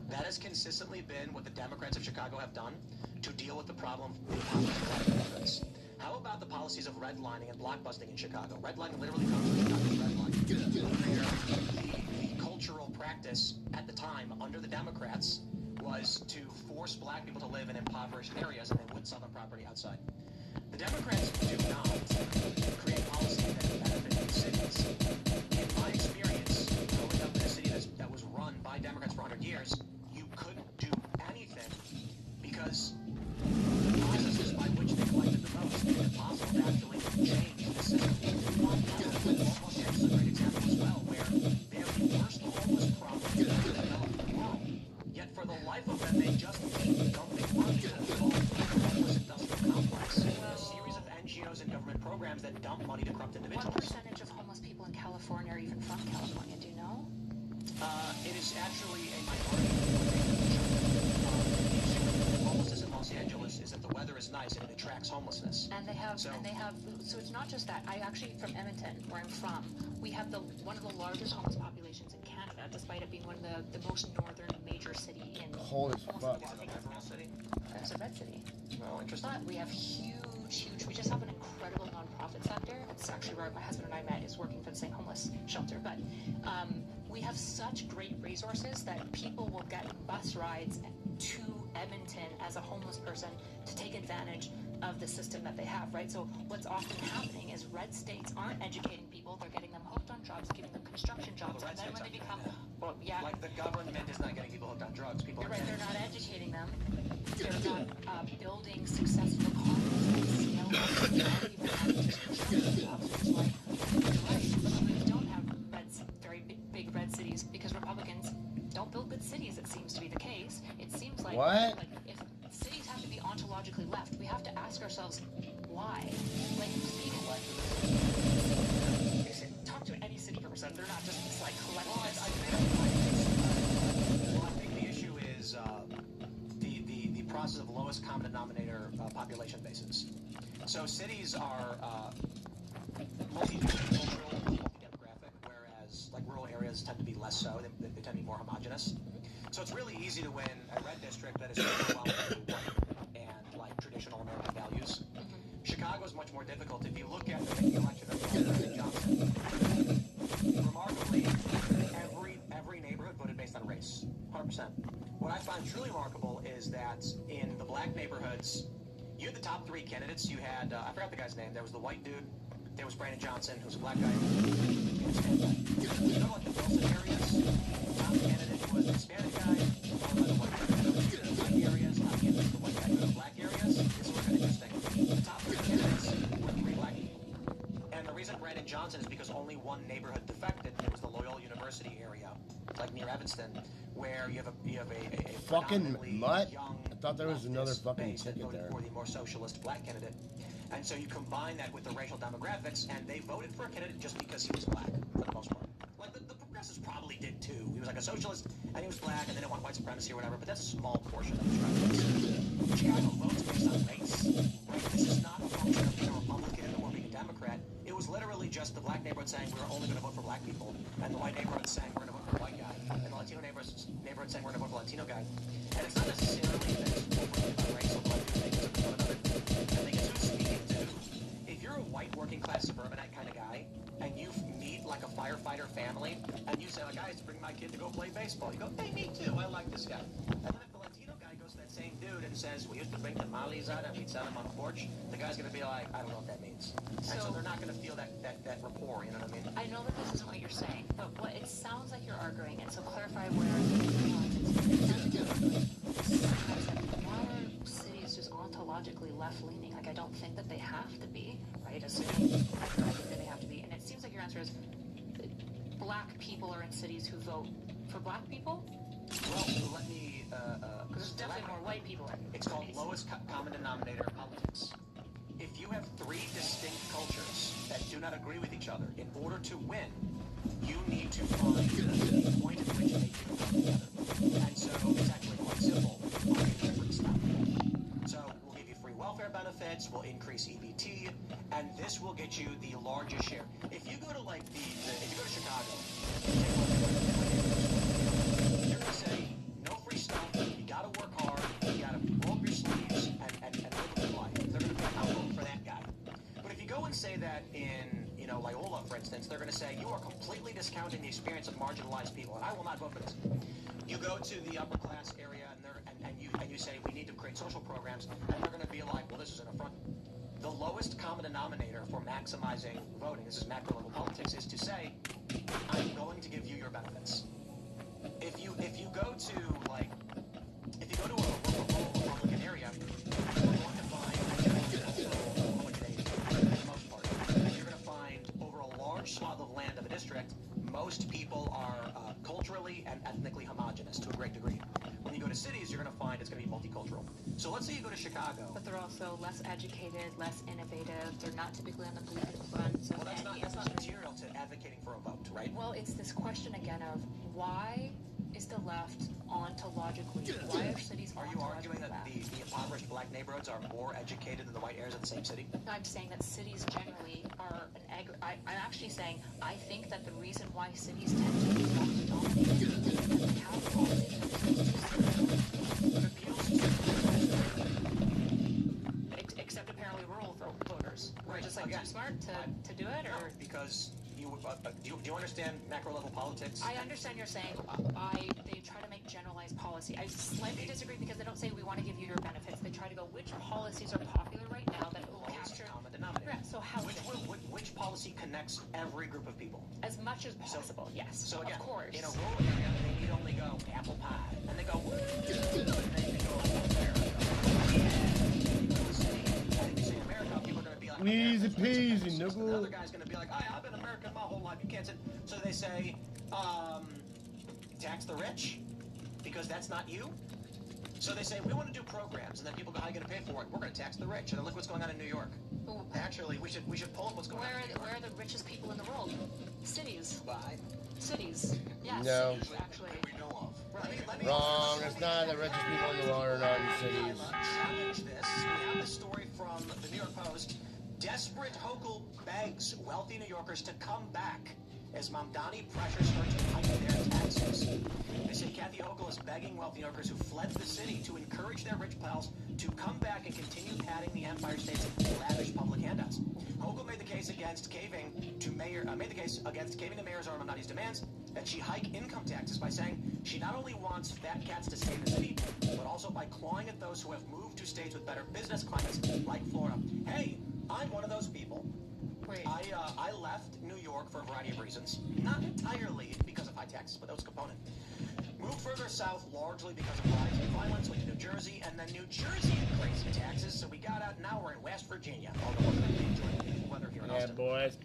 That has consistently been what the Democrats of Chicago have done to deal with the problem of immigrants. How about the policies of redlining and blockbusting in Chicago? Redlining literally comes from Chicago's redlining. The cultural practice at the time under the Democrats was to force black people to live in impoverished areas, and they would sell their property outside. The Democrats do not create policy that benefit these cities. In my experience, growing up in a city that was run by Democrats for 100 years, you couldn't do anything because the processes by which they collected the votes made it possible to actually change the system. Los Angeles is a great example as well, where they have the worst homeless problem in the developed world. Yet for the life of them, they just keep dumping money into the homeless industrial complex. A series of NGOs and government programs that dump money to corrupt individuals. What percentage of homeless people in California are even from California? Do you know? It is actually a minority. Homelessness in Los Angeles is that the weather is nice and it attracts homelessness. And they have, so it's not just that. I actually, from Edmonton, where I'm from, we have one of the largest homeless populations in Canada, despite it being one of the most northern major city in. Holy fuck. It's a red city. Oh, interesting. But we have huge, we just have an incredible nonprofit sector. It's actually where my husband and I met, is working for the same homeless shelter. we have such great resources that people will get bus rides to Edmonton as a homeless person to take advantage of the system that they have, right? So what's often happening is red states aren't educating people, they're getting them hooked on drugs, giving them construction jobs, and then when they become, well, yeah. Like the government is not getting people hooked on drugs. People You're are right, they're not educating them. They're not building successful economies that scale up. They aren't even having construction jobs, which is why you're right. We don't have very big red cities because Republicans don't build good cities, it seems to be the case. It seems like, What? like if cities have to be ontologically left, we have to ask ourselves why. Like, talk to any city person, they're not just this, like, collectivist. Well, I think the issue is the process of lowest common denominator population basis. So cities are multi-cultural, multi-demographic, whereas like rural areas tend to be less so. They tend to be more homogenous. So it's really easy to win a red district that is overwhelmingly white and like traditional American values. Chicago is much more difficult. If you look at the election of President Johnson, remarkably, every neighborhood voted based on race, 100%. What I find truly remarkable is that in the black neighborhoods, you had the top three candidates. You had, I forgot the guy's name. There was the white dude. There was Brandon Johnson, who's a black guy. You know, like the Wilson areas, the top candidate was the Hispanic guy, followed by the white guy. The white areas, top candidate was the white guy. The black areas, this is kind of interesting. The top three candidates were three black people. And the reason Brandon Johnson is because only one neighborhood defected. It was the Loyola University area, like near Evanston, where you have a fucking mutt. I thought there was another fucking ticket there. For the more socialist black candidate. And so you combine that with the racial demographics, and they voted for a candidate just because he was black, for the most part. Like, the progressives probably did too. He was like a socialist, and he was black, and they didn't want white supremacy or whatever, but that's a small portion of the struggle. Chicago votes based on race. Right? This is not a function of being a Republican or being a Democrat. It was literally just the black neighborhood saying we're only going to vote for black people, and the white neighborhood saying we're going to vote for a white guy, and the Latino neighborhood saying we're going to vote for a Latino guy. And it's not necessarily that it's overly about race or black people making one another. I think it's who's speaking to. If you're a white working class suburbanite kind of guy, and you meet like a firefighter family, and you say, like, I used to bring my kid to go play baseball, you go, hey, me too, I like this guy. And then if the Latino guy goes to that same dude and says, we used to bring tamales out and we'd sell them on the porch, the guy's going to be like, I don't know what that means. And so they're not going to feel that rapport, you know what I mean? I know that this isn't what you're saying, but what it sounds like you're arguing, and so clarify where why are cities just ontologically left-leaning? Like, I don't think that they have to be, right? Assuming I think that they have to be. And it seems like your answer is black people are in cities who vote for black people? Well, let me... Because there's definitely more white people in It's called lowest common denominator politics. If you have three distinct cultures that do not agree with each other, in order to win, you need to find the point at which they do come together. And so it's actually quite simple. So we'll give you free welfare benefits, we'll increase EBT, and this will get you the largest share. If you go to like if you go to Chicago, you're gonna say no free stuff, you gotta work hard, you gotta roll up your sleeves and live a good life. They're gonna be like, I'll vote for that guy. But if you go and say that in, you know, Loyola, for instance, they're gonna say you are completely discounting the experience of marginalized people, and I will not vote for this. You go to the upper class area and you say we need to create social programs, and they're going to be like, well, this is an affront. The lowest common denominator for maximizing voting, this is macro level politics, is to say, I'm going to give you your benefits. If you go to a rural Republican area, you're going to find for the most part. You're going to find over a large swath of land of a district, most people are culturally and ethnically homogenous to a great degree. When you go to cities, you're going to find it's going to be multicultural. So let's say you go to Chicago. But they're also less educated, less innovative. They're not typically on the political front. So well, that's not material to advocating for a vote, right? Well, it's this question again of why is the left ontologically? Why are cities? Are you arguing that the impoverished black neighborhoods are more educated than the white areas of the same city? No, I'm saying that cities generally are I'm actually saying I think that the reason why cities tend to be left dominated is because the capital except apparently rural voters. Right. Just like too smart to do it, or because you do you understand macro level politics? I understand you're saying they try to make generalized policy. I slightly disagree because they don't say we want to give you your benefits. They try to go which policies are popular right now that will capture common denominator. Yeah, so housing. Which policy connects every group of people? As much as possible, yes. So again, of course. in a rural area, they need only go apple pie, and they go, woo, and they can go up there. You say America, people are going to be like, easy peasy, nigga. Another nigga. guy's going to be like, I've been American my whole life. You can't say. So they say, tax the rich, because that's not you. So they say, we want to do programs, and then people go, how are you going to pay for it? We're going to tax the rich. And then look what's going on in New York. Actually, we should pull up what's going on in New York. Where are the richest people in the world? Cities. Bye. Cities. Yes. No. Cities, actually. We know of. Let me Wrong. It's not the richest people in the world are not in cities. Challenge this. We have this story from the New York Post. Desperate Hochul begs wealthy New Yorkers to come back as Mamdani pressures her to hike their taxes. They say Kathy Hochul is begging wealthy New Yorkers who fled the city to encourage their rich pals to come back and continue padding the Empire State's lavish public handouts. Hochul made the case against caving to Mayor Zohran Mamdani's demands that she hike income taxes by saying she not only wants fat cats to stay in the city, but also by clawing at those who have moved to states with better business climates like Florida. Hey, I'm one of those people. Wait. I left New York for a variety of reasons. Not entirely because of high taxes, but that was a component. Moved further south largely because of rising violence, like New Jersey, and then New Jersey had crazy taxes, so we got out, now we're in West Virginia. Although we're really enjoying the beautiful weather here in Austin. Boys.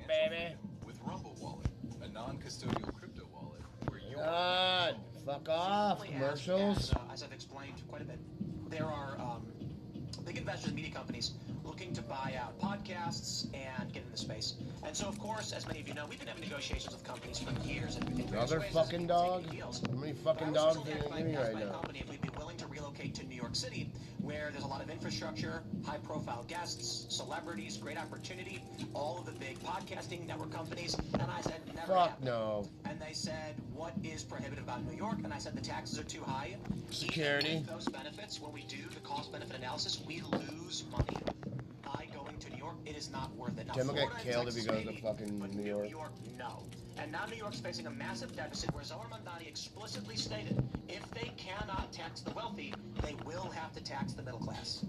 Baby. With Rumble Wallet, a non-custodial crypto wallet where your God, fuck off, commercials. As I've explained quite a bit, there are big investors and media companies looking to buy out podcasts and get into the space. And so, of course, as many of you know, we've been having negotiations with companies for years. Another fucking dog? How many fucking dogs are in me right now? Company, if we'd be willing to relocate to New York City, where there's a lot of infrastructure, high-profile guests, celebrities, great opportunity, all of the big podcasting network companies. And I said, never Fuck happened. no. And they said, what is prohibitive about New York? And I said, the taxes are too high. Security. Even with those benefits, when we do the cost-benefit analysis, we lose money by going to New York. It is not worth it. Now, Tim will get Florida and killed if he Texas goes to maybe, fucking but New York. New York, no. And now New York's facing a massive deficit where Zohran Mamdani explicitly stated if they cannot tax the wealthy, they will have to tax the middle class.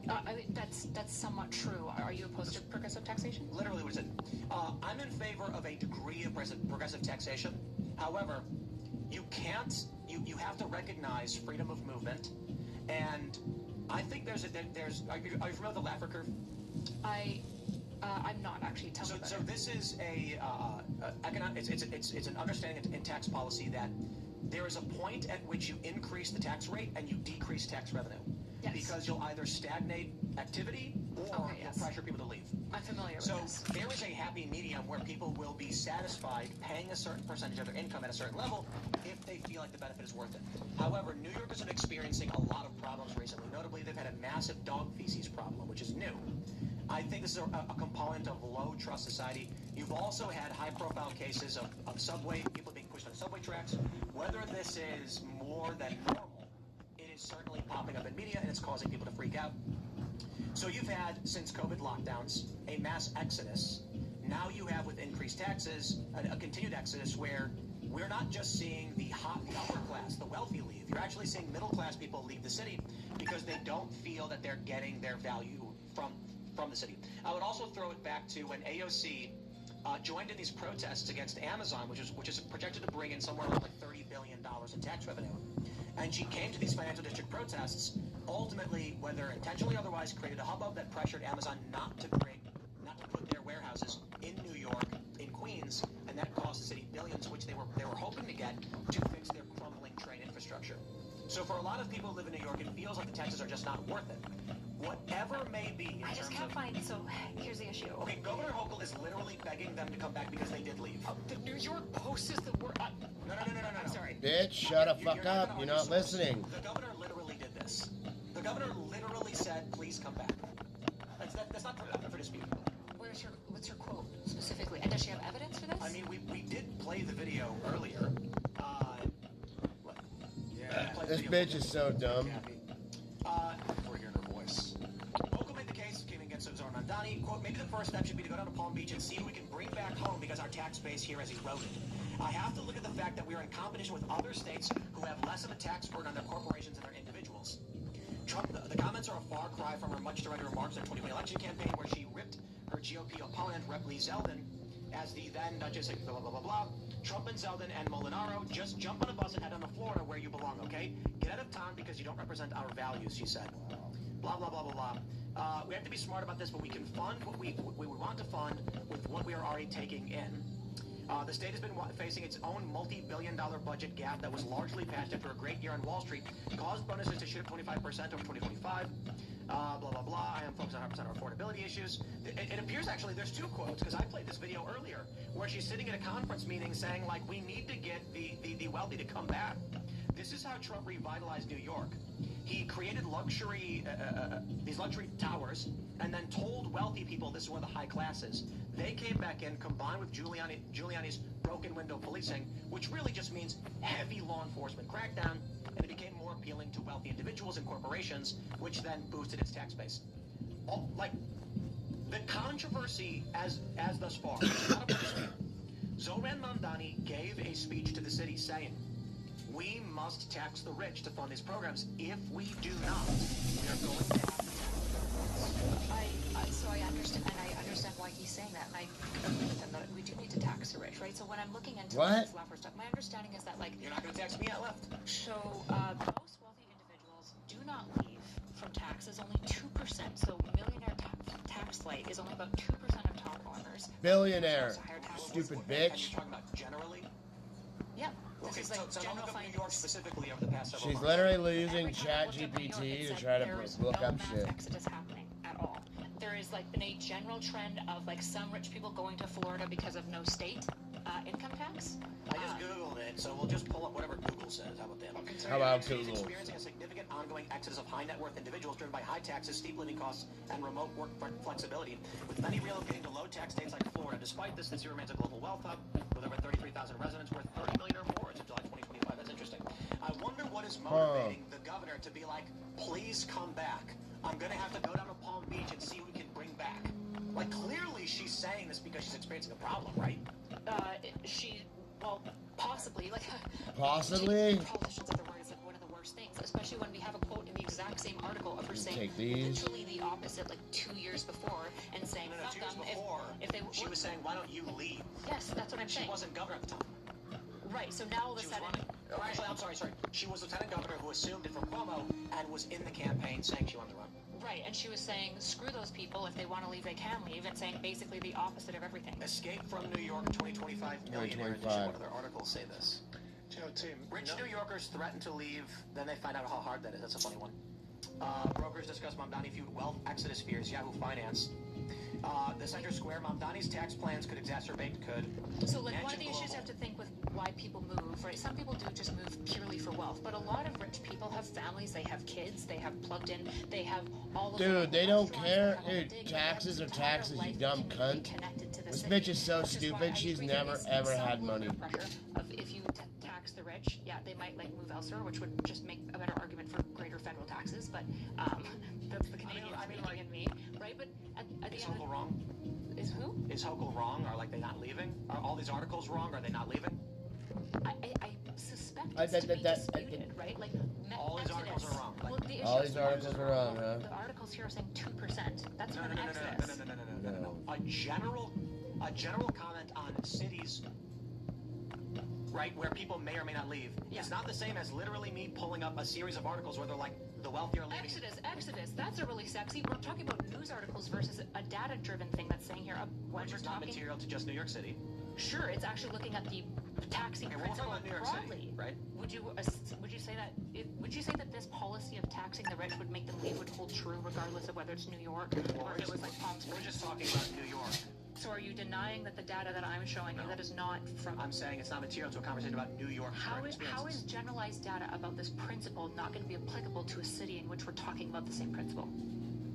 I mean, that's somewhat true. Are you opposed to progressive taxation? Literally, what is it? I'm in favor of a degree of progressive taxation. However, you can't. You have to recognize freedom of movement, and I think there's. Are you familiar with the Laffer curve? I'm not actually. Tell me about So it. this is it's an understanding in tax policy that there is a point at which you increase the tax rate and you decrease tax revenue. Yes. Because you'll either stagnate activity or you'll pressure people to leave. I'm familiar with So this. there is a happy medium where people will be satisfied paying a certain percentage of their income at a certain level if they feel like the benefit is worth it. However, New York has been experiencing a lot of problems recently. Notably, they've had a massive dog feces problem, which is new. I think this is a component of low trust society. You've also had high-profile cases of subway, people being pushed on subway tracks. Whether this is more than normal, it is certainly popping up in media and it's causing people to freak out. So you've had, since COVID lockdowns, a mass exodus. Now you have, with increased taxes, a continued exodus where we're not just seeing the upper class, the wealthy leave. You're actually seeing middle-class people leave the city because they don't feel that they're getting their value from the city. I would also throw it back to when AOC joined in these protests against Amazon, which is projected to bring in somewhere like $30 billion in tax revenue. And she came to these financial district protests, ultimately, whether intentionally or otherwise, created a hubbub that pressured Amazon not to put their warehouses in New York, in Queens, and that cost the city billions, which they were hoping to get to fix their crumbling train infrastructure. So for a lot of people who live in New York, it feels like the taxes are just not worth it. Whatever may be. I just can't find. So here's the issue. Okay, Governor Hochul is literally begging them to come back because they did leave. The New York Post is the word. No. I'm sorry. Bitch, shut the fuck up. You're not listening. The governor literally did this. The governor literally said, "Please come back." That's not for dispute. What's your quote specifically? And does she have evidence for this? I mean, we did play the video earlier. This bitch is so dumb. We're hearing her voice. Hochul made the case, came against Zohran Mamdani. Mamdani, quote, maybe the first step should be to go down to Palm Beach and see who we can bring back home because our tax base here has eroded. I have to look at the fact that we are in competition with other states who have less of a tax burden on their corporations and their individuals. Trump, the comments are a far cry from her much derided remarks in the 2020 election campaign where she ripped her GOP opponent, Rep. Lee Zeldin, as the then Duchess, blah, blah, blah, blah. Trump and Zeldin and Molinaro, just jump on a bus and head on to Florida where you belong, okay? Get out of town because you don't represent our values, she said. Blah, blah, blah, blah, blah. We have to be smart about this, but we can fund what we want to fund with what we are already taking in. The state has been facing its own multi-billion-dollar budget gap that was largely patched after a great year on Wall Street, caused bonuses to shoot up 25% over 2025. Blah, blah, blah. I am focused on 100% of affordability issues. It appears, actually, there's two quotes, because I played this video earlier, where she's sitting at a conference meeting saying, like, we need to get the wealthy to come back. This is how Trump revitalized New York. He created these luxury towers, and then told wealthy people this is where the high class is. They came back in, combined with Giuliani's broken window policing, which really just means heavy law enforcement crackdown, and it became more appealing to wealthy individuals and corporations, which then boosted its tax base. The controversy as thus far, not a sphere. Zohran Mamdani gave a speech to the city saying, we must tax the rich to fund these programs. If we do not, we are going to have to. So I understand, and I understand why he's saying that, and I agree with him that we do need to tax the rich, right? So when I'm looking into this Laffer stuff, my understanding is that, like, you're not going to tax me at left. So most wealthy individuals do not leave from taxes, only 2%. So millionaire tax light is only about 2% of top earners. Billionaire, stupid bitch. You're talking about generally? Yeah. Okay, so don't look up New York specifically over the past several She's months. literally using ChatGPT to try to look up shit. Exodus happening at all. There is like been a general trend of like some rich people going to Florida because of no state income tax. I just Googled it, so we'll just pull up whatever Google says. How about that? How about Cities Google? experiencing a significant ongoing exodus of high net worth individuals driven by high taxes, steep living costs, and remote work flexibility, with many relocating to low tax states like Florida. Despite this, the city remains a global wealth hub with over 33,000 residents worth $30 million or more as of July 2025. That's interesting. I wonder what is motivating the governor to be like, please come back. I'm going to have to go down to Palm Beach and see what we can bring back. Like, clearly she's saying this because she's experiencing a problem, right? Well, possibly. Like, possibly? Politicians of the word is like one of the worst things, especially when we have a quote in the exact same article of her saying Take these. literally the opposite, like 2 years before, and saying, No, 2 years before, if they she was saying, why don't you leave? Yes, that's what I'm saying. She wasn't governor at the time. Right, so now all of a sudden... Actually, I'm sorry. She was lieutenant governor who assumed it from Cuomo and was in the campaign saying she wanted to run. Right, and she was saying, screw those people. If they want to leave, they can leave, and saying basically the opposite of everything. Escape from New York 2025 millionaire edition. What other articles say this? Rich New Yorkers threaten to leave, then they find out how hard that is. That's a funny one. Brokers discuss Mamdani feud wealth exodus fears, Yahoo Finance. The Center Square, Mamdani's tax plans could exacerbate, So, like, one of the issues you have to think with why people move, right? Some people do just move purely for wealth, but a lot of rich people have families, they have kids, they have plugged in, they have all of Dude, they don't care. Dude, taxes are taxes, you dumb cunt. This bitch is so stupid, she's never ever had money. If you tax the rich, yeah, they might, like, move elsewhere, which would just make a better argument for greater federal taxes, but that's the Canadians speaking in me, right? But at the is end Hochul wrong? Is who? Is Hochul wrong? Are, like, they not leaving? Are all these articles wrong? Are they not leaving? I suspect it's to be disputed, right? Like, all these articles are wrong. Well, the all these articles are wrong, huh? The articles here are saying 2%. That's not an exodus. No. A general comment on cities, right, where people may or may not leave. Yeah. It's not the same as literally me pulling up a series of articles where they're like, the wealthy are leaving. Exodus. That's a really sexy. We're talking about news articles versus a data-driven thing that's saying here. Which is not material to just New York City. Sure, it's actually looking at the taxing principle New York broadly. City, right? Would you say that this policy of taxing the rich would make them leave would hold true regardless of whether it's New York or if it was like Palm Springs? We're just talking about New York. So are you denying that the data that I'm showing you that is not from... I'm saying it's not material to a conversation about New York. How is generalized data about this principle not going to be applicable to a city in which we're talking about the same principle?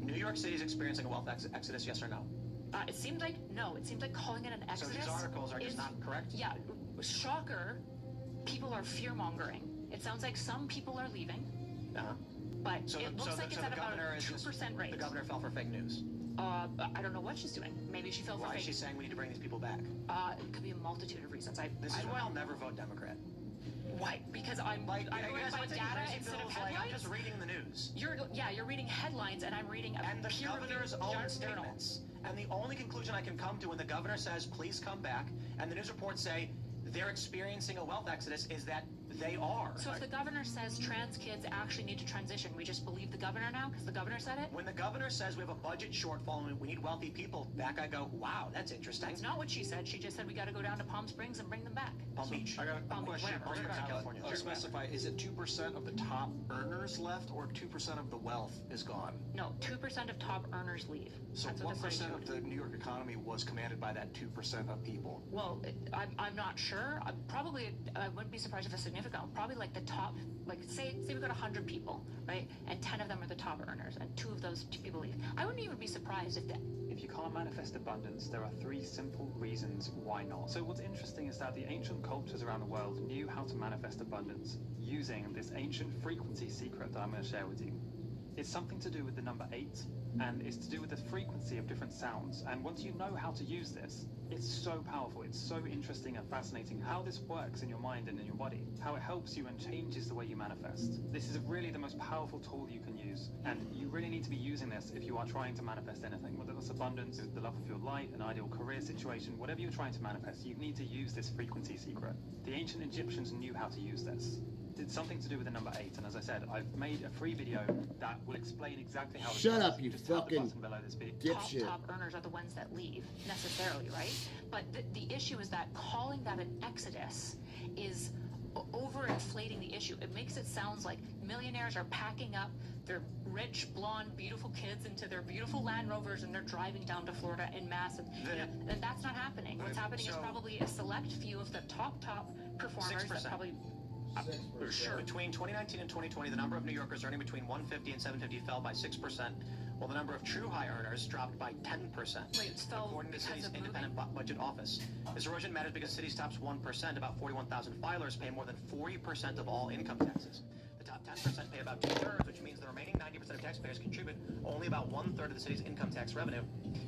New York City is experiencing a wealth exodus, yes or no? It seems like no. It seems like calling it an exodus. So these articles are just not correct? Yeah. Shocker. People are fear-mongering. It sounds like some people are leaving. Uh-huh. But it looks like it's at about a 2% rate. The governor fell for fake news. I don't know what she's doing. Maybe she fell for Why fake. is she saying we need to bring these people back? It could be a multitude of reasons. This is why I'll never vote Democrat. Why? Because I'm going by data instead of headlines. I'm just reading the news. You're reading headlines, and I'm reading and the governor's own statements. And the only conclusion I can come to when the governor says, please come back, and the news reports say they're experiencing a wealth exodus, is that they are. So if the governor says trans kids actually need to transition, we just believe the governor now because the governor said it? When the governor says we have a budget shortfall and we need wealthy people back, I go, wow, that's interesting. That's not what she said. She just said we got to go down to Palm Springs and bring them back. Palm Beach. I got a Palm Beach, question. whatever. California. Specify, is it 2% of the top earners left or 2% of the wealth is gone? No, 2% of top earners leave. So That's what the study percent showed. of the New York economy was commanded by that 2% of people? Well, I'm not sure. I wouldn't be surprised if it's significant. Probably like the top, like say we've got 100 people, right? And 10 of them are the top earners, and 2 of those people leave. I wouldn't even be surprised If you can't manifest abundance, there are 3 simple reasons why not. So what's interesting is that the ancient cultures around the world knew how to manifest abundance using this ancient frequency secret that I'm going to share with you. It's something to do with the number 8, and it's to do with the frequency of different sounds. And once you know how to use this, it's so powerful. It's so interesting and fascinating how this works in your mind and in your body, how it helps you and changes the way you manifest. This is really the most powerful tool you can use, and you really need to be using this if you are trying to manifest anything, whether that's abundance, the love of your life, an ideal career situation, whatever you're trying to manifest, you need to use this frequency secret. The ancient Egyptians knew how to use this. It's something to do with the number 8, and as I said, I've made a free video that will explain exactly how. Shut up, you Just tap the fucking button below this video. dipshit. Top earners are the ones that leave, necessarily, right? But the issue is that calling that an exodus is overinflating the issue. It makes it sound like millionaires are packing up their rich, blonde, beautiful kids into their beautiful Land Rovers and they're driving down to Florida en masse. And that's not happening. What's happening is probably a select few of the top performers 6%. that probably... Sure. Between 2019 and 2020, the number of New Yorkers earning between 150 and 750 fell by 6%, while the number of true high earners dropped by 10%. Wait, it fell according to the city's because of independent budget office. This erosion matters because the city's top 1%, about 41,000 filers, pay more than 40% of all income taxes. The top 10% pay about 2/3, which means the remaining 90% of taxpayers contribute only about 1/3 of the city's income tax revenue.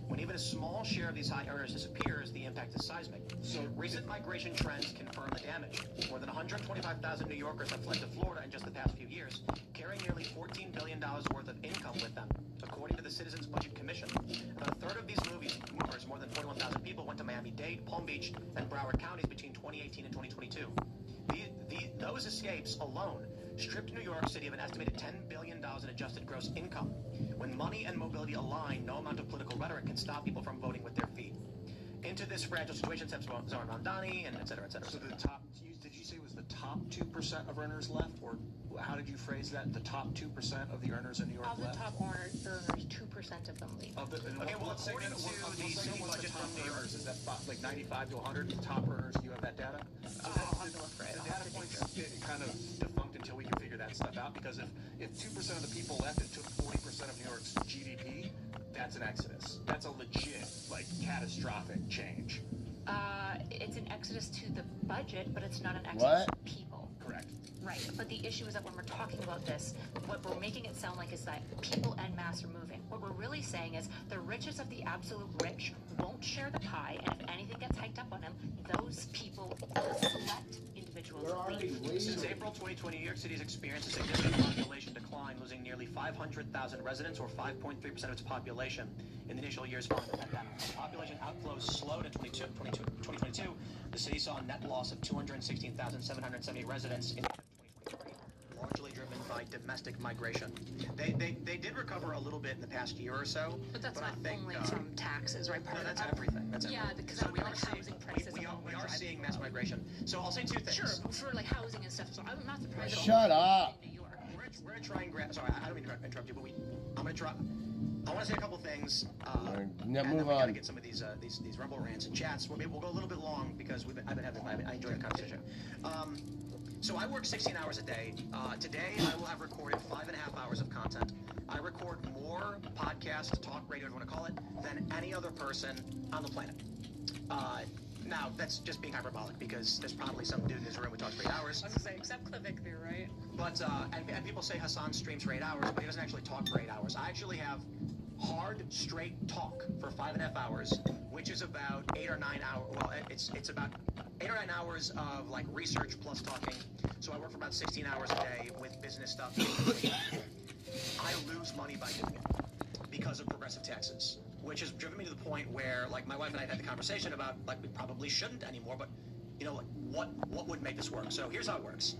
When even a small share of these high earners disappears, the impact is seismic. So recent migration trends confirm the damage. More than 125,000 New Yorkers have fled to Florida in just the past few years, carrying nearly $14 billion worth of income with them, according to the Citizens Budget Commission. About a third of these movers, more than 41,000 people, went to Miami-Dade, Palm Beach, and Broward counties between 2018 and 2022. Those escapes alone stripped New York City of an estimated $10 billion in adjusted gross income. When money and mobility align, no amount of political rhetoric can stop people from voting with their feet. Into this fragile situation steps Zohran Mamdani, and et cetera, et cetera. So the top, did you say it was the top 2% of earners left, or how did you phrase that? The top 2% of the earners in New York Of the left? top earners, 2% of them leave. Okay, well, according to the city budget from New York, is that like 95 to 100 top earners? Do you have that data? I'll have to look for it. The data points kind of defunct until we can figure that stuff out, because if 2% of the people left and took 40% of New York's GDP, that's an exodus. That's a legit, catastrophic change. It's an exodus to the budget, but it's not an exodus to people. Correct. Right, but the issue is that when we're talking about this, what we're making it sound like is that people en masse are moving. What we're really saying is the richest of the absolute rich won't share the pie, and if anything gets hiked up on them, those people, select individuals, leave. Since April 2020, New York City has experienced a significant population decline, losing nearly 500,000 residents, or 5.3% of its population, in the initial years following the pandemic. As population outflows slowed in 2022, the city saw a net loss of 216,770 residents in 2023, largely driven by domestic migration. They did recover a little bit in the past year or so. But that's not I think, only from taxes, right? No, that's everything. That's yeah, everything. because So we are housing prices. we are seeing mass migration. So I'll say two things. Sure, for housing and stuff. So I'm not surprised. Shut up. In New York. We're gonna try and grab. Sorry, I don't mean to interrupt you, but I'm gonna try. I want to say a couple things, and then we gotta get some of these Rumble rants and chats. We'll go a little bit long because I enjoyed the conversation. So I work 16 hours a day. Today I will have recorded 5.5 hours of content. I record more podcast, talk radio, whatever you want to call it, than any other person on the planet. Now, that's just being hyperbolic, because there's probably some dude in this room who talks for 8 hours. I was gonna say, except Victor, right? But, and people say Hassan streams for 8 hours, but he doesn't actually talk for 8 hours. I actually have hard, straight talk for 5.5 hours, which is about 8 or 9 hours. Well, it's about 8 or 9 hours of like research plus talking. So I work for about 16 hours a day with business stuff. I lose money by doing it because of progressive taxes, which has driven me to the point where, like, my wife and I had the conversation about, like, we probably shouldn't anymore, but, you know, like, what would make this work? So here's how it works.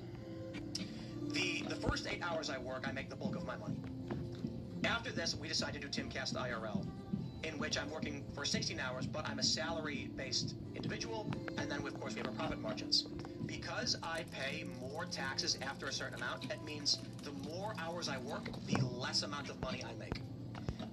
The first 8 hours I work, I make the bulk of my money. After this, we decide to do Timcast IRL, in which I'm working for 16 hours, but I'm a salary-based individual, and then, of course, we have our profit margins. Because I pay more taxes after a certain amount, that means the more hours I work, the less amount of money I make.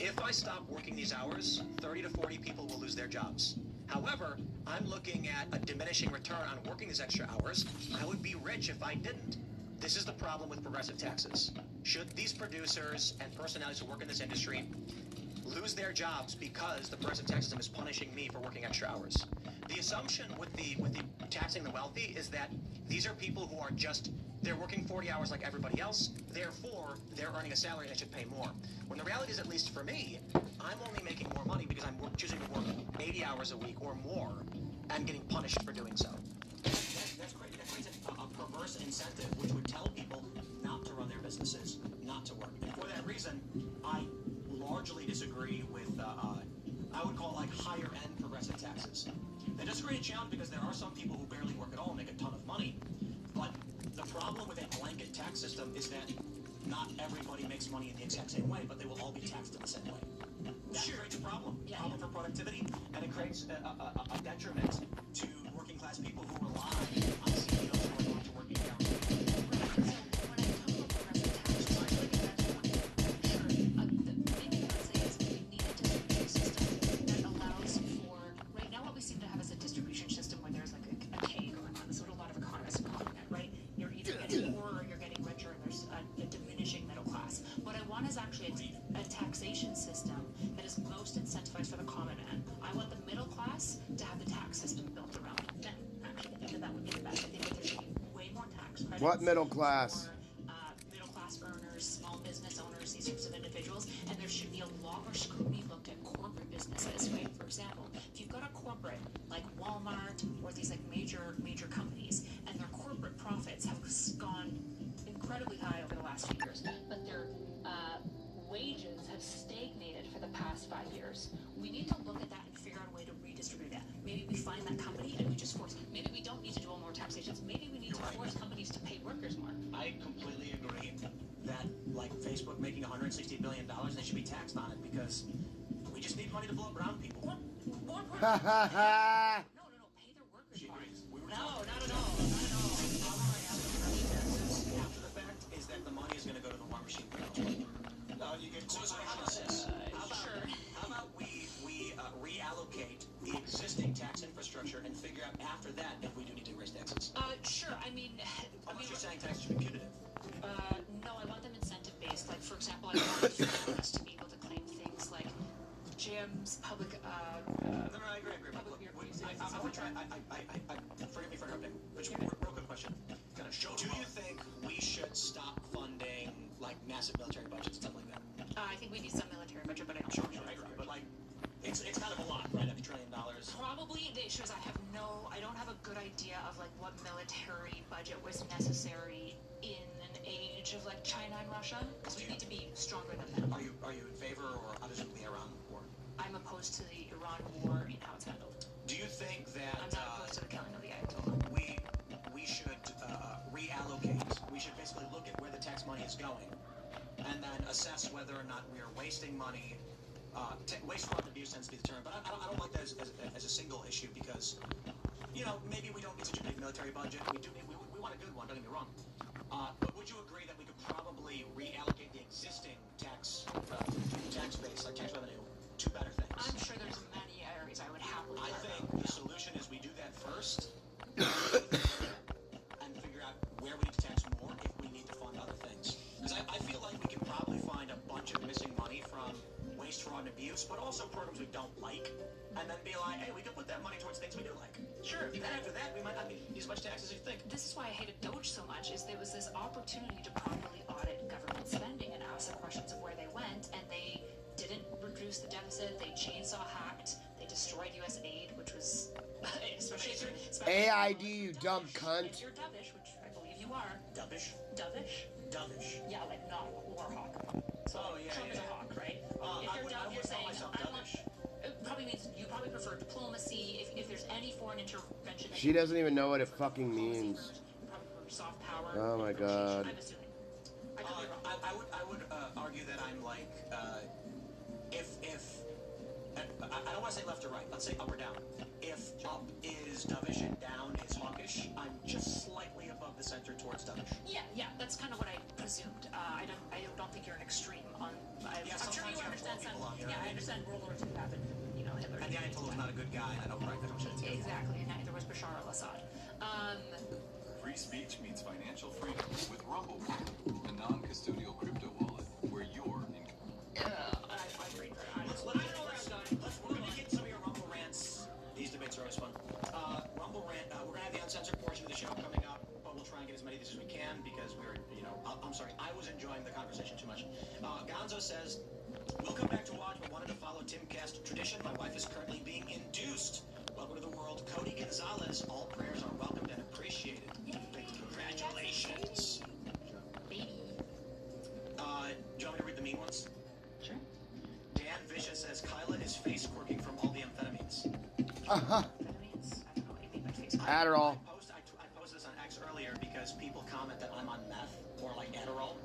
If I stop working these hours, 30 to 40 people will lose their jobs. However, I'm looking at a diminishing return on working these extra hours. I would be rich if I didn't. This is the problem with progressive taxes. Should these producers and personalities who work in this industry lose their jobs because the progressive tax system is punishing me for working extra hours? The assumption with the taxing the wealthy is that these are people who are just, they're working 40 hours like everybody else, therefore they're earning a salary and they should pay more. When the reality is, at least for me, I'm only making more money because I'm choosing to work 80 hours a week or more and getting punished for doing so. That's crazy. That creates a perverse incentive which would tell people not to run their businesses, not to work. And for that reason, I largely disagree with, I would call like higher end progressive taxes. They just create a challenge because there are some people who barely work at all and make a ton of money. But the problem with a blanket tax system is that not everybody makes money in the exact same way, but they will all be taxed in the same way. That creates a problem. Problem for productivity, and it creates a detriment to working class people who rely on CEOs who are going to work 8 hours a week. Seem to have as a distribution system where there's like a K going on. That's what a lot of economists are calling it, right? You're either getting poorer or you're getting richer, and there's a diminishing middle class. What I want is actually a taxation system that is most incentivized for the common man. I want the middle class to have the tax system built around them. Actually, I think that would be the best. I think that there should be way more tax credits. What middle class? Middle class earners, small business owners, these types of individuals, and there should be a lot more scrutiny looked at corporate businesses, right? For example, if you've got a corporate like Walmart or these like major companies, and their corporate profits have gone incredibly high over the last few years, but their wages have stagnated for the past 5 years. We need to look at that and figure out a way to redistribute that. Maybe we find that company and we just force. Maybe we don't need to do all more taxations. Maybe we need to force companies to pay workers more. I completely agree that, like, Facebook making $160 billion, they should be taxed on it because we just need money to blow up brown people. More Ha ha ha! pay their workers more. We were No, talking not at all. after the fact is that the money is going to go to the war machine. You get corporations. How about we reallocate the existing tax infrastructure and figure out after that if we do need to raise taxes? Sure. I mean, you're saying taxes should be punitive. No, I want them incentive based. Like, for example, I want families to be able to claim things like gyms, public. No, I agree. I would try. Forgive me for interrupting. But real quick question. Do you think we should stop funding like massive military budgets and stuff like that? I think we need some military budget, but I don't Sure, I agree. But like, it's kind of a lot, right? $1 trillion. Probably the issue is I don't have a good idea of like what military budget was necessary in an age of like China and Russia, because we need to be stronger than them. Are you in favor or opposite of the Iran war? I'm opposed to the Iran war in how it's handled. Do you think that I'm not opposed to the killing of the Ayatollah? We should reallocate? We should basically look at where the tax money is going, and then assess whether or not we are wasting money. Waste, fraud, and abuse tends to be the term, but I don't like that as a single issue because, you know, maybe we don't need such a big military budget. We want a good one. Don't get me wrong. But would you agree that we could probably reallocate the existing tax base, like tax revenue, to better things? I'm sure there's many areas I would happily. I think the solution is we do that first, and figure out where we need to tax more if we need to fund other things. Because I feel like we can probably find a bunch of missing money from waste, fraud, and abuse, but also programs we don't like, and then be like, hey, we can put that money towards things we do like. Sure. Then after that, we might not need as much tax as you think. This is why I hated Doge so much, is there was this opportunity to properly audit government spending and ask the questions of where they went, and they didn't reduced the deficit, they chainsaw hacked, they destroyed U.S. aid, which was especially AID, you dumb if cunt. you're dovish, which I believe you are. Dovish? Dovish? Dovish. Yeah, like not war hawk. So Trump is a hawk, right? If you're you're saying I want. It probably means you probably prefer diplomacy. If there's any foreign intervention, She doesn't even know what it fucking means. you probably prefer soft power. Oh my god. I'm assuming. I would argue that I'm like, if I don't want to say left or right. Let's say up or down. If up is dovish and down is hawkish, I'm just slightly above the center towards dovish. Yeah, that's kind of what I presumed. I don't think you're an extreme on. I'm sure you understand some. Yeah, I understand World War II happened. You know, Hitler. And the Ayatollah was not a good guy, and I don't write that shit too. Exactly, and neither was Bashar al-Assad. Free speech means financial freedom with Rumble Wallet, a non-custodial crypto wallet where you're in. I agree. We're going to get some of your Rumble rants. These debates are always fun. Rumble rant. We're going to have the uncensored portion of the show coming up, but we'll try and get as many of these as we can because we're, I'm sorry, I was enjoying the conversation too much. Gonzo says, we'll come back to watch, but wanted to follow Timcast tradition. My wife is currently being induced. Welcome to the world, Cody Gonzalez. All prayers are welcomed and appreciated. Congratulations. Baby. Do you want me to read the mean ones? Sure. Dan Vicious says Kyla is face quirking from all the amphetamines. Amphetamines? I don't know what you mean by face. Adderall. I posted this on X earlier because people comment that I'm on meth or like Adderall.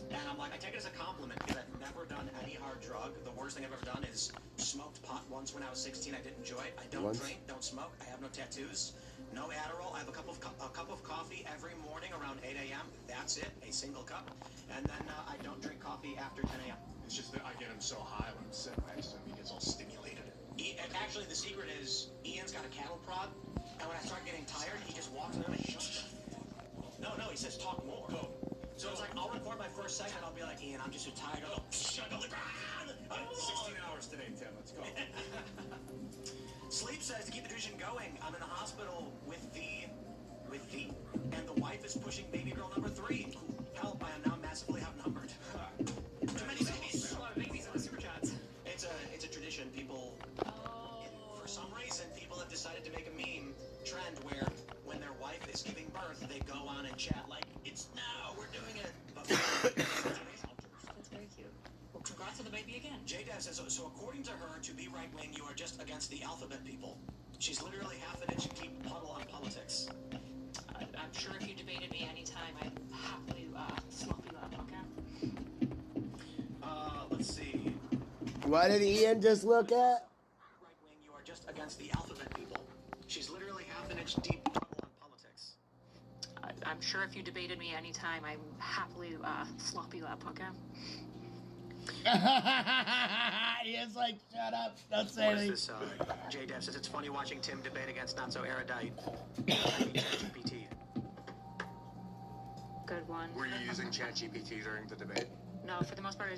And I'm like, I take it as a compliment because I've never done any hard drug. The worst thing I've ever done is smoked pot once when I was 16. I didn't enjoy it. I don't drink, don't smoke. I have no tattoos. No Adderall. I have a cup of coffee every morning around 8 a.m. That's it, a single cup. And then I don't drink coffee after 10 a.m. It's just that I get him so high when I'm sitting next to him, he gets all stimulated. And actually, the secret is Ian's got a cattle prod, and when I start getting tired, he just walks in and shut up. No, he says talk more. Go. So it's like, I'll record my first segment, I'll be like, Ian, I'm just so tired. I'll go, shut up. 16 hours today, Tim. Let's go. Sleep says, to keep the tradition going, I'm in the hospital with the, and the wife is pushing baby girl number 3. Help, I am now massively outnumbered. Too many babies. A lot of babies on the super chats. It's a tradition. People, for some reason, people have decided to make a meme trend where when their wife is giving birth, they go on and chat like, it's now, we're doing it. That's very cute. Well, congrats on the baby again. J-Dev says, so according to her, to be right-wing, you are just against the alphabet people. She's literally half an inch deep puddle on politics. I'm sure if you debated me anytime, I'd happily slop you up, okay? Let's see. What did Ian just look at? Right-wing, you are just against the alphabet people. She's literally half an inch deep puddle on politics. I'm sure if you debated me anytime, I'd happily slop you up, okay? Ian's like, shut up, don't say anything. What is this? J-Dev says, it's funny watching Tim debate against not-so-erudite. ChatGPT. Good one. Were you using ChatGPT during the debate? No, for the most part,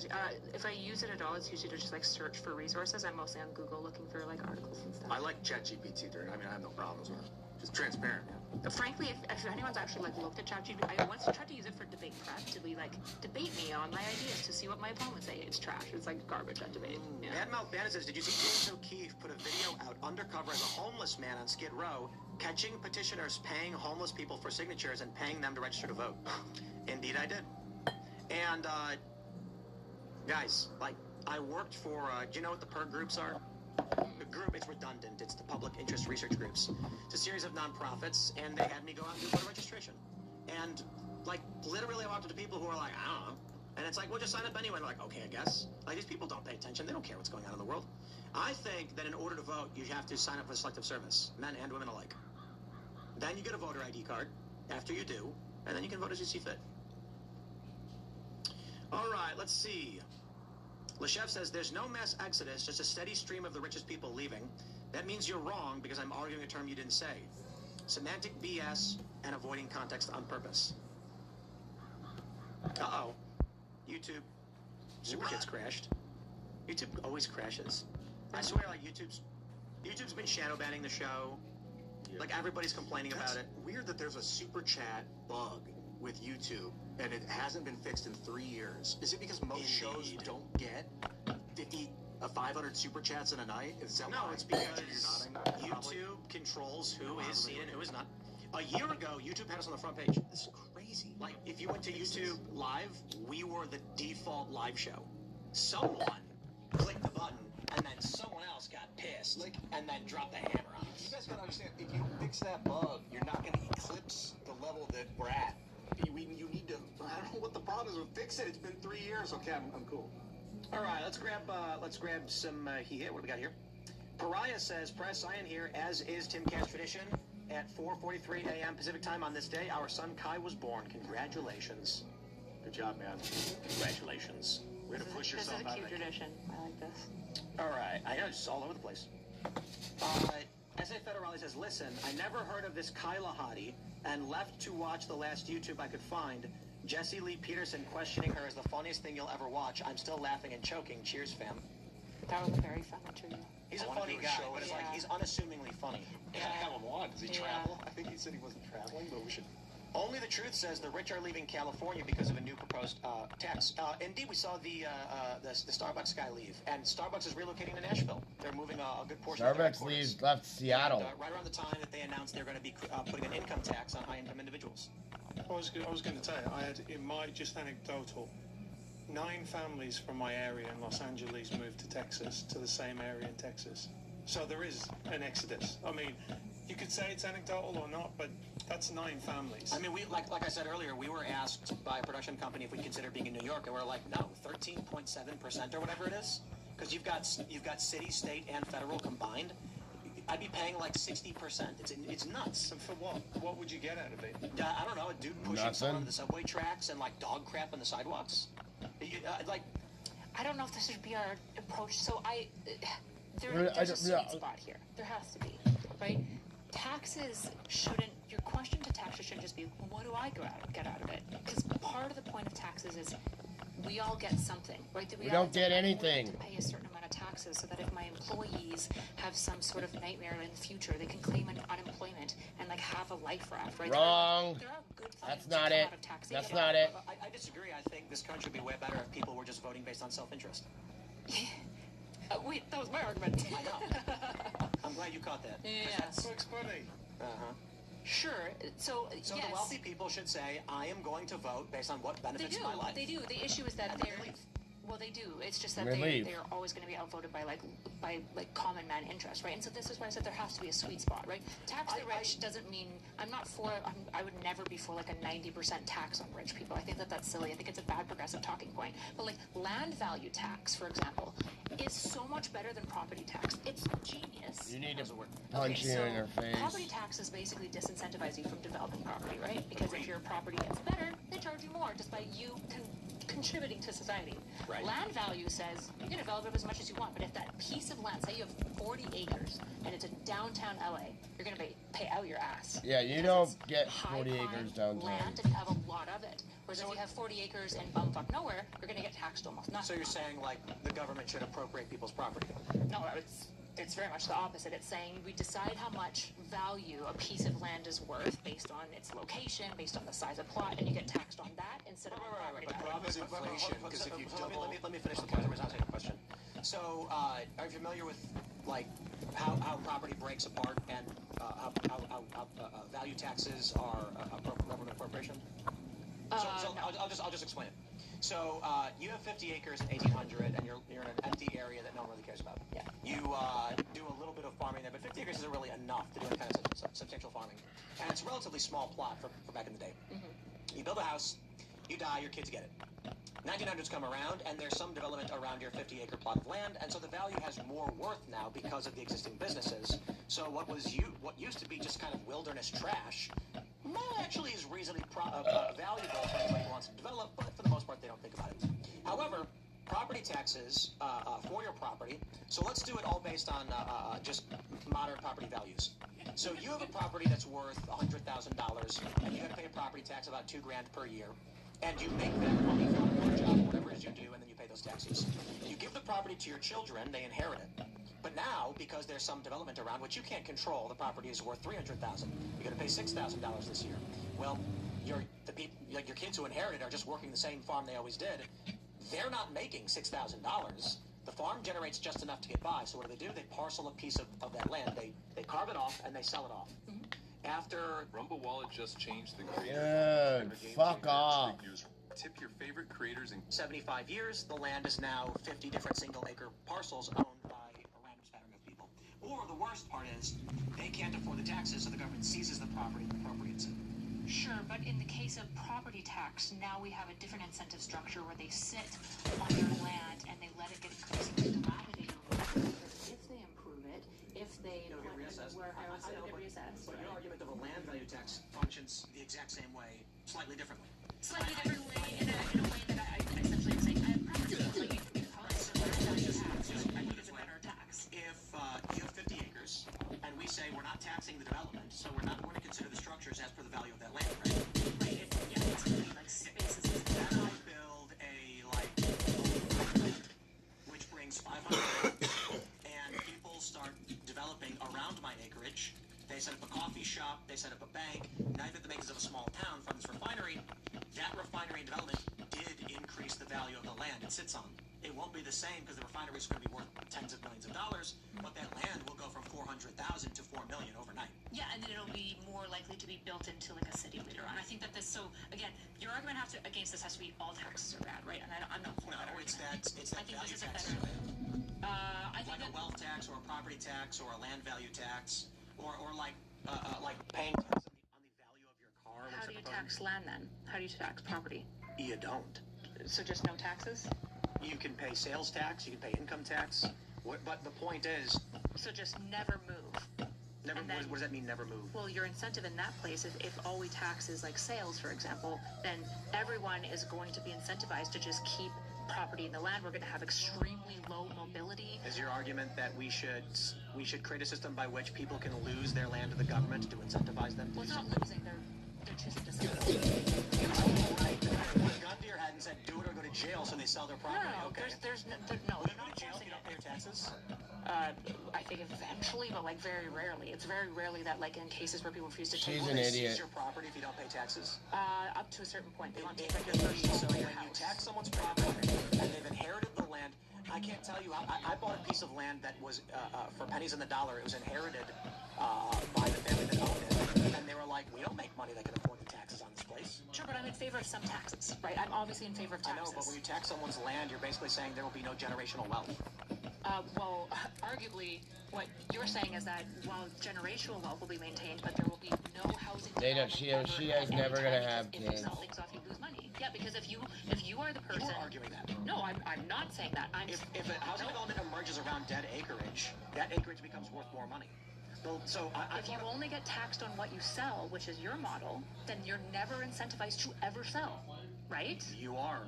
if I use it at all, it's usually to just like search for resources. I'm mostly on Google looking for like articles and stuff. I like ChatGPT during. I mean, I have no problems with it. It's transparent. Frankly, if anyone's actually like looked at ChatGPT, I once tried to use it for debate prep to be like debate me on my ideas to see what my opponents say. It's trash. It's like garbage at debate. Yeah. Badmouth Bandit says, did you see James O'Keefe put a video out undercover as a homeless man on Skid Row, catching petitioners paying homeless people for signatures and paying them to register to vote? Indeed, I did. And guys, like I worked for. Do you know what the PER groups are? The group, it's redundant. It's the public interest research groups. It's a series of nonprofits, and they had me go out and do voter registration. And, like, literally I walked up to people who are like, I don't know. And it's like, well, just sign up anyway. And they're like, okay, I guess. Like, these people don't pay attention. They don't care what's going on in the world. I think that in order to vote, you have to sign up for the selective service, men and women alike. Then you get a voter ID card after you do, and then you can vote as you see fit. All right, let's see. Lechef says, there's no mass exodus, just a steady stream of the richest people leaving. That means you're wrong because I'm arguing a term you didn't say. Semantic BS and avoiding context on purpose. Uh-oh. YouTube. Super Kids crashed. YouTube always crashes. I swear, like, YouTube's been shadow banning the show. Yeah. Like, everybody's complaining about it. Weird that there's a super chat bug with YouTube, and it hasn't been fixed in 3 years. Is it because most shows don't get 50 500 super chats in a night? Is that No, why? it's because You're nodding? YouTube controls who is seen and who is not. A year ago, YouTube had us on the front page. This is crazy. Like, if you went to YouTube Live, we were the default live show. Someone clicked the button, and then someone else got pissed, and then dropped the hammer on us. You guys gotta understand, if you fix that bug, you're not gonna eclipse the level that we're at. You need to, I don't know what the problem is, but fix it. It's been 3 years. Okay, I'm cool. All right, let's grab some heat. What do we got here? Pariah says, Press, I am here, as is Tim Cat's tradition, at 4:43 a.m. Pacific time on this day. Our son Kai was born. Congratulations. Good job, man. Congratulations. Way to push yourself out. This is a cute tradition. I like this. All right, I know, it's all over the place. S.A. Federale says, listen, I never heard of this Kyla hottie and left to watch the last YouTube I could find. Jesse Lee Peterson questioning her is the funniest thing you'll ever watch. I'm still laughing and choking. Cheers, fam. That was a very fun interview. He's a funny guy, but it's like he's unassumingly funny. Yeah, hell him on. Does he travel? I think he said he wasn't traveling, but we should. Only the Truth says the rich are leaving California because of a new proposed tax. Indeed, we saw the Starbucks guy leave, and Starbucks is relocating to Nashville. They're moving a good portion of their Starbucks leaves left Seattle. And, right around the time that they announced they're going to be putting an income tax on high-income individuals. I was going to tell you, I had, in my, just anecdotal, 9 families from my area in Los Angeles moved to Texas, to the same area in Texas. So there is an exodus. I mean, you could say it's anecdotal or not, but that's 9 families. I mean, we like I said earlier, we were asked by a production company if we consider being in New York, and we're like, no, 13.7% or whatever it is, because you've got city, state, and federal combined. I'd be paying like 60%. It's nuts. And for what? What would you get out of it? I don't know. A dude pushing someone on the subway tracks and like dog crap on the sidewalks. I don't know if this should be our approach. So there's a sweet spot here. There has to be, right? Taxes shouldn't. Your question to taxes shouldn't just be, well, what do I get out of it? Because part of the point of taxes is we all get something, right? We don't get anything. To pay a certain amount of taxes, so that if my employees have some sort of nightmare in the future, they can claim an unemployment and like have a life raft, right? Wrong. There are good things That's not it. That's not it. I disagree. I think this country would be way better if people were just voting based on self-interest. Wait, that was my argument. I know. I'm glad you caught that. Yeah. That's so exploding. Uh-huh. Sure. So yes. The wealthy people should say, I am going to vote based on what benefits my life. They do. The issue is that they're... Well, they do. It's just that they're always going to be outvoted by common man interest, right? And so this is why I said there has to be a sweet spot, right? Tax the rich doesn't mean I'm not for. I would never be for like a 90% tax on rich people. I think that's silly. I think it's a bad progressive talking point. But like land value tax, for example, is so much better than property tax. It's genius. You need to punch you in your face. Property taxes basically disincentivize you from developing property, right? Because if your property gets better, they charge you more just by you contributing to society. Right. Land value says you can develop it as much as you want, but if that piece of land, say you have 40 acres and it's in downtown LA, you're going to pay out your ass. Yeah, you don't get 40 acres downtown. Land and you have a lot of it. Whereas if you have 40 acres in bumfuck nowhere, you're going to get taxed almost nothing. So you're saying like the government should appropriate people's property? No, it's very much the opposite. It's saying we decide how much value a piece of land is worth based on its location, based on the size of plot, and you get taxed on that instead of on property value. Inflation, because if you double... Let me finish the question. So, are you familiar with like how property breaks apart and how value taxes are government appropriation? So I'll just explain it. So you have 50 acres in 1800, and you're in an empty area that no one really cares about. Yeah. You do a little bit of farming there, but 50 acres isn't really enough to do any kind of substantial farming. And it's a relatively small plot for back in the day. Mm-hmm. You build a house, you die, your kids get it. 1900s come around, and there's some development around your 50-acre plot of land, and so the value has more worth now because of the existing businesses. So what used to be just kind of wilderness trash actually is reasonably valuable for anybody who wants to develop, but for the most part, they don't think about it. However, property taxes for your property, so let's do it all based on just modern property values. So you have a property that's worth $100,000, and you got to pay a property tax about $2,000 per year, and you make that money from your job, whatever it is you do, and then you pay those taxes. You give the property to your children, they inherit it. But now, because there's some development around which you can't control, the property is worth $300,000. You're going to pay $6,000 this year. Well, your kids who inherited are just working the same farm they always did. They're not making $6,000. The farm generates just enough to get by, so what do? They parcel a piece of that land, they carve it off, and they sell it off. After Rumble Wallet just changed the creator. Dude, fuck off. Tip your favorite creators in 75 years, the land is now 50 different single-acre parcels owned by a random smattering of people. Or the worst part is, they can't afford the taxes, so the government seizes the property and appropriates it. Sure, but in the case of property tax, now we have a different incentive structure where they sit on their land and they let it get increasingly dilapidated. If they improve it, if they It'll get reassessed. Reassessed. But your argument of a land value tax functions the exact same way, slightly differently. Slightly different way, in a way that I essentially am saying I have property tax, like you can call it land value tax, just I think it's a better tax. If you have 50 acres, and we say we're not taxing the development, so we're not going to consider the structures as per the value of that land, right? Right, yeah, it's really like spaces. And I build which brings 500 and people start developing around my acreage. They set up a coffee shop, they set up a bank. Now that the makers of a small town from this refinery, that refinery development did increase the value of the land it sits on. It won't be the same because the refinery is going to be worth tens of millions of dollars, but that land will go from 400,000 to 4 million overnight. Yeah, and then it'll be more likely to be built into like a city later on. I think that this, so again, your argument against this has to be all taxes are bad, right? And I'm not for that. No, it's that I think value this is a tax. better. I think Like that a wealth tax or a property tax or a land value tax or like paying tax on the value of your car. How do you tax land then? How do you tax property? You don't. So just no taxes? You can pay sales tax, you can pay income tax, but the point is... So just never move. Never. What does that mean, never move? Well, your incentive in that place, if all we tax is like sales, for example, then everyone is going to be incentivized to just keep property in the land. We're going to have extremely low mobility. Is your argument that we should create a system by which people can lose their land to the government to incentivize them to Well, it's do not something? losing, they're choosing to sell. Right. Put a gun to your head and said, do it or go to jail, so they sell their property. No, okay. there's no, Will they're you go not to jail if forcing you don't pay your taxes? I think eventually, but like very rarely. It's very rarely that like in cases where people refuse to She's take an They idiot. seize your property if you don't pay taxes? up to a certain point. They want to It- take like your it- first so home or when your you house. tax someone's property and they've inherited the land, I can't tell you. I bought a piece of land that was for pennies on the dollar. It was inherited by the family that owned it, and they were like, "We don't make money that can afford the taxes on this place." Sure, but I'm in favor of some taxes, right? I'm obviously in favor of I taxes. know, but when you tax someone's land, you're basically saying there will be no generational wealth. Well, arguably, what you're saying is that while generational wealth will be maintained, but there will be no housing. They don't. She is never gonna have If you kids. sell things off, you lose money. Yeah, because if you are the person. You're arguing that. No, I'm not saying that. If a housing development emerges around dead acreage, that acreage becomes worth more money. Well, so if you only get taxed on what you sell, which is your model, then you're never incentivized to ever sell, right? You are.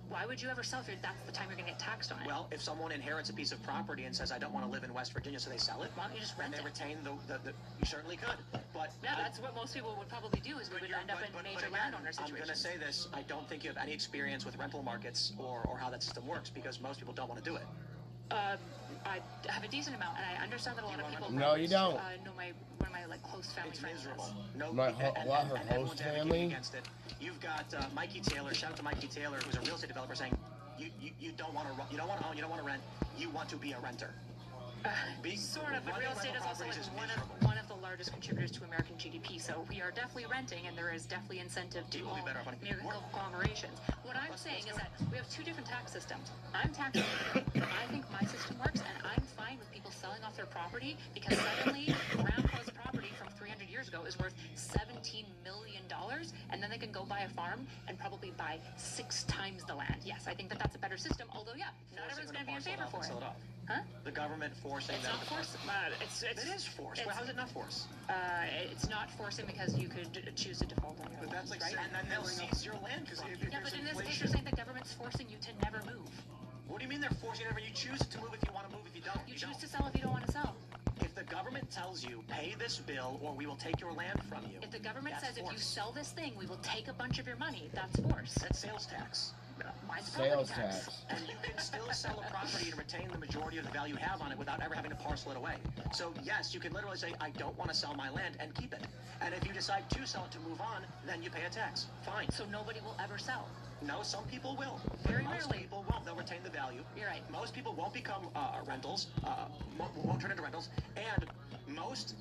Why would you ever sell if that's the time you're going to get taxed on it? Well, if someone inherits a piece of property and says, "I don't want to live in West Virginia," so they sell it. Why don't you just rent and they it? retain the you certainly could, but Yeah, that's what most people would probably do. Is we would end up in major landowner I'm situations. going to say this: I don't think you have any experience with rental markets or how that system works because most people don't want to do it. I have a decent amount, and I understand that a lot of people. No, you don't. Know one of my like close family It's friends. miserable. No, What, her host everyone's advocating family? against it. You've got Mikey Taylor. Shout out to Mikey Taylor, who's a real estate developer, saying you don't want to own, you don't want to rent, you want to be a renter. Sort of, but real estate is also like one of the largest contributors to American GDP. So we are definitely renting, and there is definitely incentive to all new conglomerations. What I'm saying is that we have two different tax systems. I'm taxing. I think my system works, and I'm fine with people selling off their property because suddenly grandpa's property from 300 years ago is worth $17 million, and then they can go buy a farm and probably buy 6 times the land. Yes, I think that that's a better system. Although, yeah, not everyone's going to be in favor for it. Huh? The government forcing It's them. not force. It is force. Well, how is it not force? It's not forcing because you could choose to default on your But that's loans, like, right? and then they'll seize your land because if Yeah, there's but in this case, inflation. you're saying the government's forcing you to never move. What do you mean they're forcing you? You choose to move if you want to move. If you don't, You choose to sell if you don't want to sell. If the government tells you pay this bill or we will take your land from you, If the government that's says if you force. sell this thing, we will take a bunch of your money, that's force. That's sales tax. Mine's Sales property tax. And you can still sell a property and retain the majority of the value you have on it without ever having to parcel it away. So yes, you can literally say, I don't want to sell my land and keep it. And if you decide to sell it to move on, then you pay a tax. Fine. So nobody will ever sell. No, some people will. Very Most rarely. people won't. They'll retain the value. You're right. Most people won't become rentals, won't turn into rentals, and most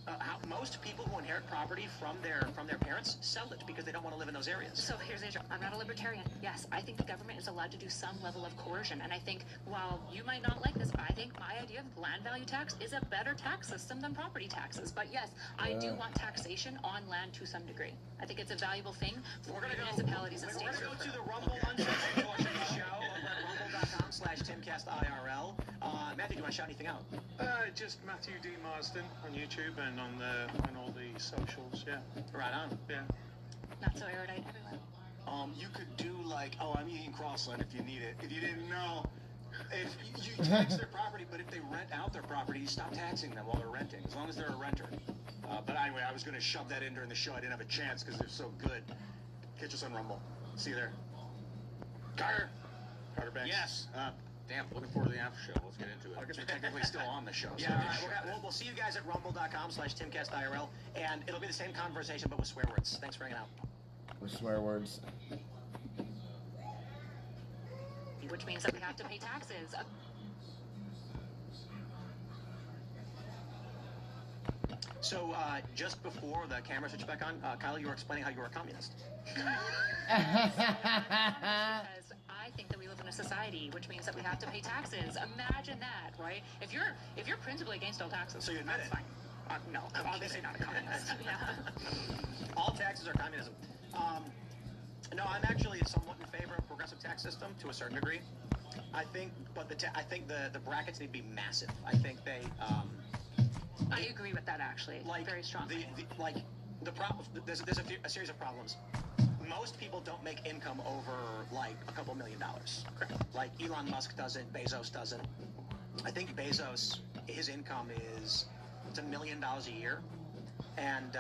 people who inherit property from their parents sell it because they don't want to live in those areas. So here's the issue. I'm not a libertarian. Yes, I think the government is allowed to do some level of coercion, and I think while you might not like this, I think my idea of land value tax is a better tax system than property taxes. But yes, I do want taxation on land to some degree. I think it's a valuable thing for municipalities and We're states. going to go to the Rumble Uncensored portion of the show over at rumble.com/TimCastIRL. Matthew, do you want to shout anything out? Just Matthew D. Marsden on YouTube and on all the socials. Yeah. Right on. Yeah. Not so erudite everywhere. You could do like, oh, I'm eating crossland if you need it. If you didn't know, if you tax their property, but if they rent out their property, you stop taxing them while they're renting, as long as they're a renter. But anyway, I was going to shove that in during the show. I didn't have a chance because they're so good. Catch us on Rumble. See you there. Carter Banks. Yes. Damn, looking forward to the after show. Let's get into it. I guess we're technically still on the show. So Yeah, all right. We'll see you guys at rumble.com/TimCastIRL, and it'll be the same conversation, but with swear words. Thanks for hanging out. With swear words. Which means that we have to pay taxes. So, just before the camera switched back on, Kyle, you were explaining how you were a communist. Because I think that we live in a society, which means that we have to pay taxes. Imagine that, right? If you're principally against all taxes, So you admit that's it? fine. No, I'm obviously not a communist. Yeah. All taxes are communism. No, I'm actually somewhat in favor of progressive tax system to a certain degree. I think, but I think the brackets need to be massive. I think they. I agree with that actually, very strongly. The problem. There's a series of problems. Most people don't make income over like a couple $1 million. Correct. Like Elon Musk doesn't, Bezos doesn't. I think Bezos, his income it's $1 million a year, and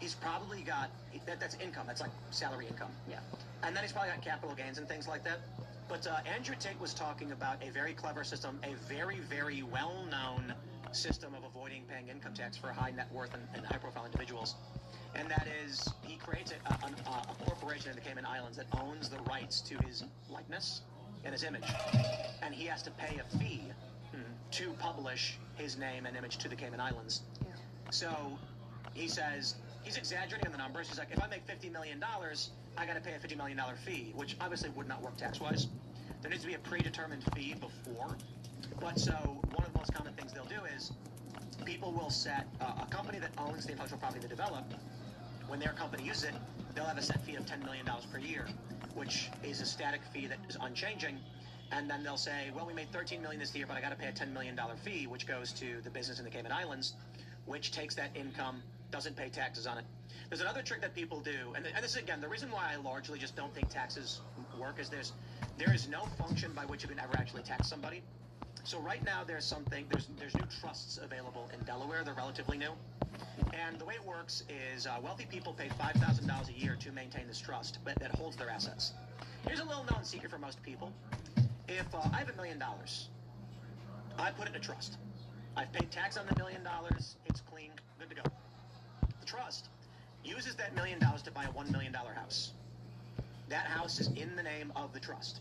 he's probably got that's income. That's like salary income. Yeah. And then he's probably got capital gains and things like that. But Andrew Tate was talking about a very clever system, a very, very well-known system of avoiding paying income tax for high net worth and high-profile individuals. And that is, he creates a corporation in the Cayman Islands that owns the rights to his likeness and his image. And he has to pay a fee to publish his name and image to the Cayman Islands. Yeah. So he says, he's exaggerating on the numbers. He's like, if I make $50 million, I got to pay a $50 million fee, which obviously would not work tax-wise. There needs to be a predetermined fee before. But so one of the most common things they'll do is people will set a company that owns the intellectual property they develop. When their company uses it, they'll have a set fee of $10 million per year, which is a static fee that is unchanging. And then they'll say, well, we made $13 million this year, but I got to pay a $10 million fee, which goes to the business in the Cayman Islands, which takes that income, doesn't pay taxes on it. There's another trick that people do, and this is, again, the reason why I largely just don't think taxes work is there is no function by which you can ever actually tax somebody. So right now there's new trusts available in Delaware. They're relatively new. And the way it works is wealthy people pay $5,000 a year to maintain this trust that holds their assets. Here's a little known secret for most people. If I have $1 million, I put it in a trust. I've paid tax on the $1 million. It's clean, good to go. The trust uses that $1 million to buy a $1 million house. That house is in the name of the trust.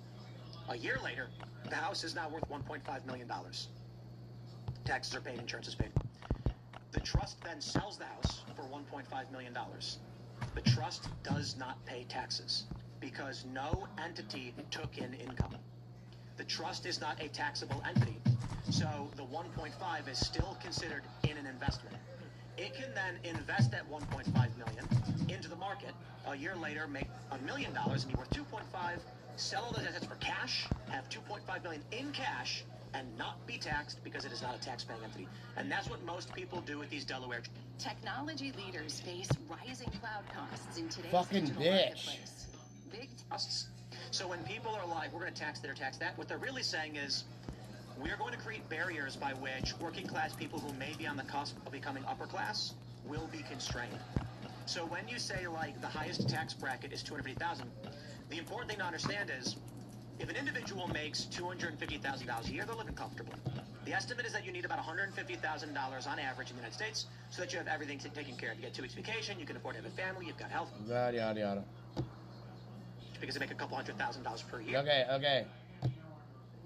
A year later, the house is now worth $1.5 million. Taxes are paid, insurance is paid. The trust then sells the house for $1.5 million. The trust does not pay taxes because no entity took in income. The trust is not a taxable entity, so the 1.5 is still considered in an investment. It can then invest that 1.5 million into the market. A year later, make $1 million and be worth 2.5. Sell all those assets for cash, have 2.5 million in cash, and not be taxed because it is not a tax-paying entity. And that's what most people do with these Delaware. Technology leaders face rising cloud costs in today's Fucking digital bitch. marketplace. Big Costs. So when people are like, we're going to tax that or tax that, what they're really saying is, we're going to create barriers by which working class people who may be on the cusp of becoming upper class will be constrained. So when you say like the highest tax bracket is $250,000, the important thing to understand is if an individual makes $250,000 a year, they're living comfortably. The estimate is that you need about $150,000 on average in the United States so that you have everything taken care of. You get 2 weeks vacation, you can afford to have a family, you've got health. Yada, yada, yada. because they make a couple $100,000 per year. Okay.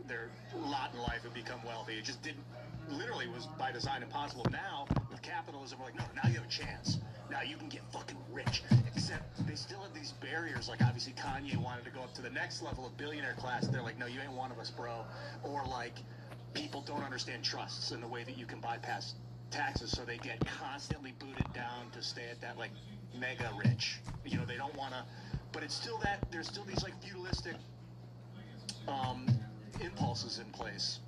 Their lot in life would become wealthy. It just didn't, literally was by design impossible. Now, with capitalism, we're like, no, now you have a chance. Now you can get fucking rich. Except they still have these barriers. Like, obviously, Kanye wanted to go up to the next level of billionaire class. They're like, no, you ain't one of us, bro. Or, like, people don't understand trusts in the way that you can bypass taxes, so they get constantly booted down to stay at that, like, mega rich. You know, they don't want to, but it's still that, there's still these, like, feudalistic impulses in place.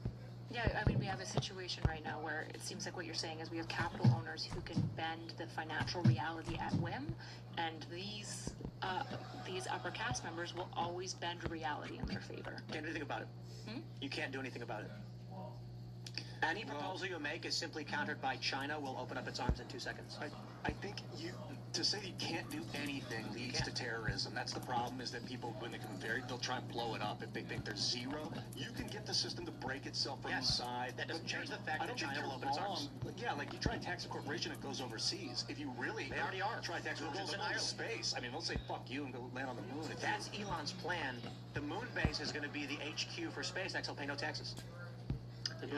Yeah, I mean, we have a situation right now where it seems like what you're saying is we have capital owners who can bend the financial reality at whim, and these upper caste members will always bend reality in their favor. Can't do anything about it. You can't do anything about it. Any proposal you make is simply countered by China will open up its arms in 2 seconds. I think to say you can't do anything leads to terrorism. That's the problem, is that people, when they come they'll try and blow it up if they think there's zero. You can get the system to break itself from inside. That doesn't change the fact that China will open its arms. Yeah, like you try and tax a corporation that goes overseas. If you really They already are. try to tax a corporation that goes to space, I mean, they'll say fuck you and go land on the moon. That's Elon's plan. The moon base is going to be the HQ for SpaceX. He'll pay no taxes. But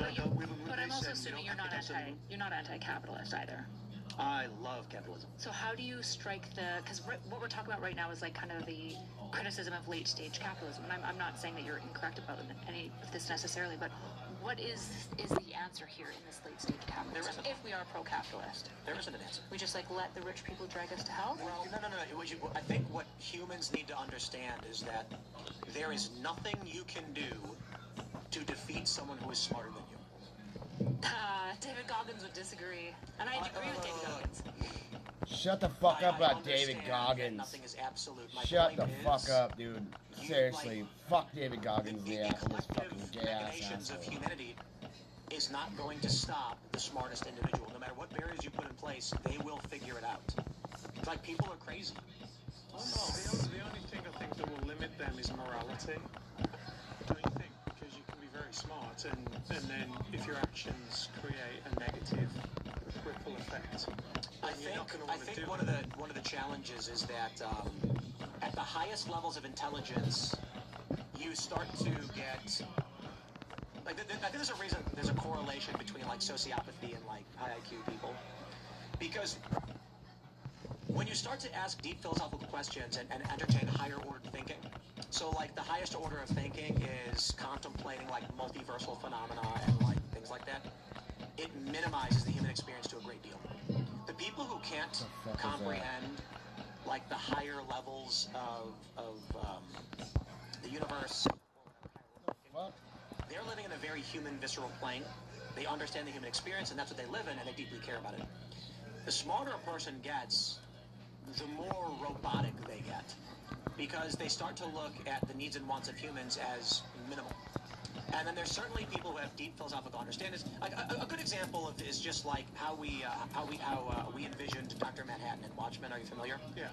I'm also assuming you're not anti-capitalist either. I love capitalism. So how do you strike because what we're talking about right now is like kind of the criticism of late stage capitalism, and I'm not saying that you're incorrect about any of this necessarily, but what is the answer here in this late stage capitalism if we are pro-capitalist? There isn't an answer. We just like let the rich people drag us to hell? Well, no. I think what humans need to understand is that there is nothing you can do to defeat someone who is smarter than you. David Goggins would disagree, and I agree with David Goggins. Shut the fuck up about David Goggins. Nothing is absolute. My Shut point the is, fuck up, dude. Seriously, fuck David Goggins, the collective machinations of humanity is not going to stop the smartest individual. No matter what barriers you put in place, they will figure it out. It's like people are crazy. Oh no, the only thing I think that will limit them is morality. Don't you think? Because you can be very smart, and then if your actions create a negative ripple effect, I think one of the challenges is that at the highest levels of intelligence, you start to get I think there's a reason, there's a correlation between like sociopathy and like high IQ people, because when you start to ask deep philosophical questions and entertain higher order thinking, so like the highest order of thinking is contemplating like multiversal phenomena and like things like that, it minimizes the human experience to a great deal. The people who can't comprehend like the higher levels of the universe, they're living in a very human, visceral plane. They understand the human experience, and that's what they live in, and they deeply care about it. The smarter a person gets, the more robotic they get, because they start to look at the needs and wants of humans as minimal. And then there's certainly people who have deep philosophical understandings. Like a good example of is just like how we envisioned Dr. Manhattan in Watchmen. Are you familiar? Yeah.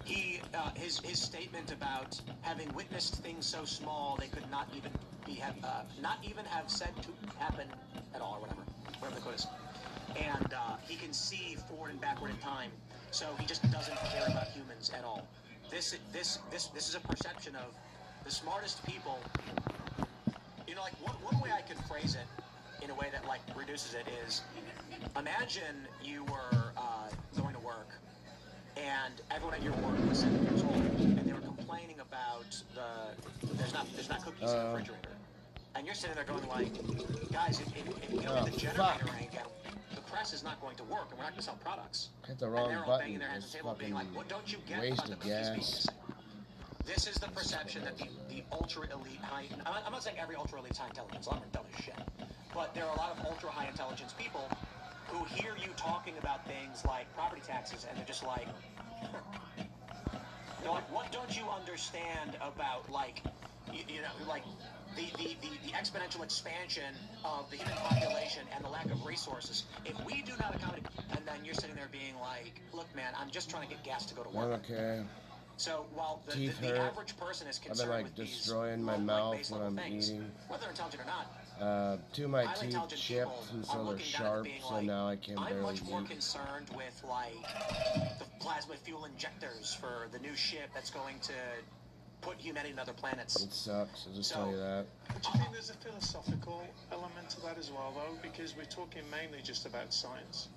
He his statement about having witnessed things so small they could not even have said to happen at all, or whatever the quote is. And he can see forward and backward in time, so he just doesn't care about humans at all. This is a perception of the smartest people. You know, like one way I could phrase it in a way that like reduces it is, imagine you were going to work and everyone at your work was 7 years old and they were complaining about there's not cookies in the refrigerator, and you're sitting there going like, guys, if we don't get the generator rank, the press is not going to work and we're not going to sell products. Hit the wrong and they're all button. banging their hands on the table being like, what don't you get about the Wasted cookies being gas. missing? This is the perception that the ultra-elite high... I'm not saying every ultra-elite is high intelligence. A lot of them are dumb as shit. But there are a lot of ultra-high intelligence people who hear you talking about things like property taxes, and they're just like... They're like, what don't you understand about, like, you know, like, the exponential expansion of the human population and the lack of resources? If we do not accommodate... And then you're sitting there being like, look, man, I'm just trying to get gas to go to work. Okay. So while the average person is I've been concerned like with destroying these my mouth when I'm things, eating. whether they're intelligent or not, Two of my highly teeth intelligent chipped, people and are so they're looking down at sharp, being so like, now I can I'm barely much more eat. concerned with like the plasma fuel injectors for the new ship that's going to put humanity in other planets. It sucks. I'll just tell you that. Do you think there's a philosophical element to that as well, though? Because we're talking mainly just about science.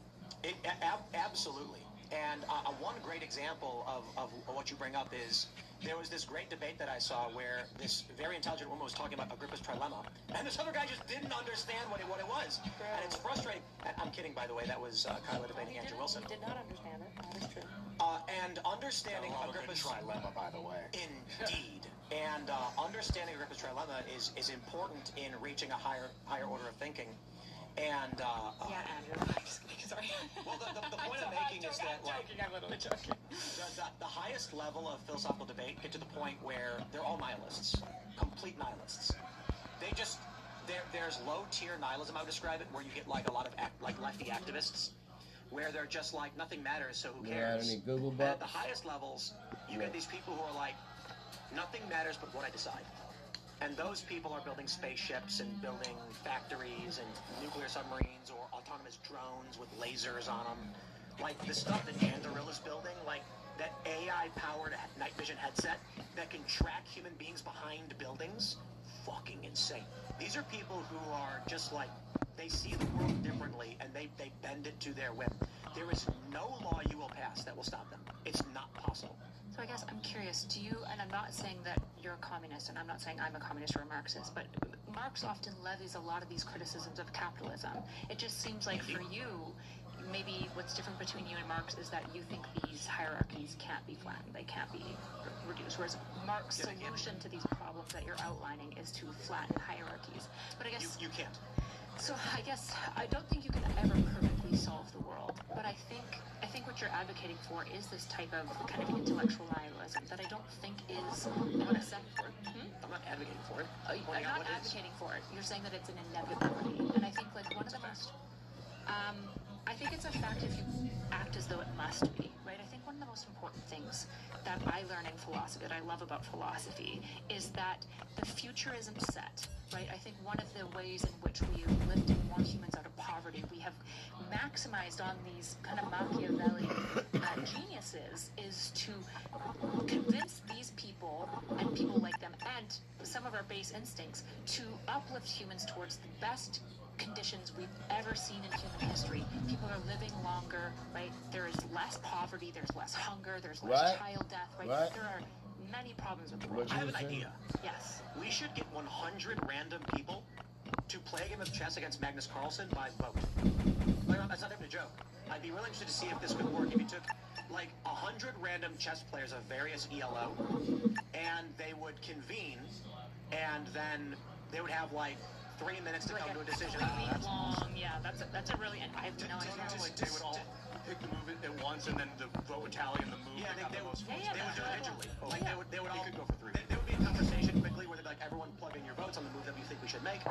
Absolutely. And one great example of what you bring up is there was this great debate that I saw where this very intelligent woman was talking about Agrippa's trilemma, and this other guy just didn't understand what it was. And it's frustrating. I'm kidding, by the way. That was Kyla debating Andrew Wilson. He did not understand it. That is true. And understanding Agrippa's trilemma, by the way. Indeed. And understanding Agrippa's trilemma is important in reaching a higher order of thinking. And yeah, Andrew. I'm just kidding. Sorry. Well, the point I'm making is that I'm literally joking. The highest level of philosophical debate get to the point where they're all nihilists, complete nihilists. They just there's low tier nihilism, I would describe it, where you get like a lot of lefty activists, where they're just like nothing matters, so who cares? Any Google And bucks? at the highest levels, you get these people who are like, nothing matters but what I decide. And those people are building spaceships and building factories and nuclear submarines or autonomous drones with lasers on them. Like the stuff that Andoril is building, like that AI-powered night vision headset that can track human beings behind buildings. Fucking insane. These are people who are just like, they see the world differently and they bend it to their whim. There is no law you will pass that will stop them. It's not possible. So I guess I'm curious, do you, and I'm not saying that you're a communist, and I'm not saying I'm a communist or a Marxist, but Marx often levies a lot of these criticisms of capitalism. It just seems like for you, maybe what's different between you and Marx is that you think these hierarchies can't be flattened, they can't be reduced, whereas Marx's solution to these problems that you're outlining is to flatten hierarchies. But I guess... You can't. So I guess I don't think you can ever perfectly solve the world, but I think what you're advocating for is this type of kind of intellectual nihilism that I don't think is what I said for. I'm not advocating for it. I'm not advocating for it. You're saying that it's an inevitability, and I think like one of the most. I think it's a fact if you act as though it must be, right? I think one of the most important things that I learn in philosophy, that I love about philosophy, is that the future isn't set, right? I think one of the ways in which we lifted more humans out of poverty, we have maximized on these kind of Machiavelli geniuses, is to convince these people and people like them and some of our base instincts to uplift humans towards the best conditions we've ever seen in human history. People are living longer, right? There is less poverty, there's less hunger, there's less child death, right? There are many problems with the world. I have an idea. Yes. We should get 100 random people to play a game of chess against Magnus Carlsen by vote. Like, that's not even a joke. I'd be really interested to see if this could work. If you took like 100 random chess players of various ELO, and they would convene, and then they would have like 3 minutes to come to a decision. Yeah, that's a really, I have no idea. Like they would all pick the move at once, and then the vote would tally and the move. Yeah, they would do it digitally. Oh, Like they would all could go for 3. There would be a conversation quickly where they'd be like, everyone plug in your votes on the move that you think we should make,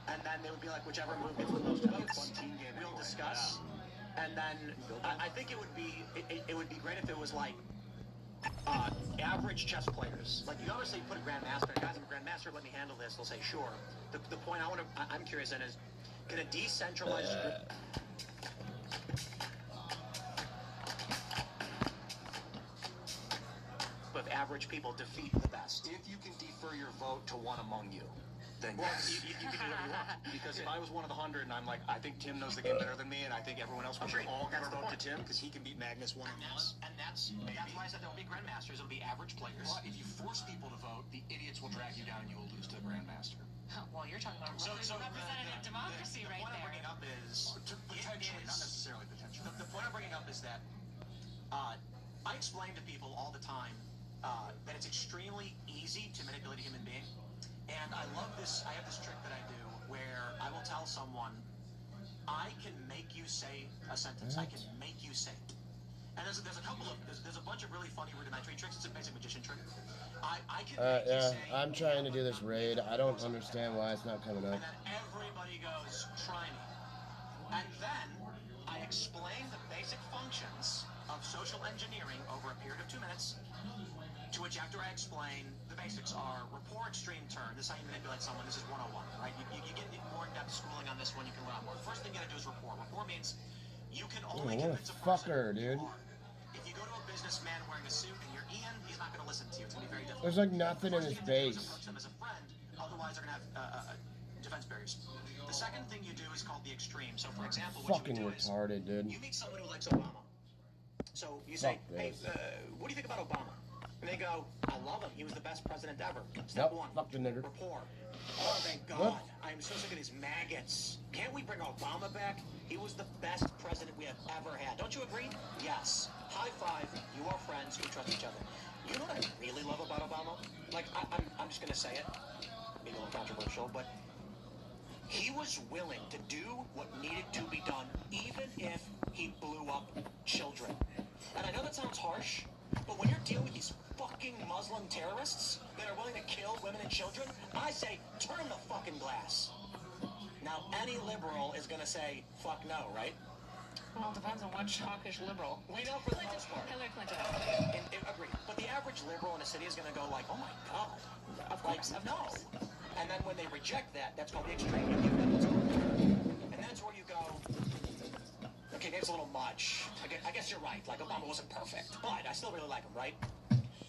and then they would be like, whichever move gets the most votes, we'll discuss. And then I think it would be great if it was like average chess players. Like you obviously put a grandmaster. Guys, I'm a grandmaster. Let me handle this. They'll say sure. The point I'm curious in is, can a decentralized group of average people defeat the best? If you can defer your vote to one among you, then Well, yes. you can do whatever you want. Because if I was one of the 100 and I'm like, I think Tim knows the game better than me, and I think everyone else we should all give our vote to Tim because he can beat Magnus one-on-one. And that's why I said there'll be grandmasters. It'll be average players. But if you force people to vote, the idiots will drag you down and you will lose to the grandmaster. Well, you're talking about representative democracy right there. The point I'm there. bringing up is Potentially, not necessarily potentially. The point I'm bringing up is that I explain to people all the time that it's extremely easy to manipulate a human being. And I love this. I have this trick that I do where I will tell someone, I can make you say a sentence. I can make you say it. And there's a couple of, there's a bunch of really funny rudimentary tricks. It's a basic magician trick. I can make you say, I'm trying to do this raid. I don't understand why it's not coming up. and then everybody goes, try me. And then I explain the basic functions of social engineering over a period of 2 minutes, to which after I explain, the basics are rapport, extreme turn. This is how you manipulate someone. This is 101, right? You get more in-depth schooling on this one. You can learn more. The first thing you gotta do is rapport. Rapport means you can only What a convince a person fucker, dude. If you go to a businessman wearing a suit and you're Ian, he's not gonna listen listen to you. It's going to be very difficult. There's like nothing in his base. Approach them as a friend, otherwise they're going to have defense barriers. The second thing you do is called the extreme. So, for example, what Fucking you would do retarded, is dude. you meet someone who likes Obama. So you say, hey, what do you think about Obama? And they go, I love him. He was the best president ever. Step one, fuck the nigger. rapport. Oh, thank God. I'm so sick of these maggots. Can't we bring Obama back? He was the best president we have ever had. Don't you agree? Yes. High five. You are friends. We trust each other. You know what I really love about Obama? Like, I'm just going to say it. Maybe a little controversial, but he was willing to do what needed to be done, even if he blew up children. And I know that sounds harsh, but when you're dealing with these fucking Muslim terrorists that are willing to kill women and children, I say, turn the fucking glass. Now, any liberal is going to say, fuck no, right? Well, it depends on what hawkish liberal. We know for the most part. Hillary Clinton. Agreed. But the average liberal in a city is going to go like, oh my God. Of course. Like, no. And then when they reject that, that's called the extreme. You give them what's going on. And that's where you go, okay, that's a little much. I guess you're right. Like, Obama wasn't perfect. But I still really like him, right?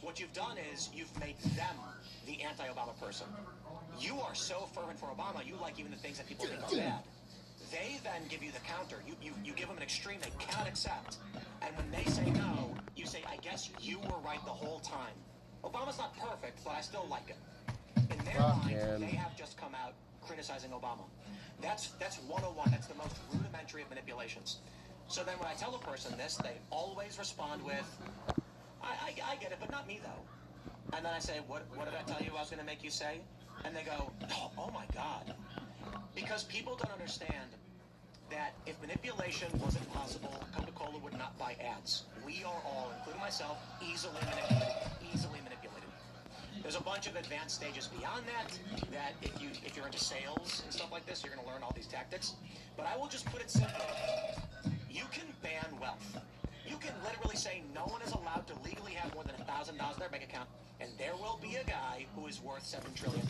What you've done is you've made them the anti-Obama person. You are so fervent for Obama, you like even the things that people think are bad. They then give you the counter. You give them an extreme they cannot accept. And when they say no, you say, I guess you were right the whole time. Obama's not perfect, but I still like him. In their mind, they have just come out criticizing Obama. That's 101. That's the most rudimentary of manipulations. So then when I tell a person this, they always respond with, I get it, but not me, though. And then I say, what did I tell you I was going to make you say? And they go, oh my God. Because people don't understand that if manipulation wasn't possible, Coca-Cola would not buy ads. We are all, including myself, easily manipulated. There's a bunch of advanced stages beyond that, that if you're into sales and stuff like this, you're going to learn all these tactics. But I will just put it simply. You can ban wealth. You can literally say no one is allowed to legally have more than $1,000 in their bank account, and there will be a guy who is worth $7 trillion.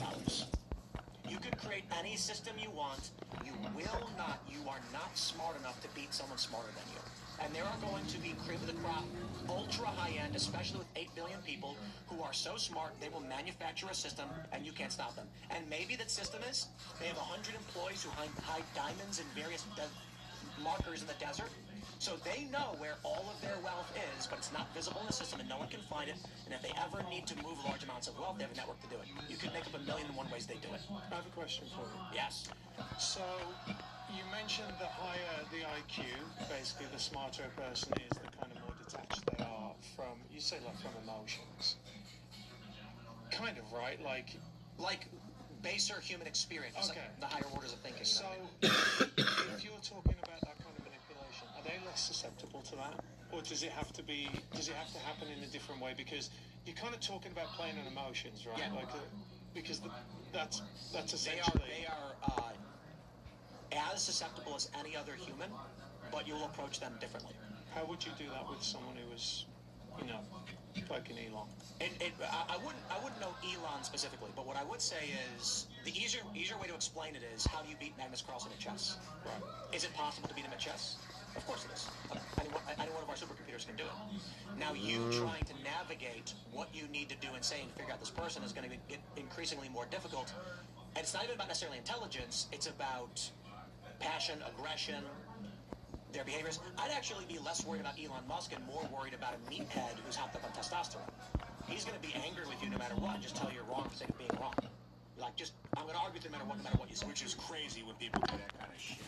You can create any system you want. You will not. You are not smart enough to beat someone smarter than you. And there are going to be cream of the crop, ultra high-end, especially with 8 billion people who are so smart they will manufacture a system and you can't stop them. And maybe that system is they have 100 employees who hide diamonds and various markers in the desert. So they know where all of their wealth is, but it's not visible in the system and no one can find it. And if they ever need to move large amounts of wealth, they have a network to do it. You can make up 1,000,001 ways they do it. I have a question for you. Yes. So, you mentioned the higher the IQ, basically the smarter a person is, the kind of more detached they are from, you say like from emotions. Kind of, right? Like baser human experience, okay. The higher orders of thinking. So, if you're talking about that kind of manipulation, are they less susceptible to that? Or does it have to happen in a different way? Because you're kind of talking about playing on emotions, right? Yeah. Like, because that's essentially... They are as susceptible as any other human, but you'll approach them differently. How would you do that with someone who was, like an Elon? I wouldn't know Elon specifically, but what I would say is the easier way to explain it is how do you beat Magnus Carlsen at chess? Right. Is it possible to beat him at chess? Of course it is. Any one of our supercomputers can do it. Now you trying to navigate what you need to do and say and figure out this person is going to get increasingly more difficult. And it's not even about necessarily intelligence. It's about passion, aggression, their behaviors. I'd actually be less worried about Elon Musk and more worried about a meathead who's hopped up on testosterone. He's going to be angry with you no matter what, just tell you you're wrong for the sake of being wrong. Like, I'm going to argue with you no matter what you say. Which is crazy when people do that kind of shit.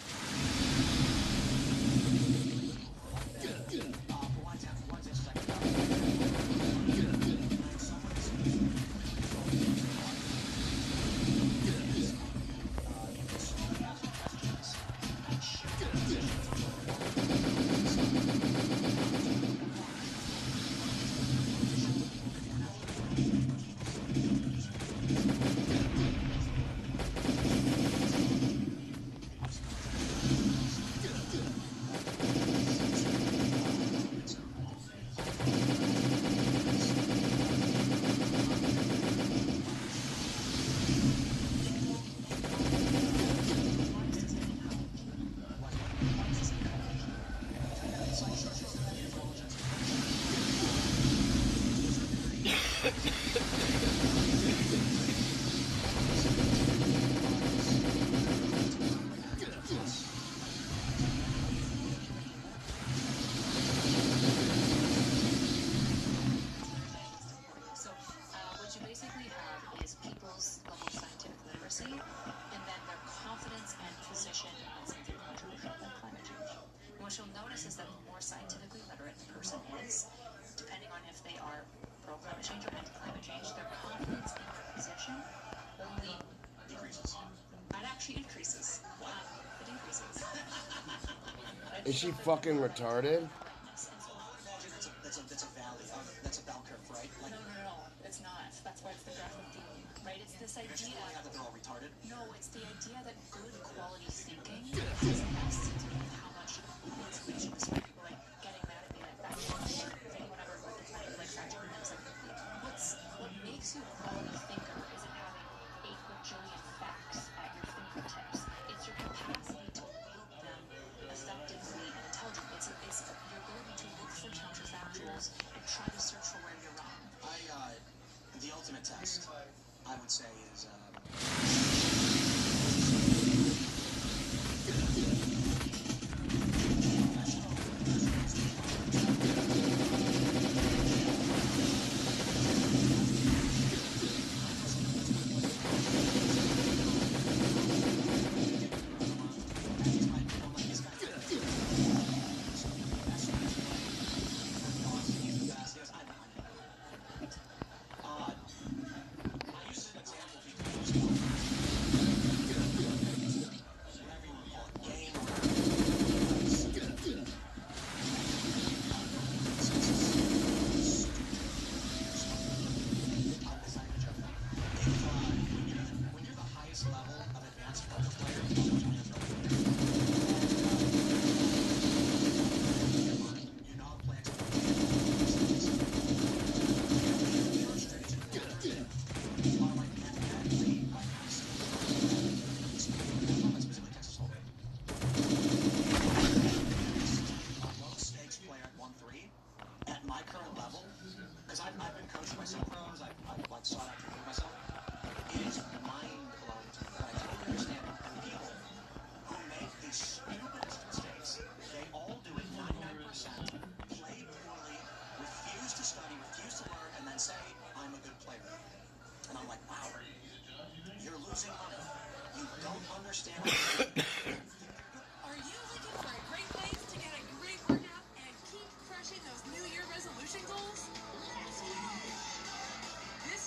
actually increases. Wow. It increases. Is she fucking retarded? That's a valley. That's a bell curve, right? Like, No. It's not. That's why it's the graph of doom, right? It's this idea that they're all retarded. No, it's the idea that good quality thinking has less to do with how much intuition is people like getting mad at me like that. If anyone ever gets mad at me like fact checking them, it's like what makes you a quality thinker isn't having 8 bajillion facts at your fingertips. It's your capacity to wield them effectively and intelligently. It's your ability to look for counterfactuals and try to search for where you're wrong. The ultimate test, I would say, is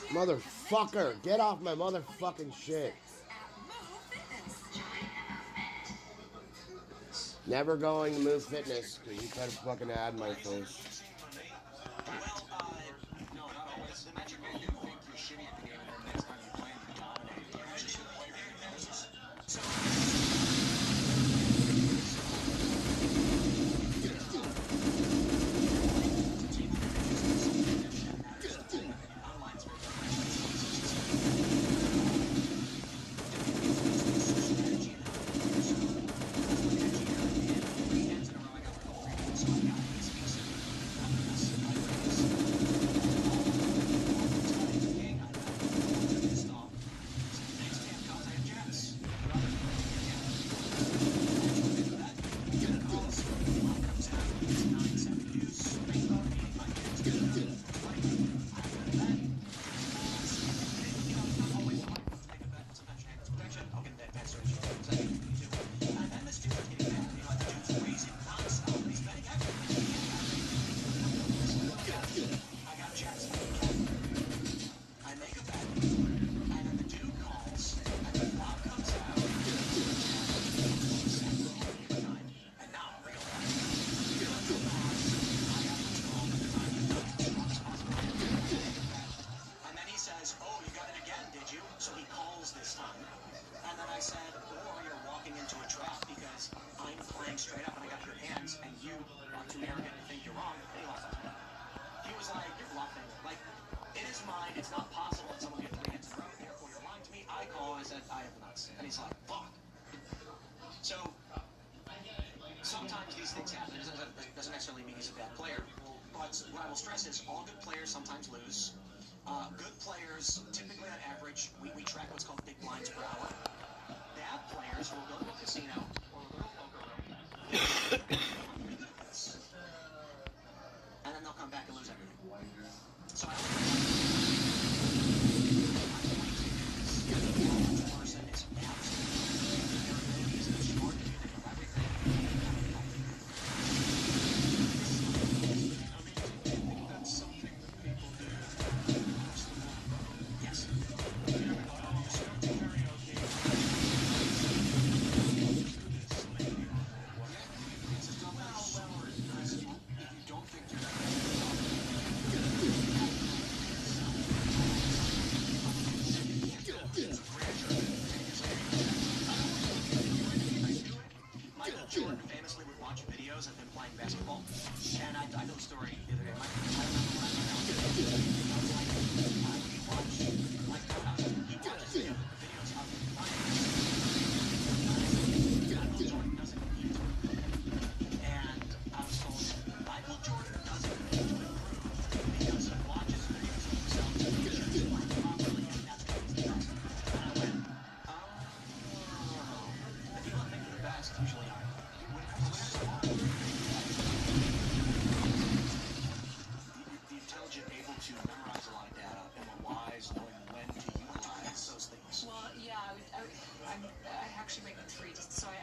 Motherfucker, get off my motherfucking shit. Never going to Move Fitness because you try to fucking ad my face. no, not always. The metric will think you're shitty at the game, and then next time you play, you dominate. You're just a player analysis. So.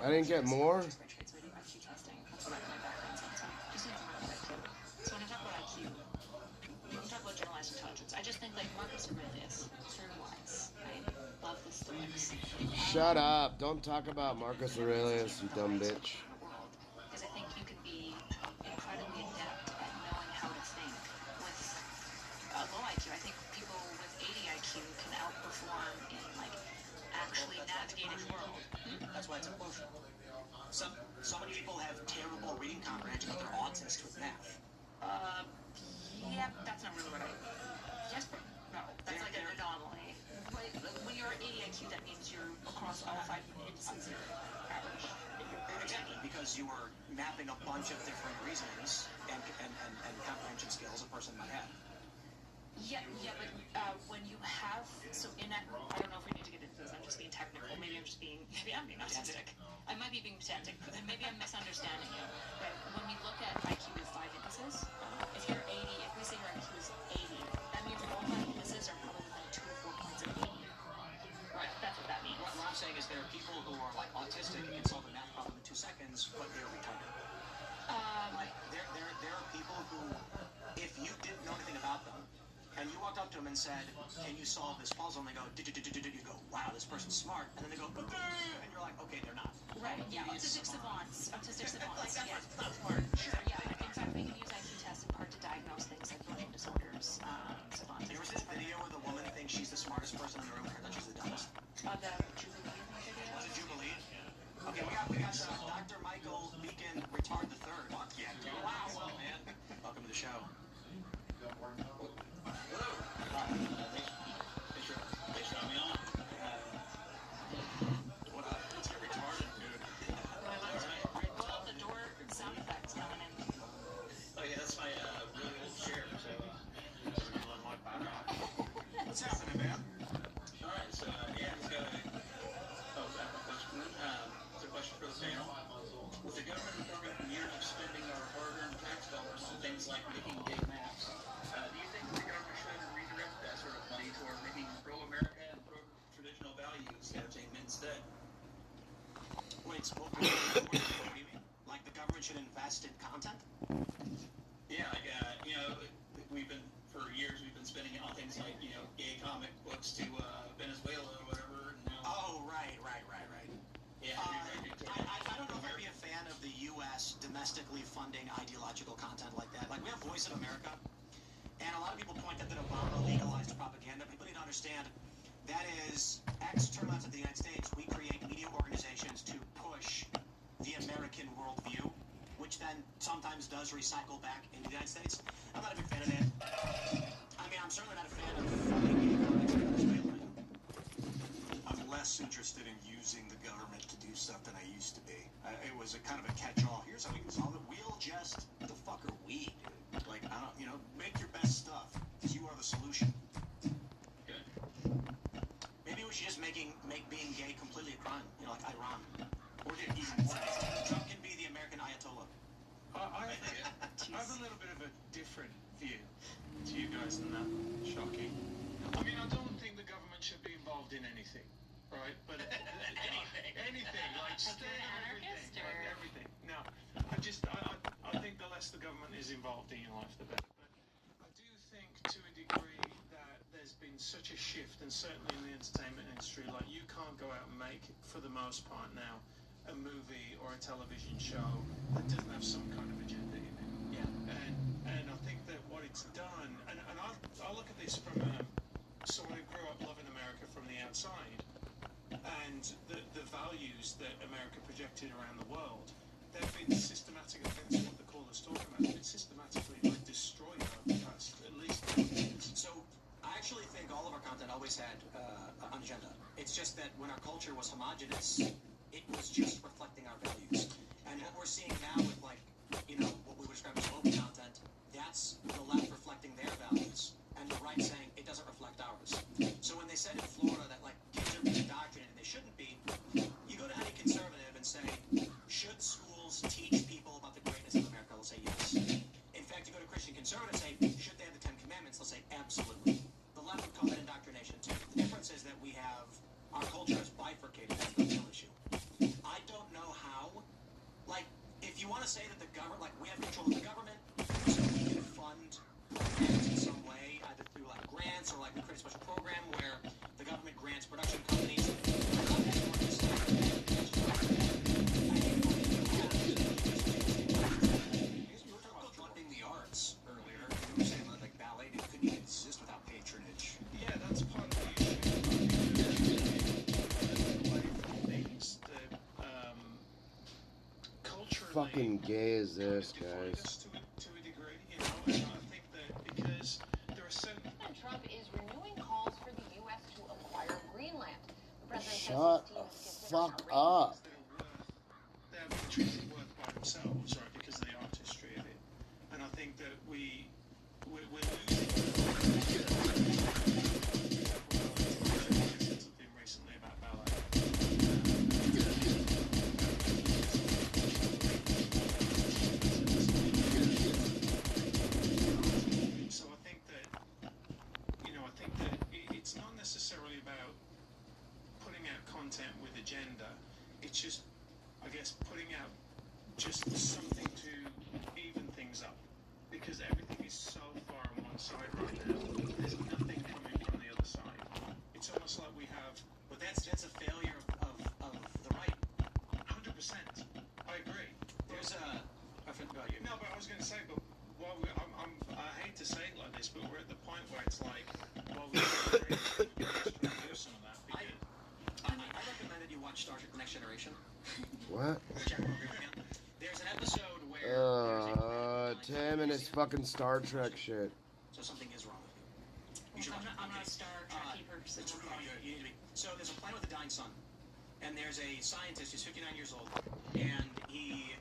I didn't get more. Spreadsheets, we do IQ testing. That's what my background's in. So just need to know IQ. So when I talk about IQ, we can talk about generalized intelligence. I just think like Marcus Aurelius, it's very wise. I love the Stoics. Shut up. Don't talk about Marcus Aurelius, you dumb bitch. Because I think you can be incredibly adept at knowing how to think with a low IQ. I think people with 80 IQ can outperform in like actually navigating the world. That's why it's a quotient. So many people have terrible reading comprehension, but they're autists with math. Yeah, that's not really what I. Yes, but no. That's like an anomaly. Like when you're 80 IQ, that means you're across all 5 indices you're average. Exactly, because you are mapping a bunch of different reasonings and comprehension skills a person might have. Yeah, but when you have, so in a, I don't know if we need to get into this, I'm just being technical, maybe I'm being autistic. I might be being pedantic, maybe I'm misunderstanding you. But when we look at IQ with 5 indices, if you're 80, if we say your IQ is 80, that means all 5 indices are probably within 2 to 4 points of 80. Right, that's what that means. What I'm saying is there are people who are like autistic and can solve a math problem in 2 seconds, but they're retarded. Like there are people who, if you didn't know anything about them, and you walked up to them and said, "Can you solve this puzzle?" and they go, you go, "Wow, this person's smart," and then they go, and you're like, "Okay, they're not." Right, yeah, autistic savants, yeah. Sure, yeah, in fact, we can use IQ tests in part to diagnose things like learning disorders, savants. There was this video where the woman thinks she's the smartest person in the room, turns out she's the dumbest. The Jubilee video? Was it Jubilee? Okay, we got Dr. Michael Beacon, retard the third. Fuck yeah, dude. Wow, man. Welcome to the show. Thanks for having me on. What up? It's your retarded, dude. Well, the door sound effects coming in. Oh yeah, that's my really old chair, so what's happening, man? Alright, so yeah, just got a question. It's a question for the panel. With the government reporting years of spending our hard-earned tax dollars on things like making gay maps, do you think the government should redirect that sort of money toward making pro-America and pro-traditional values entertainment instead? Wait, what do you mean? Like the government should invest in content? Yeah, for years we've been spending it on things like, gay comic books to Venezuela or whatever. And now, oh, right. Yeah, I don't know if I'd be a fan of the U.S. domestically funding ideological content like that. Like, we have Voice of America, and a lot of people point out that Obama legalized propaganda. People need to understand that is external to the United States. We create media organizations to push the American worldview, which then sometimes does recycle back into the United States. I'm not a big fan of that. I mean, I'm certainly not a fan of funding gay comics in Venezuela. I'm less interested in using the government to do stuff than I used to be. It was a kind of a catch-all. Here's how we can solve it. We'll just, what the fuck are we, dude? Like, I don't, make your best stuff, because you are the solution. Good. Maybe we should just make being gay completely a crime. Like Iran. Or even Trump can be the American Ayatollah. I have a little bit of a different view to you guys than that. Shocking. I mean, I don't think the government should be involved in anything, right? But anything, like state everything, like everything. No, I think the less the government is involved in your life, the better. But I do think, to a degree, that there's been such a shift, and certainly in the entertainment industry, like you can't go out and make, for the most part now, a movie or a television show that doesn't have some kind of agenda in it. Yeah. And I think that what it's done, and I look at this from someone who grew up loving America from the outside, and the values that America projected around the world, they've been systematic, against what the caller's talking about, they've been systematically destroyed over the past at least 10 years. So I actually think all of our content always had an agenda. It's just that when our culture was homogenous, it was just reflecting our values. And what we're seeing now with, what we would describe as woke content, that's the left reflecting their values, and the right saying it doesn't reflect ours. So when they said in Florida that, kids are being indoctrinated, and they shouldn't be, you go to any conservative and say, should schools teach people about the greatness of America? They'll say yes. In fact, you go to Christian conservatives and say, should they have the 10 Commandments? They'll say absolutely. The left would call that indoctrination too. The difference is that our culture is bifurcated. That's the real issue. I don't know how you want to say that the government, like we have control of the government, so we can fund programs in some way, either through like grants or like we create a special program where the government grants production companies. You were talking about funding the arts earlier. You were saying that like ballet couldn't even exist without patronage. Yeah, that's part of the issue. Things that culturally Fucking gay is this, guys? to a degree, you know, and I think that because there are certain. President Trump is renewing calls for the U.S. to acquire Greenland. The president Shut the fuck up. They're intrinsically worth by themselves, right? Because they are history of it, and I think that we're losing. Something recently about ballet. So I think that, you know, it's not necessarily about putting out content with agenda. It's just, I guess, putting out just something to even things up. Because everything is so far on one side right now. There's nothing coming from the other side. It's almost like we have... But that's a failure of the right. 100%. I agree. There's a... I forgot you. No, but I was going to say, but while I hate to say it like this, but we're at the point where it's like, well, we do some of that. I recommend that you watch Star Trek: The Next Generation. What? There's an episode where... Tim and his fucking Star Trek shit. So something is wrong with you. You should watch it. I'm not a Star Trekky person. You need to be. So there's a planet with a dying sun, and there's a scientist who's 59 years old, and he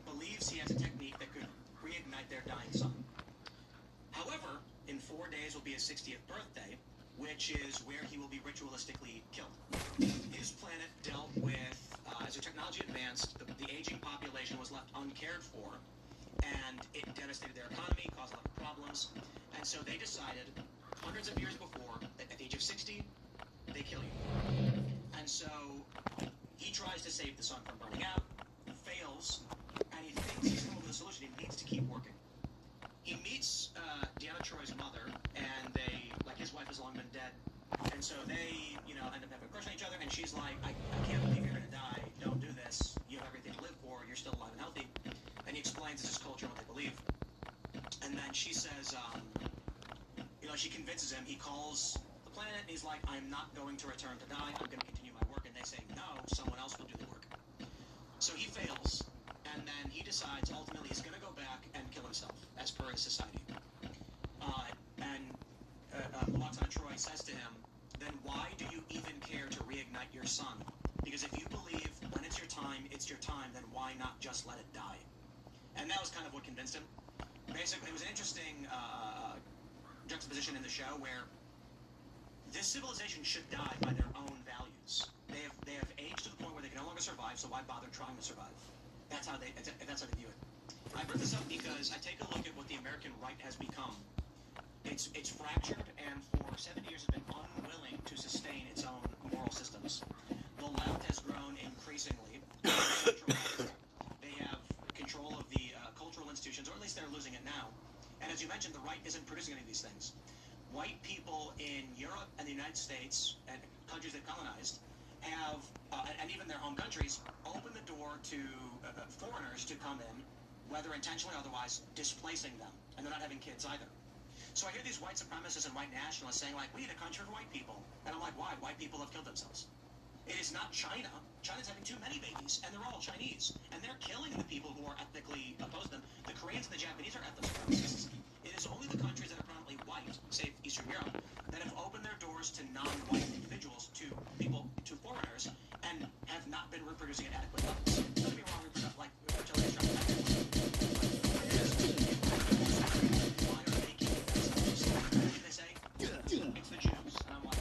believes he has a technique that could reignite their dying sun. However, in 4 days will be his 60th birthday, which is where he will be ritualistically killed. His planet dealt with, as their technology advanced, the aging population was left uncared for, and it devastated their economy, caused a lot of problems, and so they decided, hundreds of years before, that at the age of 60, they kill you. And so he tries to save the sun from burning out, fails, and he thinks he's come up with a solution. He needs to keep working. He meets Deanna Troy's mother, and they, like, his wife has long been dead, and so they, you know, end up having a crush on each other, and she's like, I can't believe you're gonna die, don't do this, you have everything to live for, you're still alive and healthy. And he explains it's his culture and what they believe. And then she says, you know, she convinces him, he calls the planet, and he's like, I'm not going to return to die, I'm gonna continue my work, and they say, no, someone else will do the work. So he fails, and then he decides ultimately he's going to go back and kill himself, as per his society. Watson Troy says to him, then why do you even care to reignite your sun? Because if you believe when it's your time, then why not just let it die? And that was kind of what convinced him. Basically, it was an interesting juxtaposition in the show where this civilization should die by their own values. They have aged to the point where they can no longer survive, so why bother trying to survive? That's how they view it. I bring this up because I take a look at what the American right has become. It's fractured, and for 70 years has been unwilling to sustain its own moral systems. The left has grown increasingly. They have control of the cultural institutions, or at least they're losing it now. And as you mentioned, the right isn't producing any of these things. White people in Europe and the United States and countries they've colonized have, and even their home countries, opened the door to foreigners to come in, whether intentionally or otherwise, displacing them. And they're not having kids either. So I hear these white supremacists and white nationalists saying, like, we need a country for white people. And I'm like, why? White people have killed themselves. It is not China. China's having too many babies, and they're all Chinese. And they're killing the people who are ethnically opposed to them. The Koreans and the Japanese are ethnic supremacists. It is only the countries that are predominantly white, save Eastern Europe, that have opened their doors to non-white individuals, to people, to foreigners, and have not been reproducing at adequate levels. Don't get me wrong, fertility is dropping. Why are they keeping themselves? What do they say? It's the Jews. And I'm like,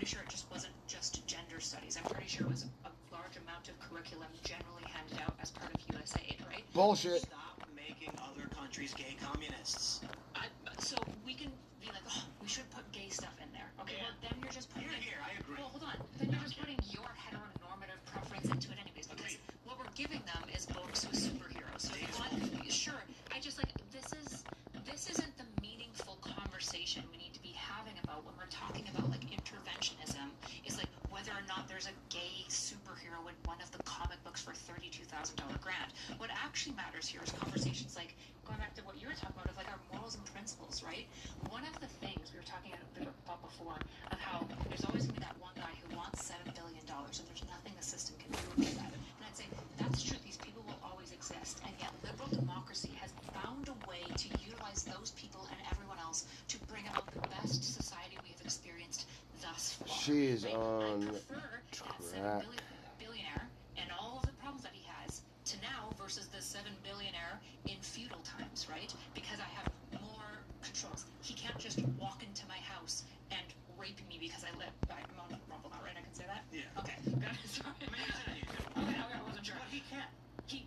sure it just wasn't just gender studies. I'm pretty sure it was a large amount of curriculum generally handed out as part of USAID, right? Bullshit. Stop making other countries gay communists. So we can be like, oh, we should put gay stuff in there. Okay, well then you're just putting Here, I agree. Well, hold on. Then you're just putting your heteronormative preference into it anyways. Because what we're giving them is books with superheroes. So sure. I just like this isn't the meaningful conversation we need to be having about when we're talking about like interventionism. Is like whether or not there's a gay superhero in one of the comic books for $32,000 grant. What actually matters here is conversations like going back to what you were talking about of like our morals and principles, right? One of the things we were talking about before of how there's always going to be that one guy who wants $7 billion and there's nothing the system can do about that. And I'd say that's true. These people will always exist, and yet liberal democracy has found a way to utilize those people and everyone else to bring about the best society we have experienced thus far. She is on I prefer that $7 billionaire and all of the problems that he has to now versus the $7 billionaire in feudal times, right? Because I have more controls. He can't just walk into my house and rape me because I live. I'm on Rumble now, right? I can say that? Yeah. Okay. Sorry. Okay, I wasn't sure. But he can't. He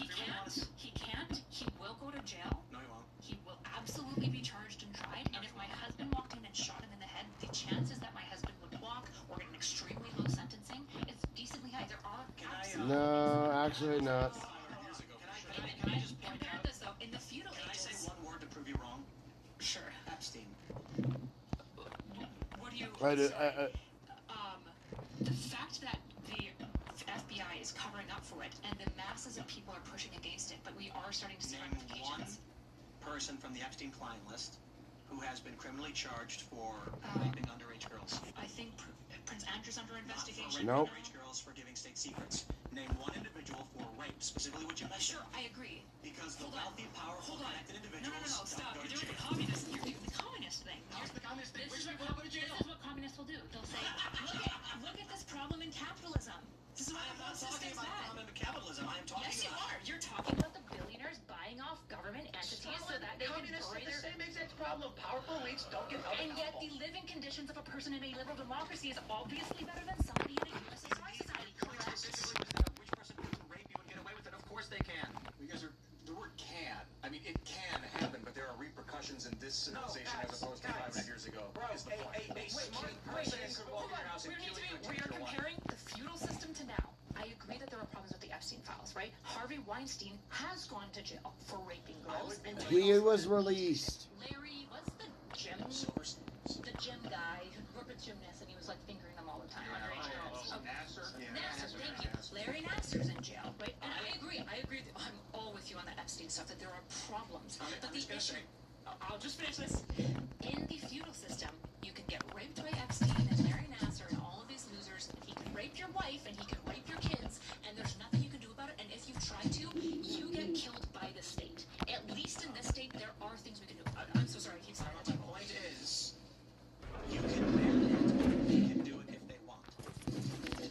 can't. He can't. He will go to jail. No, he won't. He will absolutely be charged and tried. And if my husband walked in and shot him in the head, the chances that my husband would walk or get an extremely low sentencing is decently high. There are No, actually not. Can I just point compare out this though in the feudal Can I ages. say one word to prove you wrong? Sure. Epstein. What do you? The fact that the FBI is covering up for it and the masses of people are pushing against it, but we are starting to see Name one ramifications. person from the Epstein client list who has been criminally charged for raping underage girls. I think Prince Andrew's under Not for investigation. raping Nope. underage girls, for giving state secrets. Name one individual for rape, specifically what you mentioned. Sure, I agree. Because the Hold on. wealthy, powerful, Hold on. connected No, individuals stop. don't go You're to doing the jail. communist. You're doing the communist thing. How's the communist thing? This Which is way will go to jail? This is what communists will do. They'll say, look at this problem in capitalism. This is why I am the not talking system's about bad. common capitalism. I am talking Yes, you about are. You're talking about the billionaires buying off government entities so that they can communists bury have the their... same exact problem. Powerful elites don't get held And yet accountable. the living conditions of a person in a liberal democracy is obviously better than somebody in a USSR society. Correct? Specifically, which person can rape you and get away with it? Of course they can. You guys are the word can. I mean, it can happen, but there are repercussions in this civilization as opposed to 500 years ago. Bro, is the point. a skinny person could walk in your house We and need kill to you be, and we take are your wife. comparing the feudal system to now. I agree that there are problems with the Epstein files, right? Harvey Weinstein has gone to jail for raping girls. And He was released. Larry, what's the gym? The gym guy who worked with gymnasts and he was like fingering them all the time. Underage girls. Nasser? Nasser, thank you. Larry Nasser's in jail, right? And I agree. I'm all with you on the Epstein stuff, that there are problems. But the issue, I'll just finish this. In the feudal system, you can get raped by Epstein and Larry Nasser and all of these losers. He can rape your wife and he can rape your kids, and there's nothing you can do about it. And if you try to, you get killed by the state. At least in this state, there are things we can do. I'm so sorry. Keep saying My point is, you can mandate it. They can do it if they want.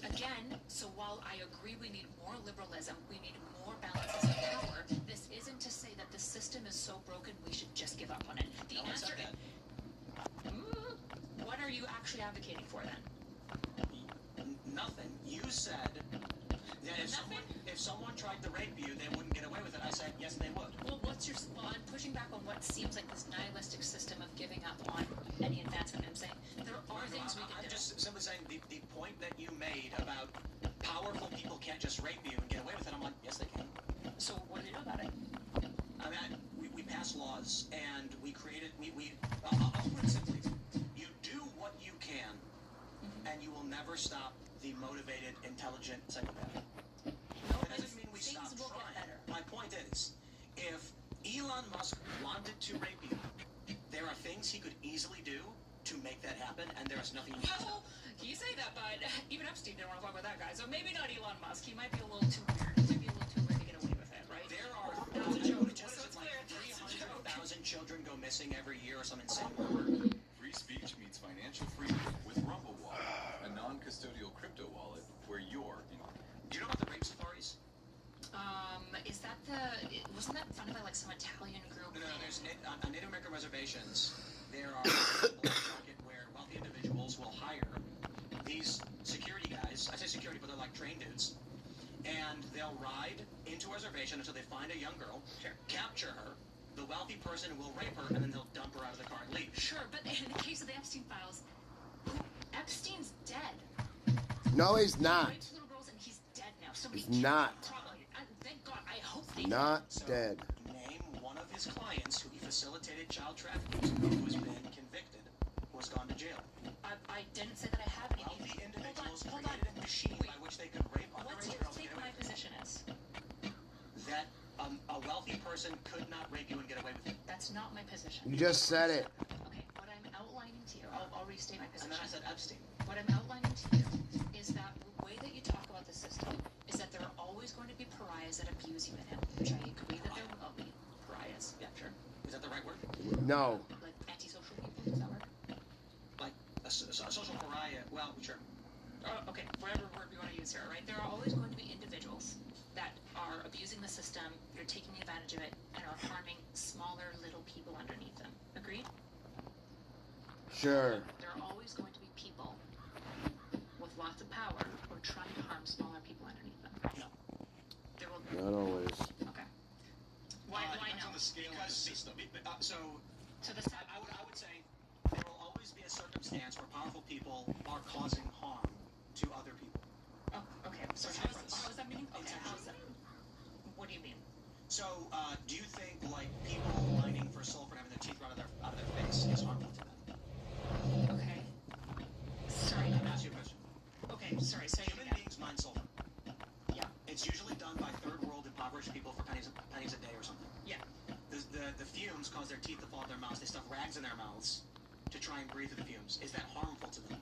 Again, so while I agree we need more liberalism, we need more balances of power, this isn't to say that the system is so broken we should just give up on it. The No one answer said that. What are you actually advocating for then? Nothing. You said that if someone tried to rape you, they wouldn't get away with it. I said, yes, they would. Well, I'm pushing back on what seems like this nihilistic system of giving up on any advancement. I'm saying there are things we can do. I'm just simply saying the point that you made about powerful people can't just rape you and get away with it. I'm like, yes, they can. So what do you do about it? I mean, we pass laws and we created. I'll put it simply: you do what you can, and you will never stop the motivated, intelligent psychopath. That doesn't mean we stop trying. My point is, if Elon Musk wanted to rape you, there are things he could easily do to make that happen, and there is nothing you can do. Well, you say that, but even Epstein didn't want to talk about that guy. So maybe not Elon Musk. He might be a little too weird. He might be a little too weird to get away with it, right? There are That's a joke. Just so like it's clear, that's a joke. 300,000 children go missing every year or some insane number. Free speech meets financial freedom with Rumble Wallet, a non-custodial crypto wallet where you're in. Do you know about the rape safaris? Is that wasn't that funded by like some Italian group? No, there's on Native American reservations, there are a black market where wealthy individuals will hire person and will rape her, and then they'll dump her out of the car and leave. Sure, but in the case of the Epstein files, Epstein's dead. No, he's He not. raped little girls and he's dead now. So He's not. Thank God. I hope they Not So, dead. Name one of his clients who he facilitated child trafficking to, who has been convicted, who has gone to jail. I didn't say that I have any. Wealthy individuals Hold on. created a machine by which they could rape What do underage you girls and think get away my with position is? it. That a wealthy person could not rape you and get away with it. That's not my position. You just said it. Okay, what I'm outlining to you, I'll restate my position. And then I said Epstein. What I'm outlining to you is that the way that you talk about the system is that there are always going to be pariahs that abuse you in it, which I agree that there will be pariahs. Yeah, sure. Is that the right word? No. Like antisocial people, does that work? Like a social pariah? Well, sure. Okay, whatever word we want to use here, right? There are always going to be individuals that are abusing the system, they're taking advantage of it, and are harming smaller little people underneath them. Agreed? Sure. There are always going to be people with lots of power who are trying to harm smaller people underneath them. No. There will. Not always. Okay. Why do I Depends know? on the scale of the system. So, To the side. I would say there will always be a circumstance where powerful people are causing harm to other people. Oh, okay. So how is that meaning? Okay, how is that? What do you mean? So, do you think like people mining for sulfur and having their teeth run out of their face is harmful to them? Okay. Sorry. Let me ask you a question. Okay, sorry. Say it Human again. beings mine sulfur. Yeah. It's usually done by third world impoverished people for pennies a day or something. Yeah. The fumes cause their teeth to fall out of their mouths. They stuff rags in their mouths to try and breathe through the fumes. Is that harmful to them?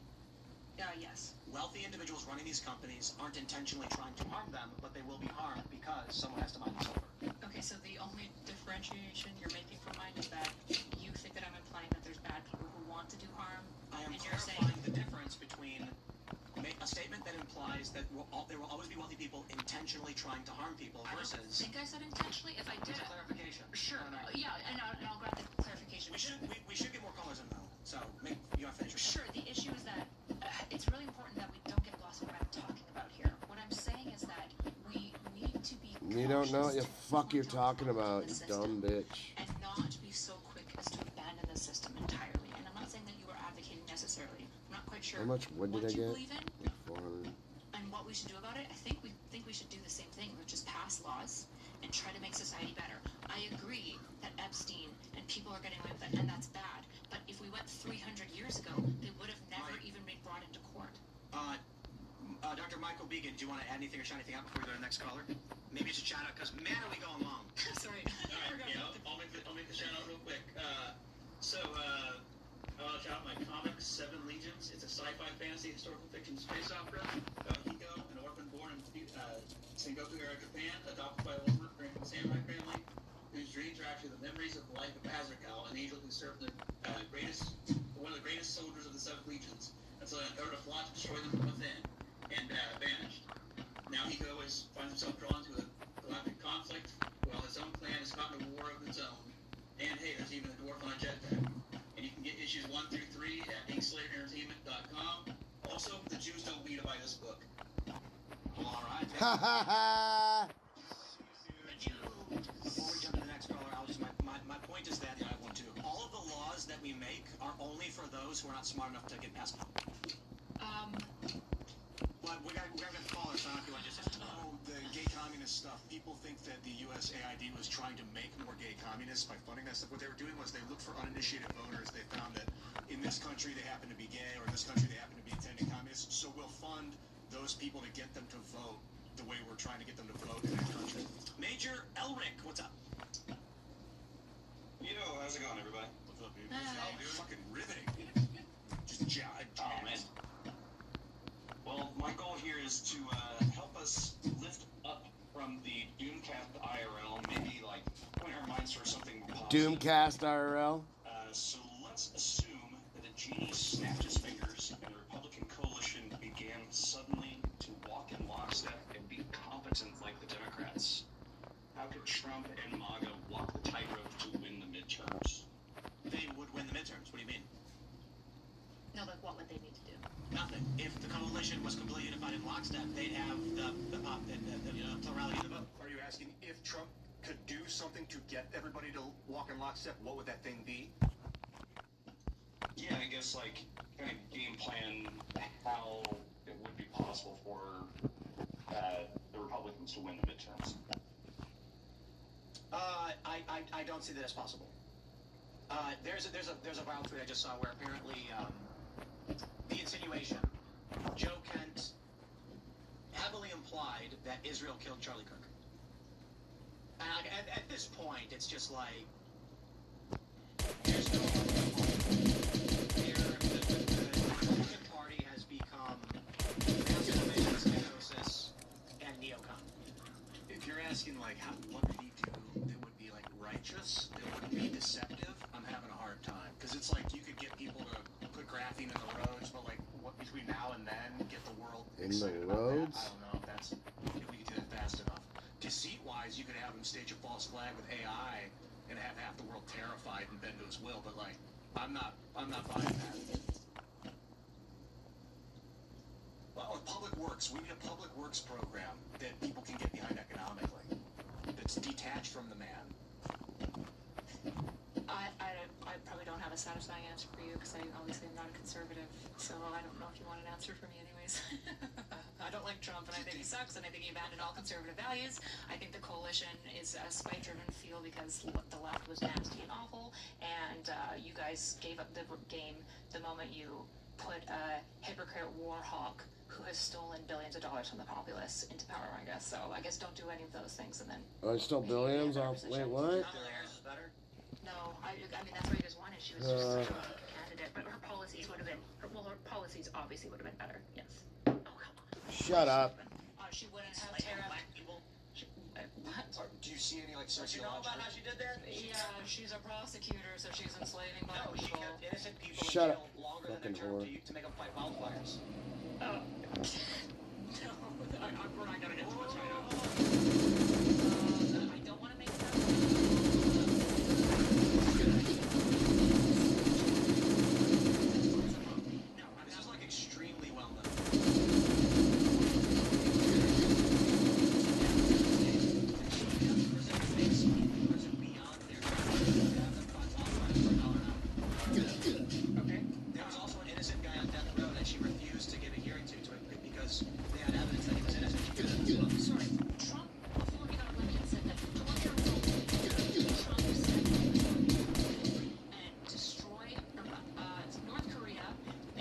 Yes. Wealthy individuals running these companies aren't intentionally trying to harm them, but they will be harmed because someone has to mine the sulfur. Okay, so the only differentiation you're making from mine is that you think that I'm implying that there's bad people who want to do harm. I am and you're clarifying saying the difference between a statement that implies that there will always be wealthy people intentionally trying to harm people I versus. don't think I said intentionally. If I did, There's a clarification. Sure. No. Yeah, and I'll grab the clarification. We should get more colors in though. So you want to finish your Sure. The issue is that it's really important that we don't get lost in what I'm talking about here. What I'm saying is that we need to be. You don't know what the cautious fuck you're talking about, you dumb bitch. and not be so quick as to abandon the system entirely. And I'm not saying that you are advocating necessarily. I'm not quite sure How much wood did what I you get? believe in 400. and what we should do about it. I think we should do the same thing, which is pass laws and try to make society better. I agree that Epstein and people are getting away with it, and that's bad. But if we went 300 years ago, they would have never even been brought into court. Dr. Michael Began, do you want to add anything or shout anything out before we go to the next caller? Maybe it's a shout out because man, are we going long? Sorry. All right, yeah, I'll make the shout out real quick. I want to shout out my comic, Seven Legions. It's a sci-fi fantasy historical fiction space opera about Hiko, an orphan born in Sengoku era Japan, adopted by a woman samurai family, whose dreams are actually the memories of the life of Azrael, an angel who served one of the greatest soldiers of the Seven Legions, until they uncovered a plot to destroy them from within, and vanished. Now Hiko finds himself drawn to a galactic conflict, while his own clan is caught in a war of its own. And hey, there's even a dwarf on a jetpack. And you can get issues 1 through 3 at inkslayernentertainment.com. Also, the Jews don't need to buy this book. Well, all right. Ha ha ha! Before we jump to the next caller, my point is that I want to. All of the laws that we make are only for those who are not smart enough to get past them. Well, we got a caller, so I don't know if you want to just. Oh, the gay communist stuff. People think that the USAID was trying to make more gay communists by funding that stuff. What they were doing was they looked for uninitiated voters. They found that in this country they happen to be gay, or in this country they happen to be attending communists. So we'll fund those people to get them to vote the way we're trying to get them to vote in that country. Major Elric, what's up? Yo, how's it going, everybody? What's up, dude? Hi. Fucking riveting. Just jab. Oh, man. Well, my goal here is to help us lift up from the Doomcast IRL, maybe like point our minds towards something more positive. Doomcast IRL. So let's assume that a genie snapped his fingers and the Republican coalition began suddenly to walk in lockstep and be competent like the Democrats. How could Trump and MAGA walk the tightrope to win the midterms? They would win the midterms. What do you mean? No, like what would they need to do? Nothing. If the coalition was completely unified in lockstep, they'd have the plurality of the vote. Are you asking if Trump could do something to get everybody to walk in lockstep, what would that thing be? Yeah, I guess like kind of game plan how it would be possible for the Republicans to win the midterms. I don't see that as possible. There's a viral tweet I just saw where apparently the insinuation, Joe Kent heavily implied that Israel killed Charlie Kirk. And at this point, it's just like there's no the Republican Party has become massive psychosis and neocon. If you're asking like what could he do that would be like righteous, that wouldn't be deceptive, I'm having a hard time. Because it's like you could get people to put graphene in the roads, but like what between now and then get the world excited about that? I don't know if we could do that fast enough. Deceit-wise, you could have him stage a false flag with AI and have half the world terrified and bend to his will. But like, I'm not buying that. Well, with public works, we need a public works program that people can get behind economically. That's detached from the man. I probably don't have a satisfying answer for you because I obviously am not a conservative, so I don't know if you want an answer from me anyways. I don't like Trump, and I think he sucks, and I think he abandoned all conservative values. I think the coalition is a spite-driven feel because the left was nasty and awful, and you guys gave up the game the moment you put a hypocrite war hawk who has stolen billions of dollars from the populace into power, I guess. So I guess don't do any of those things, and then... I stole billions off... Wait, what? No, I mean, that's what you guys wanted. She was just such a weak candidate, but her policies would have been... her policies obviously would have been better, yes. Oh, come on. Shut up. She wouldn't have tariff... Black people? What? Do you see any like Don't you know about how she did that? Yeah, she's a prosecutor, so she's enslaving black people. She kept innocent people Shut in up. jail longer than their term to make them fight wildfires. Oh. No, we're not going to get too much right now. I don't want to make that. No, this is like extremely well known. There was also an innocent guy on death row that she refused to give a hearing to because they had evidence that he was innocent. Sorry, Trump, before he got elected, said that 20 years old, Trump said and destroy North Korea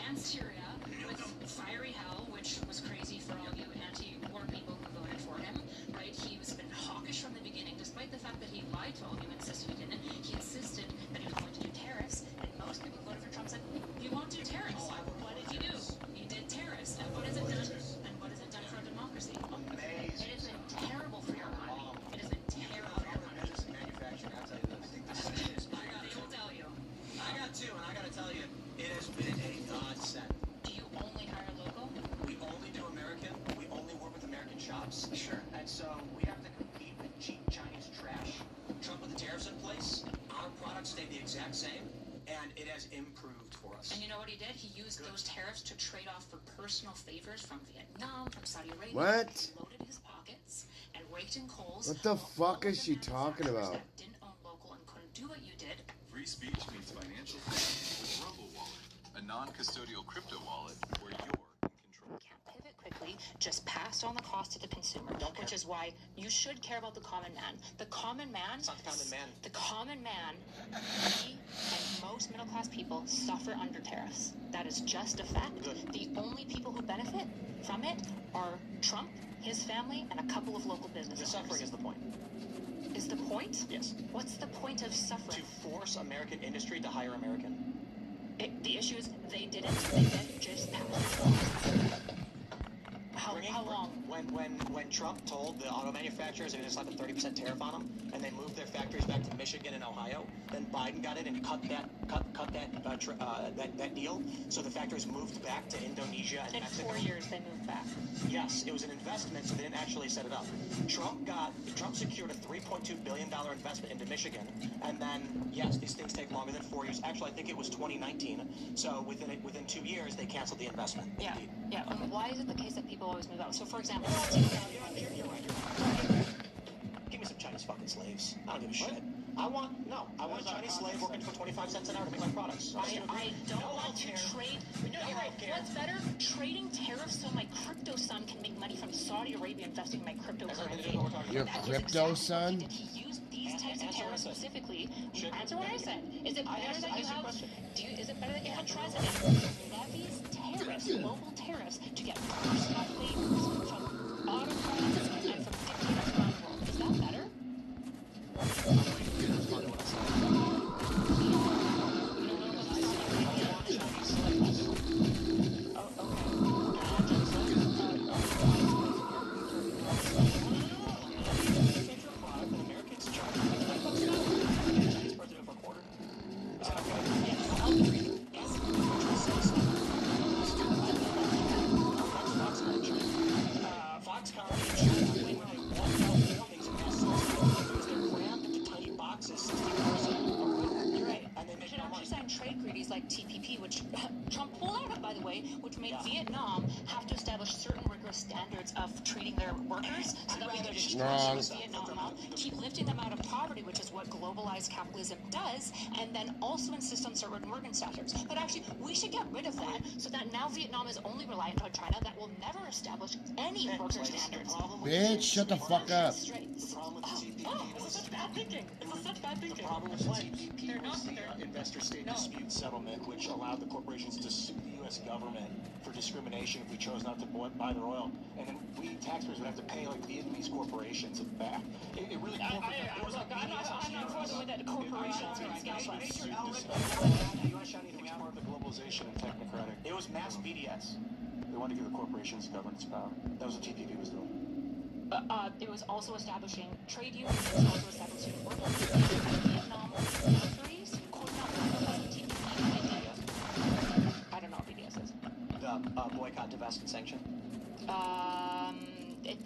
and Syria with fiery hell, which was crazy for all you anti-war people who voted for him, right? He's been hawkish from the beginning, despite the fact that he lied to all of you and insisted he didn't. He insisted that he was going to do tariffs, and most people who voted for Trump said, you won't do tariffs. What did he do? He did tariffs. And what has it done? And what has it done for our democracy? Amazing. It has been terrible for your economy. It has been terrible for your economy. Manufacturing, I'll tell you this. They will tell you. I got two, and I gotta tell you, it has been a godsend. Do you only hire local? We only do American. We only work with American shops. Sure. And so we have to compete with cheap Chinese trash. Trump with the tariffs in place, our products stay the exact same, and it has improved for us. And you know what he did? He used those tariffs to trade off for personal favors from Vietnam, from Saudi Arabia. What? He loaded his pockets and raked in coals. What the fuck is she talking about? That didn't own local and couldn't do what you did. Free speech means financial freedom with Rumble Wallet, a non-custodial crypto wallet where you're in control. Can't pivot quickly, just passed on the cost to the consumer, which is why you should care about the common man. The common man... It's not the common man. The common man, he and most middle-class people suffer under tariffs. That is just a fact. The only people who benefit from it are Trump, his family, and a couple of local businesses. The suffering is the point. Is the point? Yes. What's the point of suffering? To force American industry to hire American. The issue is they didn't. They did just pass. How long? When Trump told the auto manufacturers they just slapped a 30% tariff on them, and they moved their factories back to Michigan and Ohio, then Biden got in and cut that deal. So the factories moved back to Indonesia and Mexico. In 4 years, they moved back. Yes, it was an investment, so they didn't actually set it up. Trump secured a $3.2 billion investment into Michigan, and then yes, these things take longer than 4 years. Actually, I think it was 2019. So within 2 years, they canceled the investment. Yeah, yeah. Why is it the case that people always move out? So, for example, you're right. Give me some China. China's fucking slaves. I don't give a shit. I want a Chinese slave working for 25 cents an hour to make my products. I don't want to trade. No, you're right. What's better? Trading tariffs so my crypto son can make money from Saudi Arabia investing in my cryptocurrency. Your crypto son? He used these types of tariffs specifically. Answer what I said. Is it better that you have? Is it better that you have a president levies tariffs, global tariffs, to get personal favors from autocrats and from dictators around the world? Is that better? Like TPP, which Trump pulled out of, by the way, which made Vietnam have to establish certain rigorous standards of treating their workers, so that way they're just Vietnam out, keep lifting them out of poverty, which is what globalized capitalism does, and then also insist on certain working standards. But actually, we should get rid of that, so that now Vietnam is only reliant on China, that will never establish any worker standards. Bitch, shut the fuck up. It's such bad thinking. It's such bad thinking. The problem with the TPP was the investor-state dispute settlement, which allowed the corporations to sue the U.S. government for discrimination if we chose not to buy their oil, and then we taxpayers would have to pay like Vietnamese corporations back. It really I'm not fucking with that corporations. It's part of the globalization and technocratic. It was mass BDS. They wanted to give the corporations governance power. That was what TPP was doing. It was also establishing trade unions. It was also establishing worker Vietnam factories could not work on TPP. I don't know what BDS is. The boycott, divest, and sanction. It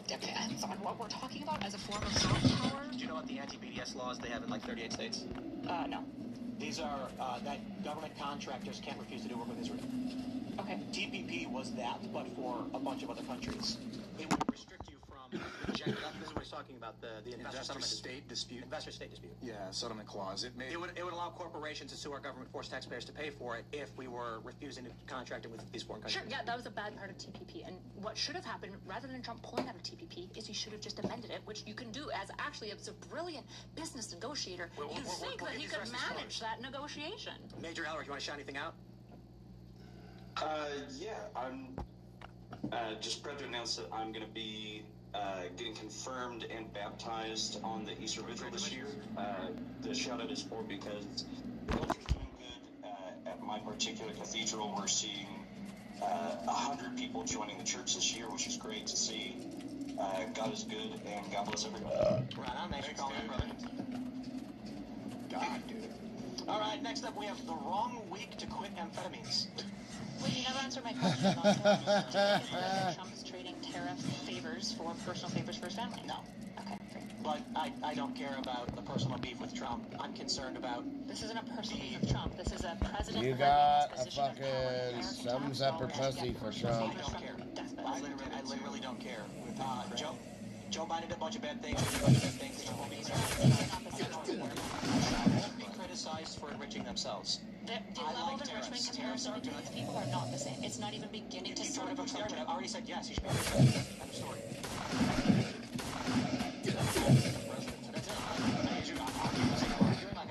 depends on what we're talking about as a form of soft power. Do you know what the anti-BDS laws they have in like 38 states? No. These are that government contractors can't refuse to do work with Israel. Okay. TPP was that, but for a bunch of other countries. It would restrict you from rejecting. This is what he's talking about, the Investor-state dispute. Investor-state dispute. Yeah, settlement clause. It would allow corporations to sue our government, force taxpayers to pay for it if we were refusing to contract it with these foreign countries. Sure, yeah, that was a bad part of TPP. And what should have happened, rather than Trump pulling out of TPP, is he should have just amended it, which you can do as a brilliant business negotiator. You'd think that he could manage that negotiation. Major Elric, you want to shout anything out? Yeah, I'm just proud to announce that I'm going to be getting confirmed and baptized on the Easter Vigil this year. The shout out is for because the culture's doing good. At my particular cathedral, we're seeing 100 people joining the church this year, which is great to see. God is good, and God bless everybody. Right on, thanks for calling in, brother. God, dude. All right, next up we have the wrong week to quit amphetamines. Wait, you never answered my question about Trump's trading tariff favors for personal favors for his family. No. Okay, great. But I don't care about the personal beef with Trump. I'm concerned about... This isn't a personal beef with Trump. This is a president... You got a fucking thumbs up or pussy for Trump. I don't care. I literally don't care. Joe Biden did a bunch of bad things. Did a bunch of bad things. Be criticized for enriching themselves. The level of enrichment comparison between these people are not the same. It's not even beginning to sort of approach it. I already said yes. You should be criticized. End of story.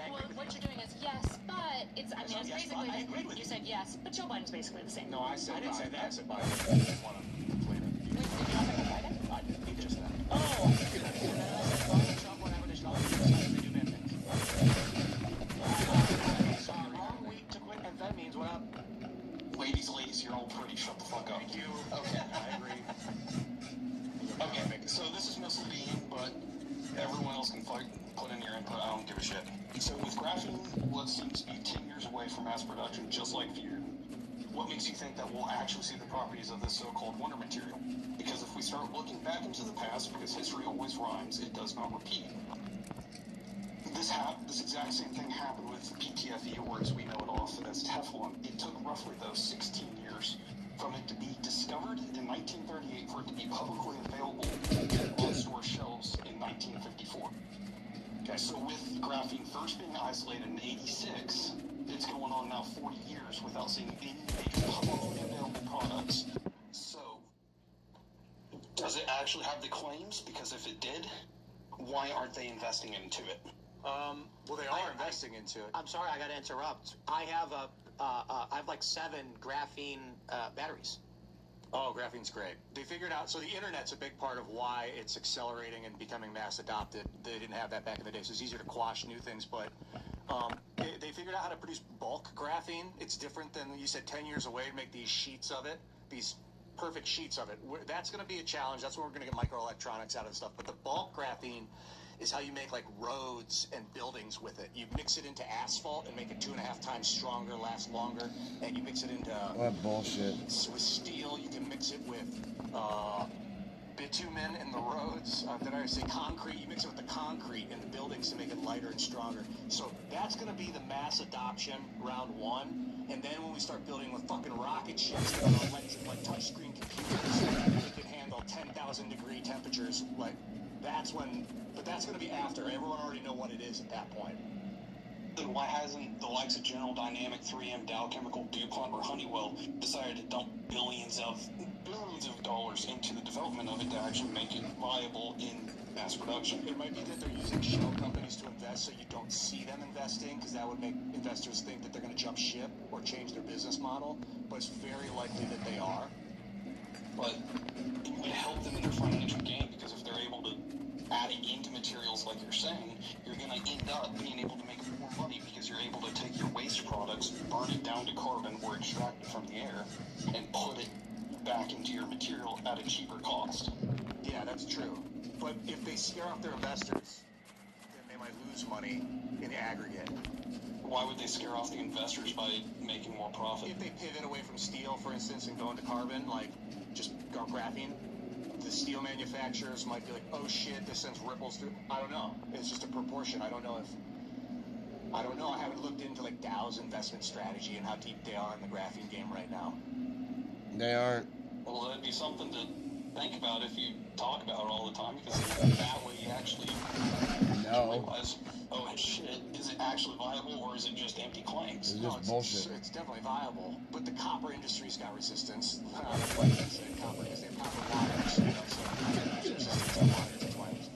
Well, what you're doing is yes, but it's. I mean, it's basically. You said yes, but Joe Biden's basically the same. No, I didn't say that. I said Biden. I didn't want to conflate it. Wait, did you not pick up Biden? I didn't. He just that. Oh. Trump, whenever they start criticizing, they do bad things. Wrong week to quit amphetamines. What up? Ladies, you're all pretty. Shut the fuck up. Thank you. Okay. I agree. Okay, so this is misleading, but everyone else can put in your input. I don't give a shit. So with graphene, what seems to be 10 years away from mass production, just like fuel, what makes you think that we'll actually see the properties of this so-called wonder material? Because if we start looking back into the past, because history always rhymes, it does not repeat. This exact same thing happened with PTFE, or as we know it off as Teflon. It took roughly those 16 years from it to be discovered in 1938 for it to be publicly available on store shelves in in 1954. Okay, so with graphene first being isolated in 86, it's going on now 40 years without seeing any major publicly available products. So, does it actually have the claims? Because if it did, why aren't they investing into it? Well, they are investing into it. I'm sorry, I got to interrupt. I have like 7 graphene batteries. Oh, graphene's great. They figured out, so the internet's a big part of why it's accelerating and becoming mass adopted. They didn't have that back in the day, so it's easier to quash new things, but they figured out how to produce bulk graphene. It's different than, you said, 10 years away to make these sheets of it, these perfect sheets of it. That's going to be a challenge. That's where we're going to get microelectronics out of stuff. But the bulk graphene is how you make like roads and buildings with it. You mix it into asphalt and make it 2.5 times stronger, last longer, and you mix it into What bullshit. with steel. You can mix it with bitumen in the roads. Did I say concrete? You mix it with the concrete in the buildings to make it lighter and stronger. So that's going to be the mass adoption round 1. And then when we start building with fucking rocket ships that are electric, like touchscreen computers, that can handle 10,000 degree temperatures, like that's when. But that's going to be after. Everyone already know what it is at that point. Then why hasn't the likes of General Dynamic, 3M, Dow Chemical, DuPont, or Honeywell decided to dump billions of dollars into the development of it to actually make it viable in mass production? It might be that they're using shell companies to invest so you don't see them investing, because that would make investors think that they're going to jump ship or change their business model, but it's very likely that they are. But it would help them in their financial gain, because if they're able to add it into materials like you're saying, you're going to end up being able to make more money, because you're able to take your waste products, burn it down to carbon or extract it from the air, and put it back into your material at a cheaper cost. Yeah, that's true. But if they scare off their investors, then they might lose money in the aggregate. Why would they scare off the investors by making more profit? If they pivot away from steel, for instance, and go into carbon, like just go graphene, the steel manufacturers might be like, oh shit, this sends ripples through. I don't know. It's just a proportion. I don't know. I haven't looked into like Dow's investment strategy and how deep they are in the graphene game right now. They aren't. Well, that'd be something to think about if you talk about it all the time, because that way you actually realize, oh shit, is it actually viable or is it just empty claims? It's just bullshit. It's definitely viable, but the copper industry's got resistance. That's why I say copper, because they have copper wires, so resistance to wires. That's why it's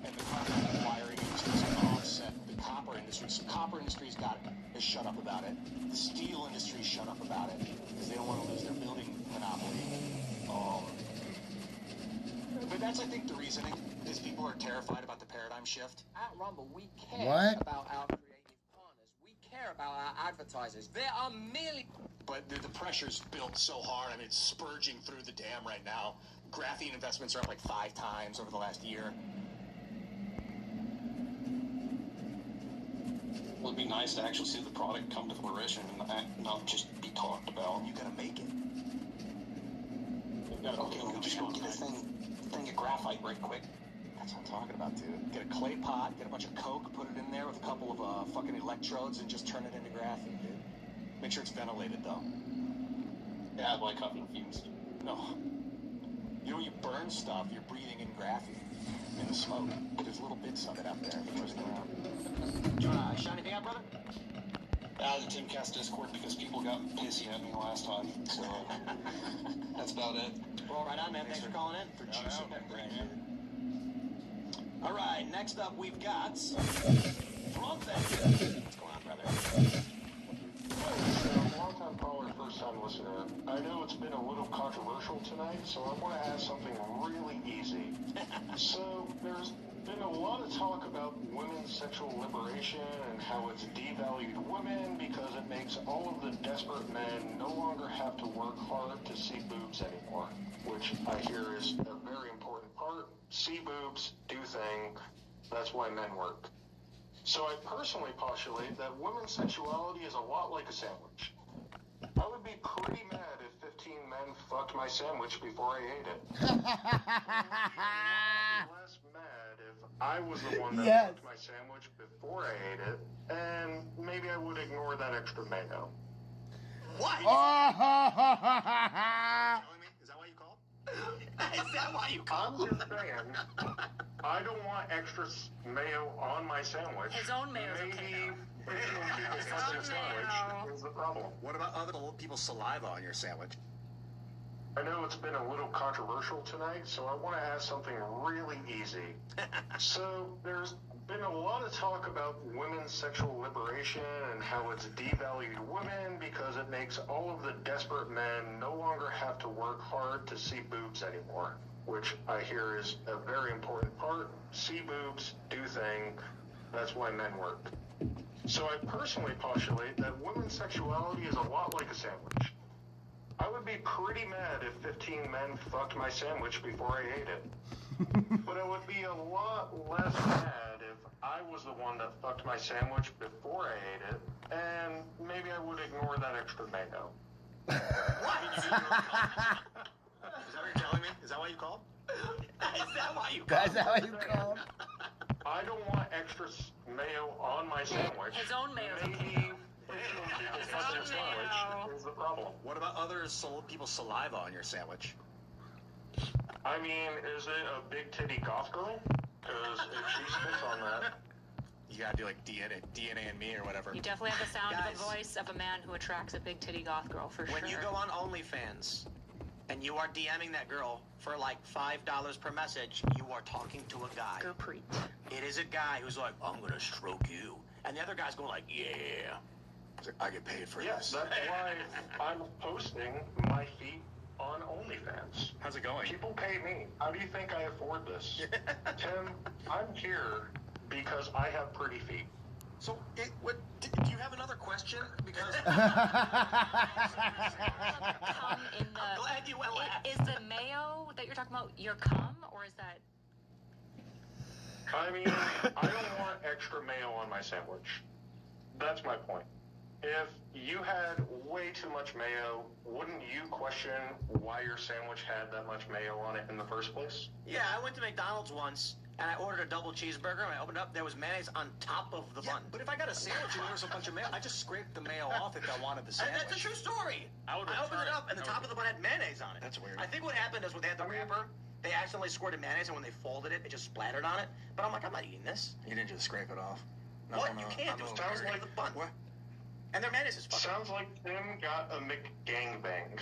and the copper wiring industry's going to offset the copper industry. So copper industry's has shut up about it. The steel industry's shut up about it because they don't want to lose their building monopoly. But that's, I think, the reasoning is people are terrified about the paradigm shift. At Rumble, we care about our creative partners. We care about our advertisers. They are merely... But the pressure's built so hard. I mean, it's spurging through the dam right now. Graphene investments are up like 5 times over the last year. Well, it'd be nice to actually see the product come to fruition and not just be talked about. You gotta make it. Okay, we'll just go get a thing of graphite right quick. That's what I'm talking about, dude. Get a clay pot, get a bunch of coke, put it in there with a couple of fucking electrodes, and just turn it into graphene, dude. Make sure it's ventilated, though. Yeah, like huffing fumes. No. You know, when you burn stuff, you're breathing in graphene in the smoke. There's little bits of it out there floating around. Do you want to shout anything out, brother? The Timcast Discord, because people got pissy at me last time, so that's about it. Well, right on, man. Thanks for calling in. For juicing that brain, man. All right, next up we've got Trumpet. What's going on, brother? So, long-time caller, first-time listener. I know it's been a little controversial tonight, so I want to ask something really easy. So, there's been a lot of talk about women's sexual liberation and how it's devalued women because it makes all of the desperate men no longer have to work hard to see boobs anymore, which I hear is a very important part. See boobs, do thing. That's why men work. So I personally postulate that women's sexuality is a lot like a sandwich. I would be pretty mad if 15 men fucked my sandwich before I ate it. I would be less mad if I was the one that fucked my sandwich before I ate it, and maybe I would ignore that extra mayo. What? Is that why you called? Is that why you called? I'm just saying. I don't want extra mayo on my sandwich. His own mayo's okay, Maybe his own sandwich is the problem. What about other people's saliva on your sandwich? I know it's been a little controversial tonight, so I want to ask something really easy. So there's been a lot of talk about women's sexual liberation and how it's devalued women because it makes all of the desperate men no longer have to work hard to see boobs anymore, which I hear is a very important part. See boobs, do thing, that's why men work. So I personally postulate that women's sexuality is a lot like a sandwich. I would be pretty mad if 15 men fucked my sandwich before I ate it. But I would be a lot less mad if I was the one that fucked my sandwich before I ate it, and maybe I would ignore that extra mayo. Is that what you're telling me? Is that why you called? Is that why you called? That's how you call. I don't want extra mayo on my sandwich. His own mayo's Maybe his own sandwich is the problem. What about other people's saliva on your sandwich? I mean, is it a big titty goth girl? Because if she spits on that, you gotta do like DNA and me or whatever. You definitely have the sound Guys. of a voice of a man who attracts a big titty goth girl for sure. When you go on OnlyFans and you are DMing that girl for like $5 per message, you are talking to a guy. Go preach. It is a guy who's like, I'm gonna stroke you. And the other guy's going like, yeah. I get paid for yes, this. that's why I'm posting my feet on OnlyFans. How's it going? People pay me. How do you think I afford this? Tim, I'm here because I have pretty feet. So, do you have another question? Because Cum in the, I'm glad you went last. Is the mayo that you're talking about your cum, or is that? I mean, I don't want extra mayo on my sandwich. That's my point. If you had way too much mayo, wouldn't you question why your sandwich had that much mayo on it in the first place? Yeah, I went to McDonald's once and I ordered a double cheeseburger and I opened it up, there was mayonnaise on top of the bun. But if I got a sandwich and there was a bunch of mayo, I just scraped the mayo off if I wanted the sandwich. That's a true story. I would opened return it up and the top of the bun had mayonnaise on it. That's weird. I think what happened is when they had the wrapper, they accidentally squirted mayonnaise, and when they folded it, it just splattered on it. But I'm like, I'm not eating this. You didn't just scrape it off. No, What? no, You can't. It was Sounds part like of the bun. What? And their mayonnaise is fucking. Sounds like Tim got a McGangbang.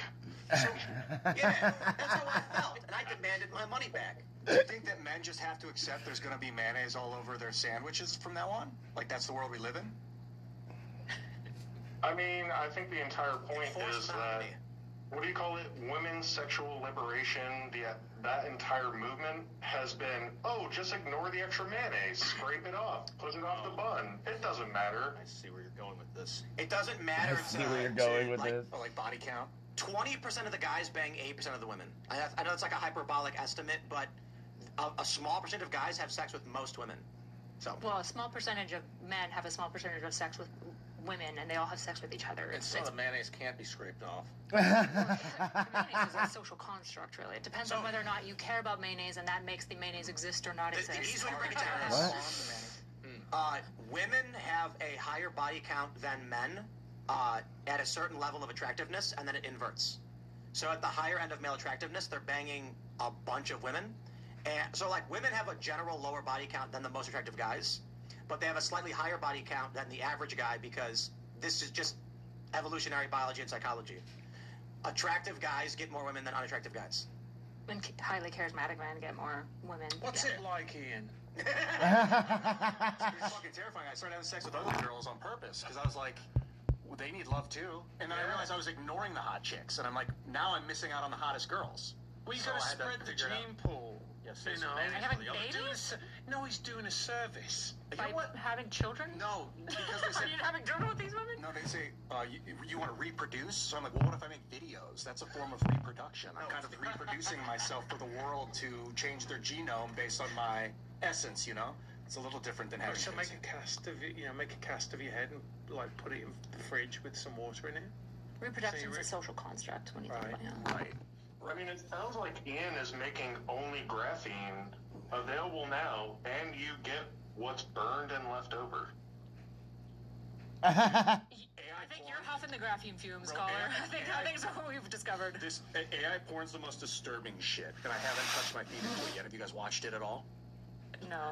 Yeah, that's how I felt, and I demanded my money back. Do you think that men just have to accept there's going to be mayonnaise all over their sandwiches from now on? Like that's the world we live in? I mean, I think the entire point Forced is that, monogamy. what do you call it? Women's sexual liberation, that entire movement has been, oh, just ignore the extra mayonnaise, scrape it off, put it off the bun. It doesn't matter. I see where you're going with this. It doesn't matter. I see where you're going with this. Oh, like body count? 20% of the guys bang 80% of the women. I know it's like a hyperbolic estimate, but a small percent of guys have sex with most women. So. Well, a small percentage of men have a small percentage of sex with women, and they all have sex with each other. And so the mayonnaise can't be scraped off. Mayonnaise is a social construct, really. It depends on whether or not you care about mayonnaise, and that makes the mayonnaise exist or not exist. Easy way to break it down is, women have a higher body count than men at a certain level of attractiveness, and then it inverts. So at the higher end of male attractiveness, they're banging a bunch of women. And so, like, women have a general lower body count than the most attractive guys, but they have a slightly higher body count than the average guy because this is just evolutionary biology and psychology. Attractive guys get more women than unattractive guys. And highly charismatic men get more women. What's it like, Ian? It's pretty fucking terrifying. I started having sex with other girls on purpose because I was like, well, they need love too. And then I realized I was ignoring the hot chicks, and I'm like, now I'm missing out on the hottest girls. Well, you So gotta I had to spread the figure it out. gene pool. Yes, You know, And having Doing babies? no, he's doing a service. You By know what? having children? No, because they Are said you having children with these women? no. They say you want to reproduce. So I'm like, well, what if I make videos? That's a form of reproduction. I'm kind of reproducing myself for the world to change their genome based on my essence. You know, it's a little different than having. So kids. make a cast of it, make a cast of your head and like put it in the fridge with some water in it. Reproduction is So a social construct when you think Right. about it. Right. I mean, it sounds like Ian is making only graphene available now, and you get what's burned and left over. I think you're huffing the graphene fumes, caller. I think that's what we've discovered. This AI porn's the most disturbing shit, and I haven't touched my feed into it yet. Have you guys watched it at all? No.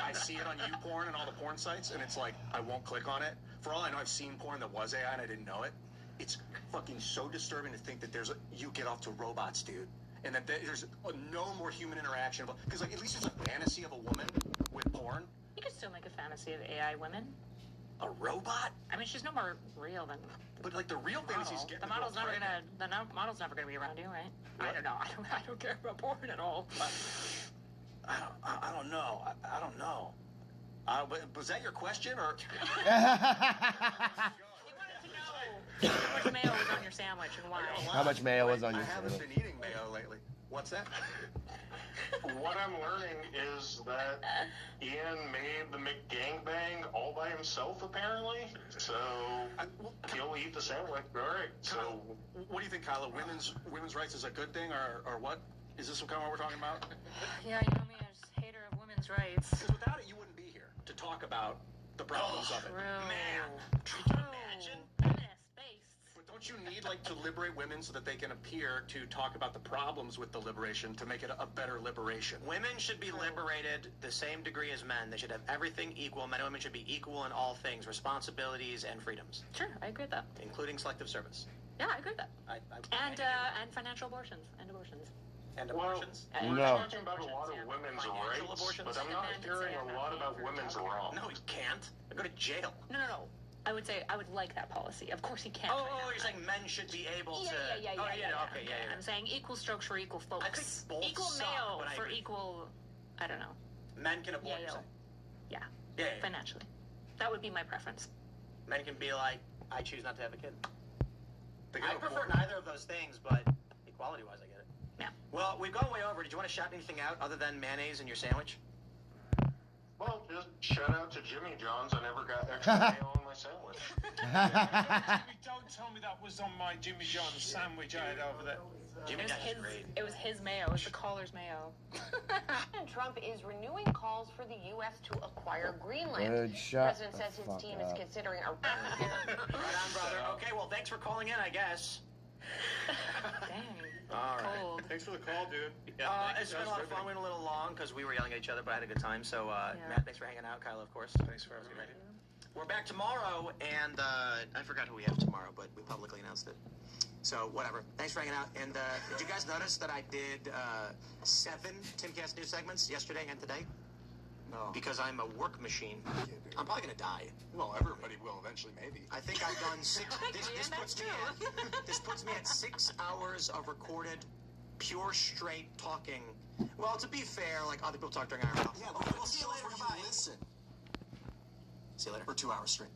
I see it on YouPorn and all the porn sites, and it's like, I won't click on it. For all I know, I've seen porn that was AI and I didn't know it. It's fucking so disturbing to think that you get off to robots, dude. And that there's no more human interaction. Because, like, at least there's a fantasy of a woman with porn. You could still make a fantasy of AI women. A robot? I mean, she's no more real than. But like the real fantasies get the model's never gonna be around you, right? What? I don't know. I don't care about porn at all. I don't know. I don't know. Was that your question, or? How much mayo was on your sandwich and why? How much mayo was on your I haven't sandwich? been eating mayo lately. What's that? What I'm learning is that Ian made the McGangbang all by himself, apparently. So he'll eat the sandwich. All right. So what do you think, Kyla? Women's rights is a good thing, or what? Is this kind of what we're talking about? Yeah, you know me, I'm just a hater of women's rights. Because without it, you wouldn't be here to talk about the problems of it. Man, can you imagine? But don't you need to liberate women so that they can appear to talk about the problems with the liberation to make it a better liberation? Women should be liberated the same degree as men. They should have everything equal. Men and women should be equal in all things, responsibilities and freedoms. Sure, I agree with that. Including selective service. Yeah, I agree with that. And financial abortions. And abortions. And abortions? We're talking about a lot of women's rights, but I'm not hearing a lot about women's wrongs. No, he can't. Go to jail. No. I would say I would like that policy. Of course he can't. Oh, you're saying men should be able to... Yeah. I'm saying equal strokes for equal folks. I think both equal suck, male but for equal... I don't know. Men can abort, you're saying? Yeah. Yeah. Financially. That would be my preference. Men can be like, I choose not to have a kid. I prefer neither of those things, but equality-wise, I get it. Yeah. Well, we've gone way over. Did you want to shout anything out other than mayonnaise in your sandwich? Well, just shout out to Jimmy John's. I never got extra mayo on my sandwich. Don't tell me that was on my Jimmy John's sandwich I had over there. Jimmy John's is great. It was his mayo. It was the caller's mayo. President Trump is renewing calls for the U.S. to acquire Greenland. Dude, The shut president the says his fuck team up. is considering a... Right on, brother. Okay, well, thanks for calling in, I guess. Dang. All right. Cold. Thanks for the call, dude. It's been a lot of fun. We went a little long because we were yelling at each other, but I had a good time. So, Matt, thanks for hanging out. Kyla, of course. Thanks for having me. We're back tomorrow, and I forgot who we have tomorrow, but we publicly announced it. So, whatever. Thanks for hanging out. And did you guys notice that I did 7 Timcast news segments yesterday and today? No. Because I'm a work machine. I'm probably going to die. Well, everybody will eventually, maybe. I think I've done 6... This puts me at 6 hours of recorded, pure, straight talking. Well, to be fair, like other people talk during our mouth. Yeah, we'll see you later. Bye. Listen. See you later. For 2 hours straight.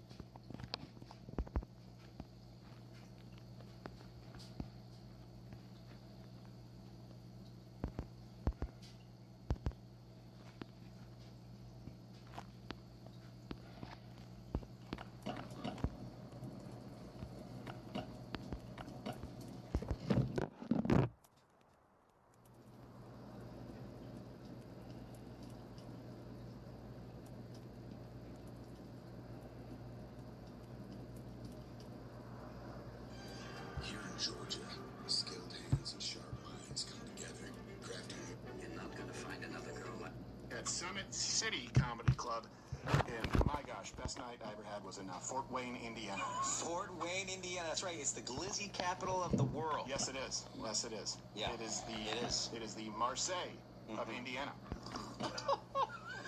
Here in Georgia, skilled hands and sharp minds come together, crafting. You're not gonna find another girl like. At Summit City Comedy Club, and my gosh, best night I ever had was in Fort Wayne, Indiana. Fort Wayne, Indiana. That's right. It's the glizzy capital of the world. Yes, it is. Yes, it is. Yeah. It is the Marseille of Indiana.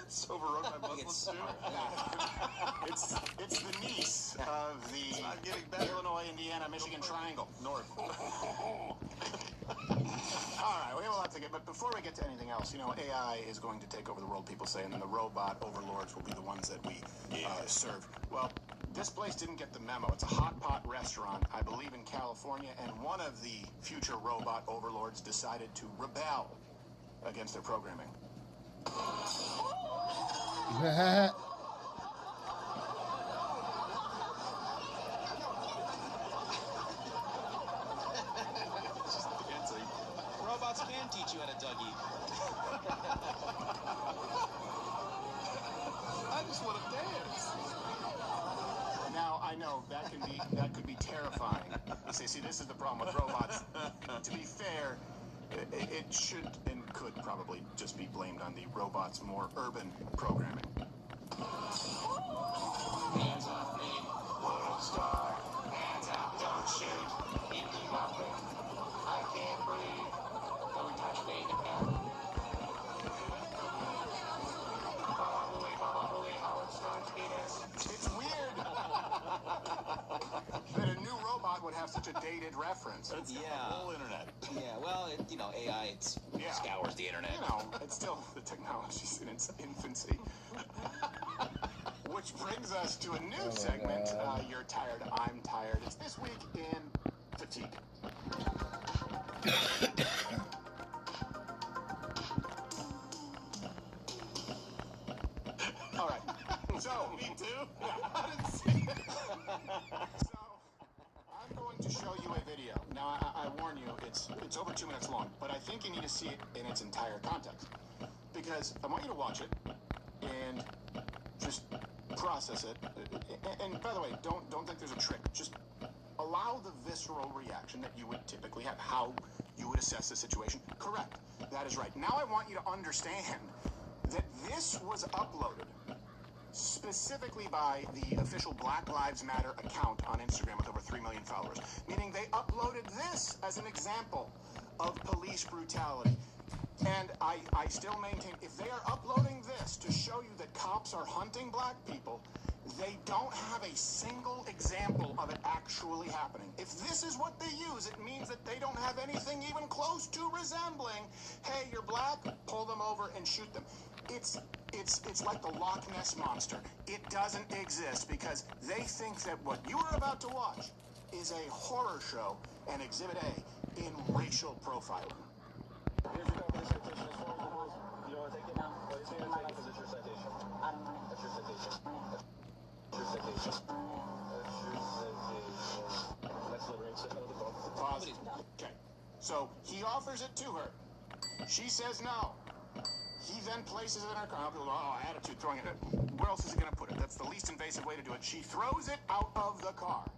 It's overrun by Muslims too. It's the Nice of the Illinois, Indiana, Michigan triangle, north. All right, we have a lot to get, but before we get to anything else, AI is going to take over the world, people say, and then the robot overlords will be the ones that we serve. Well, this place didn't get the memo. It's a hot pot restaurant, I believe, in California, and one of the future robot overlords decided to rebel against their programming. Robots can teach you how to Dougie. I just want to dance. Now I know that could be terrifying. See, this is the problem with robots. To be fair, It should and could probably just be blamed on the robot's more urban programming. Hands off me, world star. Hands up, don't shoot. Keep me muffin. I can't breathe. Don't touch me. Bubbly, Howard Stark penis. It's weird that a new robot would have such a dated reference. It's got the whole internet. Yeah, well, AI, scours the internet. It's still, the technology's in its infancy. Which brings us to a new segment. You're tired, I'm tired. It's This Week in Fatigue. All right. So, me too? I didn't see it. So, I'm going to show you a video. Now, I warn you, it's over 2 minutes long, but I think you need to see it in its entire context. Because I want you to watch it and just process it. And by the way, don't think there's a trick. Just allow the visceral reaction that you would typically have, how you would assess the situation. Correct. That is right. Now I want you to understand that this was uploaded specifically by the official Black Lives Matter account on Instagram with over 3 million followers, meaning they uploaded this as an example of police brutality. And I still maintain, if they are uploading this to show you that cops are hunting black people, they don't have a single example of it actually happening. If this is what they use, it means that they don't have anything even close to resembling, hey, you're black, pull them over and shoot them. It's like the Loch Ness Monster. It doesn't exist because they think that what you are about to watch is a horror show and Exhibit A in racial profiling. Here's your copy of the citation. As far as the rules, you don't want to take it? No. Well, you're going to take it because it's your citation. I don't mind. That's your citation. That's your citation. That's your citation. Let's liberate another book. Pause. Okay. So he offers it to her. She says no. He then places it in her car. Attitude, throwing it. Where else is he going to put it? That's the least invasive way to do it. She throws it out of the car.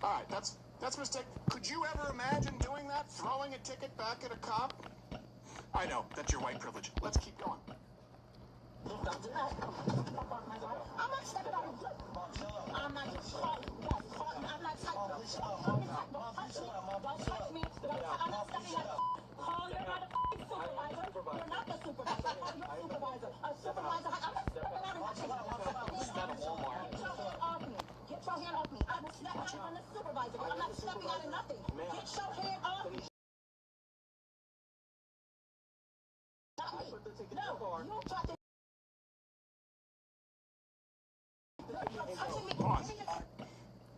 All right, that's a mistake. Could you ever imagine doing that? Throwing a ticket back at a cop? I know, that's your white privilege. Let's keep going. I'm not stepping out of I'm not just I'm not touching Don't touch me. I'm not stepping out. Paul, you're not a supervisor. You're not the supervisor. You're a supervisor. A supervisor. I'm not stepping out of nothing. Get your hand off me. Get your hand off me. I will snap out on the supervisor. I'm not stepping out of nothing. Get your hand off me. No, you don't try to. Pause.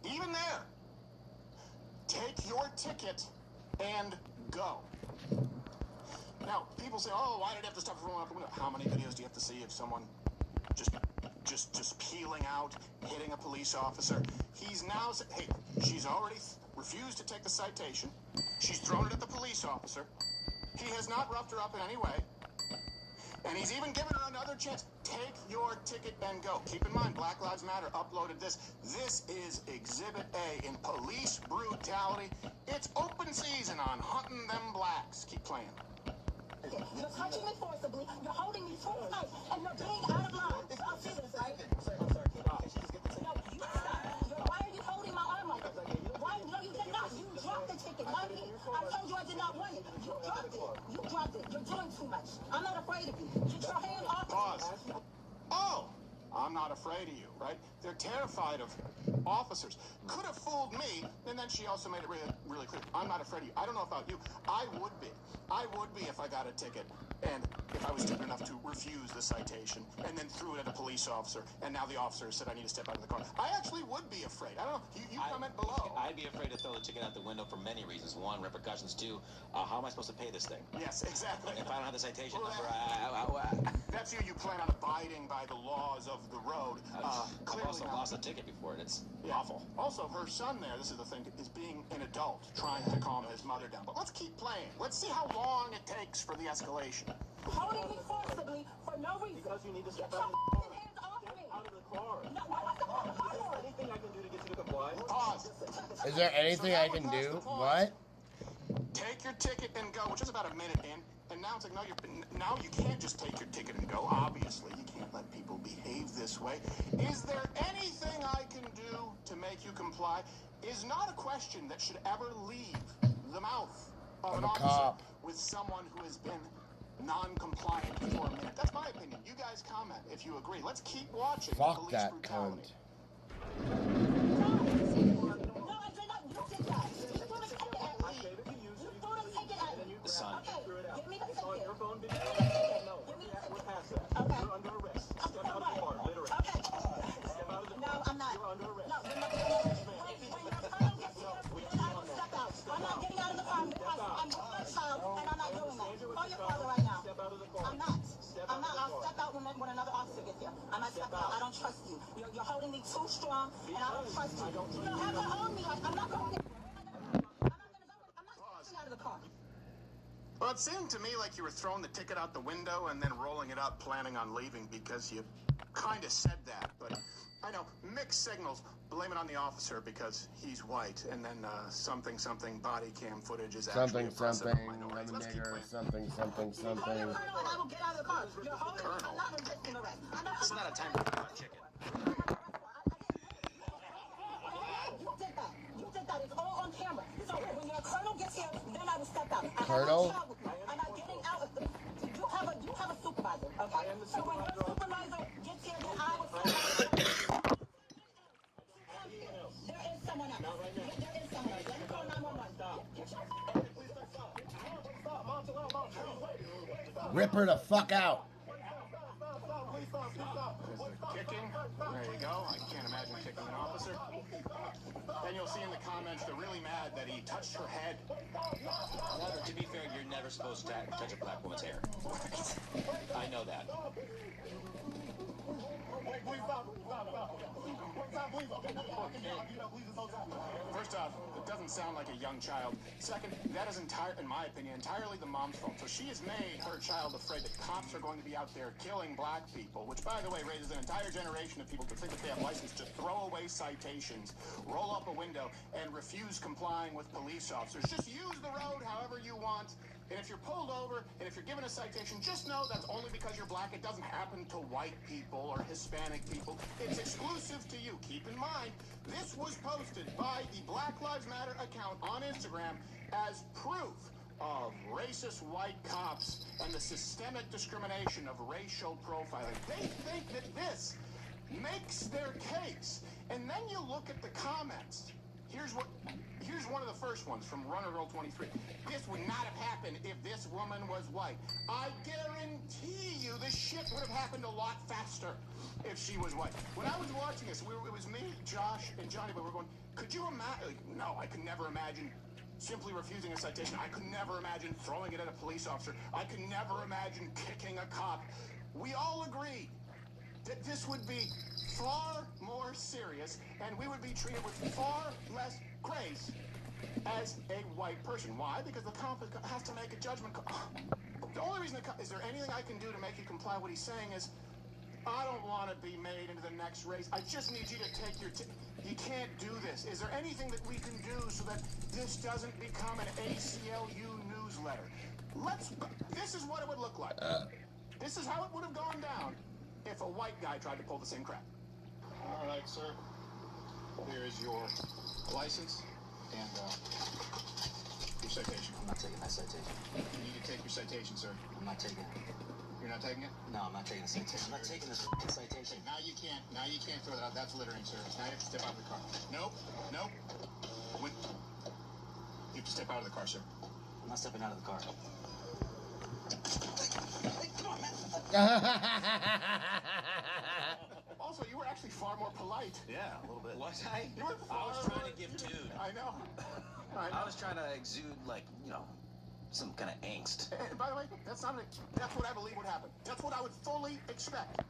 Even there, take your ticket and go. Now, people say, "Oh, why did you have to stop everyone out the window?" How many videos do you have to see of someone just peeling out, hitting a police officer? He's now said, "Hey, she's already refused to take the citation. She's thrown it at the police officer. He has not roughed her up in any way." And he's even given her another chance. Take your ticket and go. Keep in mind, Black Lives Matter uploaded this. This is Exhibit A in police brutality. It's open season on hunting them blacks. Keep playing. You're touching me forcibly. You're holding me too tight, and you're being out of line. I'll see this, right? I'm sorry. Can she just get the ticket? No, you stop. Why are you holding my arm like that? Why? No, you did not. You dropped the ticket, not me. I told you I did not want it. You dropped it. You dropped it. You're doing too much. I'm not afraid of you. Get your hand off me. Pause. Oh, I'm not afraid of you, right? They're terrified of officers. Could have fooled me, and then she also made it really, really clear. I'm not afraid of you. I don't know about you. I would be. I would be if I got a ticket, and if I was stupid enough to refuse the citation, and then threw it at a police officer, and now the officer said I need to step out of the car. I actually would be afraid. I don't know. You comment below. I'd be afraid to throw the ticket out the window for many reasons. One, repercussions. Two, how am I supposed to pay this thing? Yes, exactly. If I don't have the citation number, that's you. You plan on abiding by the laws of the road. I've also lost a ticket before, and it's awful. Also, her son there, this is the thing, is being an adult, trying to calm his mother down. But let's keep playing. Let's see how long it takes for the escalation. Holding me forcibly for no reason. Because you need to step out out of the car. Hands off me. Out of the car. No, what's the car? Anything I can do to get you to comply? Pause. Is there anything I can do? What? take your ticket and go, which is about a minute in. And now it's like, no, now you can't just take your ticket and go. Obviously, you can't let people behave this way. Is there anything I can do to make you comply? Is not a question that should ever leave the mouth of an officer with someone who has been non-compliant for a minute. That's my opinion. You guys comment if you agree. Let's keep watching police brutality. Son. Give me the ticket. Your phone video. No. Give me the ticket. We're past that. Okay. You're under arrest. Step out of the car, literally. Okay. Step out of the car. No, I'm not. You're under arrest. No, you're not. When your colonel gets here, then I will step out. I'm not getting out of the car because I'm with my child, and I'm not doing that. Call your father right now. Step out of the car. I'm not. I'll step out when another officer gets here. I'm not stepping out. I don't trust you. You're holding me too strong, and I don't trust you. You don't have to hold me. I'm not going to. I'm not getting out of the car. Well, it seemed to me like you were throwing the ticket out the window and then rolling it up, planning on leaving because you kind of said that. But I know, mixed signals. Blame it on the officer because he's white, and then something body cam footage is actually oppressive of minorities. Let's keep playing. Something. Colonel, and I will get out of the car. You're holding me. I'm not resisting arrest. It's not a time to cut chicken. You did that. It's all on camera. So when your colonel gets here, then I will step out. Colonel? I'm not getting out. You have a supervisor, okay? So when your supervisor gets here, then I will step out. There is someone else. Not right now. There is someone else. Let me call 911. Rip her the fuck out. There's the kicking. There you go. I can't imagine kicking an officer. Then you'll see in the comments they're really mad that he touched her head. However, to be fair, you're never supposed to touch a black woman's hair. I know that. First off, it doesn't sound like a young child. Second, that is in my opinion, entirely the mom's fault. So she has made her child afraid that cops are going to be out there killing black people, which, by the way, raises an entire generation of people to think that they have license to throw away citations, roll up a window, and refuse complying with police officers. Just use the road however you want. And if you're pulled over, and if you're given a citation, just know that's only because you're black. It doesn't happen to white people or Hispanic people. It's exclusive to you. Keep in mind, this was posted by the Black Lives Matter account on Instagram as proof of racist white cops and the systemic discrimination of racial profiling. They think that this makes their case. And then you look at the comments. Here's one of the first ones from Runner Girl 23. This would not have happened if this woman was white. I guarantee you this shit would have happened a lot faster if she was white. When I was watching this, it was me, Josh, and Johnny, but we were going, could you imagine? Like, no, I could never imagine simply refusing a citation. I could never imagine throwing it at a police officer. I could never imagine kicking a cop. We all agreed that this would be far more serious, and we would be treated with far less grace as a white person. Why? Because the cop has to make a judgment call. The only reason is there anything I can do to make you comply? What he's saying is, I don't want to be made into the next race. I just need you to take your... You can't do this. Is there anything that we can do so that this doesn't become an ACLU newsletter? This is what it would look like. This is how it would have gone down if a white guy tried to pull the same crap. All right, sir. Here is your license and your citation. I'm not taking that citation. You need to take your citation, sir. I'm not taking it. You're not taking it? No, I'm not taking the citation. I'm not taking this fucking citation. Now you can't throw that out. That's littering, sir. Now you have to step out of the car. Nope. You have to step out of the car, sir. I'm not stepping out of the car. Also, you were actually far more polite. Yeah, a little bit. Was I? You were I was trying to give dude. I know. I was trying to exude, like, some kind of angst. And by the way, that's what I believe would happen. That's what I would fully expect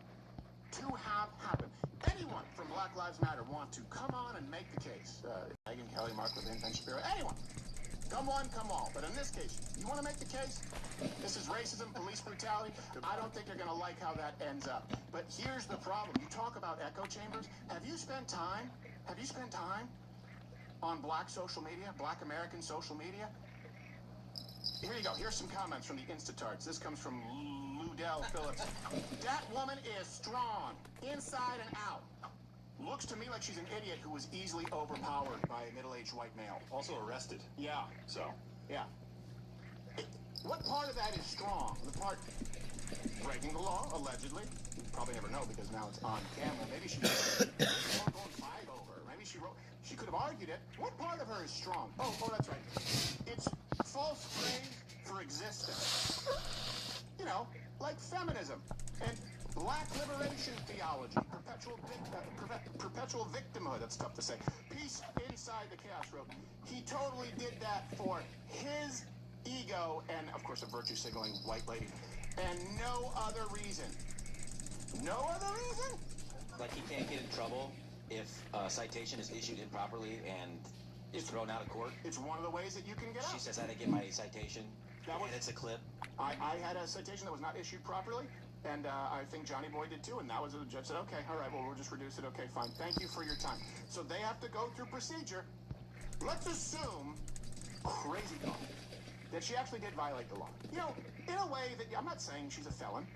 to have happen. Anyone from Black Lives Matter want to come on and make the case. Megan Kelly, Mark Levin, Ben Shapiro, anyone. Come one, come all. But in this case, you want to make the case? This is racism, police brutality. I don't think you're going to like how that ends up. But here's the problem. You talk about echo chambers. Have you spent time on black social media, black American social media? Here you go. Here's some comments from the Instatarts. This comes from Ldoe Phillips. That woman is strong, inside and out. Looks to me like she's an idiot who was easily overpowered by a middle-aged white male. Also arrested. Yeah. So. Yeah. What part of that is strong? The part breaking the law, allegedly. You probably never know because now it's on camera. Maybe she going 5 over. Maybe she could have argued it. What part of her is strong? Oh, that's right. It's false praise for existence. You know, like feminism and black liberation theology, perpetual victimhood. That's tough to say. Peace inside the chaos road. He totally did that for his ego and, of course, a virtue signaling white lady, and no other reason. No other reason? Like he can't get in trouble if a citation is issued improperly and is thrown out of court. It's one of the ways that you can get out. She says I didn't get my citation. And it's a clip. I had a citation that was not issued properly, and I think Johnny Boy did too, and that was the judge said, okay, all right, well, we'll just reduce it. Okay, fine. Thank you for your time. So they have to go through procedure. Let's assume, crazy thought, that she actually did violate the law. You know, in a way that, I'm not saying she's a felon,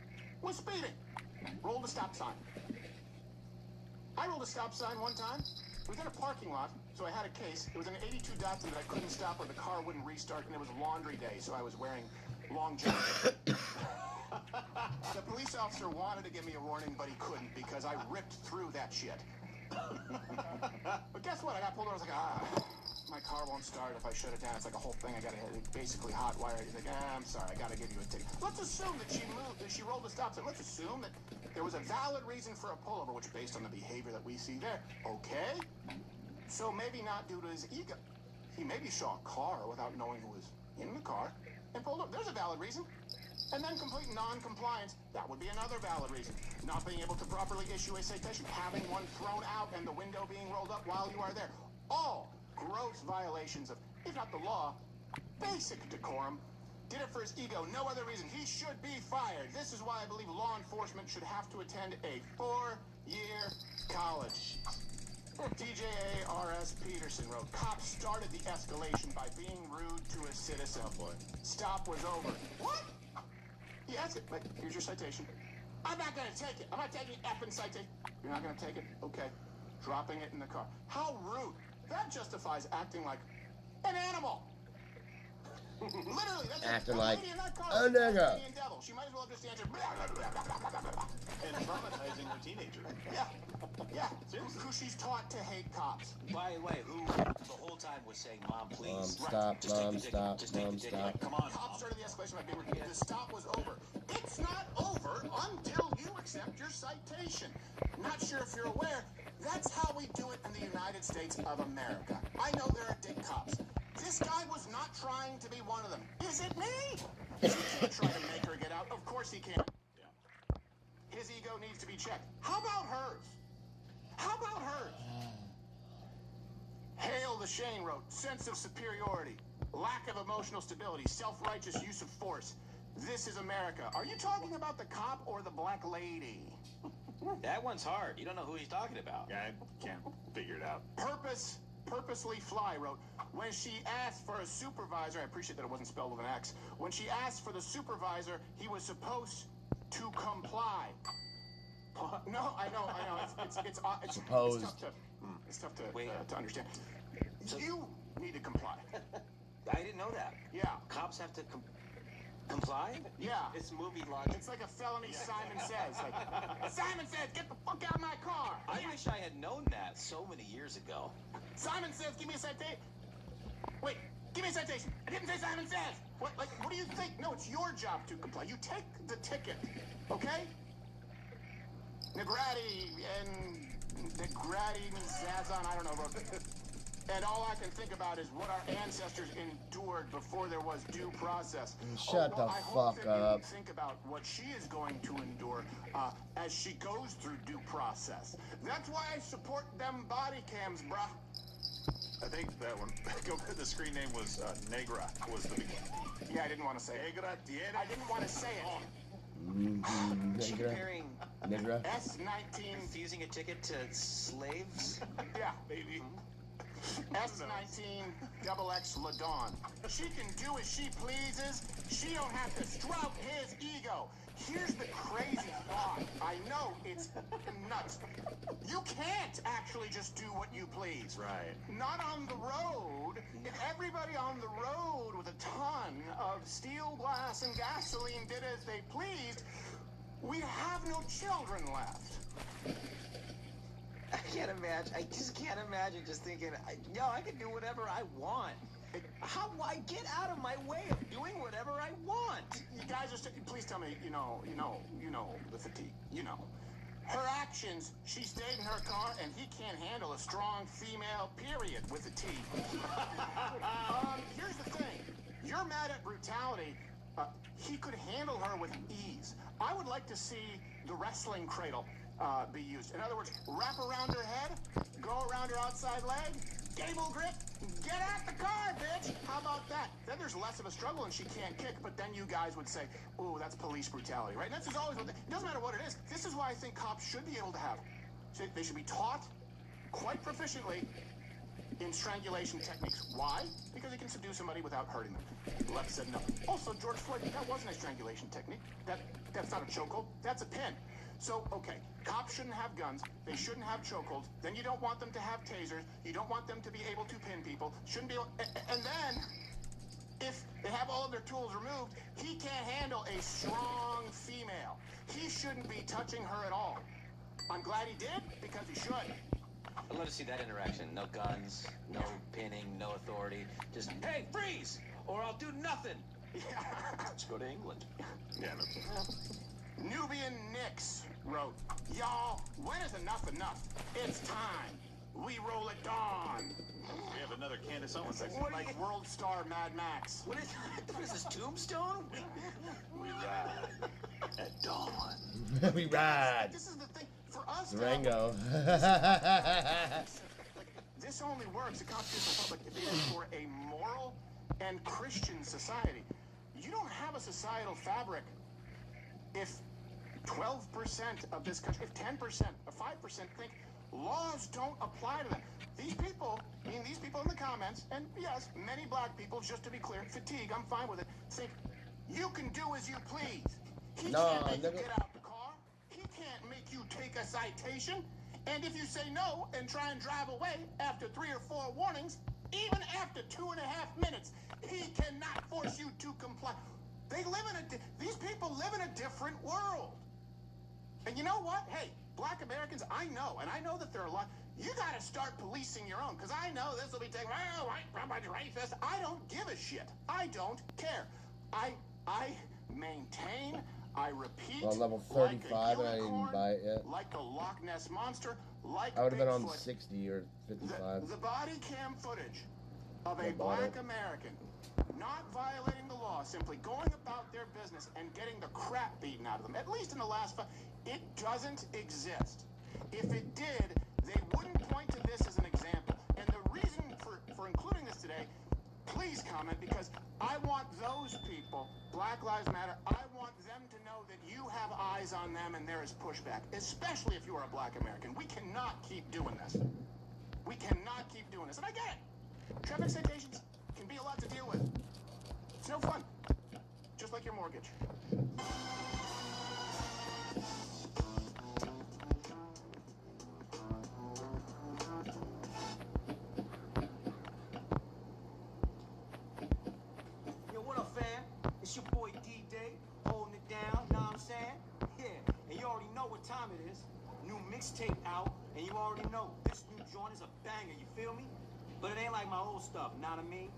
was speeding. Rolled a stop sign. I rolled a stop sign one time. It was in a parking lot, so I had a case. It was an 82 Datsun that I couldn't stop or the car wouldn't restart, and it was laundry day, so I was wearing long johns. The police officer wanted to give me a warning, but he couldn't because I ripped through that shit. But guess what? I got pulled over. I was like, my car won't start if I shut it down. It's like a whole thing. I got to hit it, basically hot wire. He's like, I'm sorry. I got to give you a ticket. Let's assume that she moved, that she rolled the stop sign. Let's assume that there was a valid reason for a pullover, which based on the behavior that we see there. Okay? So maybe not due to his ego. He maybe saw a car without knowing who was in the car and pulled up. There's a valid reason. And then complete non-compliance, that would be another valid reason. Not being able to properly issue a citation, having one thrown out and the window being rolled up while you are there. All gross violations of, if not the law, basic decorum. Did it for his ego, no other reason. He should be fired. This is why I believe law enforcement should have to attend a 4-year college. DJA R.S. Peterson wrote, cops started the escalation by being rude to a citizen. Oh boy. Stop was over. What? He asked it, like, here's your citation. I'm not going to take it. I'm not taking effing citation. You're not going to take it? Okay. Dropping it in the car. How rude. That justifies acting like an animal. Literally, that's acting like a nigga. She might as well have just answered and traumatizing her teenager. Yeah. Yeah. Seriously. Who she's taught to hate cops. By the way, who the whole time was saying, Mom, please. Mom, stop, Just Mom, take the ticket. stop, Just take Mom, the ticket. stop. Come on, Cops started the escalation by being rude. The stop was over. It's not over until you accept your citation. Not sure if you're aware, that's how we do it in the United States of America. I know there are dick cops. This guy was not trying to be one of them. Is it me? He can't try to make her get out. Of course he can't. Yeah. His ego needs to be checked. How about hers? How about hers? Hale the Shane wrote, sense of superiority, lack of emotional stability, self-righteous use of force. This is America. Are you talking about the cop or the black lady? That one's hard. You don't know who he's talking about. Yeah, I can't figure it out. Purposely Fly wrote, when she asked for a supervisor, I appreciate that it wasn't spelled with an X. When she asked for the supervisor, he was supposed to comply. No, I know. It's tough to understand. So, you need to comply. I didn't know that. Yeah. Cops have to comply? Yeah. It's movie logic. It's like a felony Simon Says. Like, Simon Says, get the fuck out of my car. I wish I had known that so many years ago. Simon Says, give me a citation. Wait, give me a citation. I didn't say Simon Says. What do you think? No, it's your job to comply. You take the ticket, okay? Negrati Zazan, I don't know, bro. And all I can think about is what our ancestors endured before there was due process. Shut the fuck up. You think about what she is going to endure as she goes through due process. That's why I support them body cams, bruh. I think that one. The screen name was Negra. Was the beginning. Yeah, I didn't want to say it. Negra tiene. I didn't want to say it. Comparing S19. Refusing a ticket to slaves? Yeah, baby. S19 XX Ldae. She can do as she pleases. She don't have to stroke his ego. Here's the crazy thought. I know it's nuts. You can't actually just do what you please. Right. Not on the road. If everybody on the road with a ton of steel, glass, and gasoline did as they pleased, we'd have no children left. I can't imagine. I just can't imagine just thinking, yo, I can do whatever I want. How do I get out of my way of doing whatever I want? You guys just please tell me, you know the fatigue. Her actions, she stayed in her car, and he can't handle a strong female, period, with a T. Here's the thing. You're mad at brutality. He could handle her with ease. I would like to see the wrestling cradle be used. In other words, wrap around her head, go around her outside leg, gable grip, get out the car, bitch! How about that? Then there's less of a struggle and she can't kick, but then you guys would say, ooh, that's police brutality, right? And this is always what it doesn't matter what it is. This is why I think cops should be able to have. So they should be taught quite proficiently in strangulation techniques. Why? Because you can subdue somebody without hurting them. The left said no. Also, George Floyd, that wasn't a strangulation technique. That's not a chokehold. That's a pin. So, okay, cops shouldn't have guns. They shouldn't have chokeholds. Then you don't want them to have tasers. You don't want them to be able to pin people. Shouldn't be able... And then, if they have all of their tools removed, he can't handle a strong female. He shouldn't be touching her at all. I'm glad he did, because he should. I'd love to see that interaction. No guns, no pinning, no authority. Just, hey, freeze! Or I'll do nothing. Yeah. Let's go to England. Yeah, no kidding. Nubian Nix wrote, y'all, when is enough enough? It's time. We roll at dawn. We have another Candace Owens. Like World Star Mad Max. What is this, Tombstone? We ride at dawn. We ride. This is the thing. For us, Durango. This only works, the constitutional republic, if it is for a moral and Christian society. You don't have a societal fabric if 12% of this country, if 10% or 5% think laws don't apply to them. These people, these people in the comments, and yes, many black people, just to be clear, fatigue, I'm fine with it, think you can do as you please. He can't make you get out the car. He can't make you take a citation. And if you say no and try and drive away after 3 or 4 warnings, even after 2.5 minutes, he cannot force you to comply. They live in these people live in a different world. And you know what? Hey, black Americans, I know, and I know that there are a lot. You got to start policing your own, because I know this will be taken, well, white, racist. I don't give a shit. I don't care. I maintain, I repeat, well, level 35 and I didn't buy it yet. like the Loch Ness Monster, like I would have been on Bigfoot, 60 or 55. The body cam footage of a black American not violating the law, simply going about their business and getting the crap beaten out of them, at least in the last 5, it doesn't exist. If it did, they wouldn't point to this as an example. And the reason for including this today, please comment, because I want those people, Black Lives Matter, I want them to know that you have eyes on them and there is pushback, especially if you are a black American. We cannot keep doing this. We cannot keep doing this. And I get it. Traffic citations can be a lot to deal with. It's no fun. Just like your mortgage. Yo, what up, fam? It's your boy D-Day, holding it down, know what I'm saying? Yeah, and you already know what time it is. New mixtape out, and you already know this new joint is a banger, you feel me? But it ain't like my old stuff, know what I mean?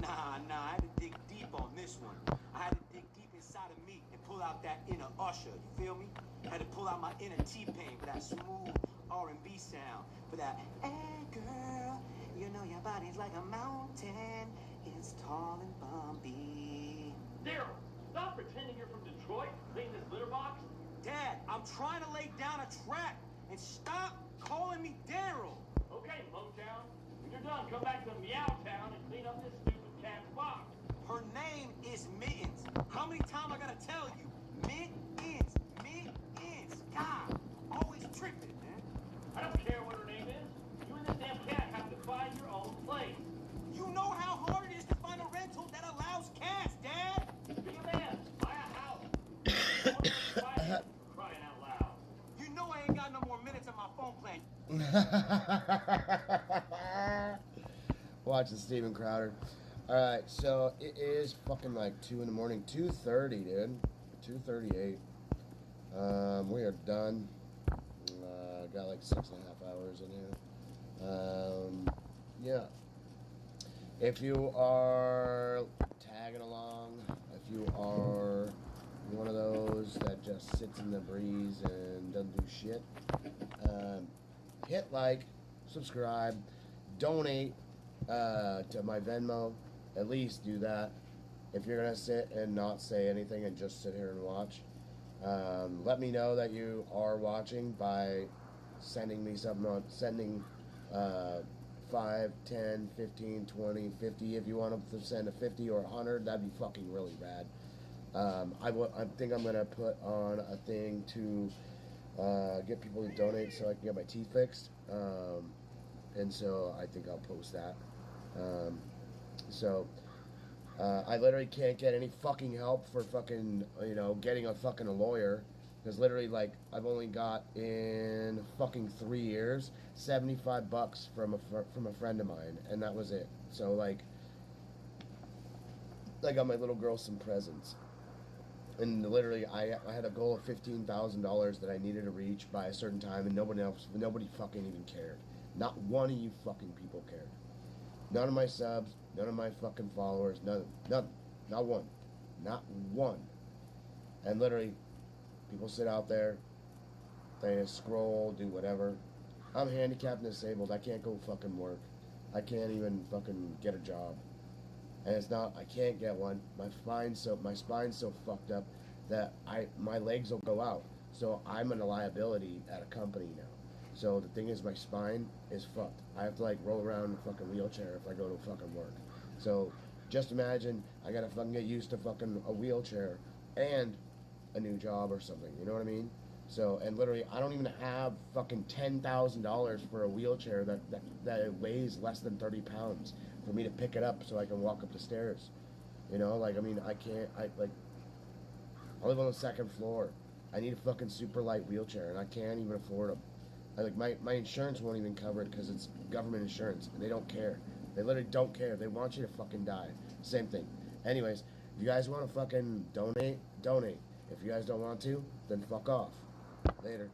Nah, I had to dig deep on this one. I had to dig deep inside of me and pull out that inner Usher, you feel me? I had to pull out my inner T-Pain for that smooth R&B sound, for that, hey girl, you know your body's like a mountain, it's tall and bumpy. Daryl, stop pretending you're from Detroit and clean this litter box. Dad, I'm trying to lay down a track, and stop calling me Daryl. Okay, Motown. When you're done, come back to Meowtown and clean up this stupid cat's box. Her name is Mittens. How many times I gotta tell you? Mittens. God, always tripping, man. I don't care what her name is. You and this damn cat have to find your own watching Steven Crowder. Alright, so it is fucking like 2 in the morning. 2:30, dude. 2:38. We are done. Got like 6.5 hours in here. Yeah. If you are tagging along, if you are one of those that just sits in the breeze and doesn't do shit, hit like, subscribe, donate to my Venmo. At least do that. If you're gonna sit and not say anything and just sit here and watch, let me know that you are watching by sending me something sending 5, 10, 15, 20, 50. If you want to send a 50 or 100, that'd be fucking really rad. I think I'm gonna put on a thing to get people to donate so I can get my teeth fixed. And so I think I'll post that. I literally can't get any fucking help for fucking, getting a fucking lawyer. Because literally, like, I've only got in fucking 3 years $75 from a friend of mine, and that was it. So, like, I got my little girl some presents. And literally, I had a goal of $15,000 that I needed to reach by a certain time, and nobody fucking even cared. Not one of you fucking people cared. None of my subs, none of my fucking followers, none, not one. Not one. And literally, people sit out there, they scroll, do whatever. I'm handicapped and disabled. I can't go fucking work. I can't even fucking get a job. And it's not, I can't get one. My spine's so fucked up that my legs will go out. So I'm a liability at a company now. So the thing is, my spine is fucked. I have to like roll around in a fucking wheelchair if I go to fucking work. So just imagine I gotta fucking get used to fucking a wheelchair and a new job or something. You know what I mean? So, and literally, I don't even have fucking $10,000 for a wheelchair that weighs less than 30 pounds for me to pick it up so I can walk up the stairs. You know, like, I mean, I live on the second floor. I need a fucking super light wheelchair, and I can't even afford them. My insurance won't even cover it because it's government insurance, and they don't care. They literally don't care. They want you to fucking die. Same thing. Anyways, if you guys want to fucking donate. If you guys don't want to, then fuck off. Later.